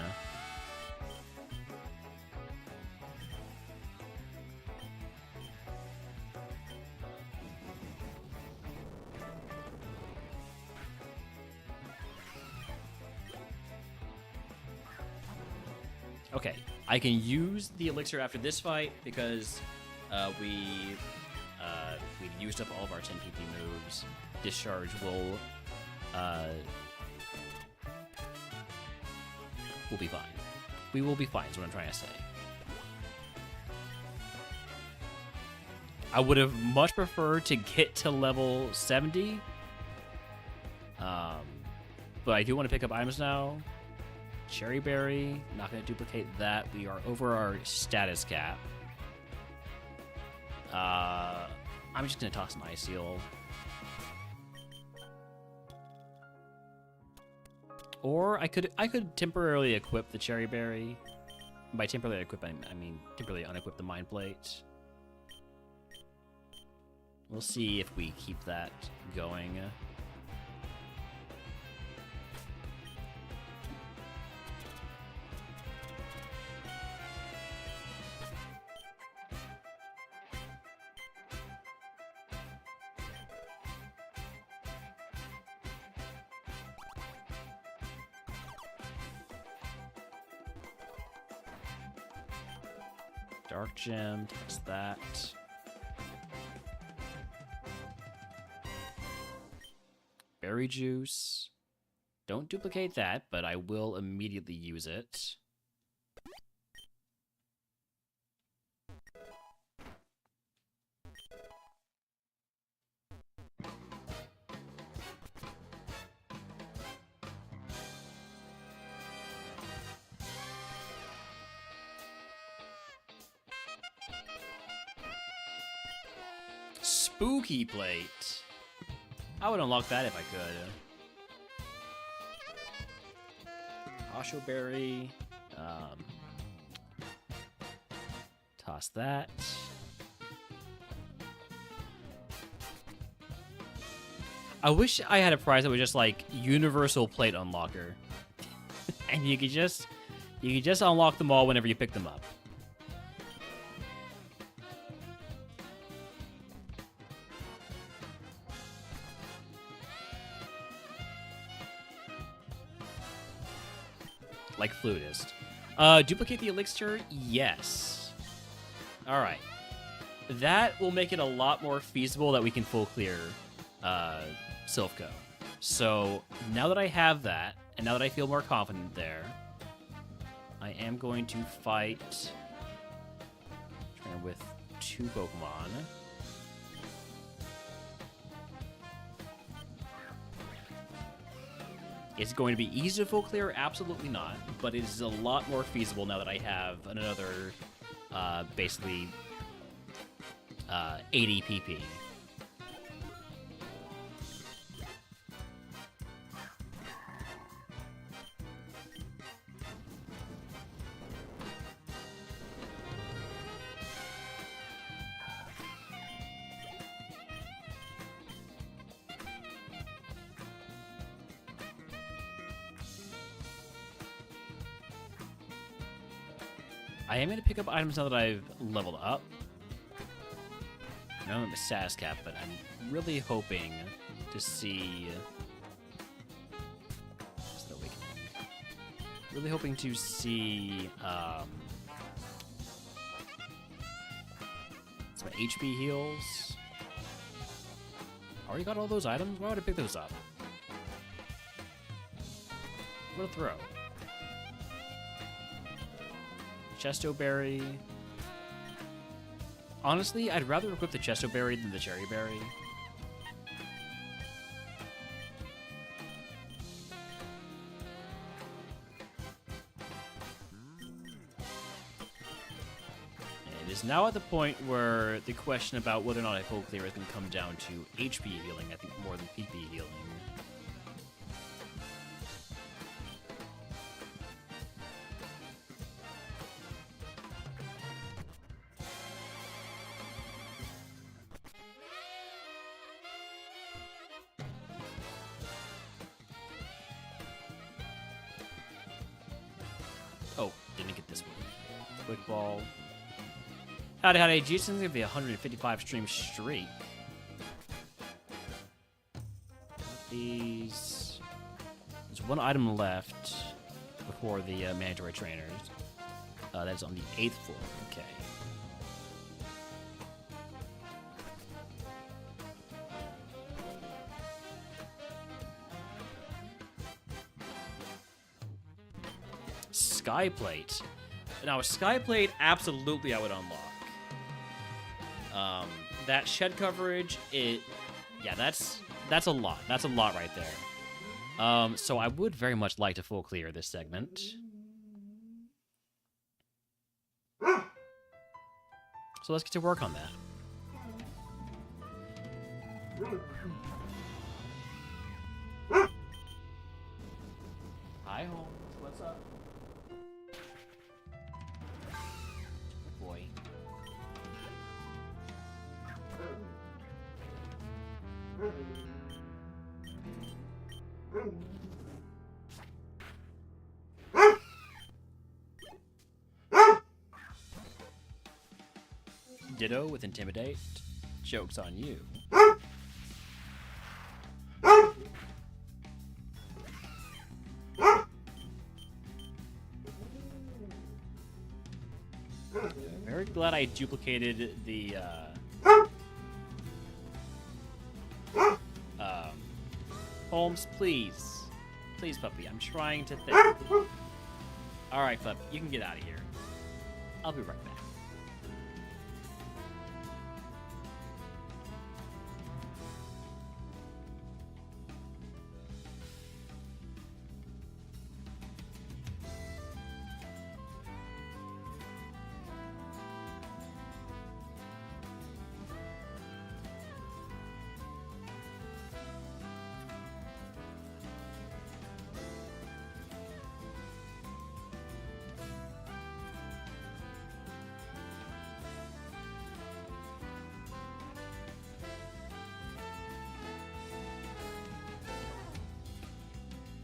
Okay, I can use the elixir after this fight because we used up all of our 10 PP moves. Discharge will be fine. We will be fine is what I'm trying to say. I would have much preferred to get to level 70. But I do want to pick up items now. Cherry Berry, not going to duplicate that. We are over our status cap. I'm just going to toss an Ice Seal. Or I could temporarily equip the Cherry Berry. By temporarily equip, I mean temporarily unequip the Mind Plate. We'll see if we keep that going. Dark Gem, takes that. Berry Juice. Don't duplicate that, but I will immediately use it. Spooky Plate. I would unlock that if I could. Osho Berry. Toss that. I wish I had a prize that was just like Universal Plate Unlocker, and you could just unlock them all whenever you pick them up. Like Flutist. Duplicate the elixir? Yes. Alright. That will make it a lot more feasible that we can full clear Silphco. So, now that I have that, and now that I feel more confident there, I am going to fight with 2 Pokemon. Is it going to be easy to full clear? Absolutely not. But it is a lot more feasible now that I have another, basically, 80 PP. I am going to pick up items now that I've leveled up. I know I'm at the status cap, but I'm really hoping to see... What's the awakening? Really hoping to see... some HP heals. Already got all those items? Why would I pick those up? What a throw. Chesto Berry. Honestly, I'd rather equip the Chesto Berry than the Cherry Berry. It is now at the point where the question about whether or not I full clear is going to come down to HP healing, I think, more than PP healing. Oh, didn't get this one. Quick ball. Howdy, howdy. Jason's gonna be 155 stream streak. These. There's one item left before the mandatory trainers. That's on the 8th floor. Okay. Skyplate. Now, a Skyplate, absolutely I would unlock. That shed coverage, yeah, that's a lot. That's a lot right there. So I would very much like to full clear this segment. So let's get to work on that. Hi, Holmes. What's up? Good boy. Ditto with Intimidate. Joke's on you. Very glad I duplicated the Holmes, please. Please, puppy. I'm trying to think. Alright, pup. You can get out of here. I'll be right back.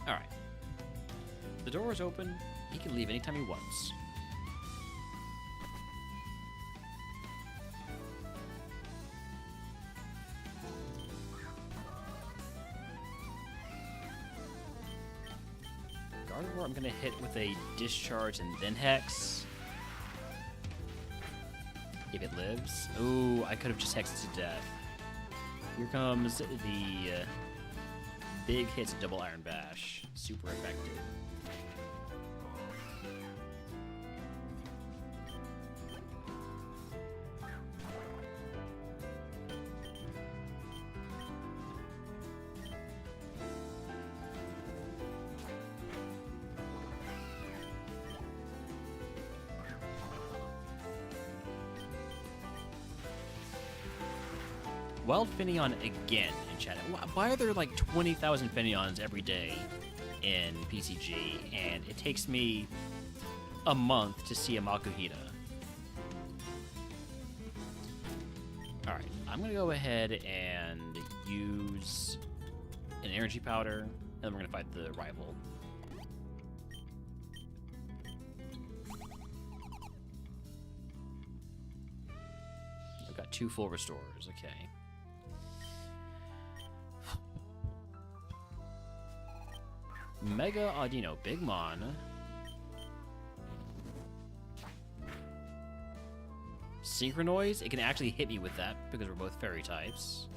Alright. The door is open. He can leave anytime he wants. Gardevoir I'm gonna hit with a discharge and then hex. If it lives. Ooh, I could have just hexed it to death. Here comes the big hits double Iron Bash. Super effective. Wild Finneon again in chat. Why are there like 20,000 Finneons every day in PCG, and it takes me a month to see a Makuhita? Alright, I'm gonna go ahead and use an energy powder, and then we're gonna fight the rival. I've got 2 full restores, okay. Mega Audino, Big Mon. Synchronoise, it can actually hit me with that because we're both fairy types.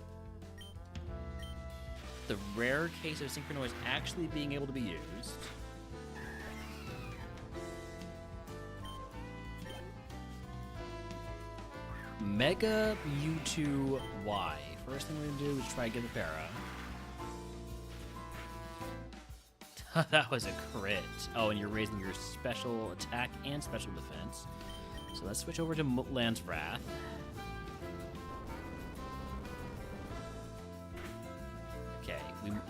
The rare case of Synchronoise actually being able to be used. Mega Mewtwo Y. First thing we're gonna do is try to get the para. That was a crit. Oh, and you're raising your special attack and special defense. So let's switch over to Land's Wrath. Okay,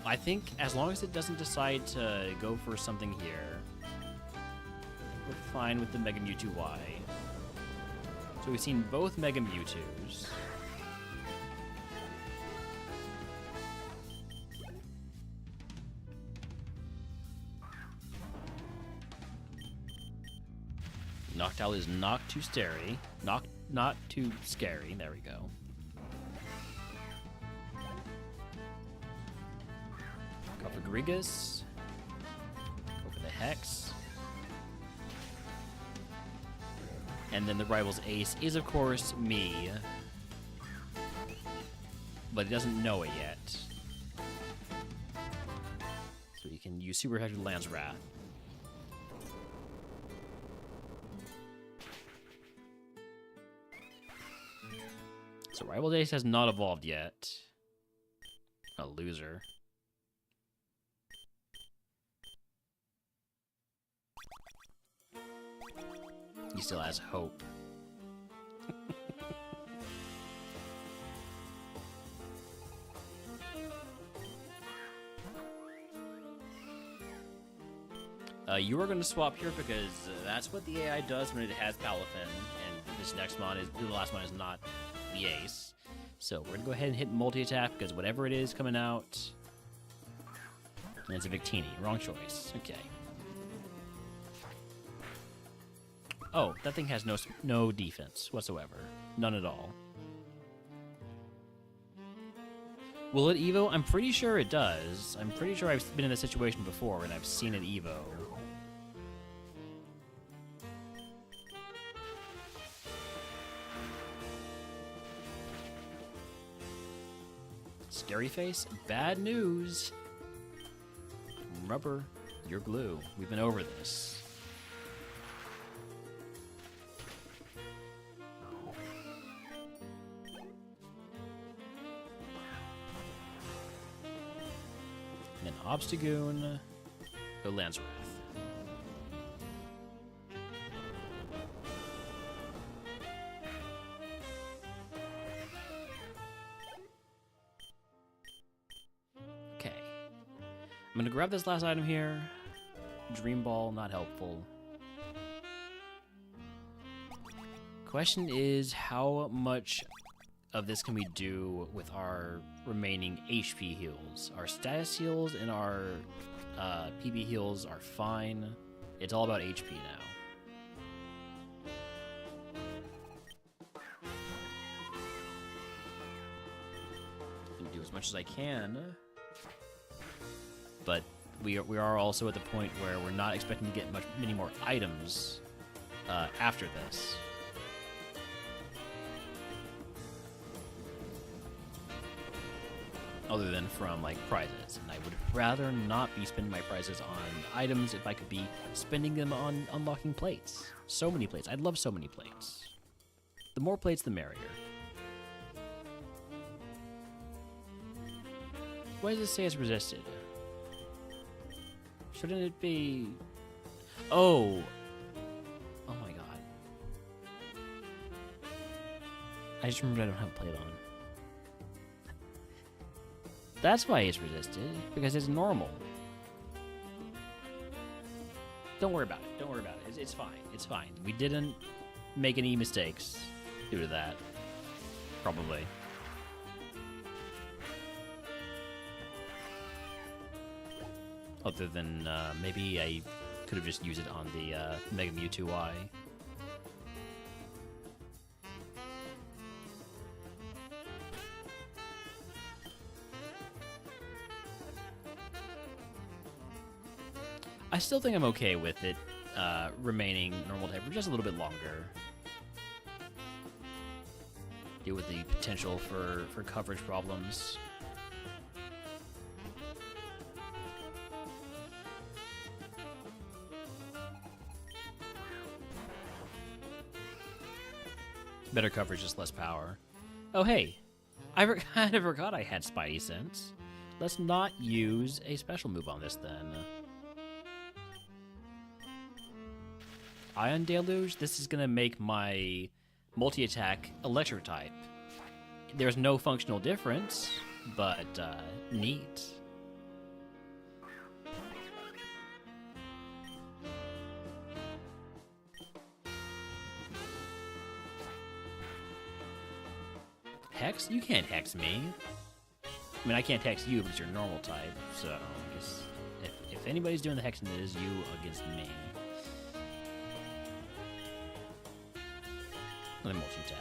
I think as long as it doesn't decide to go for something here, we're fine with the Mega Mewtwo Y. So we've seen both Mega Mewtwo's. Noctowl is not too scary. Not too scary. There we go. Go for Grigas. Go for the Hex. And then the rival's ace is, of course, me. But he doesn't know it yet. So he can use Super Effective Lance Wrath. So Rival's ace has not evolved yet. A loser. He still has hope. You are going to swap here because that's what the AI does when it has Palafin, and this next mon is the last one is not the ace. So we're going to go ahead and hit multi-attack because whatever it is coming out, and it's a Victini. Wrong choice. Okay. Oh, that thing has no defense whatsoever. None at all. Will it Evo? I'm pretty sure it does. I'm pretty sure I've been in this situation before and I've seen it Evo. Scary face? Bad news. Rubber, you're glue. We've been over this. And then Obstagoon, go Lance Wrath. Okay. I'm gonna grab this last item here. Dream Ball, not helpful. Question is, how much of this can we do with our remaining HP heals? Our status heals and our PB heals are fine. It's all about HP now. Do as much as I can, but we are also at the point where we're not expecting to get many more items after this. Other than from, like, prizes. And I would rather not be spending my prizes on items if I could be spending them on unlocking plates. So many plates. I'd love so many plates. The more plates, the merrier. Why does it say it's resisted? Shouldn't it be... Oh! Oh my god. I just remembered I don't have a plate on. That's why it's resisted, because it's normal. Don't worry about it. Don't worry about it. It's fine. It's fine. We didn't make any mistakes due to that. Probably. Other than maybe I could have just used it on the Mega Mewtwo Y. I still think I'm okay with it remaining normal type for just a little bit longer. Deal with the potential for coverage problems. Better coverage, just less power. Oh, hey. I kind of forgot I had Spidey Sense. Let's not use a special move on this, then. Ion Deluge? This is going to make my multi-attack electric type. There's no functional difference, but neat. Hex? You can't hex me. I mean, I can't hex you because you're normal type, so I guess if anybody's doing the hexing, it is you against me. Another multi-attack.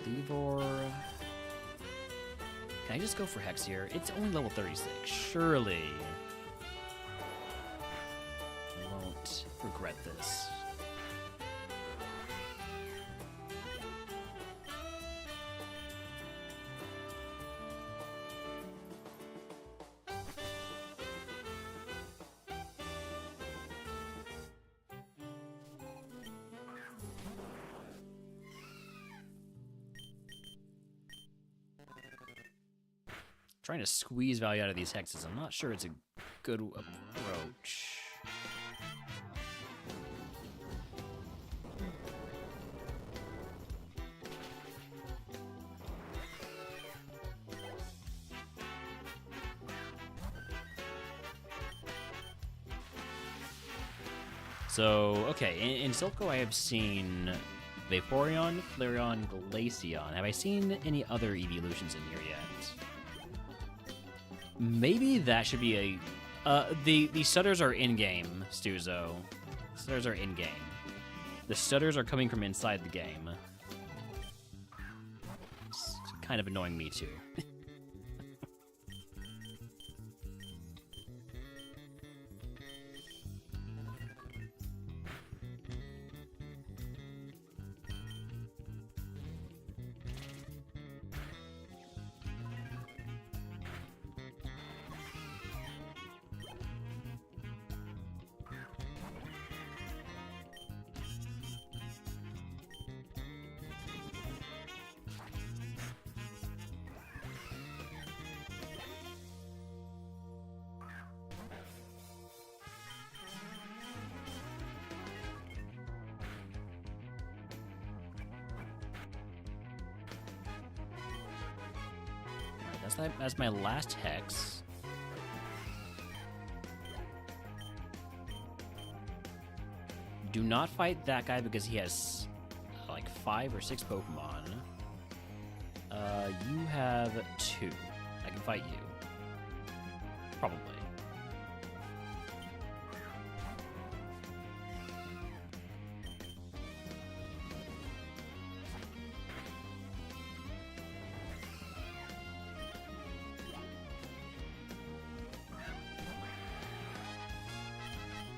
Cleavor. Can I just go for Hex here? It's only level 36. Surely I won't regret this. Trying to squeeze value out of these hexes. I'm not sure it's a good approach. So, okay, in Silco I have seen Vaporeon, Flareon, Glaceon. Have I seen any other evolutions in here yet? Maybe that should be a... the stutters are in-game, Stuzo. Stutters are in-game. The stutters are coming from inside the game. It's kind of annoying me, too. That's my last hex. Do not fight that guy because he has like 5 or 6 Pokemon. You have 2. I can fight you. Probably.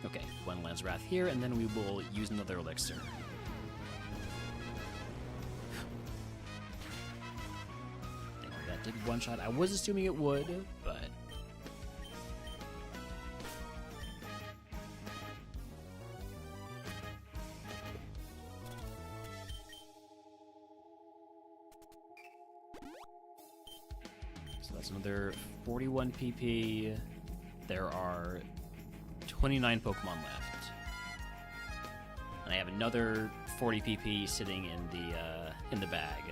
Okay, one Lance Wrath here, and then we will use another elixir. I think that did one shot. I was assuming it would, but... So that's another 41 PP. There are 29 Pokemon left, and I have another 40 PP sitting in the bag.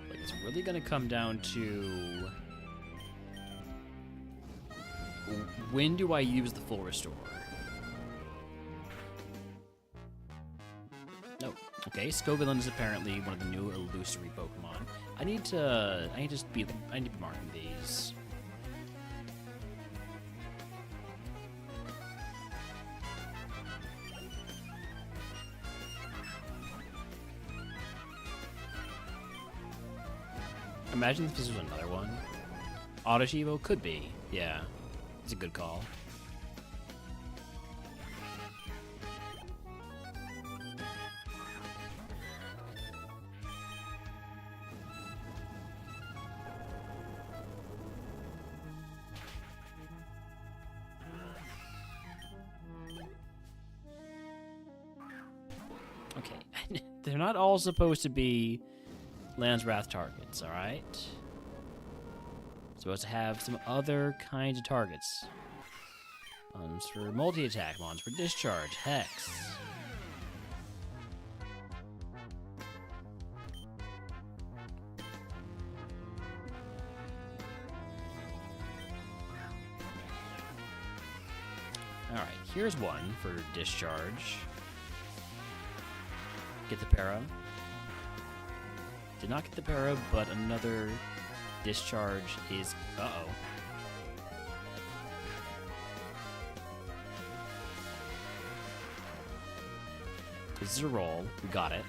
Like, it's really gonna come down to when do I use the full restore? Okay, Scovillain is apparently one of the new illusory Pokemon. I need to be marking these. Imagine if this was another one. Autoshivo could be, yeah. It's a good call. Okay, they're not all supposed to be Lance Wrath targets, alright? Supposed to have some other kinds of targets. One's for multi-attack, one's for discharge, hex. Alright, here's one for discharge. Get the para. Did not get the para, but another discharge is... Uh-oh. This is a roll. We got it.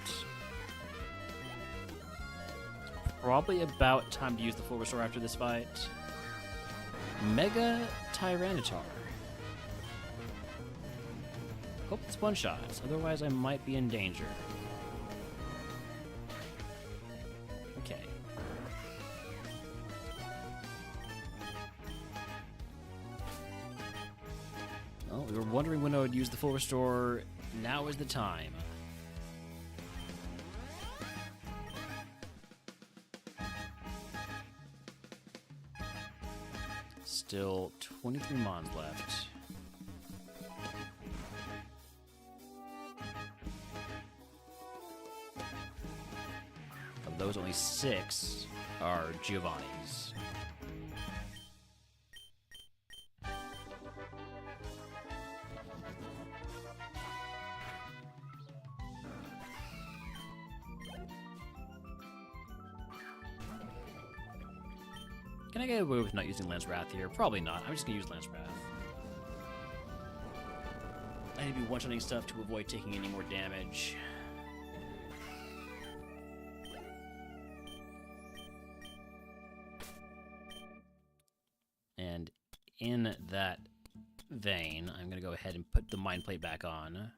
Probably about time to use the full restore after this fight. Mega Tyranitar. Hope it's one shots, otherwise I might be in danger. Okay. Well, we were wondering when I would use the full restore. Now is the time. Still 23 mons left. Of those, only 6 are Giovanni's. Can I get away with not using Lance Wrath here? Probably not. I'm just gonna use Lance Wrath. I need to be one-shotting stuff to avoid taking any more damage. And in that vein, I'm gonna go ahead and put the Mind Plate back on.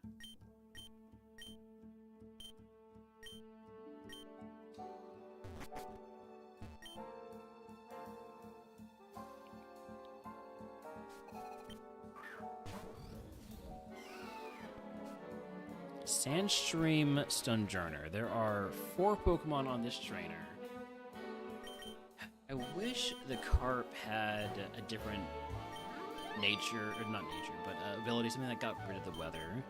Sandstream Stunjourner. There are 4 Pokemon on this trainer. I wish the Carp had a different nature, or not nature, but ability, something that got rid of the weather.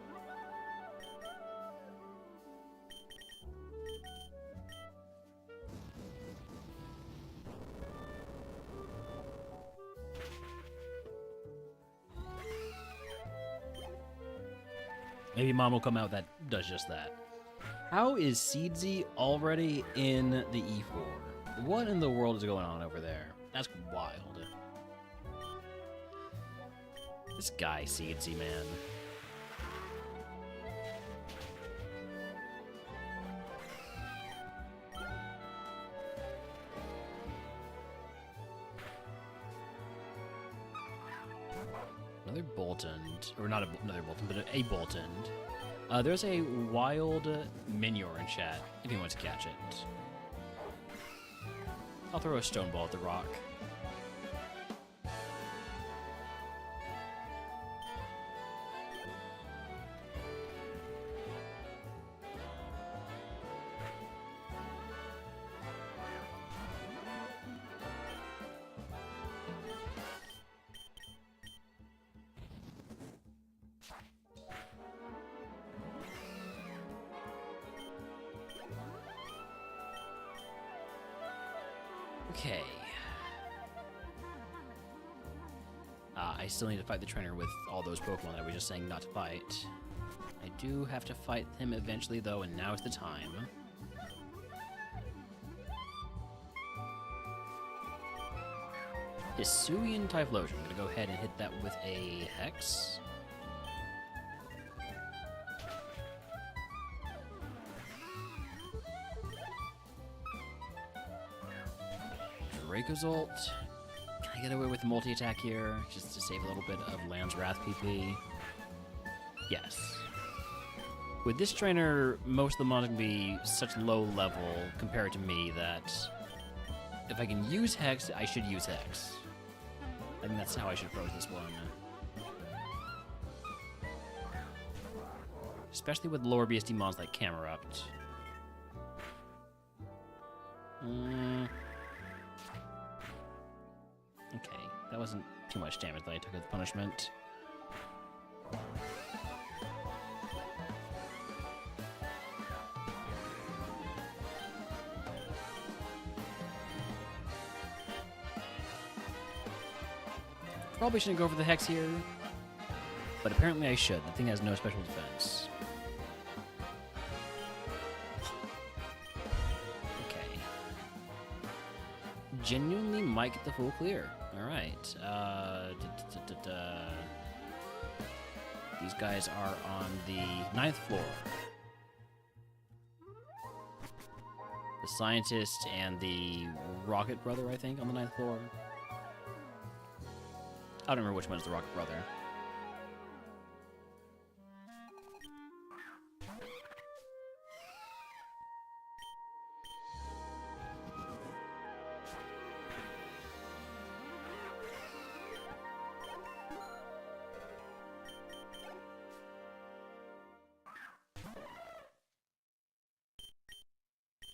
Maybe Mom will come out that does just that. How is Seedsy already in the E4? What in the world is going on over there? That's wild. This guy, Seedsy, man. Another Boltund, or not another Boltund, but a Boltund. There's a wild Minior in chat, if you want to catch it. I'll throw a stone ball at the rock. Okay. I still need to fight the trainer with all those Pokemon that I was just saying not to fight. I do have to fight him eventually, though, and now is the time. Hisuian Typhlosion. I'm gonna go ahead and hit that with a Hex. Dracozolt. Can I get away with the multi-attack here, just to save a little bit of Lance Wrath PP? Yes. With this trainer, most of the mons can be such low level compared to me that if I can use Hex, I should use Hex. I think that's how I should approach this one. Especially with lower BSD mons like Camerupt. Okay, that wasn't too much damage that I took as punishment. Probably shouldn't go for the Hex here, but apparently I should. The thing has no special defense. Okay. Genuinely might get the full clear. Alright. These guys are on the 9th floor. The Scientist and the Rocket Brother, I think, on the 9th floor. I don't remember which one is the Rocket Brother.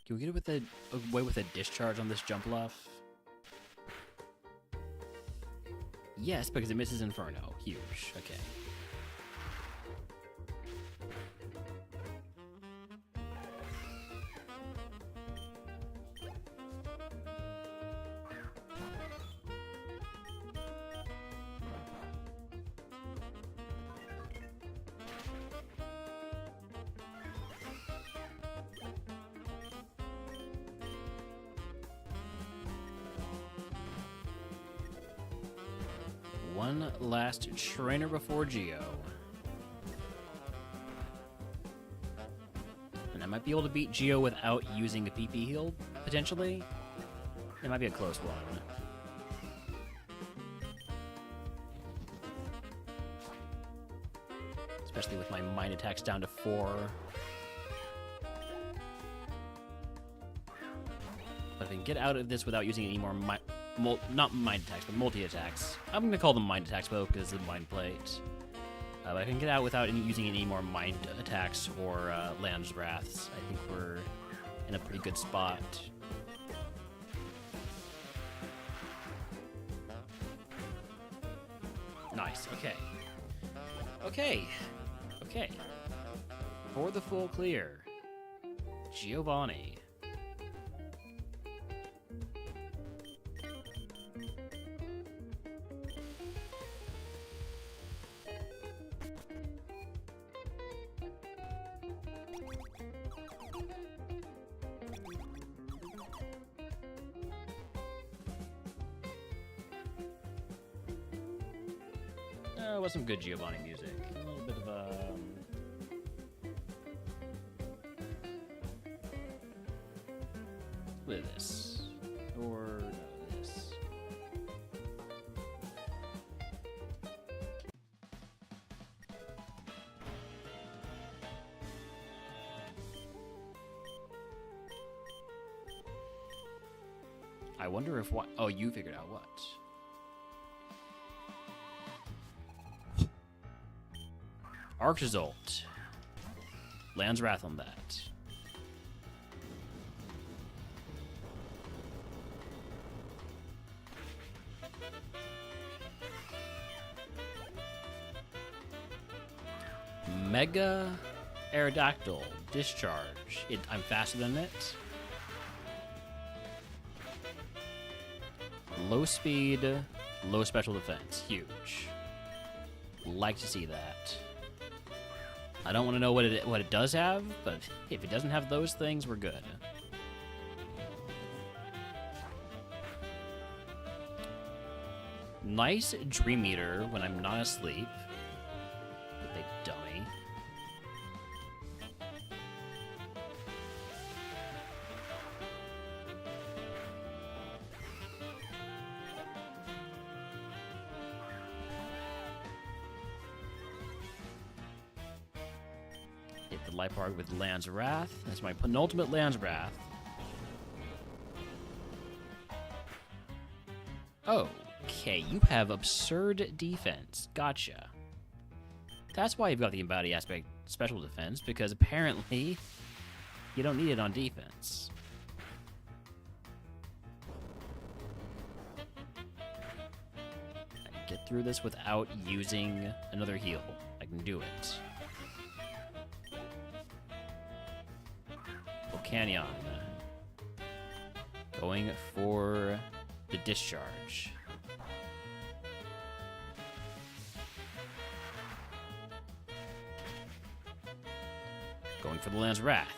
Can we get away with a discharge on this jump bluff? Yes, because it misses Inferno. Huge. Okay. One last trainer before Geo. And I might be able to beat Geo without using a PP heal, potentially. It might be a close one. Especially with my mind attacks down to 4. But if I can get out of this without using any more not mind attacks, but multi-attacks. I'm going to call them mind attacks, though, because of mind plate. But I can get out without using any more mind attacks or Land's Wraths. I think we're in a pretty good spot. Nice, okay. Okay. For the full clear, Giovanni. Was some good Giovanni music. A little bit of look at this. Or no, this. I wonder if what. Oh, you figured out what. Arc Result. Land's Wrath on that. Mega Aerodactyl. Discharge. I'm faster than it. Low speed, low special defense. Huge. Like to see that. I don't want to know what it does have, but if it doesn't have those things, we're good. Nice Dream Eater when I'm not asleep. You big dummy. Hit the light bar with Land's Wrath. That's my penultimate Land's Wrath. Okay, you have absurd defense. Gotcha. That's why you've got the embody aspect special defense, because apparently you don't need it on defense. get through this without using another heal. I can do it. Canyon. Going for the discharge. Going for the Land's Wrath.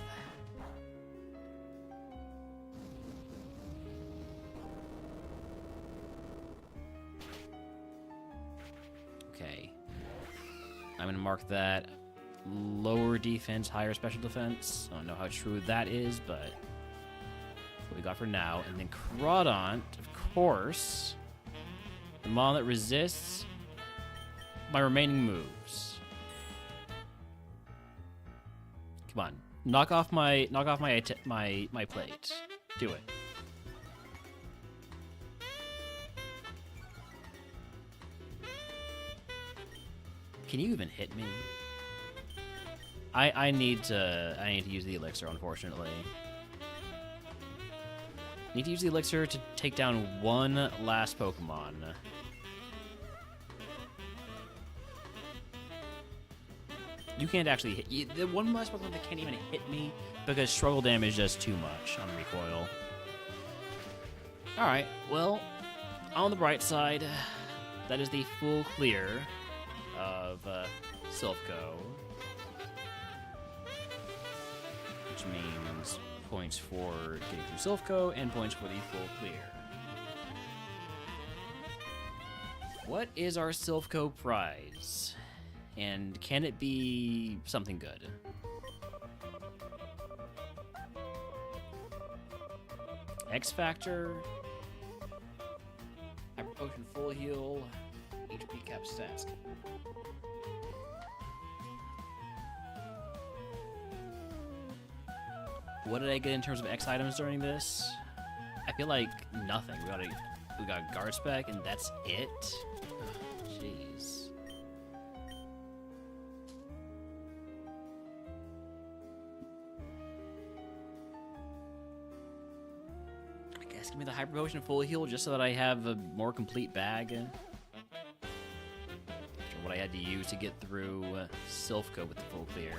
Okay. I'm going to mark that lower defense, higher special defense. I don't know how true that is, but that's what we got for now. And then Crawdont, of course. The mon that resists my remaining moves. Come on. Knock off my plate. Do it. Can you even hit me? I need to use the elixir, unfortunately. Need to use the elixir to take down one last Pokemon. You can't actually hit... The one last Pokemon that can't even hit me because struggle damage does too much on recoil. Alright, well, on the bright side, that is the full clear of Silphco. Which means points for getting through Silphco and points for the full clear. What is our Silphco prize? And can it be something good? X Factor, Hyper Potion Full Heal, HP Cap Stats. What did I get in terms of X items during this? I feel like nothing. We got Guard Spec and that's it. Jeez. I guess give me the Hyper Potion Full Heal just so that I have a more complete bag. After what I had to use to get through Silphco with the full clear.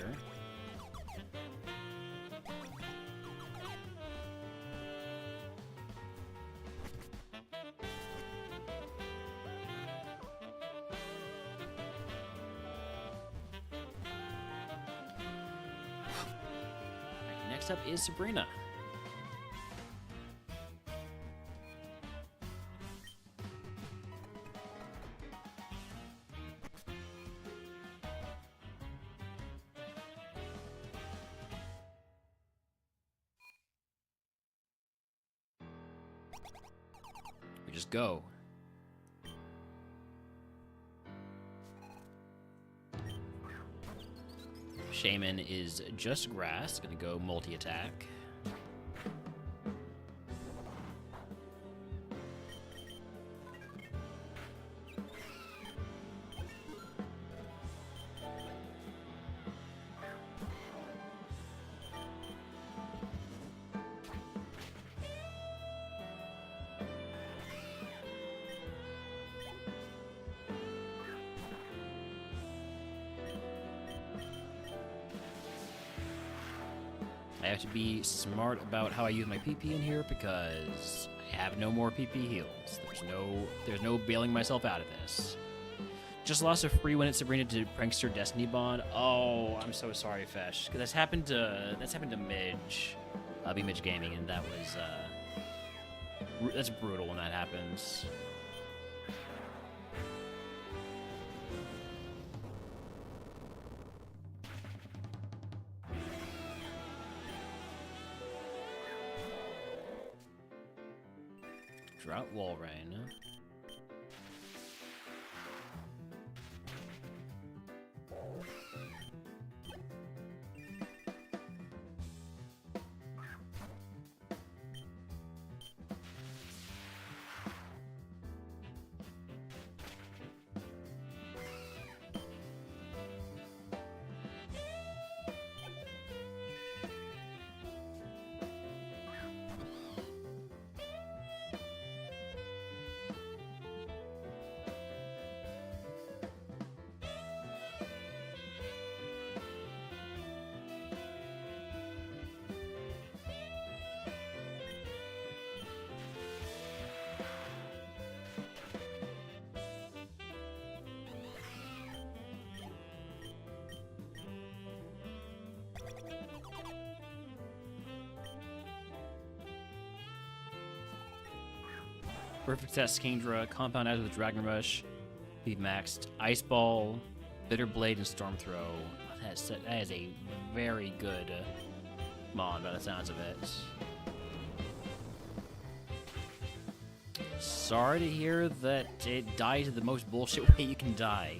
Next up is Sabrina. We just go. Shaman is just grass, gonna go multi-attack. I have to be smart about how I use my PP in here because I have no more PP heals. There's no bailing myself out of this. Just lost a free win at Sabrina to Prankster Destiny Bond. Oh, I'm so sorry, Fesh. Because that's happened to Midge, Midge Gaming, and that was that's brutal when that happens. Drought Wall Rain. Perfect Test Kingdra, Compound Eyes with Dragon Rush, be maxed Ice Ball, Bitter Blade, and Storm Throw. That is a very good mon by the sounds of it. Sorry to hear that it dies the most bullshit way you can die.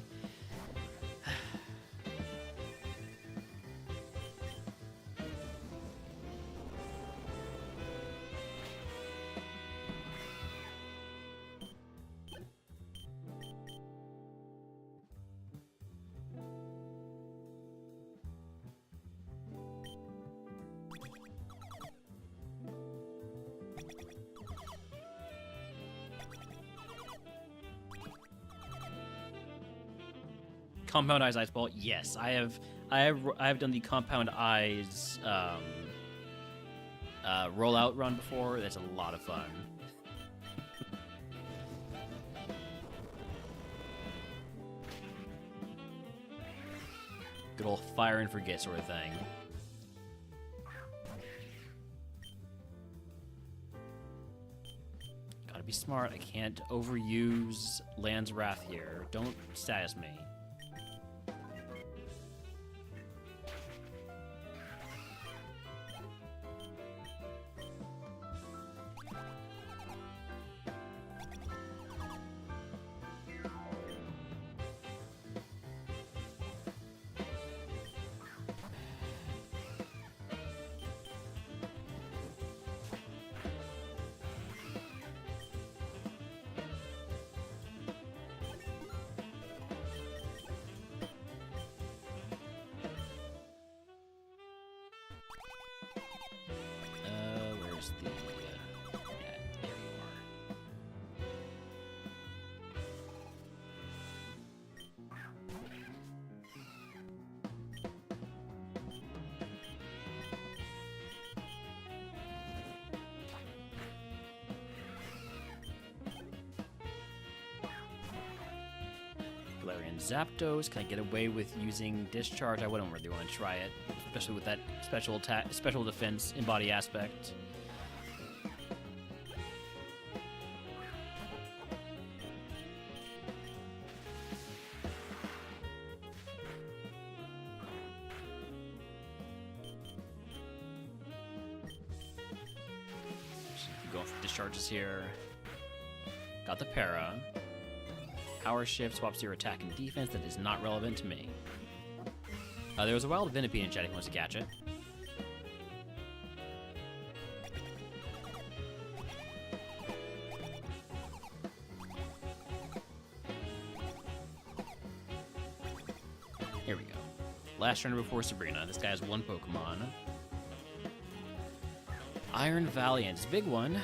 Compound Eyes Ice Ball. Yes, I have done the Compound Eyes rollout run before. That's a lot of fun. Good old fire and forget sort of thing. Gotta be smart. I can't overuse Land's Wrath here. Don't status me. Where's the... yeah, there you are. Galarian Zapdos. Can I get away with using Discharge? I wouldn't really want to try it, especially with that special attack, special defense embody aspect. Going for discharges here. Got the para. Power Shift swaps your attack and defense. That is not relevant to me. There was a wild Venipede in chat if he wants to catch it. Here we go. Last turn before Sabrina. This guy has one Pokemon. Iron Valiant. It's a big one,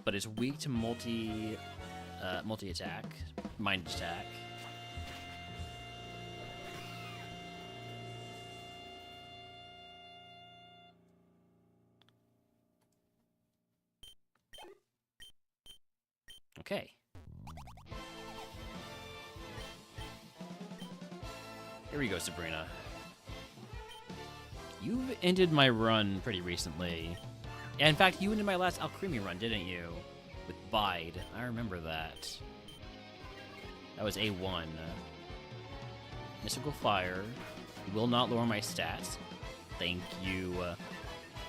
but it's weak to multi-attack, mind attack. Okay. Here we go, Sabrina. You've ended my run pretty recently. And in fact, you ended my last Alcremie run, didn't you? With Bide. I remember that. That was A1. Mystical Fire. Will not lower my stats. Thank you,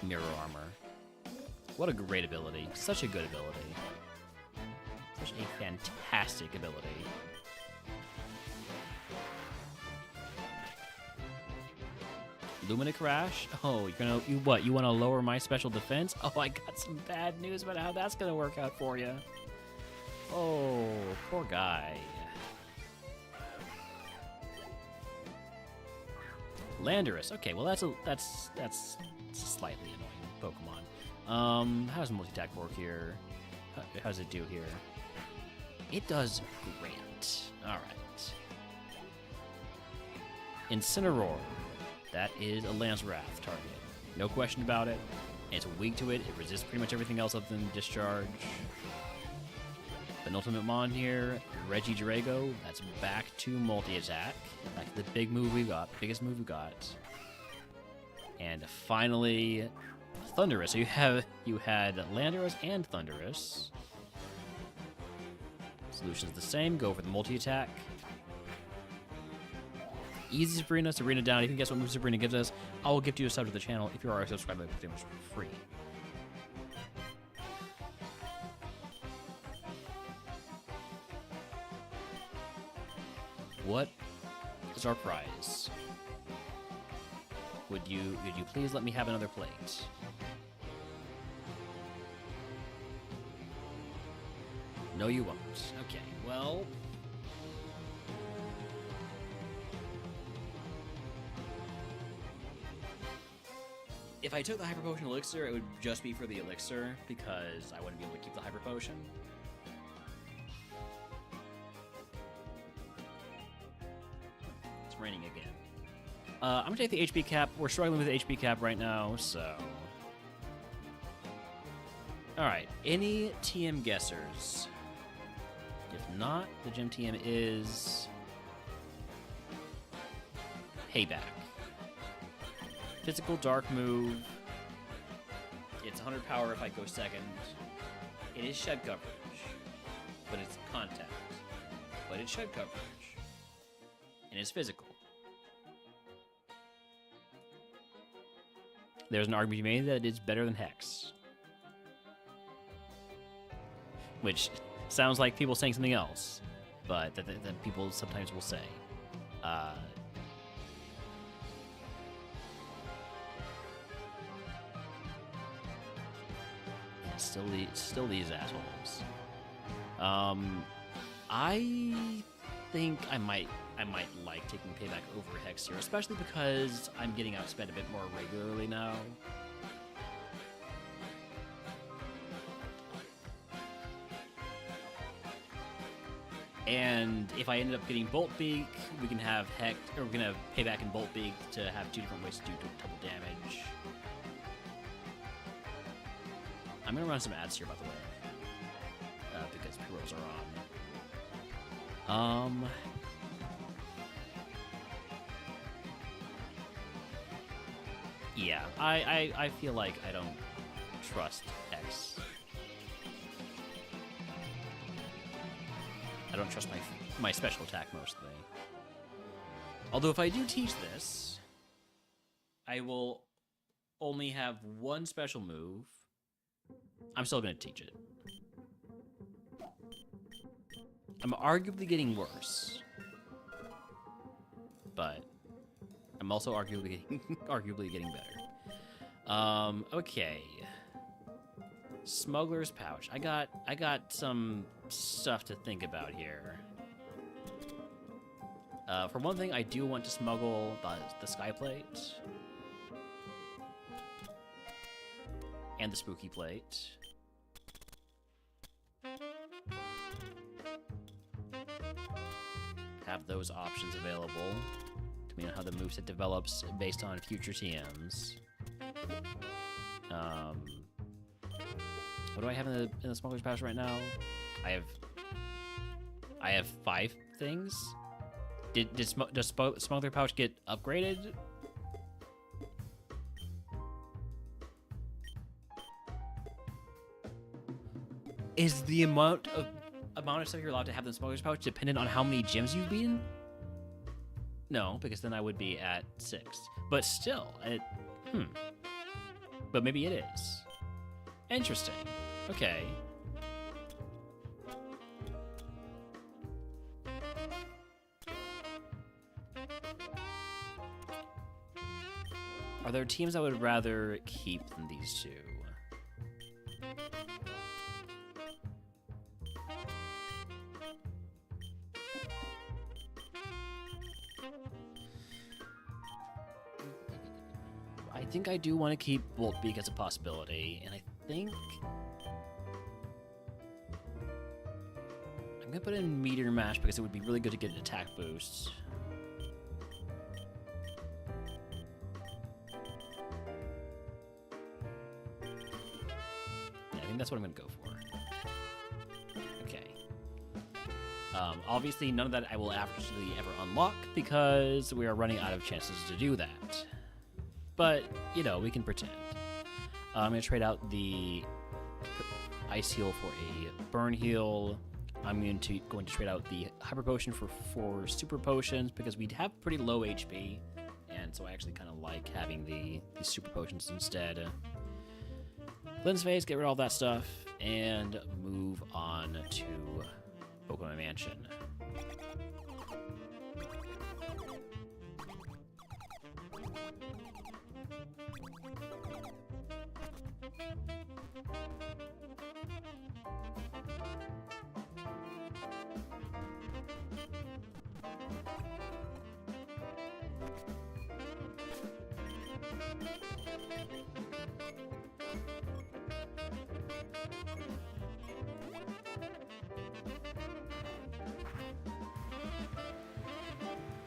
Mirror Armor. What a great ability. Such a good ability. Such a fantastic ability. Lumina Crash? Oh, you want to lower my special defense? Oh, I got some bad news about how that's gonna work out for you. Oh, poor guy. Landorus. Okay, well that's slightly annoying Pokemon. How does multi-attack work here? How does it do here? It does great. All right. Incineroar. That is a Lance Wrath target. No question about it. It's weak to it. It resists pretty much everything else other than Discharge. Penultimate Mon here, Regidrago. That's back to multi-attack. Back to the big move we got. Biggest move we got. And finally, Thundurus. So you had Landorus and Thundurus. Solution's the same. Go for the multi-attack. Easy Sabrina, Sabrina down. If you can guess what move Sabrina gives us, I will gift you a sub to the channel if you are a subscriber pretty much for free. What is our prize? Would you please let me have another plate? No, you won't. Okay, well... If I took the Hyper Potion Elixir, it would just be for the Elixir, because I wouldn't be able to keep the Hyper Potion. It's raining again. I'm gonna take the HP cap. We're struggling with the HP cap right now, so... Alright, any TM guessers? If not, the gym TM is... Payback. Physical dark move. It's 100 power if I go second. It is shed coverage, but it's contact. But it's shed coverage. And it's physical. There's an argument to be made that it's better than Hex. Which sounds like people saying something else, but that people sometimes will say. Still these assholes. I think I might like taking Payback over Hex here, especially because I'm getting outspent a bit more regularly now. And if I ended up getting Bolt Beak, we can have Hex, or we're gonna have Payback and Bolt Beak to have two different ways to do double damage. I'm gonna run some ads here, by the way, because pre-rolls are on. Yeah, I feel like I don't trust X. I don't trust my special attack mostly. Although if I do teach this, I will only have one special move. I'm still going to teach it. I'm arguably getting worse. But I'm also arguably getting better. Okay. Smuggler's Pouch. I got some stuff to think about here. For one thing, I do want to smuggle the Sky Plate. And the Spooky Plate. Have those options available, depending on how the moveset develops based on future TMs. What do I have in the Smuggler's Pouch right now? I have 5 things. Does Smuggler Pouch get upgraded? Is the amount of stuff you're allowed to have in the Smuggler's Pouch dependent on how many gyms you've beaten? No, because then I would be at 6. But still, But maybe it is. Interesting. Okay. Are there teams I would rather keep than these two? I think I do want to keep Bolt Beak as a possibility, and I think I'm gonna put in Meteor Mash because it would be really good to get an attack boost. Yeah, I think that's what I'm gonna go for. Okay. Obviously, none of that I will actually ever unlock because we are running out of chances to do that. But, you know, we can pretend. I'm going to trade out the Ice Heal for a Burn Heal. I'm going to trade out the Hyper Potion for 4 Super Potions because we have pretty low HP, and so I actually kind of like having these Super Potions instead. Cleanse Phase, get rid of all that stuff, and move on to Pokemon Mansion.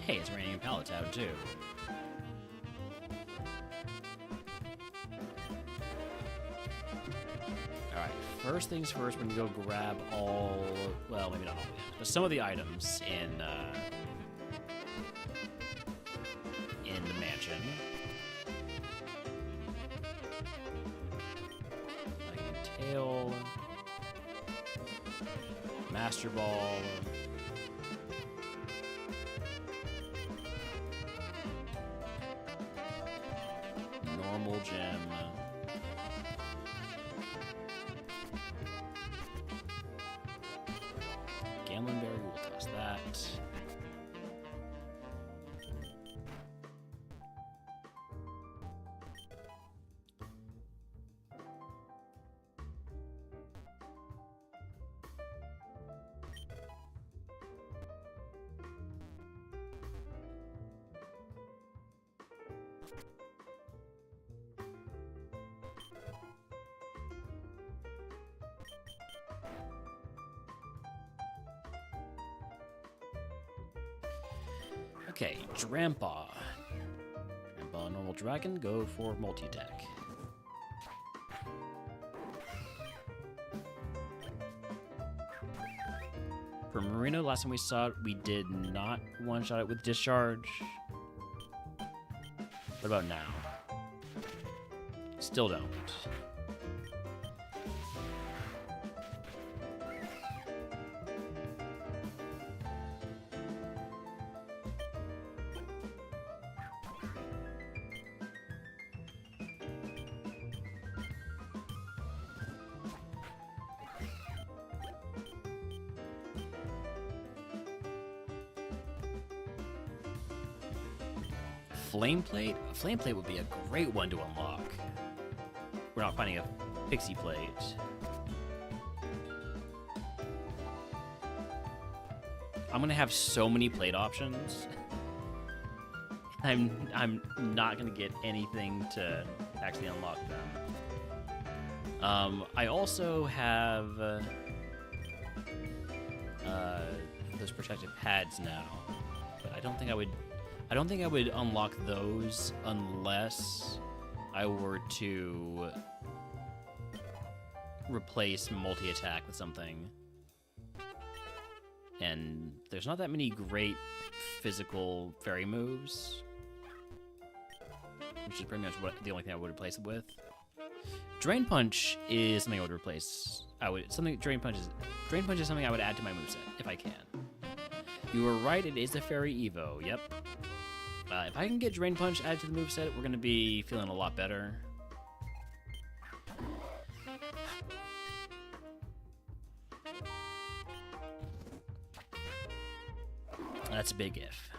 Hey, it's raining in Palatown, too. Alright, first things first, we're gonna go grab all... Well, maybe not all yet, but some of the items in the mansion. Like Tail... Master Ball... Normal Gem. Gambling Berry, we'll toss that. Okay, Drampa. Drampa, normal dragon, go for multi-attack. For Marino, last time we saw it, we did not one-shot it with Discharge. What about now? Still don't. Flame Plate? A Flame Plate would be a great one to unlock. We're not finding a Pixie Plate. I'm gonna have so many plate options. I'm not gonna get anything to actually unlock them. I also have those protective pads now, but I don't think I would unlock those unless I were to replace multi-attack with something. And there's not that many great physical fairy moves, which is pretty much the only thing I would replace it with. Drain Punch is something I would replace. Drain Punch is something I would add to my moveset if I can. You were right, it is a Fairy Evo. Yep. If I can get Drain Punch added to the moveset, we're going to be feeling a lot better. That's a big if.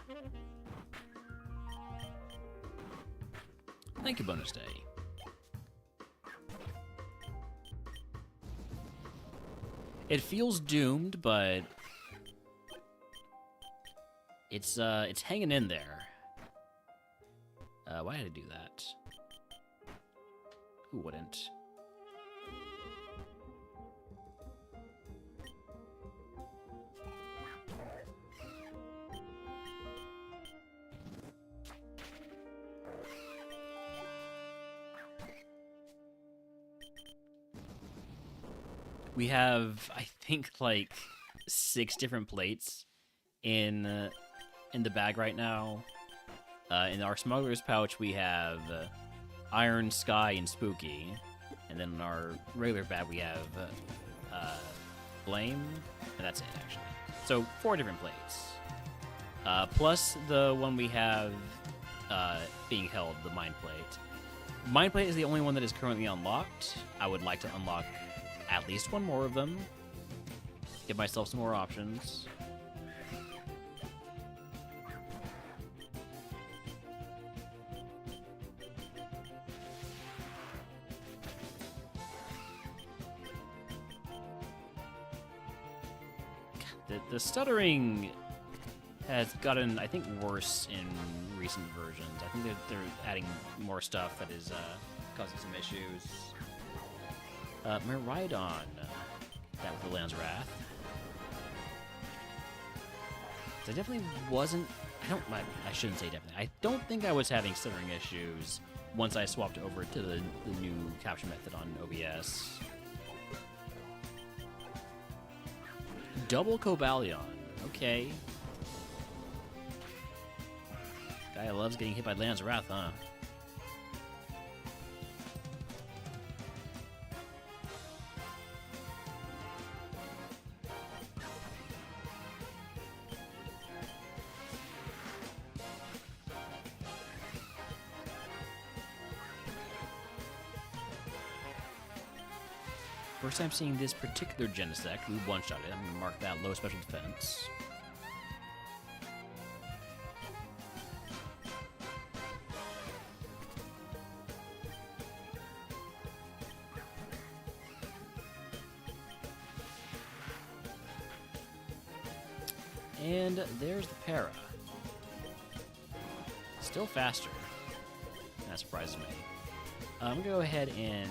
Thank you, Bonus Day. It feels doomed, but it's hanging in there. Why did I do that? Who wouldn't? We have, I think, like 6 different plates in the bag right now. In our smuggler's pouch, we have Iron, Sky, and Spooky. And then in our regular bag, we have Blame, and that's it, actually. So, 4 different plates. Plus the one we have being held, the Mind Plate. Mind Plate is the only one that is currently unlocked. I would like to unlock at least one more of them. Give myself some more options. The stuttering has gotten, I think, worse in recent versions. I think they're adding more stuff that is causing some issues. Miraidon, that with the Land's Wrath. I definitely wasn't. I shouldn't say definitely. I don't think I was having stuttering issues once I swapped over to the new capture method on OBS. Double Cobalion. Okay. Guy loves getting hit by Land's Wrath, huh? First time seeing this particular Genesect, we one-shot it. I'm going to mark that low special defense. And there's the para. Still faster. That surprises me. I'm going to go ahead and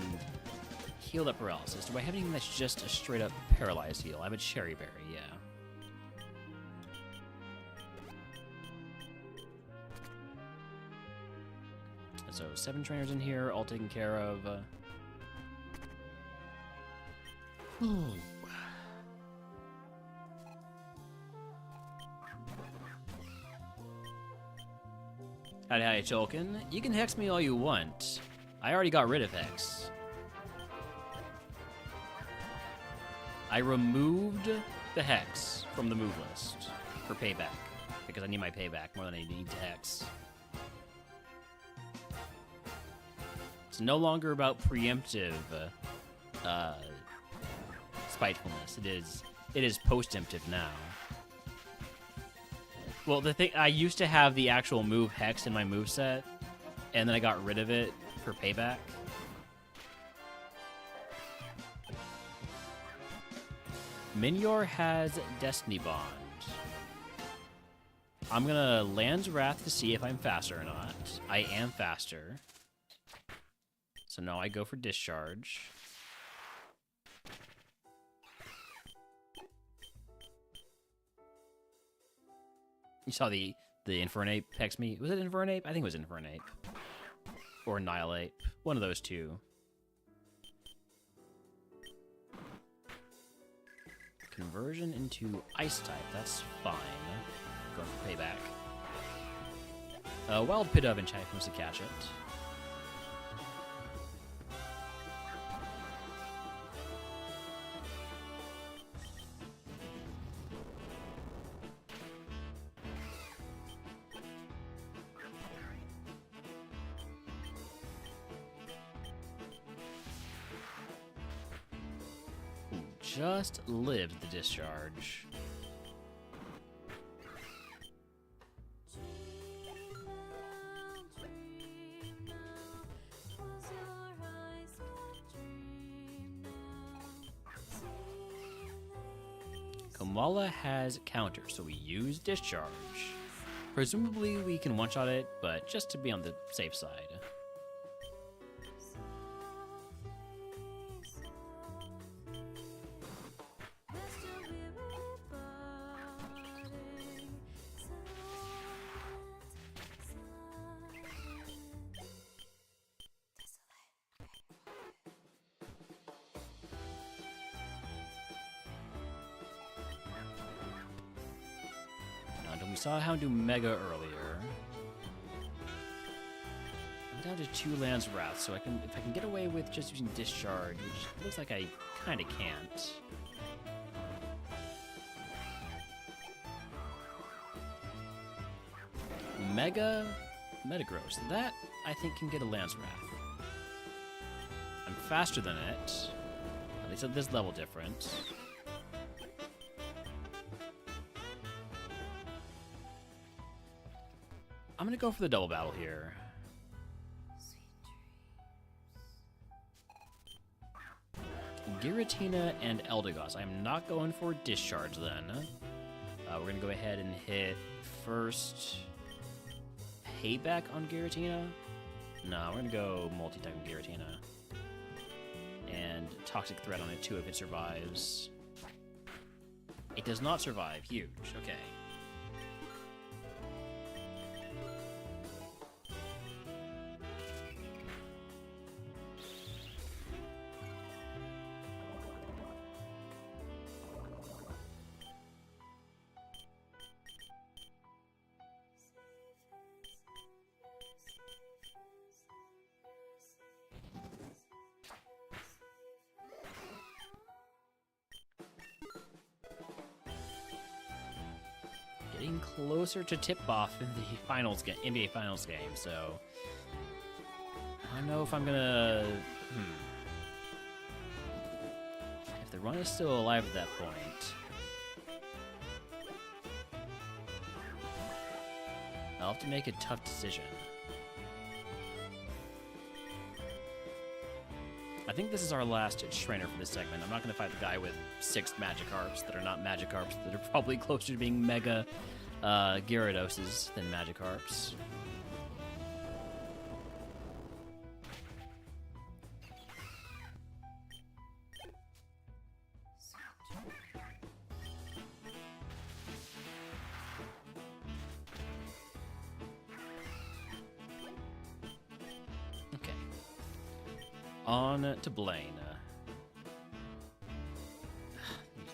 heal that paralysis. Do I have anything that's just a straight up paralyzed heal? I have a Cherry Berry, yeah. So 7 trainers in here, all taken care of. Howdy, Tolkien. You can hex me all you want. I already got rid of hex. I removed the hex from the move list for payback, because I need my payback more than I need to hex. It's no longer about preemptive spitefulness. It is post-emptive now. Well, the thing, I used to have the actual move hex in my moveset, and then I got rid of it for payback. Minior has Destiny Bond. I'm gonna Land's Wrath to see if I'm faster or not. I am faster. So now I go for Discharge. You saw the Infernape hex me. Was it Infernape? I think it was Infernape. Or Annihilate. One of those two. Conversion into Ice type. That's fine. Going for payback. Wild Pit Oven check wants to catch it. Just lived the discharge. Kamala has counter, so we use discharge. Presumably we can one-shot it, but just to be on the safe side. We saw how to Mega earlier. I'm down to 2 Land's Wrath, so if I can get away with just using Discharge, which looks like I kind of can't. Metagross. That, I think, can get a Lance Wrath. I'm faster than it. At least at this level difference. I'm gonna go for the double battle here. Giratina and Eldegoss. I'm not going for Discharge then. We're gonna go ahead and hit first Payback on Giratina. No, we're gonna go multi-type on Giratina. And Toxic Threat on it too if it survives. It does not survive. Huge. Okay. Getting closer to tip-off in the finals NBA Finals game, so I don't know if I'm gonna. If the run is still alive at that point, I'll have to make a tough decision. I think this is our last trainer for this segment. I'm not going to fight the guy with 6 Magikarps that are not Magikarps, that are probably closer to being Mega Gyarados than Magikarps. Okay. On to Blaine.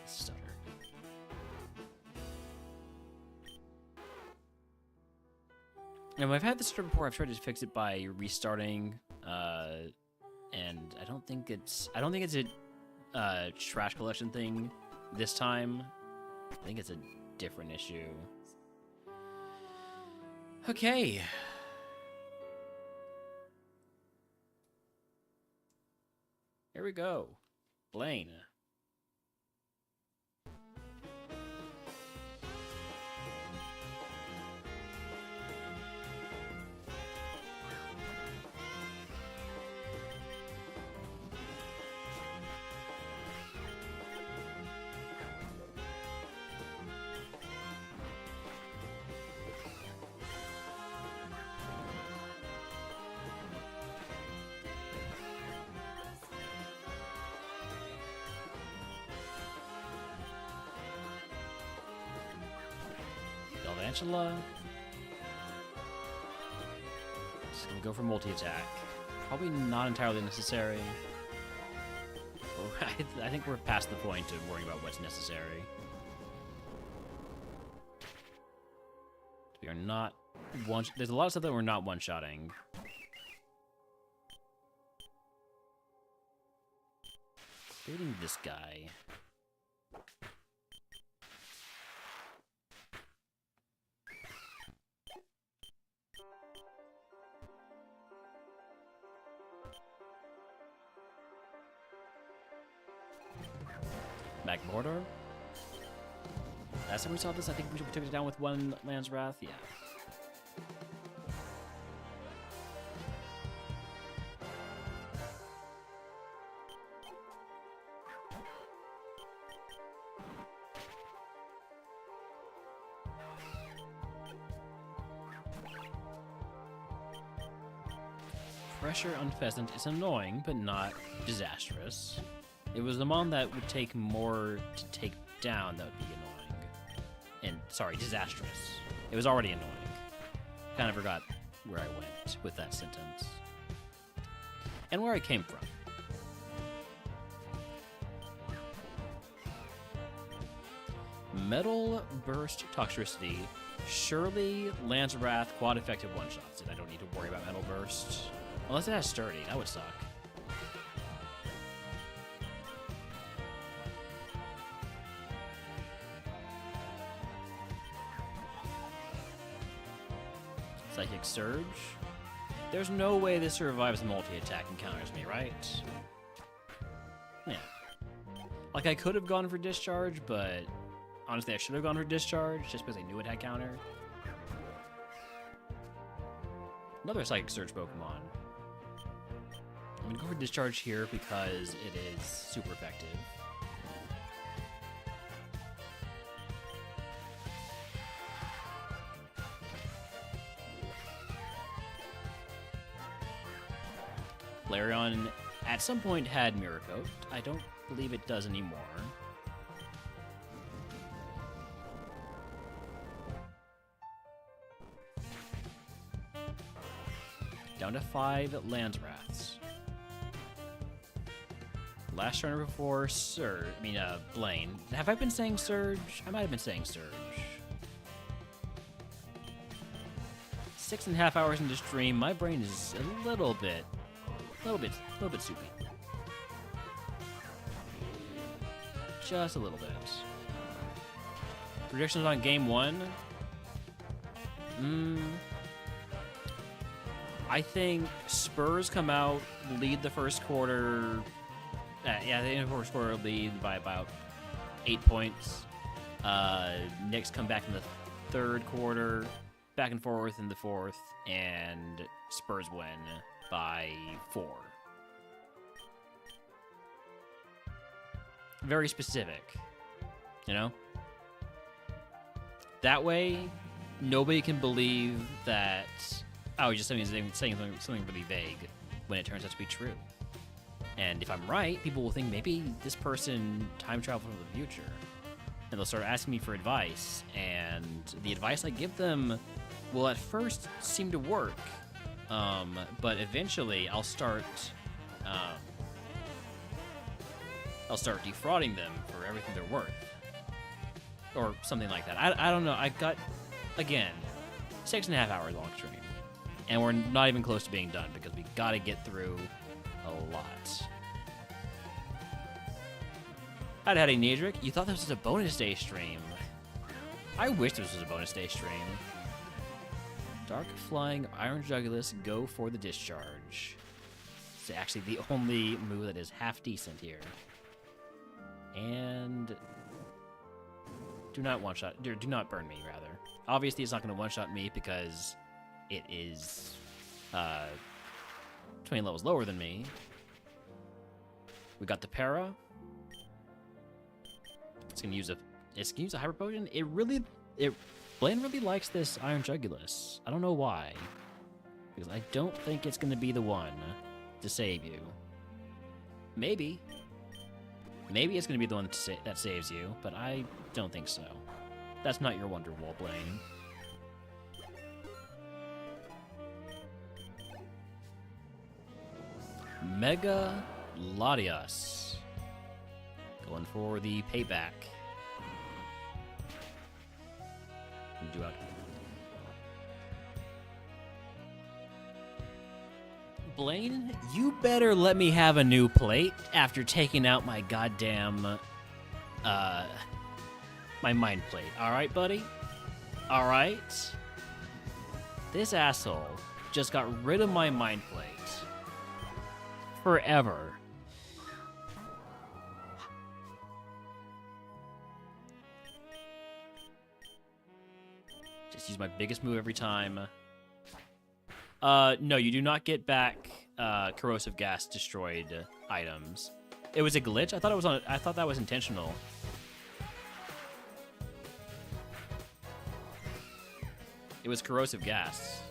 Stutter. And when I've had this stutter before, I've tried to fix it by restarting, and I don't think it's a trash collection thing this time. I think it's a different issue. Okay. Here we go. Blaine. Angela. Just gonna go for multi-attack. Probably not entirely necessary. I think we're past the point of worrying about what's necessary. We are not one. There's a lot of stuff that we're not one-shotting. Including this guy. Back border. Last time we saw this, I think we took it down with 1 Lance Wrath. Yeah. Pressure on Pheasant is annoying, but not disastrous. It was the Mon that would take more to take down that would be annoying. And, sorry, disastrous. It was already annoying. Kind of forgot where I went with that sentence. And where I came from. Metal Burst Toxicity. Surely Lance Wrath quad effective one-shots it. I don't need to worry about Metal Burst. Unless it has Sturdy. That would suck. Surge. There's no way this survives multi-attack encounters me, right? Yeah. Like, I could have gone for Discharge, but honestly, I should have gone for Discharge just because I knew it had counter. Another Psychic Surge Pokemon. I'm gonna go for Discharge here because it is super effective. Flareon at some point had Mirror Coat. I don't believe it does anymore. Down to 5 Landsraths. Last turn before Surge, Blaine. Have I been saying Surge? I might have been saying Surge. 6.5 hours into stream, my brain is a little bit soupy. Just a little bit. Predictions on game 1? I think Spurs come out, lead the first quarter. Yeah, the first quarter lead by about 8 points. Knicks come back in the third quarter, back and forth in the fourth, and Spurs win by 4. Very specific, you know? That way, nobody can believe that, oh, just saying something really vague when it turns out to be true. And if I'm right, people will think maybe this person time traveled from the future. And they'll start asking me for advice, and the advice I give them will at first seem to work. But eventually I'll start defrauding them for everything they're worth. Or something like that. I don't know. I got, again, 6.5 hours long stream. And we're not even close to being done because we gotta get through a lot. Howdy, Nedrick. You thought this was a bonus day stream. I wish this was a bonus day stream. Dark Flying Iron Jugulus, go for the Discharge. It's actually the only move that is half decent here. And do not one-shot, do not burn me, rather. Obviously, it's not going to one-shot me because it is 20 levels lower than me. We got the Para. It's going to use a Hyper Potion. Blaine really likes this Iron Jugulus. I don't know why. Because I don't think it's going to be the one to save you. Maybe. Maybe it's going to be the one that saves you, but I don't think so. That's not your Wonder Wall, Blaine. Mega Latias. Going for the payback. Do out. Blaine, you better let me have a new plate after taking out my goddamn, my mind plate. Alright, buddy? Alright? This asshole just got rid of my mind plate. Forever. Just use my biggest move every time. No, you do not get back corrosive gas destroyed items. It was a glitch. I thought that was intentional. It was corrosive gas.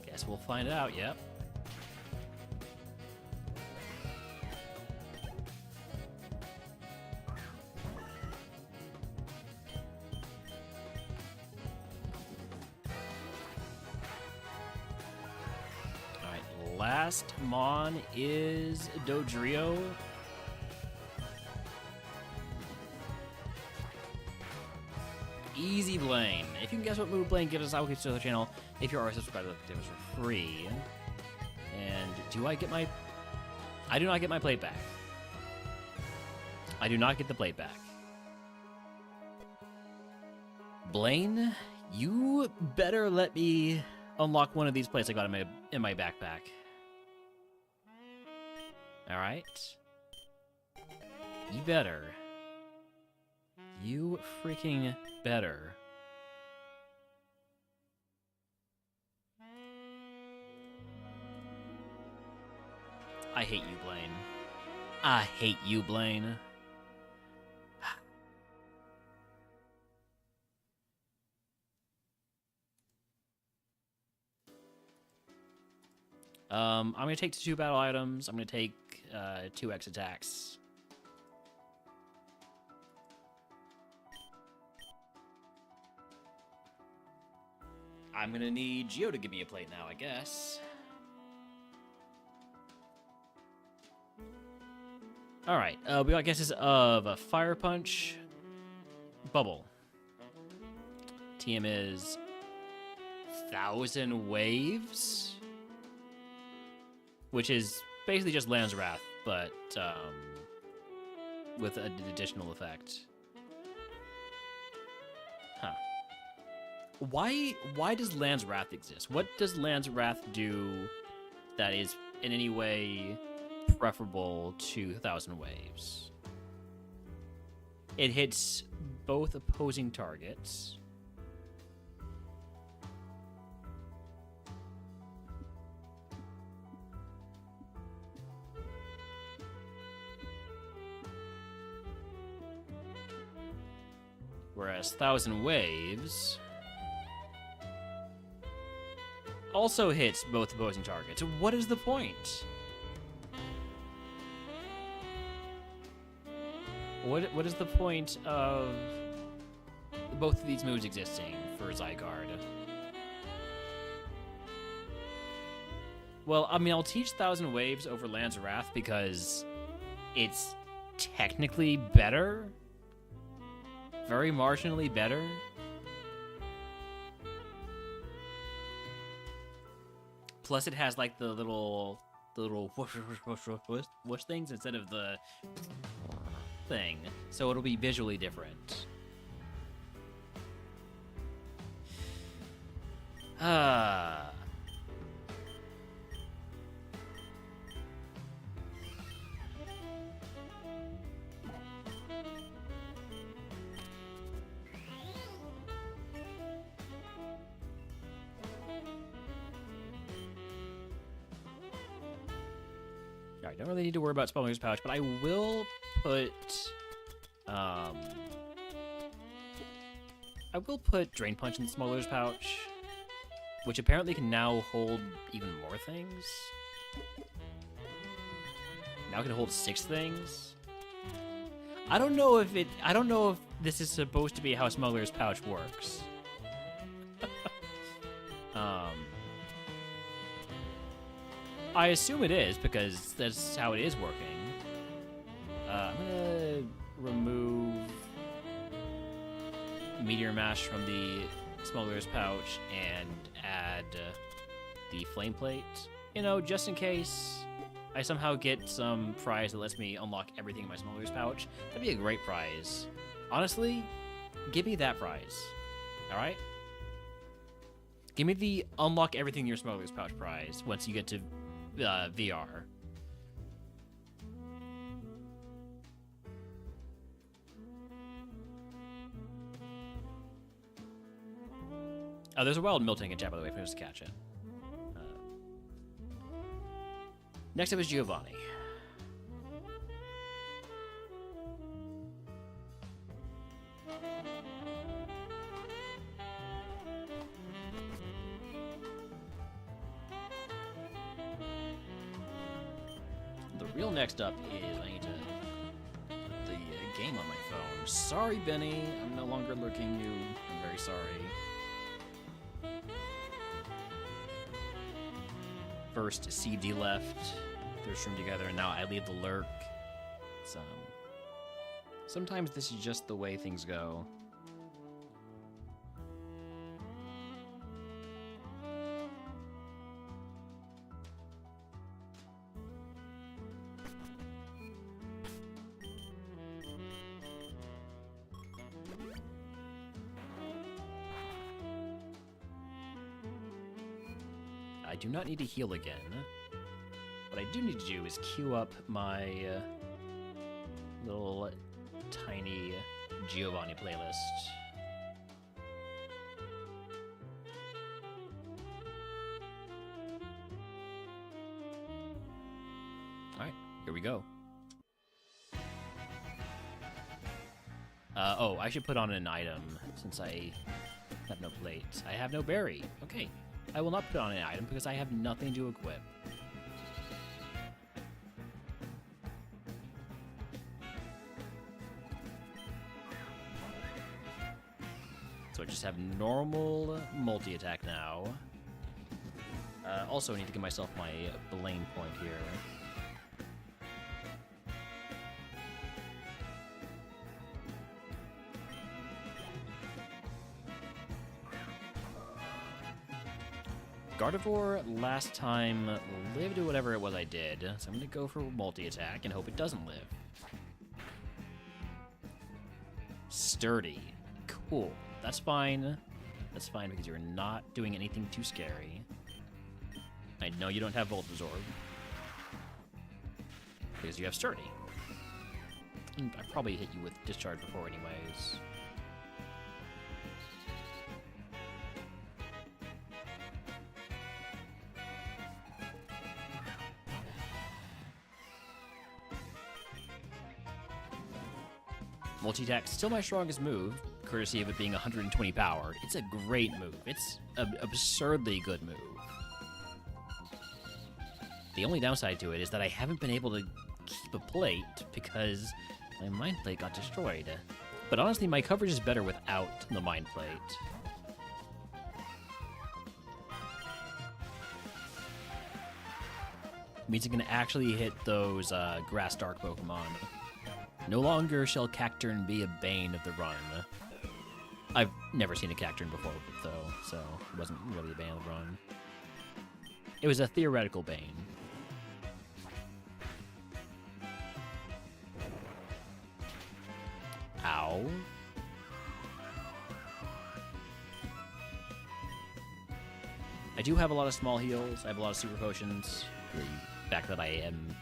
Guess we'll find out. Yep. Last Mon is Dodrio. Easy Blaine. If you can guess what move Blaine gives us, I will get to the channel. If you are subscribed, it was for free. And do I get my... I do not get my plate back. I do not get the blade back. Blaine, you better let me unlock one of these plates I got in my backpack. Alright. You better. You freaking better. I hate you, Blaine. I hate you, Blaine. I'm gonna take 2 battle items. I'm gonna take 2 X attacks. I'm gonna need Geo to give me a plate now, I guess. Alright, we got guesses of a Fire Punch, Bubble. TM is 1,000 Waves, which is basically just Land's Wrath, but with an additional effect. Huh. Why does Land's Wrath exist? What does Land's Wrath do that is in any way preferable to 1,000 Waves? It hits both opposing targets. Whereas 1,000 Waves also hits both opposing targets. What is the point? What is the point of both of these moves existing for Zygarde? Well, I mean, I'll teach 1,000 Waves over Land's Wrath because it's technically better. Very marginally better. Plus, it has like the little whoosh things instead of the thing, so it'll be visually different. Alright, don't really need to worry about Smuggler's Pouch, but I will put Drain Punch in Smuggler's Pouch, which apparently can now hold even more things. Now it can hold 6 things. I don't know if this is supposed to be how Smuggler's Pouch works. I assume it is, because that's how it is working. I'm gonna remove Meteor Mash from the Smuggler's Pouch and add the Flame Plate. You know, just in case I somehow get some prize that lets me unlock everything in my Smuggler's Pouch. That'd be a great prize. Honestly, give me that prize. Alright? Give me the unlock everything in your Smuggler's Pouch prize once you get to VR. Oh, there's a wild Miltank in chat, by the way, if I just catch it. Next up is Giovanni. The real next up is I need to put the game on my phone. Sorry, Benny. I'm no longer lurking you. I'm very sorry. First, CD left. They're streamed together, and now I lead the lurk. It's, sometimes this is just the way things go. I do not need to heal again. What I do need to do is queue up my little tiny Giovanni playlist. Alright, here we go. Oh, I should put on an item since I have no plate. I have no berry. Okay, I will not put on an item because I have nothing to equip. So I just have normal multi-attack now. Also, I need to give myself my Blaine point here. Gardevoir last time lived or whatever it was I did, so I'm going to go for multi-attack and hope it doesn't live. Sturdy. Cool. That's fine. That's fine because you're not doing anything too scary. I know you don't have Volt Absorb. Because you have Sturdy. And I probably hit you with Discharge before anyways. Multi-attack, still my strongest move, courtesy of it being 120 power. It's a great move. It's an absurdly good move. The only downside to it is that I haven't been able to keep a plate because my Mind Plate got destroyed. But honestly, my coverage is better without the Mind Plate. Means I can actually hit those Grass Dark Pokemon. No longer shall Cacturne be a bane of the run. I've never seen a Cacturne before, though, so it wasn't really a bane of the run. It was a theoretical bane. Ow. I do have a lot of small heals. I have a lot of super potions. The fact that I am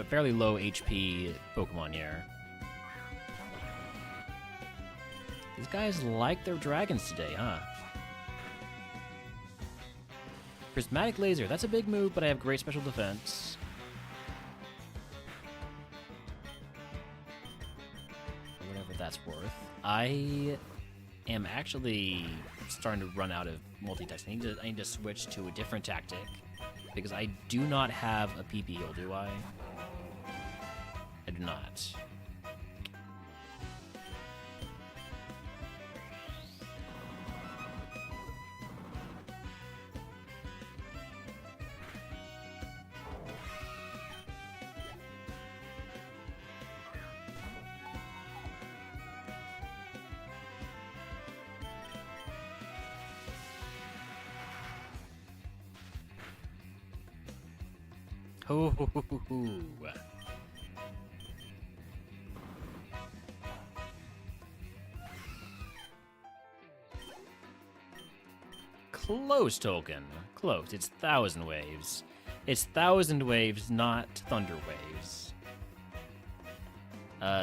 fairly low HP Pokemon here. These guys like their dragons today, huh? Prismatic Laser, that's a big move, but I have great special defense. Whatever that's worth. I am actually starting to run out of multi-attacks. I need to switch to a different tactic. Because I do not have a PP heal, do I? I do not. Ho ho ho ho ho. Close token. Close. It's 1,000 waves. It's 1,000 waves, not thunder waves.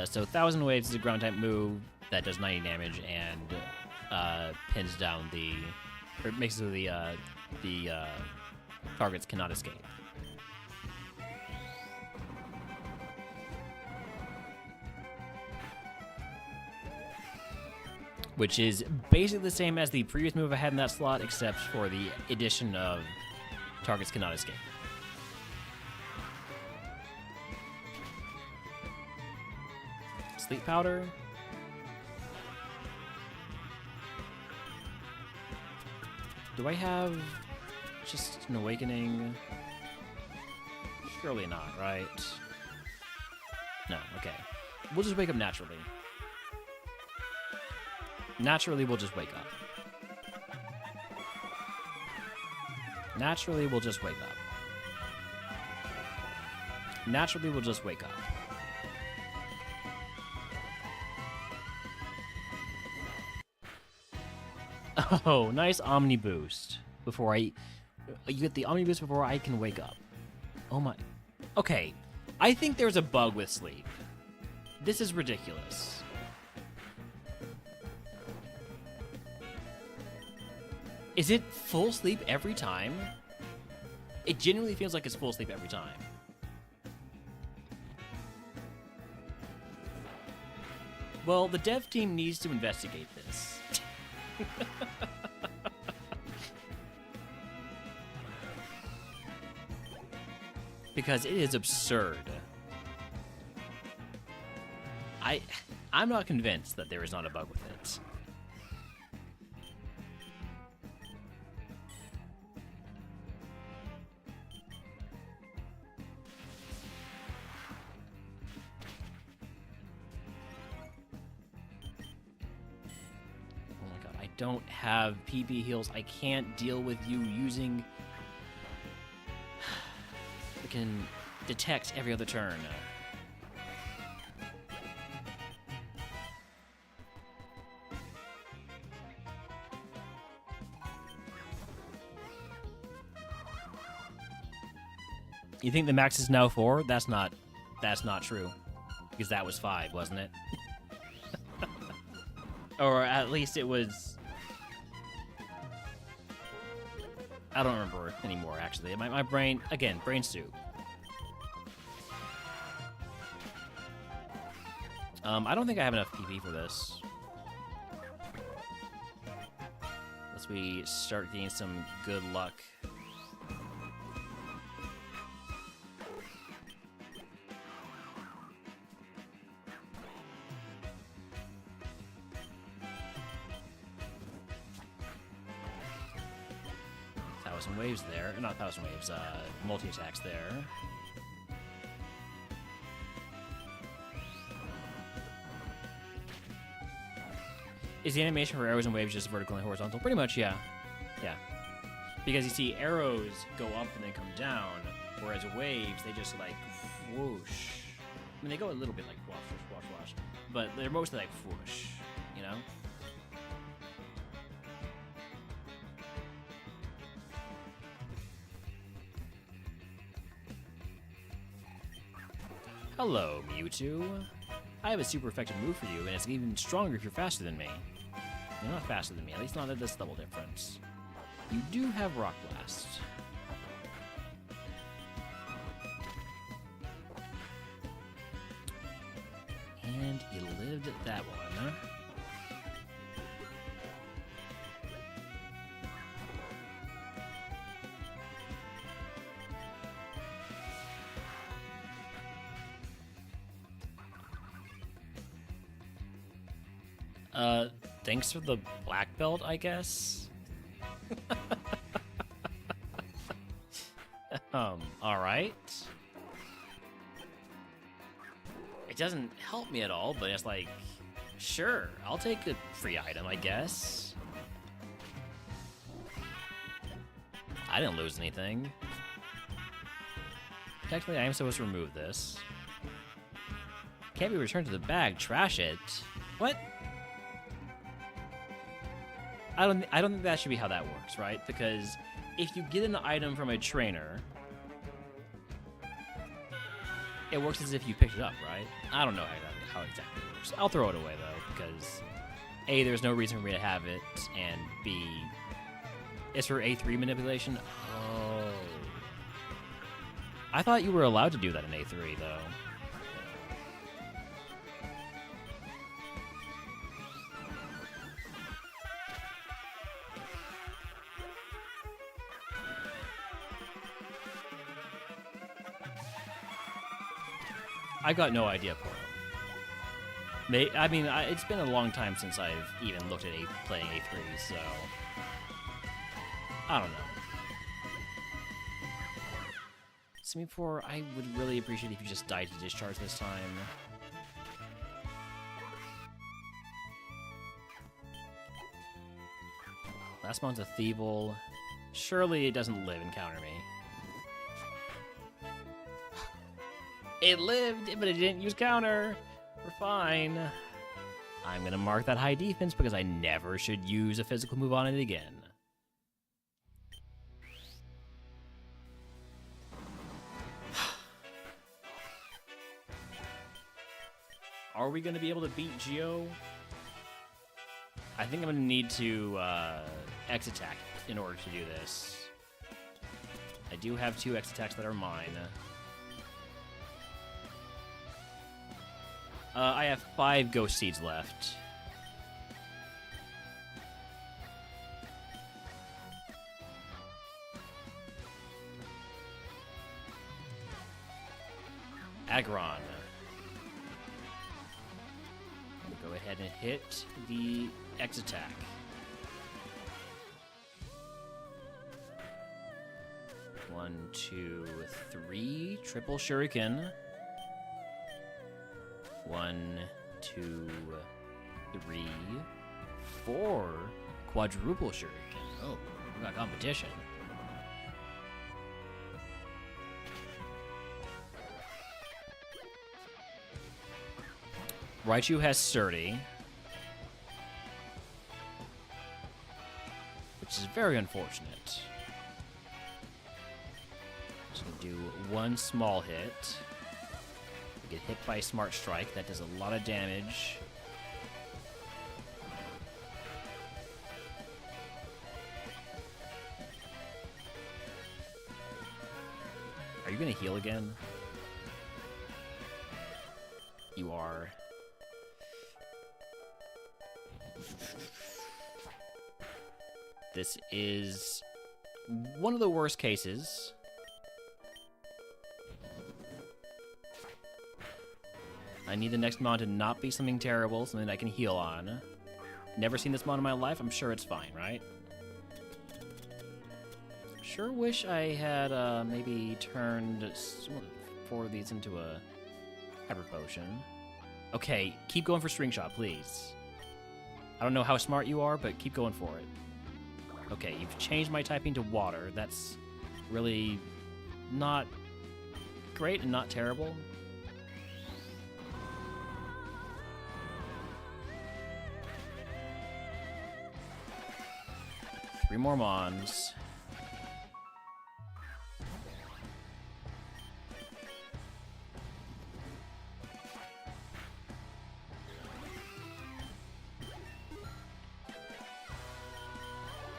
So 1,000 waves is a ground type move that does 90 damage and pins down the, or makes it so the targets cannot escape. Which is basically the same as the previous move I had in that slot, except for the addition of targets cannot escape. Sleep Powder. Do I have just an Awakening? Surely not, right? No, okay. We'll just wake up naturally. Naturally, we'll just wake up. Naturally, we'll just wake up. Naturally, we'll just wake up. Oh, nice Omni Boost. Before I You get the omnibus before I can wake up. Oh my. Okay. I think there's a bug with sleep. This is ridiculous. Is it full sleep every time? It genuinely feels like it's full sleep every time. Well, the dev team needs to investigate this. Because it is absurd. I'm not convinced that there is not a bug with it. Oh my god, I don't have PP heals. I can't deal with you using... We can detect every other turn. You think the max is now 4? That's not true. Because that was 5, wasn't it? Or at least it was... I don't remember anymore, actually. My brain... Again, brain soup. I don't think I have enough PP for this. Unless we start getting some good luck. Waves there, not 1,000 waves, multi-attacks there. Is the animation for arrows and waves just vertical and horizontal? Pretty much, yeah. Yeah. Because you see arrows go up and then come down, whereas waves, they just like whoosh. I mean, they go a little bit like wash, wash, wash, wash, but they're mostly like whoosh, you know? Hello, Mewtwo. I have a super effective move for you, and it's even stronger if you're faster than me. You're not faster than me, at least not at this level difference. You do have Rock Blast. And you lived that one. Thanks for the black belt, I guess. Alright. It doesn't help me at all, but it's like, sure, I'll take a free item, I guess. I didn't lose anything. Technically, I am supposed to remove this. Can't be returned to the bag. Trash it. What? I don't think that should be how that works, right? Because if you get an item from a trainer, it works as if you picked it up, right? I don't know how exactly it works. I'll throw it away, though, because A, there's no reason for me to have it, and B, it's for A3 manipulation. Oh. I thought you were allowed to do that in A3, though. I got no idea, Portal. I mean, it's been a long time since I've even looked at playing A3, so... I don't know. Semi-4, I would really appreciate if you just died to discharge this time. Last month's a Thievel. Surely it doesn't live and counter me. It lived, but it didn't use counter. We're fine. I'm gonna mark that high defense because I never should use a physical move on it again. Are we going to be able to beat Geo? I think I'm going to need to X attack in order to do this. I do have 2 X attacks that are mine. I have 5 Ghost Seeds left. Aggron. Go ahead and hit the X attack. One, two, 3. Triple Shuriken. 1, 2, 3, 4. Quadruple Shuriken. Oh, we got competition. Raichu has Sturdy, which is very unfortunate. Just gonna do 1 small hit. Get hit by Smart Strike. That does a lot of damage. Are you gonna heal again? You are. This is one of the worst cases. I need the next mon to not be something terrible, something that I can heal on. Never seen this mon in my life. I'm sure it's fine, right? Sure wish I had maybe turned 4 of these into a Hyper Potion. Okay, keep going for String Shot, please. I don't know how smart you are, but keep going for it. Okay, you've changed my typing to water. That's really not great and not terrible. Three more Mons.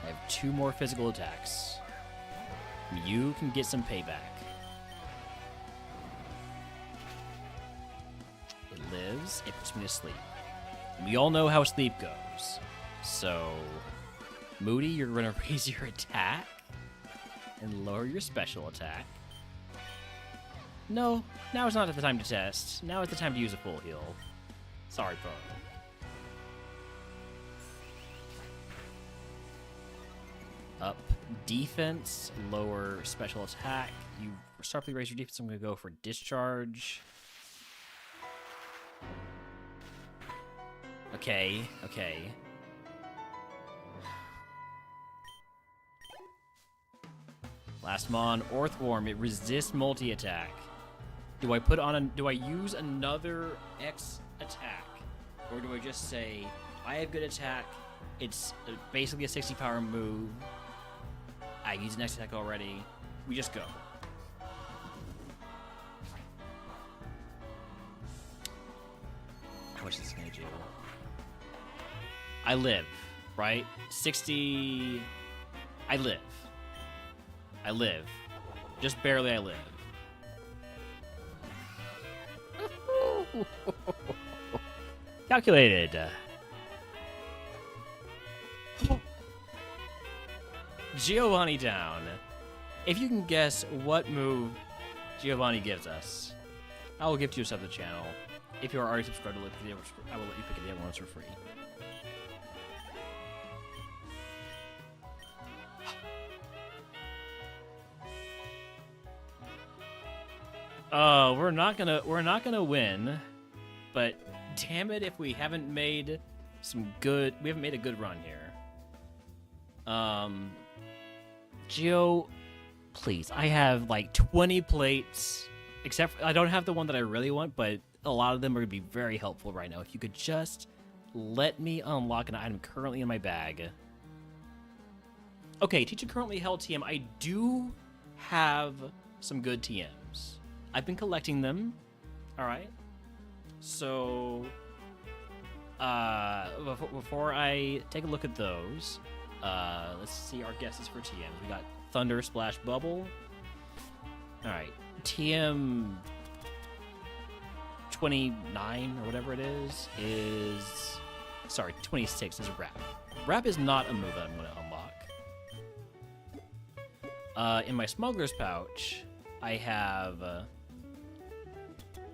I have 2 more physical attacks. You can get some payback. It lives, it puts me to sleep. We all know how sleep goes. So, Moody, you're going to raise your attack and lower your special attack. No, now is not the time to test. Now is the time to use a full heal. Sorry, bro. Up defense, lower special attack. You sharply raise your defense. I'm going to go for discharge. Okay, okay. Last mon, Earthworm. It resists multi-attack. Do I use another X attack? Or do I just say, I have good attack, it's basically a 60 power move, I used an X attack already, we just go. How much is this gonna do? I live, right? 60... I live. I live. Just barely I live. Calculated. Giovanni down. If you can guess what move Giovanni gives us, I will gift you a sub to the channel. If you are already subscribed to the video, I will let you pick it once for free. We're not gonna win, but damn it if we haven't made a good run here. Geo, please, I have like 20 plates, except for, I don't have the one that I really want, but a lot of them are gonna be very helpful right now. If you could just let me unlock an item currently in my bag. Okay, teacher currently held TM. I do have some good TMs. I've been collecting them. All right. So, before I take a look at those, let's see our guesses for TMs. We got Thunder Splash Bubble. All right, TM 29 or whatever it is sorry, 26 is Wrap. Wrap is not a move that I'm going to unlock. In my Smuggler's Pouch, I have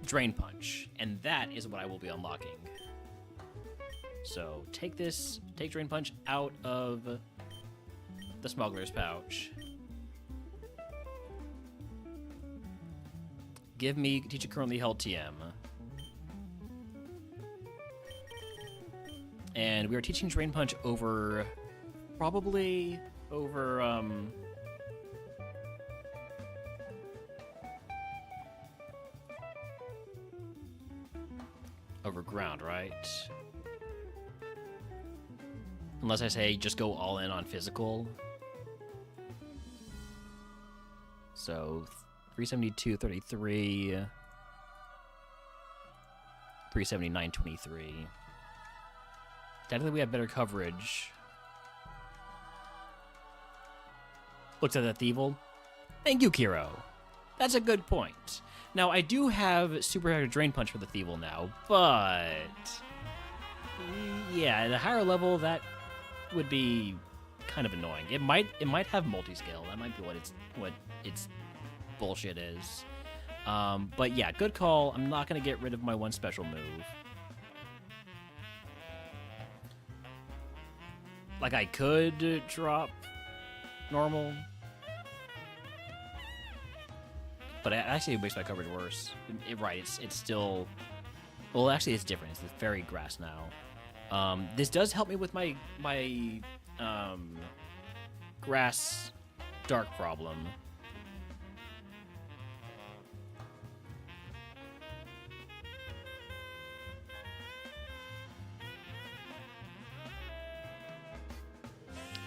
Drain Punch, and that is what I will be unlocking. So take Drain Punch out of the Smuggler's Pouch. Give me Teacher Currently Held TM. And we are teaching Drain Punch over, probably over, over ground, right? Unless I say just go all in on physical. So 372, 33, 379, 23. Technically, we have better coverage. Looks at that Thievel. Thank you, Kiro. That's a good point. Now, I do have Super Hard Drain Punch for the Thievel now, but yeah, at a higher level, that would be kind of annoying. It might have multi-scale. That might be what its bullshit is. But yeah, good call. I'm not gonna get rid of my one special move. Like, I could drop normal, but actually it makes my coverage worse. Right, it's still... Well, actually, it's different. It's fairy grass now. This does help me with my grass dark problem.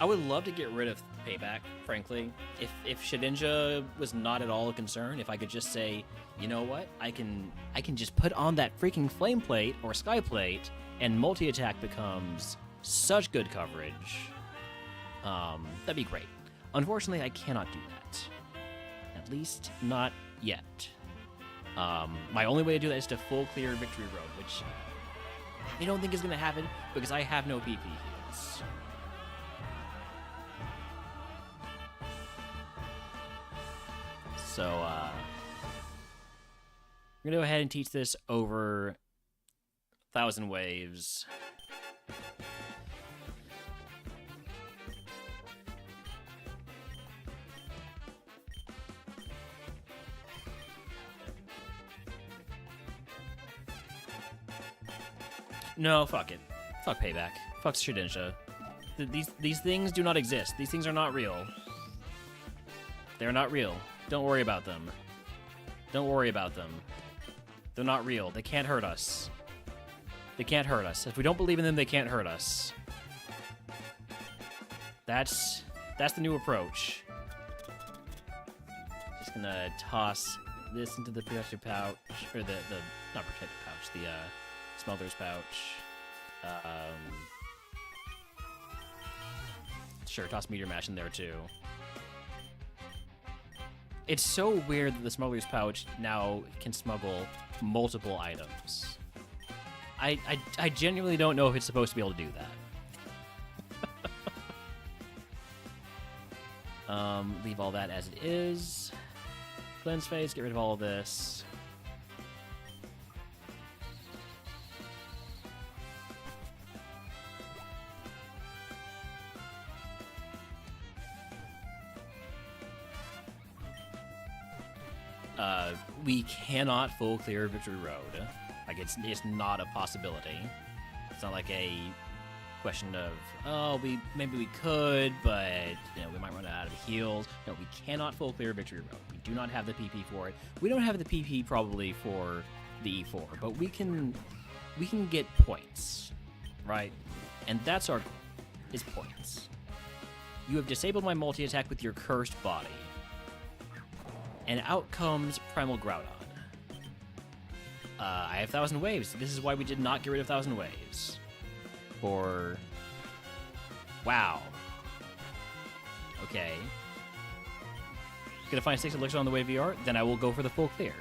I would love to get rid of Payback, frankly. If Shedinja was not at all a concern, if I could just say, you know what, I can just put on that freaking Flame Plate or Sky Plate, and multi-attack becomes such good coverage. That'd be great. Unfortunately, I cannot do that. At least not yet. My only way to do that is to full clear Victory Road, which I don't think is going to happen because I have no PP heals. So, I'm going to go ahead and teach this over 1,000 waves. No, fuck it. Fuck Payback. Fuck Shedinja. These things do not exist. These things are not real. They're not real. Don't worry about them. Don't worry about them. They're not real. They can't hurt us. They can't hurt us. If we don't believe in them, they can't hurt us. That's the new approach. Just gonna toss this into the protective pouch, or the not protective pouch, the smelter's pouch. Sure, toss Meteor Mash in there too. It's so weird that the smuggler's pouch now can smuggle multiple items. I genuinely don't know if it's supposed to be able to do that. Leave all that as it is. Cleanse face, get rid of all of this. We cannot full clear Victory Road. Like, it's not a possibility. It's not like a question of, oh, maybe we could, but we might run out of heals. No, we cannot full clear Victory Road. We do not have the PP for it. We don't have the PP probably for the E4, but we can get points, right? And that's our goal, is points. You have disabled my multi-attack with your cursed body. And out comes Primal Groudon. I have 1,000 waves. This is why we did not get rid of 1,000 waves. For... Wow. Okay. Gonna find 6 elixir on the way VR? Then I will go for the full clear.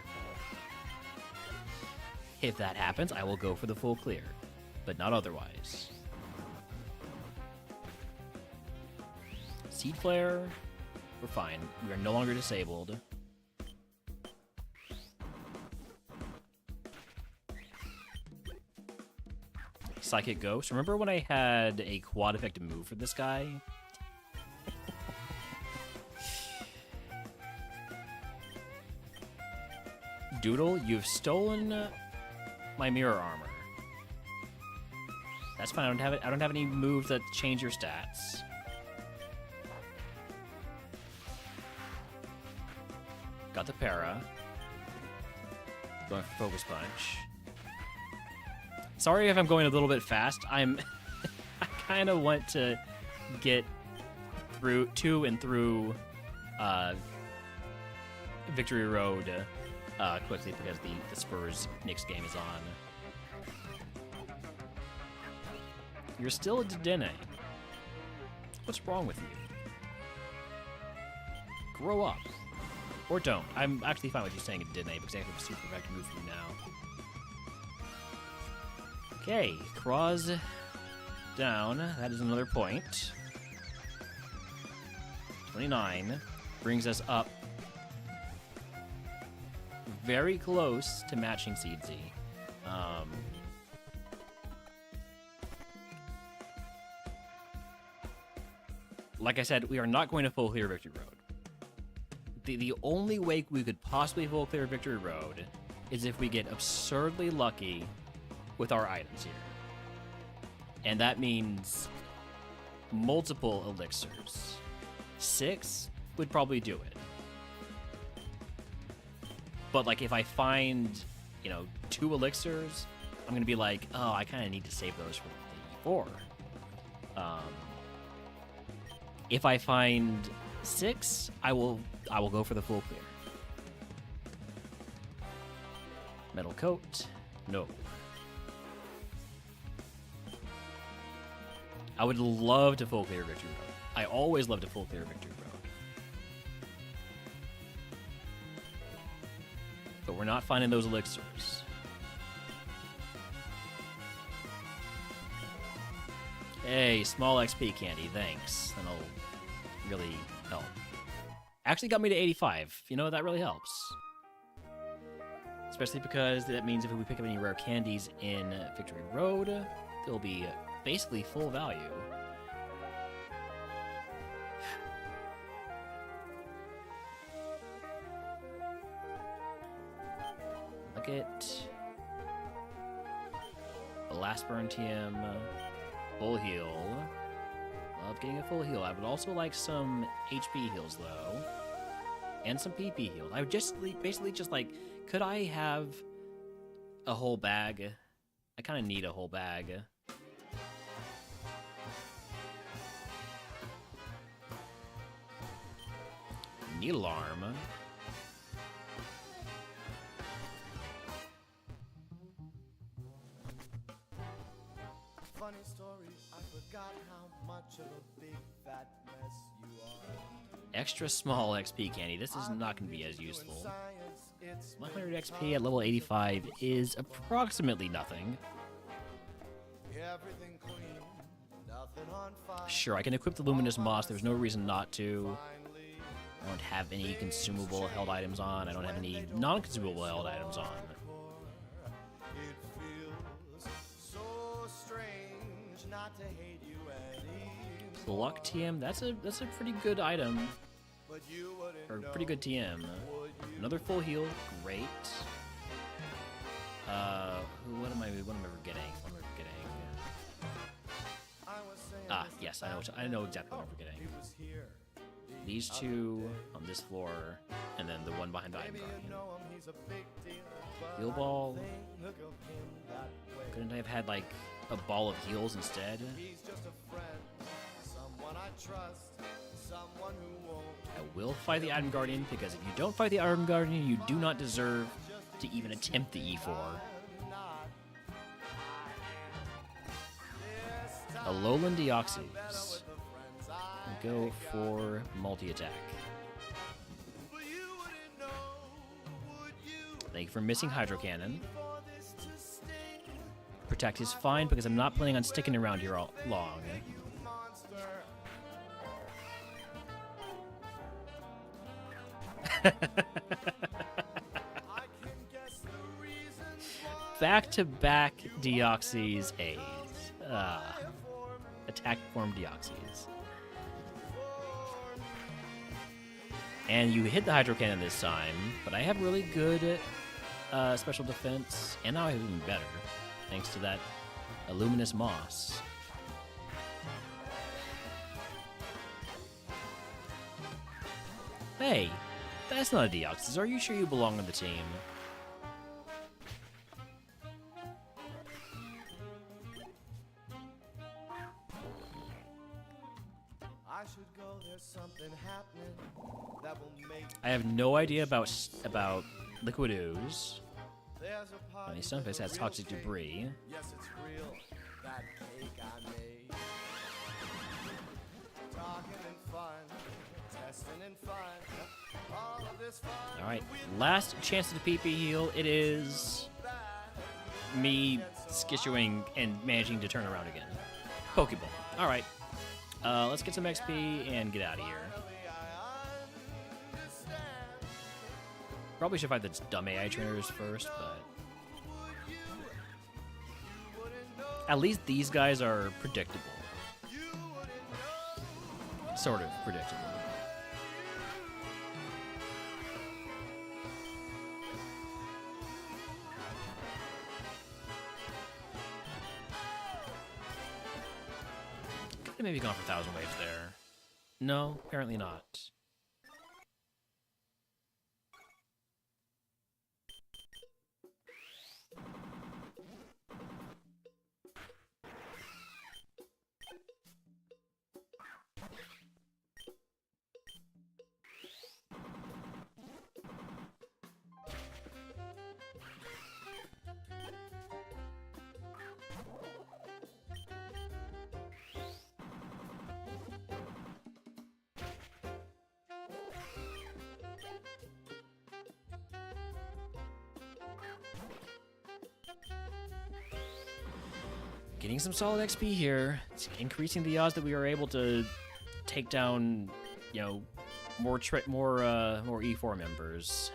If that happens, I will go for the full clear. But not otherwise. Seed Flare. We're fine. We are no longer disabled. Psychic Ghost. Remember when I had a quad effective move for this guy? Doodle, you've stolen my mirror armor. That's fine. I don't have any moves that change your stats. Got the para. Going for Focus Punch. Sorry if I'm going a little bit fast. I kind of want to get through to and through Victory Road quickly because the Spurs Knicks game is on. You're still a Dedenne. What's wrong with you? Grow up. Or don't. I'm actually fine with you saying a Dedenne because I have a super effective move for you now. Okay, Cross down. That is another point. 29 brings us up very close to matching Seedsy. Like I said, we are not going to full clear Victory Road. The only way we could possibly full clear Victory Road is if we get absurdly lucky with our items here. And that means multiple elixirs. 6 would probably do it. But like if I find, 2 elixirs, I'm gonna be like, oh, I kind of need to save those for the E4. If I find 6, I will go for the full clear. Metal Coat, no. I would love to full clear Victory Road. I always love to full clear Victory Road. But we're not finding those elixirs. Hey, small XP candy, thanks. That'll really help. Actually got me to 85. That really helps. Especially because that means if we pick up any rare candies in Victory Road, they'll be basically full value. Look at the last burn TM, full heal. Love getting a full heal. I would also like some HP heals though, and some PP heals. I would just basically could I have a whole bag? I kind of need a whole bag. Need alarm. Funny story, I forgot how much of a big fat mess you are. Extra small XP candy. This is not going to be as useful. 100 XP at level 85 is approximately nothing. Everything clean, nothing on fire. Sure, I can equip the Luminous Moss. There's no reason not to. I don't have any consumable held items on. I don't have any non-consumable held items on. It feels so strange not to hate you anymore. Pluck TM. That's a pretty good item. But you wouldn't Or know, pretty good TM. would you? Another full heal. Great. What am I forgetting? What am I forgetting? I was saying Ah, this yes, I know exactly what I'm he forgetting. was here. These two on this floor, and then the one behind the item Maybe you guardian. know him, he's a big deal, but Heal I ball. don't think of him that way. Couldn't I have had like a ball of heals instead? He's just a friend, someone I trust, someone who won't. I will fight the item guardian because if you don't fight the item guardian, you do not deserve to even attempt the E4. Alolan Deoxys. Go for multi-attack. Thank you for missing Hydro Cannon. Protect is fine because I'm not planning on sticking around here all long. Back-to-back Deoxys A's. Attack form Deoxys. And you hit the Hydro Cannon this time, but I have really good special defense, and now I have even better, thanks to that Illuminous Moss. Hey, that's not a Deoxys. Are you sure you belong on the team? I should go, there's something happening that will make I have no idea about Liquid Ooze. there's a And party the Sunface with a has real toxic cake. debris. Yes, it's real. That cake I made. Talking and fun, testing and fun. All of this fun. All right, last chance to PP heal. It is me skissuing and managing to turn around again. Pokeball. All right, let's get some XP and get out of here. Probably should find the dumb AI trainers first, but at least these guys are predictable. Sort of predictable. Could have maybe gone for 1,000 waves there. No, apparently not. Getting some solid XP here. It's increasing the odds that we are able to take down, you know, more E4 members.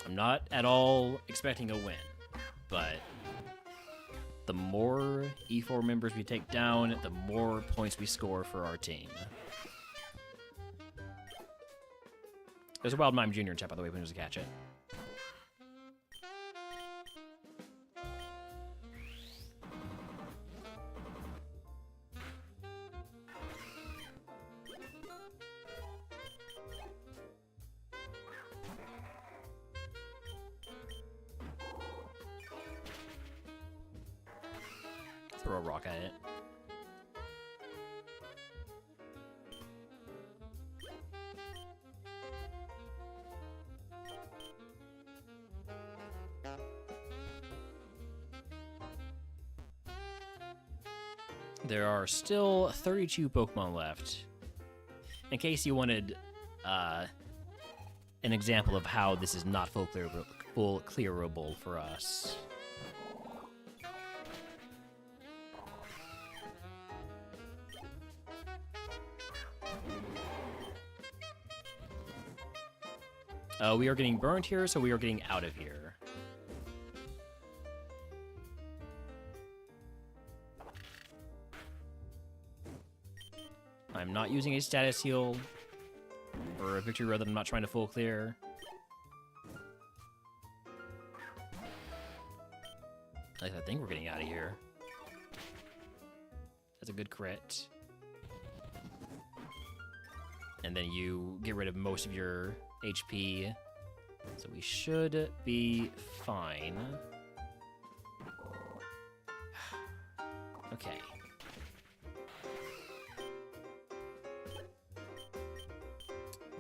I'm not at all expecting a win, but the more E4 members we take down, the more points we score for our team. There's a Wild Mime Jr. in chat, by the way, if anyone wants to catch it. Throw a rock at it. There are still 32 Pokemon left. In case you wanted an example of how this is not full clearable for us. We are getting burned here, so we are getting out of here. I'm not using a status heal or a victory road that I'm not trying to full clear. I think we're getting out of here. That's a good crit. And then you get rid of most of your HP, so we should be fine. Okay.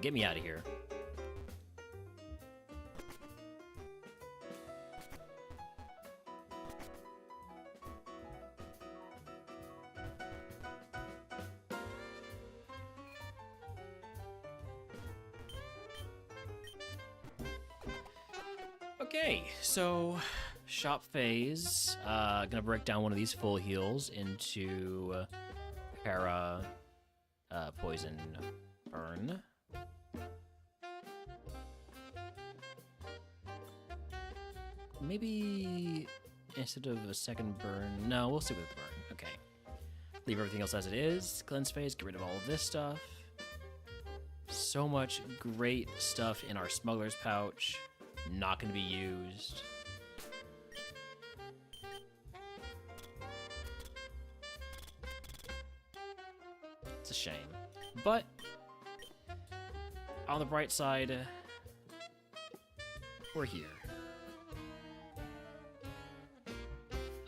Get me out of here. Okay, so shop phase. Gonna break down one of these full heals into para, poison, burn. Maybe instead of a second burn, no, we'll stick with burn. Okay. Leave everything else as it is. Cleanse phase, get rid of all of this stuff. So much great stuff in our smuggler's pouch. Not going to be used. It's a shame. But, on the bright side, we're here.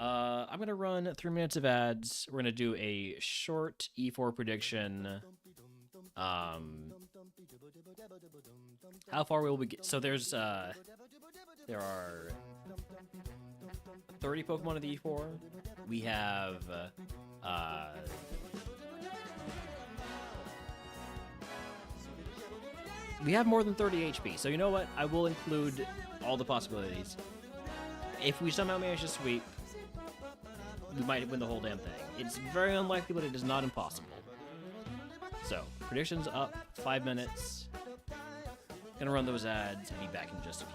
I'm going to run 3 minutes of ads. We're going to do a short E4 prediction. How far will we get? So there are 30 Pokemon in the E4. We have more than 30 HP. So you know what? I will include all the possibilities. If we somehow manage to sweep, we might win the whole damn thing. It's very unlikely, but it is not impossible. So, predictions up, 5 minutes. Gonna run those ads and be back in just a few.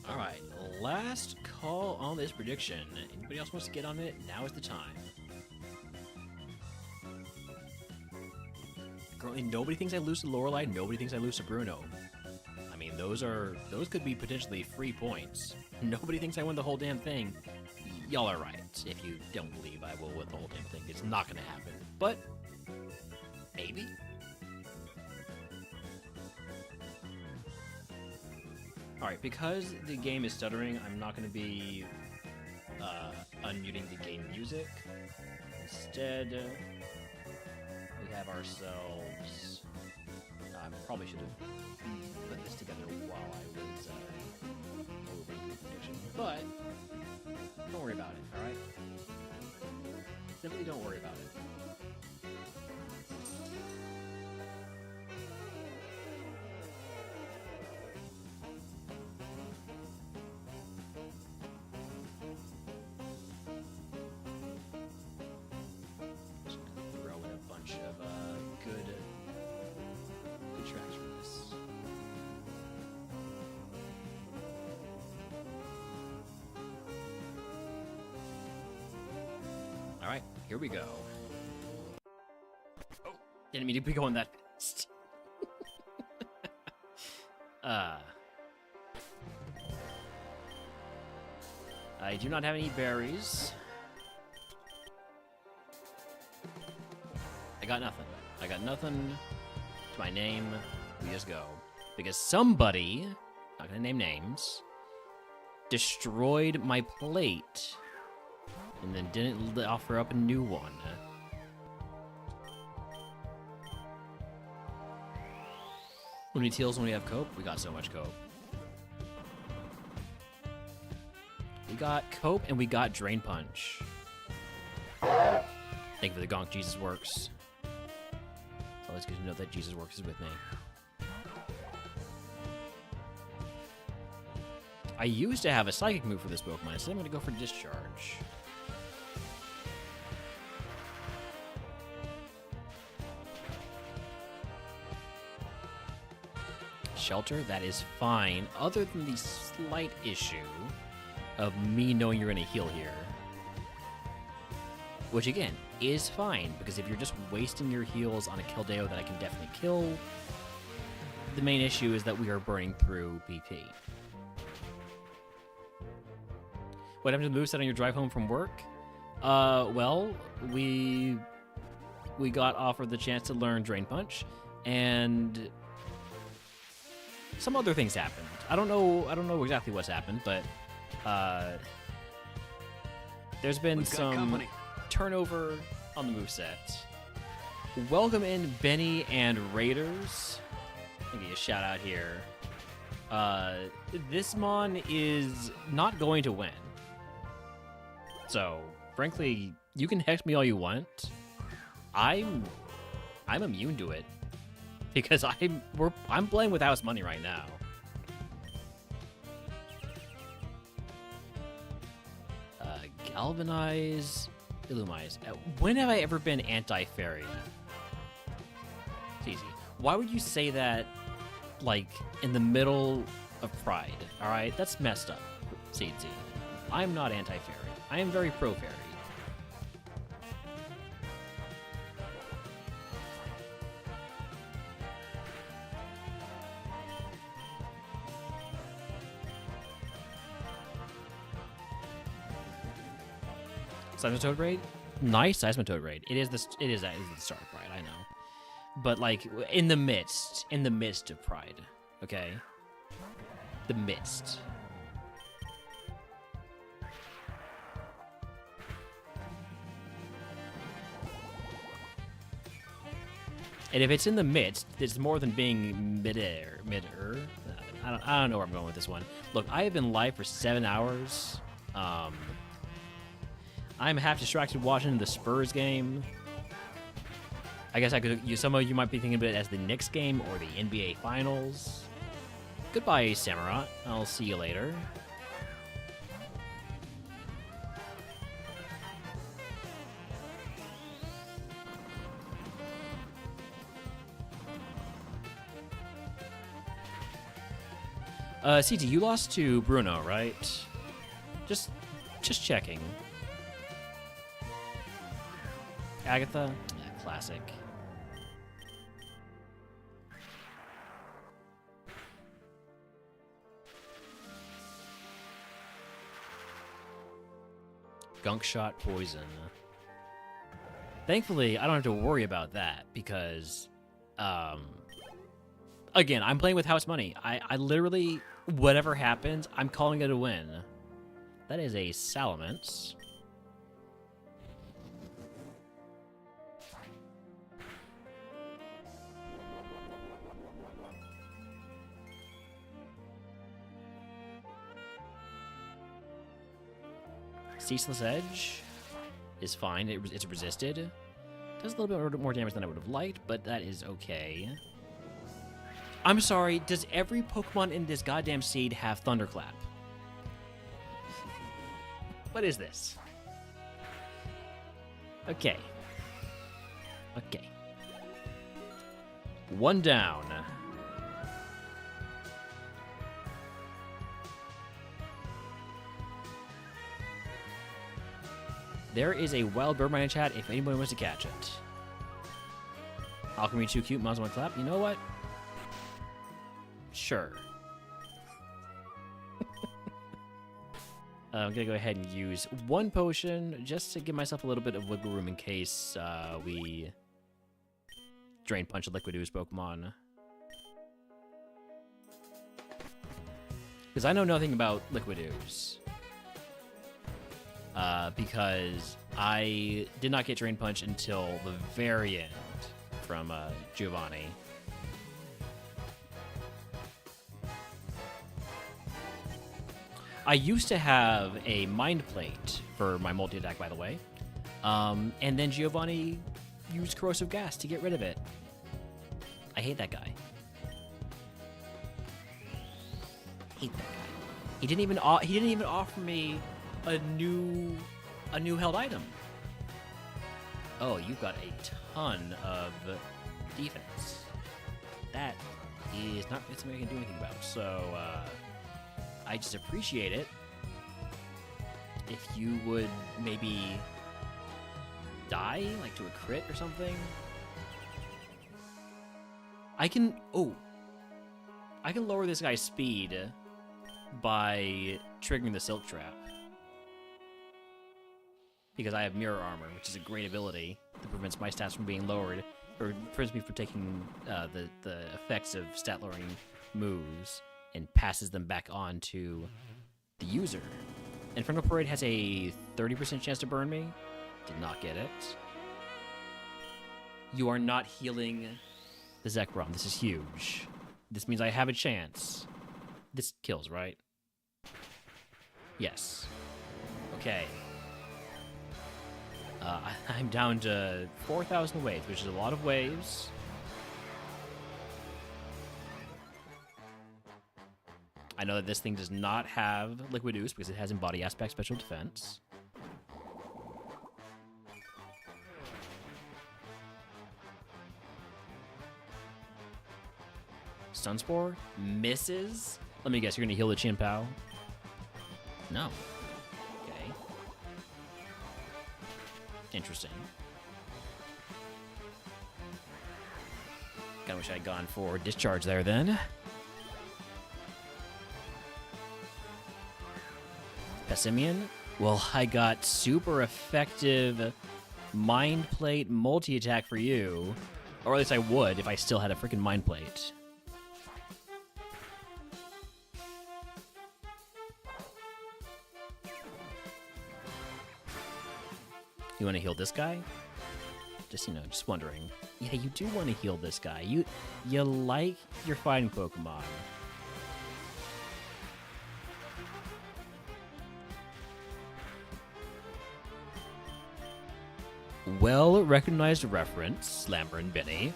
All right, last call on this prediction. Anybody else wants to get on it? Now is the time. Currently, nobody thinks I lose to Lorelei. Nobody thinks I lose to Bruno. I mean, those could be potentially free points. Nobody thinks I win the whole damn thing. Y'all are right. If you don't believe I will win the whole damn thing, it's not gonna happen. But maybe. Alright, because the game is stuttering, I'm not going to be unmuting the game music. Instead, we have ourselves... I probably should have put this together while I was over the prediction. But, don't worry about it, alright? Simply don't worry about it. Alright, here we go. Oh, didn't mean to be going that fast. I do not have any berries. I got nothing. I got nothing to my name. We just go. Because somebody, not gonna name names, destroyed my plate. And then didn't offer up a new one. When we teals when we have cope? We got so much cope. We got cope and we got drain punch. Thank you for the gonk, Jesus works. It's always good to know that Jesus works is with me. I used to have a psychic move for this Pokemon, so I'm gonna go for discharge. Shelter, that is fine, other than the slight issue of me knowing you're going to heal here. Which, again, is fine, because if you're just wasting your heals on a Keldeo that I can definitely kill, the main issue is that we are burning through BP. What happened to the moveset on your drive home from work? Well, we got offered the chance to learn Drain Punch, and some other things happened. I don't know exactly what's happened, but there's been some turnover on the moveset. Welcome in Benny and Raiders. I'll give you a shout out here. This Mon is not going to win. So, frankly, you can hex me all you want. I'm immune to it. Because I'm playing with house money right now. Galvanize, Illumize. When have I ever been anti-fairy? It's easy. Why would you say that, like, in the middle of Pride? All right, that's messed up. CZ. I'm not anti-fairy. I am very pro-fairy. Seismitoad raid? Nice Seismitoad raid. It is the start of Pride, I know. But like in the midst of Pride, okay? The midst. And if it's in the midst, it's more than being mid-air. I don't know where I'm going with this one. Look, I have been live for 7 hours. I'm half distracted watching the Spurs game. I guess I could. Some of you might be thinking of it as the Knicks game or the NBA Finals. Goodbye, Samurai. I'll see you later. CT, you lost to Bruno, right? Just checking. Agatha? Yeah, classic. Gunk shot poison. Thankfully, I don't have to worry about that because, again, I'm playing with house money. I literally, whatever happens, I'm calling it a win. That is a Salamence. Ceaseless Edge is fine. It's resisted. Does a little bit more damage than I would have liked, but that is okay. I'm sorry, does every Pokemon in this goddamn seed have Thunderclap? What is this? Okay. Okay. One down. There is a wild bird mine in chat if anybody wants to catch it. Alchemy 2 cute, Mouse 1 clap. You know what? Sure. I'm gonna go ahead and use one potion just to give myself a little bit of wiggle room in case we Drain Punch a Liquid Ooze Pokemon. Because I know nothing about Liquid Ooze. Because I did not get Drain Punch until the very end from Giovanni. I used to have a Mind Plate for my multi-attack, by the way. And then Giovanni used Corrosive Gas to get rid of it. I hate that guy. Hate that guy. He didn't even offer me a new held item. Oh, you've got a ton of defense. That is not something I can do anything about. So I just appreciate it if you would maybe die, like to a crit or something. I can lower this guy's speed by triggering the Silk Trap. Because I have Mirror Armor, which is a great ability that prevents my stats from being lowered, or prevents me from taking the effects of stat-lowering moves and passes them back on to the user. Infernal Parade has a 30% chance to burn me. Did not get it. You are not healing the Zekrom. This is huge. This means I have a chance. This kills, right? Yes. Okay. I'm down to 4,000 waves, which is a lot of waves. I know that this thing does not have Liquid Ooze because it has Embody Aspect Special Defense. Stun Spore misses. Let me guess, you're going to heal the Chin-Pao? No. Okay. Interesting. Kinda wish I had gone for Discharge there then. Pessimian? Well, I got super effective Mind Plate multi-attack for you. Or at least I would if I still had a freaking Mind Plate. You want to heal this guy? Just, just wondering. Yeah, you do want to heal this guy. You like your fighting Pokemon. Well-recognized reference, Slammer and Benny.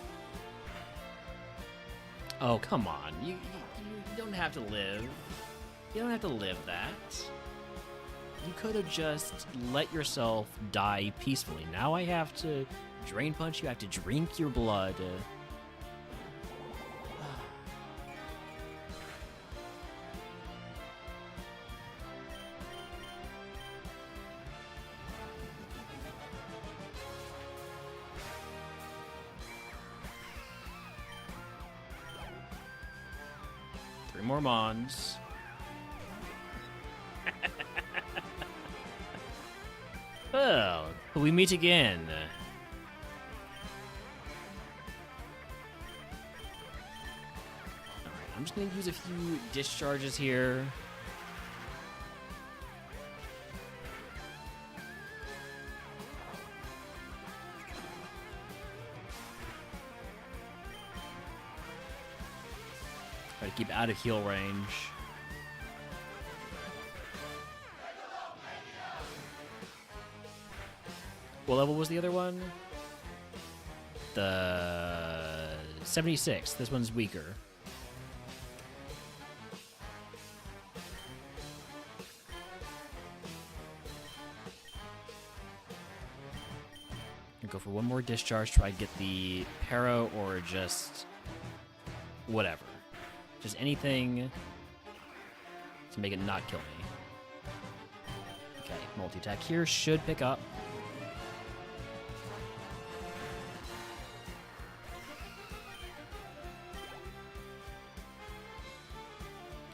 Oh, come on. You don't have to live. You don't have to live that. You could have just let yourself die peacefully. Now I have to drain punch you. I have to drink your blood. Three more Mons. Well, we meet again. Alright, I'm just gonna use a few discharges here. Try to keep out of heal range. What level was the other one? The 76. This one's weaker. I'll go for one more discharge, try to get the Para or just whatever. Just anything to make it not kill me. Okay, multi-attack here should pick up.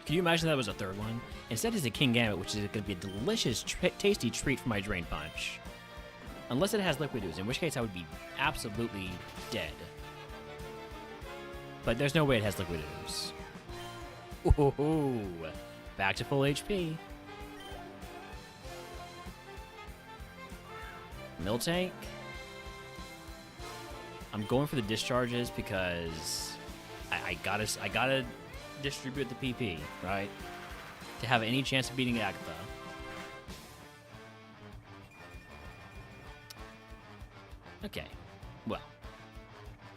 Can you imagine that was a third one? Instead, it's a King Gambit, which is going to be a delicious, tasty treat for my Drain Punch. Unless it has Liquid Ooze, in which case I would be absolutely dead. But there's no way it has Liquid Ooze. Ooh, back to full HP. Miltank. I'm going for the discharges because I gotta distribute the PP, right? To have any chance of beating Agatha. Okay, well,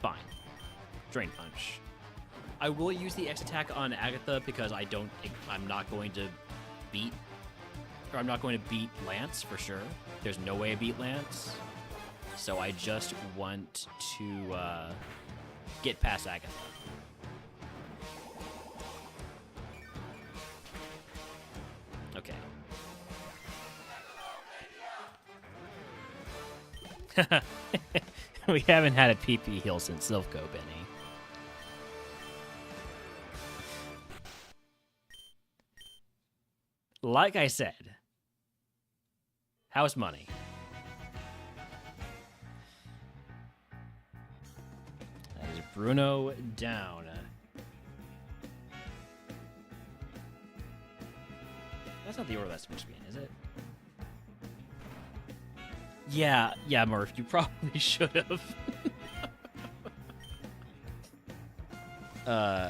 fine. Drain Punch. I will use the X attack on Agatha because I'm not going to beat Lance for sure. There's no way I beat Lance. So I just want to get past Agatha. Okay. We haven't had a PP heal since Silph Go, Benny. Like I said, house money. That is Bruno down. That's not the order that's supposed to be in, is it? Yeah, Murph, you probably should have.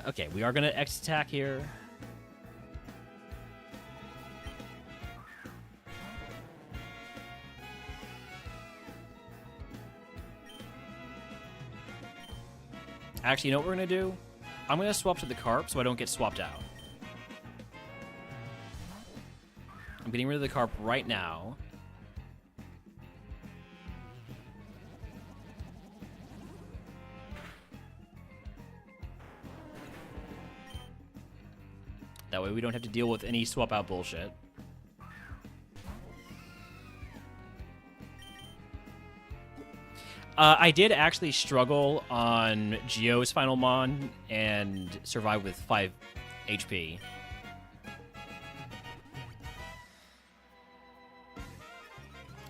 Okay, we are gonna X attack here. Actually, you know what we're gonna do? I'm gonna swap to the Carp so I don't get swapped out. I'm getting rid of the Carp right now. That way we don't have to deal with any swap out bullshit. I did actually struggle on Geo's final Mon and survive with 5 HP.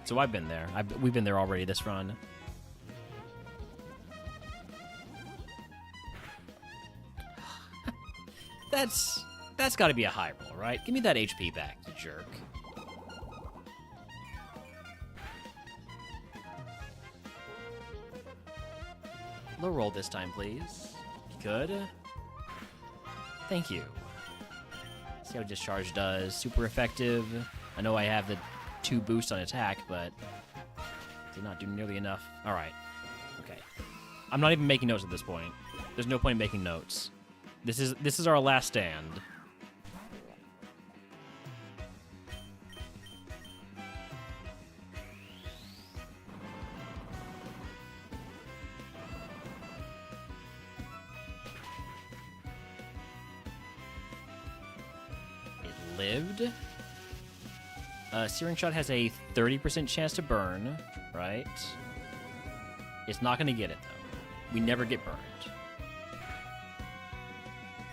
So I've been there. We've been there already this run. That's got to be a high roll, right? Give me that HP back, you jerk. Low roll this time, please. If you could. Thank you. See how discharge does. Super effective. I know I have the 2 boosts on attack, but did not do nearly enough. All right. Okay. I'm not even making notes at this point. There's no point in making notes. This is our last stand. It lived. Searing Shot has a 30% chance to burn, right? It's not going to get it, though. We never get burned.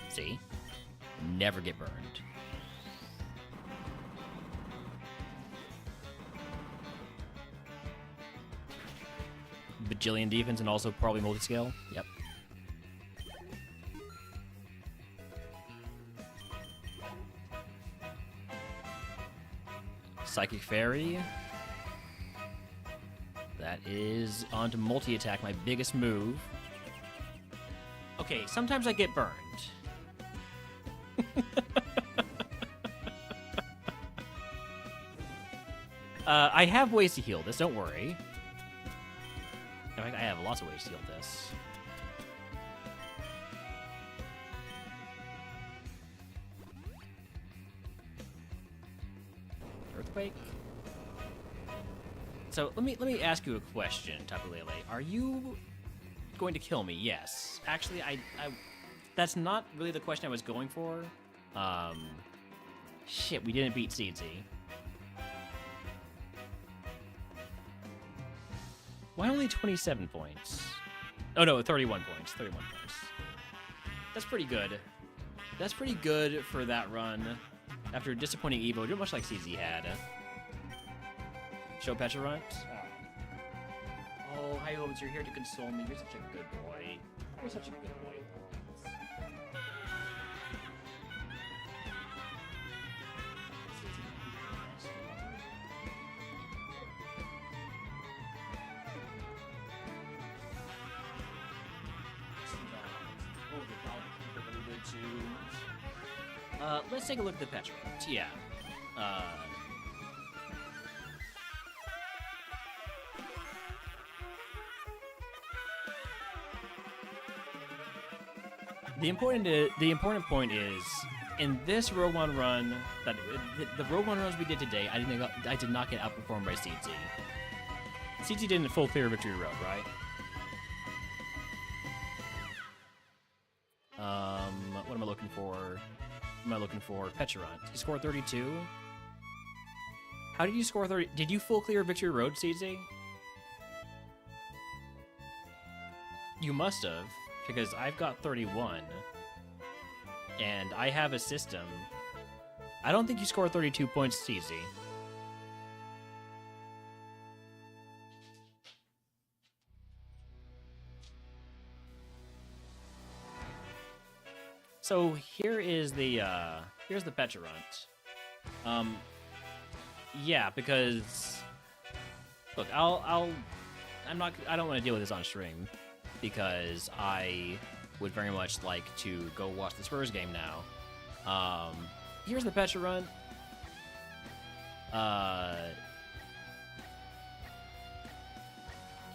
See? Never get burned. Bajillion defense and also probably multi-scale. Yep. Psychic Fairy. That is onto multi-attack, my biggest move. Okay, sometimes I get burned. I have ways to heal this, don't worry. In fact, I have lots of ways to heal this. Earthquake. So let me ask you a question, Tapu Lele. Are you going to kill me? Yes. Actually, I that's not really the question I was going for. Shit, we didn't beat Seedsy. Why only 27 points? Oh no, 31 points. 31 points. That's pretty good. That's pretty good for that run. After a disappointing Evo, much like CZ had. Show Pecharunt. Oh, hi Holmes, you're here to console me. You're such a good boy. You're such a good boy. Let's take a look at the Pecharunt. Yeah. The important point is, in this RogueMon run, the RogueMon runs we did today, I did not get outperformed by CT. CT did a full clear victory road, right? What am I looking for? Am I looking for Pecharunt? He scored 32. How did you score 30? Did you full clear victory road, CZ? You must have, because I've got 31, and I have a system. I don't think you scored 32 points, CZ. So here's the Pecharunt. Yeah, because look, I don't want to deal with this on stream because I would very much like to go watch the Spurs game now. Here's the Pecharunt.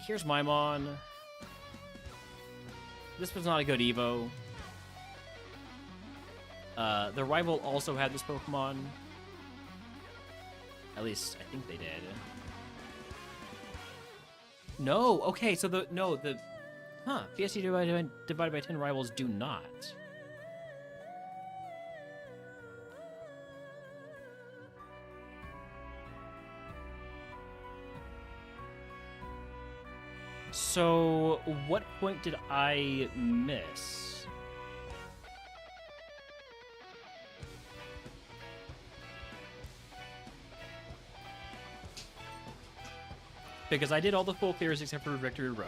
Here's Maimon. This was not a good Evo. The rival also had this Pokemon. At least, I think they did. No! Okay, so PSG divided by 10 rivals do not. So, what point did I miss? Because I did all the full clears except for Victory Road.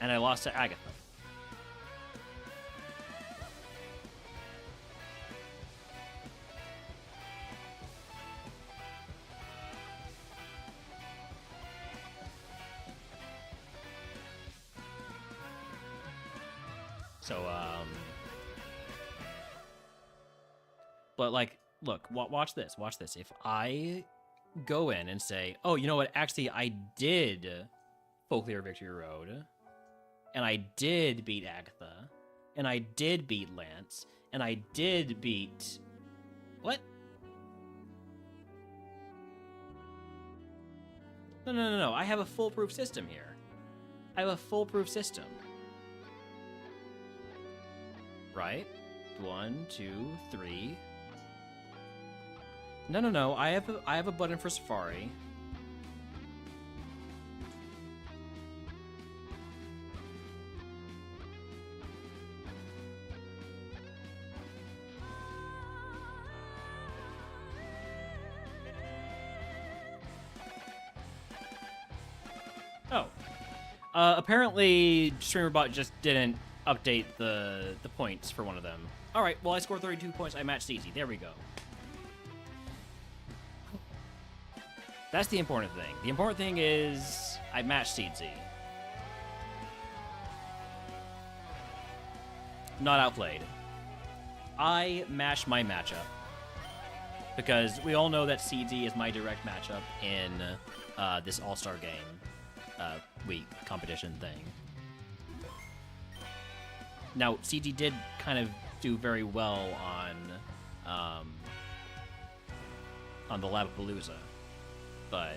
And I lost to Agatha. So, but like, look, watch this. Watch this. If I go in and say, oh, you know what? Actually, I did Folklore Victory Road, and I did beat Agatha, and I did beat Lance, and I did beat... What? No. I have a foolproof system here. I have a foolproof system. Right? 1, 2, 3. No. I have a button for Safari. Oh. Apparently, StreamerBot just didn't update the points for one of them. Alright, well, I scored 32 points. I matched easy. There we go. That's the important thing. The important thing is I matched Seedsy. Not outplayed. I mashed my matchup. Because we all know that Seedsy is my direct matchup in this All-Star game week competition thing. Now, Seedsy did kind of do very well on the Labapalooza. But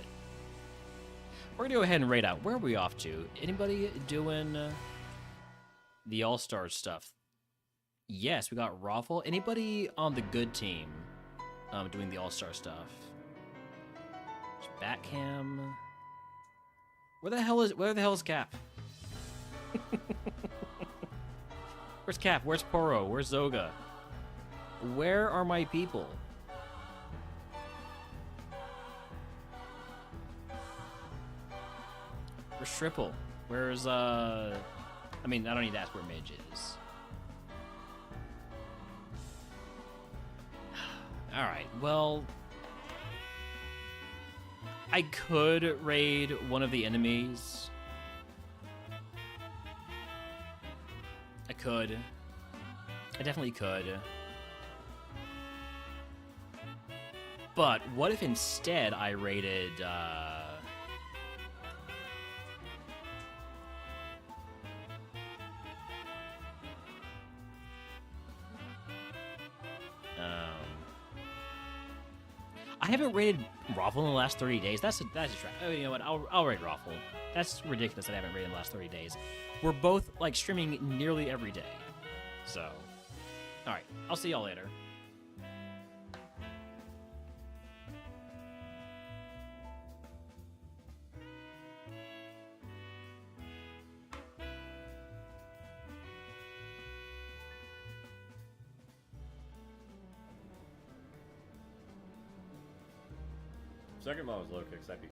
we're gonna go ahead and raid out. Where are we off to? Anybody doing the All-Star stuff? Yes, we got Raffle. Anybody on the good team doing the All-Star stuff? There's Batcam. Where the hell is Cap? Where's Cap? Where's Poro? Where's Zoga? Where are my people? Where's Triple? Where's, I mean, I don't need to ask where Midge is. Alright, well... I could raid one of the enemies. I could. I definitely could. But what if instead I raided, I haven't raided Raffle in the last 30 days. That's a try. Oh, you know what? I'll raid Raffle. That's ridiculous that I haven't raided in the last 30 days. We're both, like, streaming nearly every day. So, alright. I'll see y'all later. Second one was low kicks. That'd be